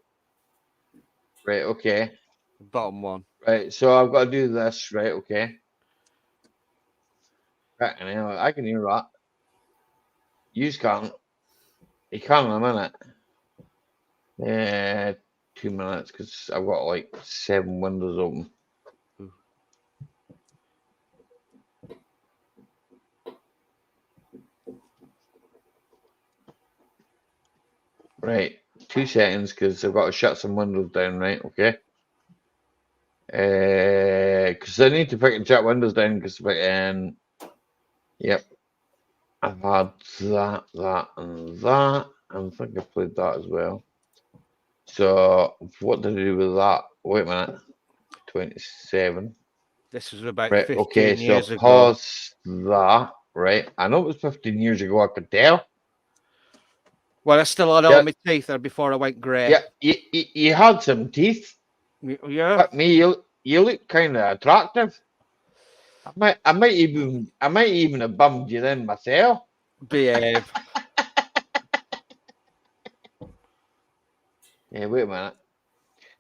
Speaker 4: Right. Okay.
Speaker 5: The bottom one.
Speaker 4: Right. So I've got to do this. Right. Okay. Right. Anyway, I can hear that. You can't. You can in a minute. 2 minutes because I've got like 7 windows open. Right, 2 seconds because I've got to shut some windows down, right? Okay. Because I need to fucking shut windows down because yep, I've had that, and that. I think I played that as well. So what did I do with that? Wait a minute, 27.
Speaker 5: This was about
Speaker 4: right.
Speaker 5: 15
Speaker 4: Okay,
Speaker 5: years
Speaker 4: so
Speaker 5: ago.
Speaker 4: pause that. Right, I know it was 15 years ago. I could tell.
Speaker 5: Well, I still had all my teeth before I went grey.
Speaker 4: Yeah, you had some teeth.
Speaker 5: Yeah.
Speaker 4: Fuck me, you look kind of attractive. I might even have bummed you then myself.
Speaker 5: Behave.
Speaker 4: Yeah, wait a minute.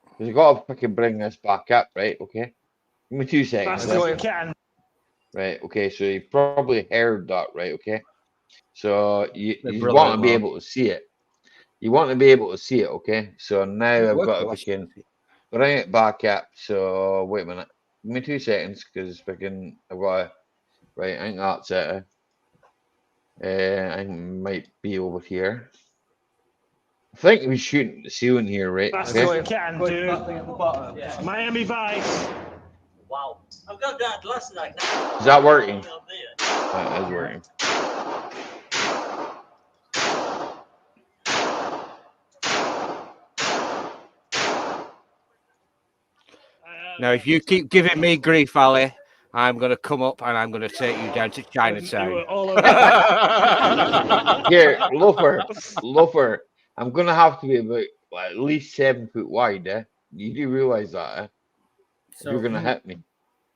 Speaker 4: Because I got to fucking bring this back up, right? Okay. Give me 2 seconds.
Speaker 8: That's what you can.
Speaker 4: Right. Okay. So you probably heard that, right? Okay. So you want to be able to see it. You want to be able to see it, okay? So now I've got to fucking bring it back up. So wait a minute. Give me 2 seconds because fucking I've got to. Right, I think that's it. I think it might be over here. I think we're shooting the ceiling here, right?
Speaker 8: That's
Speaker 4: okay.
Speaker 8: what you can do. Yeah. Miami Vice.
Speaker 2: Wow. I've got that last night.
Speaker 4: Is that working? That is working.
Speaker 5: Now, if you keep giving me grief, Ali, I'm going to come up and I'm going to take you down to Chinatown.
Speaker 4: Here, Loafer, I'm going to have to be about at least 7 foot wide, eh? You do realize that, eh? So you're going to hit me.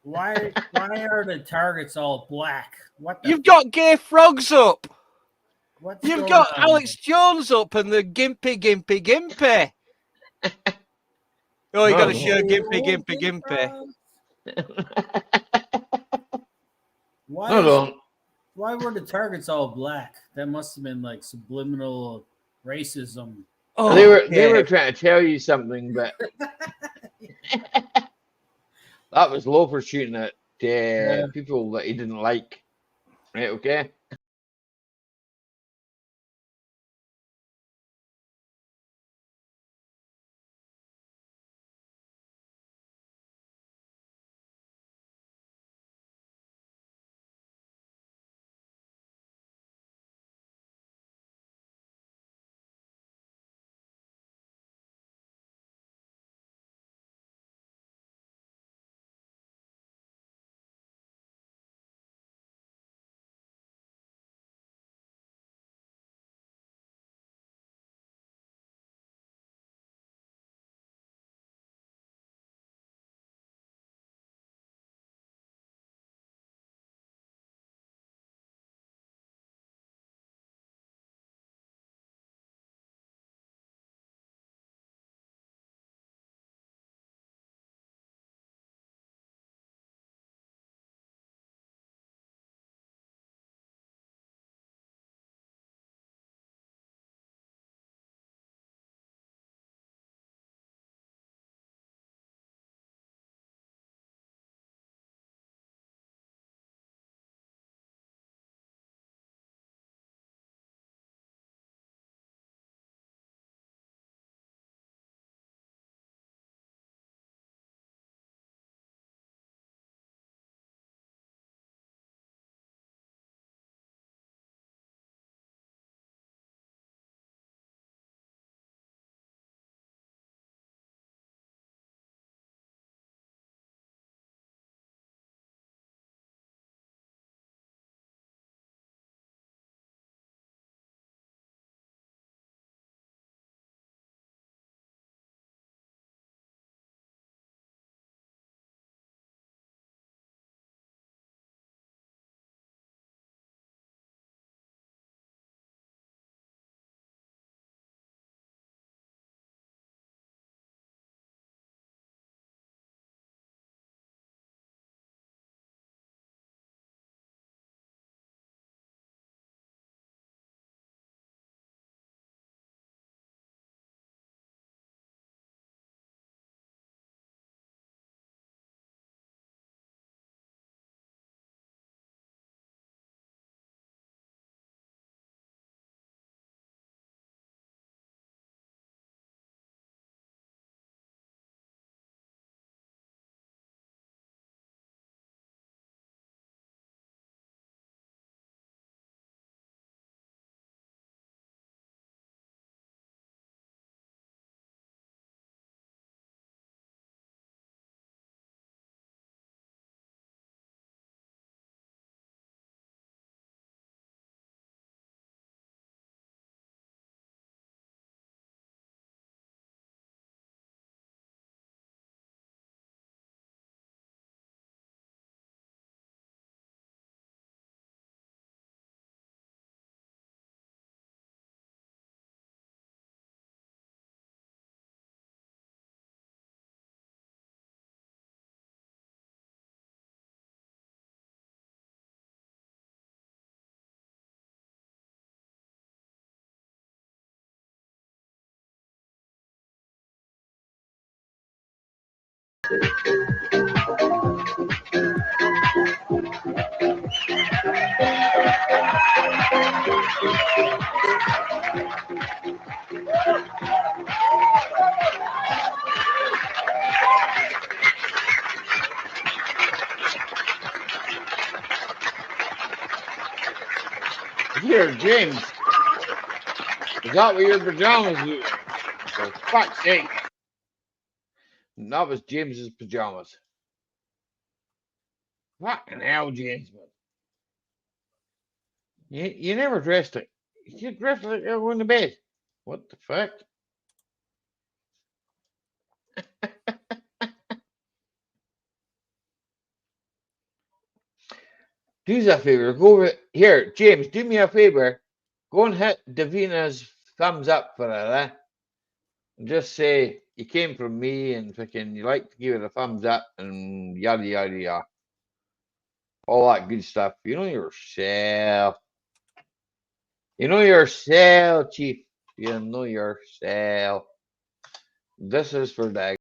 Speaker 6: Why are the targets all black? What?
Speaker 5: You've got gay frogs up.
Speaker 6: What's
Speaker 5: You've got Alex Jones up and the Gimpy. Oh, you got to show Gimpy.
Speaker 6: Why were the targets all black? That must have been like subliminal racism.
Speaker 4: Oh, they were trying to tell you something, but that was Loafer shooting at people that he didn't like. Right, okay? Here, James. Is that what your pajamas do? For fuck's sake. That was James's pajamas. Fucking hell, James. You never dressed it. You dressed like you're going to bed. What the fuck? Do us a favor. Go over here, James. Do me a favor. Go and hit Davina's thumbs up for her, eh? And just say you came from me and fucking you like to give it a thumbs up and yada yada yada. All that good stuff. You know yourself. You know yourself, Chief. You know yourself. This is for Dag.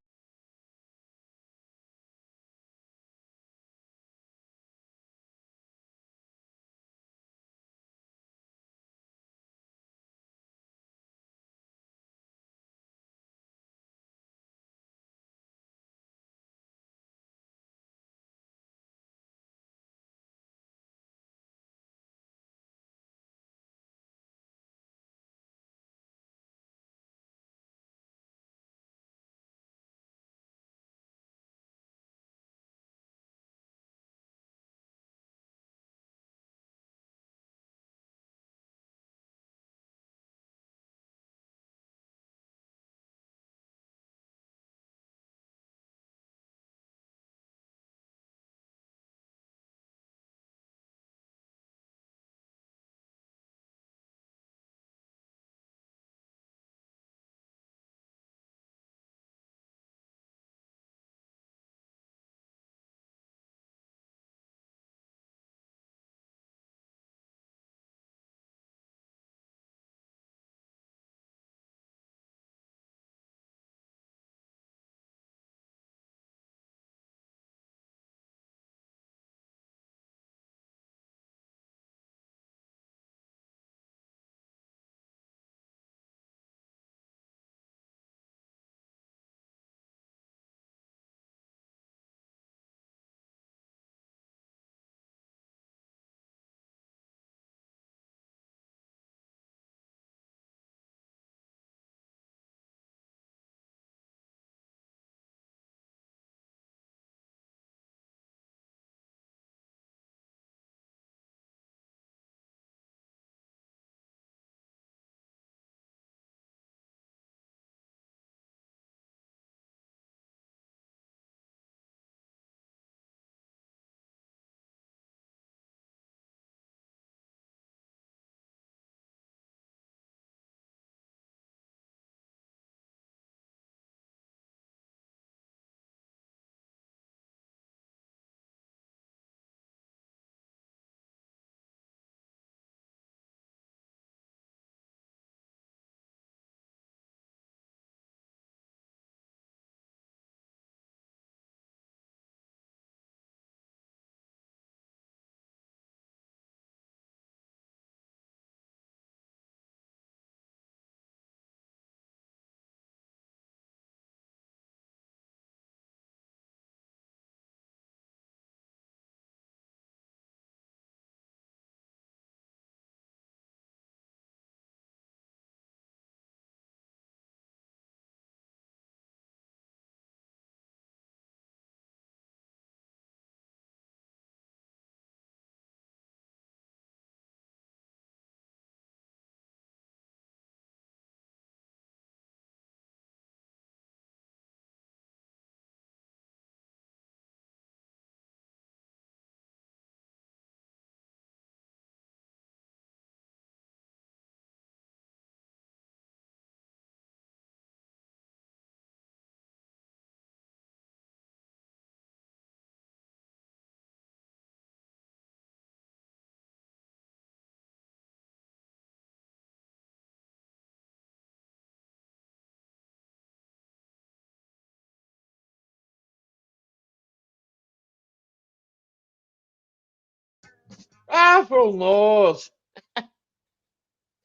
Speaker 4: Raffle knows.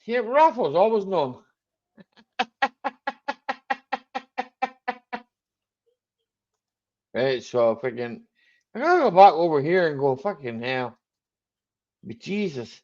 Speaker 4: Yeah, Raffle's always known. Right, so freaking, I gotta go back over here and go fucking hell. But Jesus.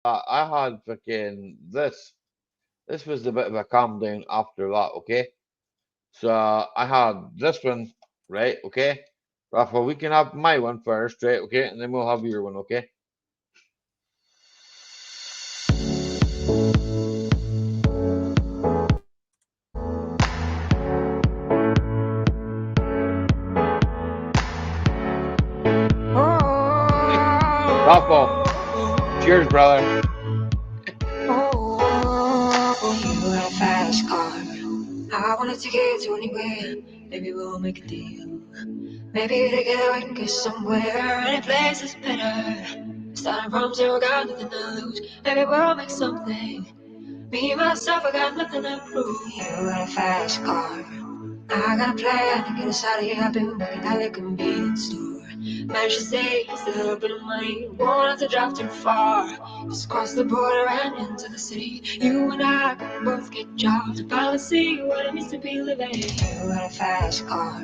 Speaker 4: I had fucking this. This was a bit of a calm down after that, okay? So I had this one, right? Okay. Rafa, we can have my one first, right? Okay, and then we'll have your one, okay? Rafa, cheers, brother.
Speaker 11: You got a fast car. I wanted to get to anywhere. Maybe we'll make a deal. Maybe together we can get somewhere. Any place is better. Starting from zero, got nothing to lose. Maybe we'll make something. Me, myself, I got nothing to prove. You got a fast car. I got a plan to get us out of here. I've been working at the convenience store. Managed to save just a little bit of money. Won't have to drive too far. Just cross the border and into the city. You and I can both get jobs. Finally see what it means to be living. You got a fast car.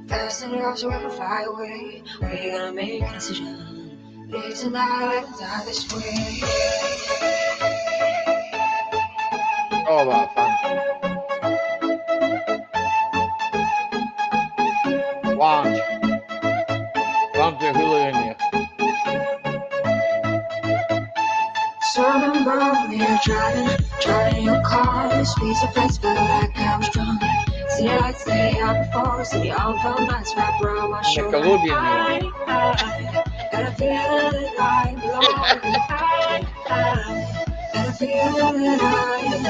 Speaker 11: Fast enough so we can fly away. We're gonna make a decision. Live tonight and die this way.
Speaker 4: Oh, about fun. Launch. Launch your hula in you.
Speaker 11: So I remember we were driving your car. The streets of place felt like I was drunk. See the lights lay out before us, the all-felt nights wrap around my shoulder. I got a feeling that I belong. I got a feeling that I am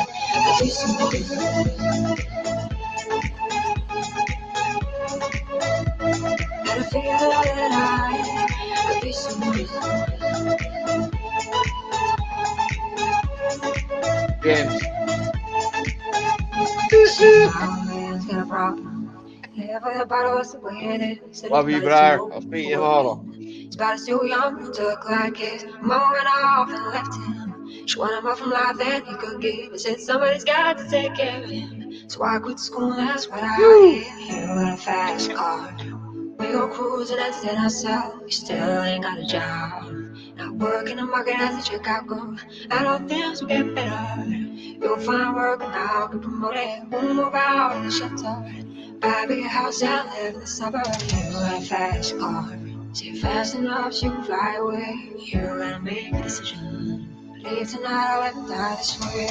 Speaker 4: James. Love you, brother. I'll speak to you tomorrow.
Speaker 11: His body's too young to look like it. Mama went off and left him. She wanted more from life than he could give. I said somebody's got to take care of him. So I quit school and that's what I did. You got a fast car. We go cruising and set ourselves. You still ain't got a job. Now work in the market as a Chicago. I know things will get better. You'll find work and I'll get promoted. We'll move out of the shelter. Buy a big house and live in the suburbs. You got a fast car. See fast enough so you can fly away. You gotta make a decision. Leave tonight or let me die this way.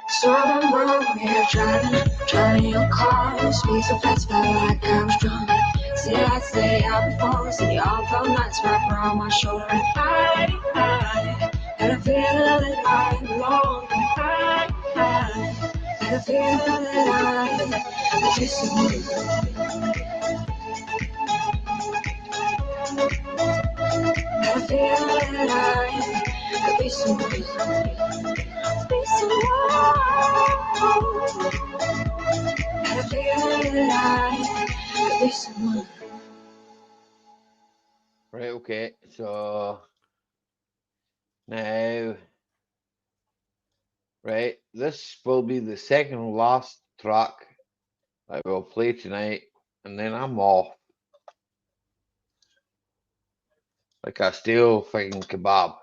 Speaker 11: So I'm wrong here driving your car. Speed so fast, felt like I was drunk. See, I'd say out before, see, all felt nice wrapped around my shoulder. And I had a feeling that I belonged. I had a feeling that I just had a feeling that I could be someone. Be someone. Had a feeling that I could be someone.
Speaker 4: Right, okay. So now, right, this will be the second last track I will play tonight, and then I'm off. Like a steel fucking kebab.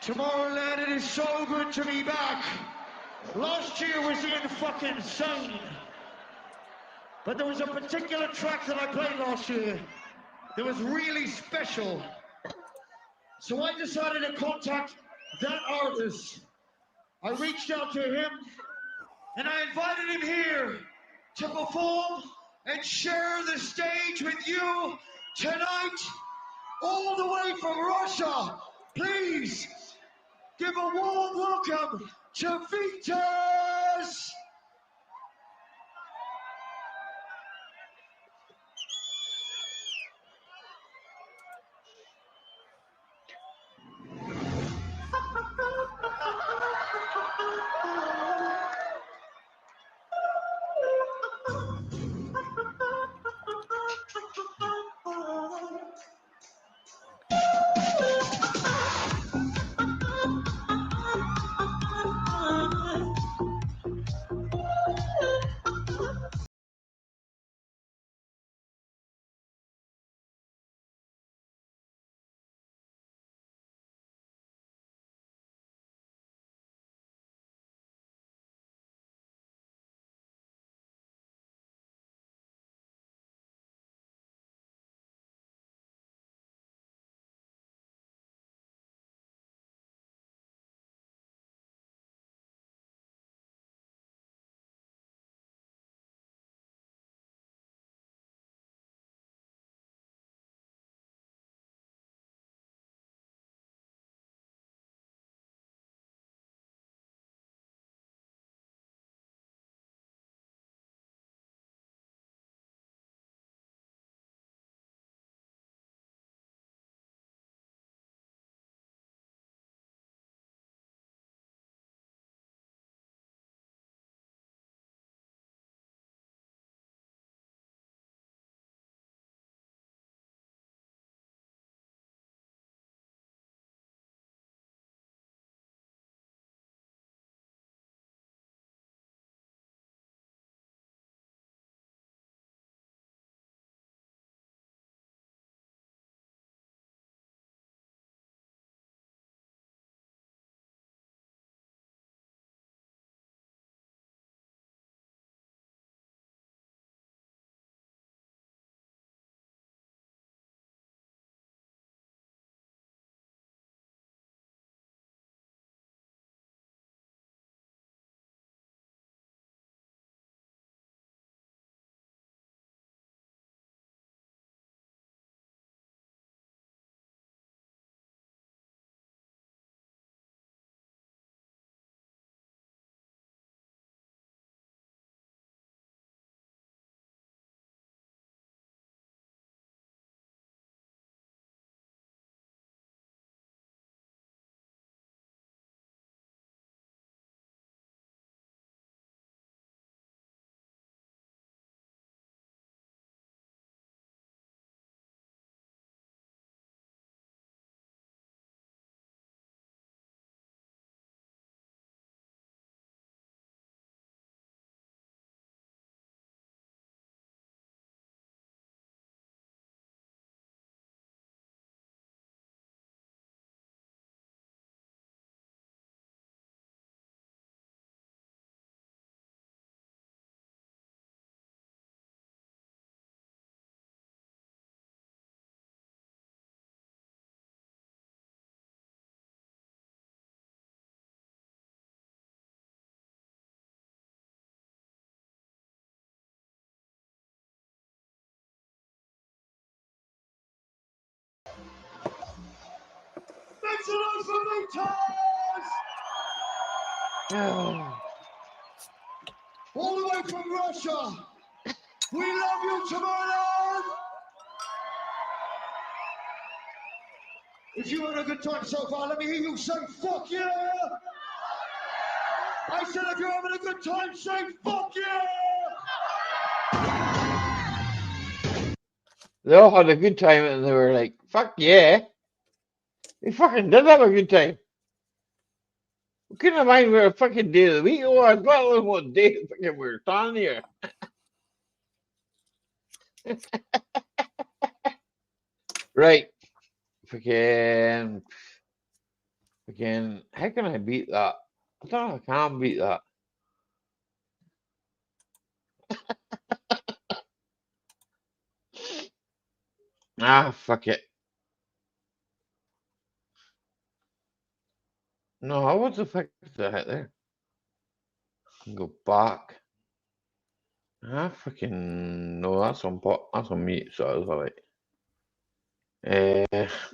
Speaker 8: Tomorrowland, it is so good to be back. Last year was fucking insane. But there was a particular track that I played last year that was really special. So I decided to contact that artist. I reached out to him and I invited him here to perform and share the stage with you tonight, all the way from Russia. Please give a warm welcome to Vitas! Make some noise for Meters! All the way from Russia. We love you, Tomorrow. If you had a good time so far, let me hear you say, fuck yeah! I said if you're having a good time, say, fuck yeah!
Speaker 4: They all had a good time and they were like, fuck yeah. We fucking did have a good time. We couldn't have mind where a fucking day of the week was, let alone what day fucking we were standing here. Right. Fucking, how can I beat that? I don't know if I can beat that. Ah, fuck it. No, what the fuck is that there? Go back. Ah, fucking no, that's on pot. That's on meat, so I was alright.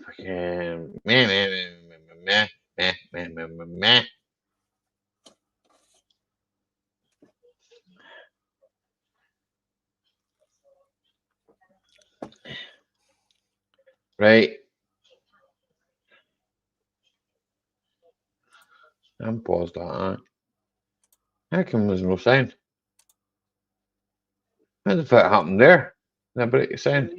Speaker 4: Fucking meh. Right. I'm paused that. How come there's no sound? What the fuck happened there? Did I break the sound?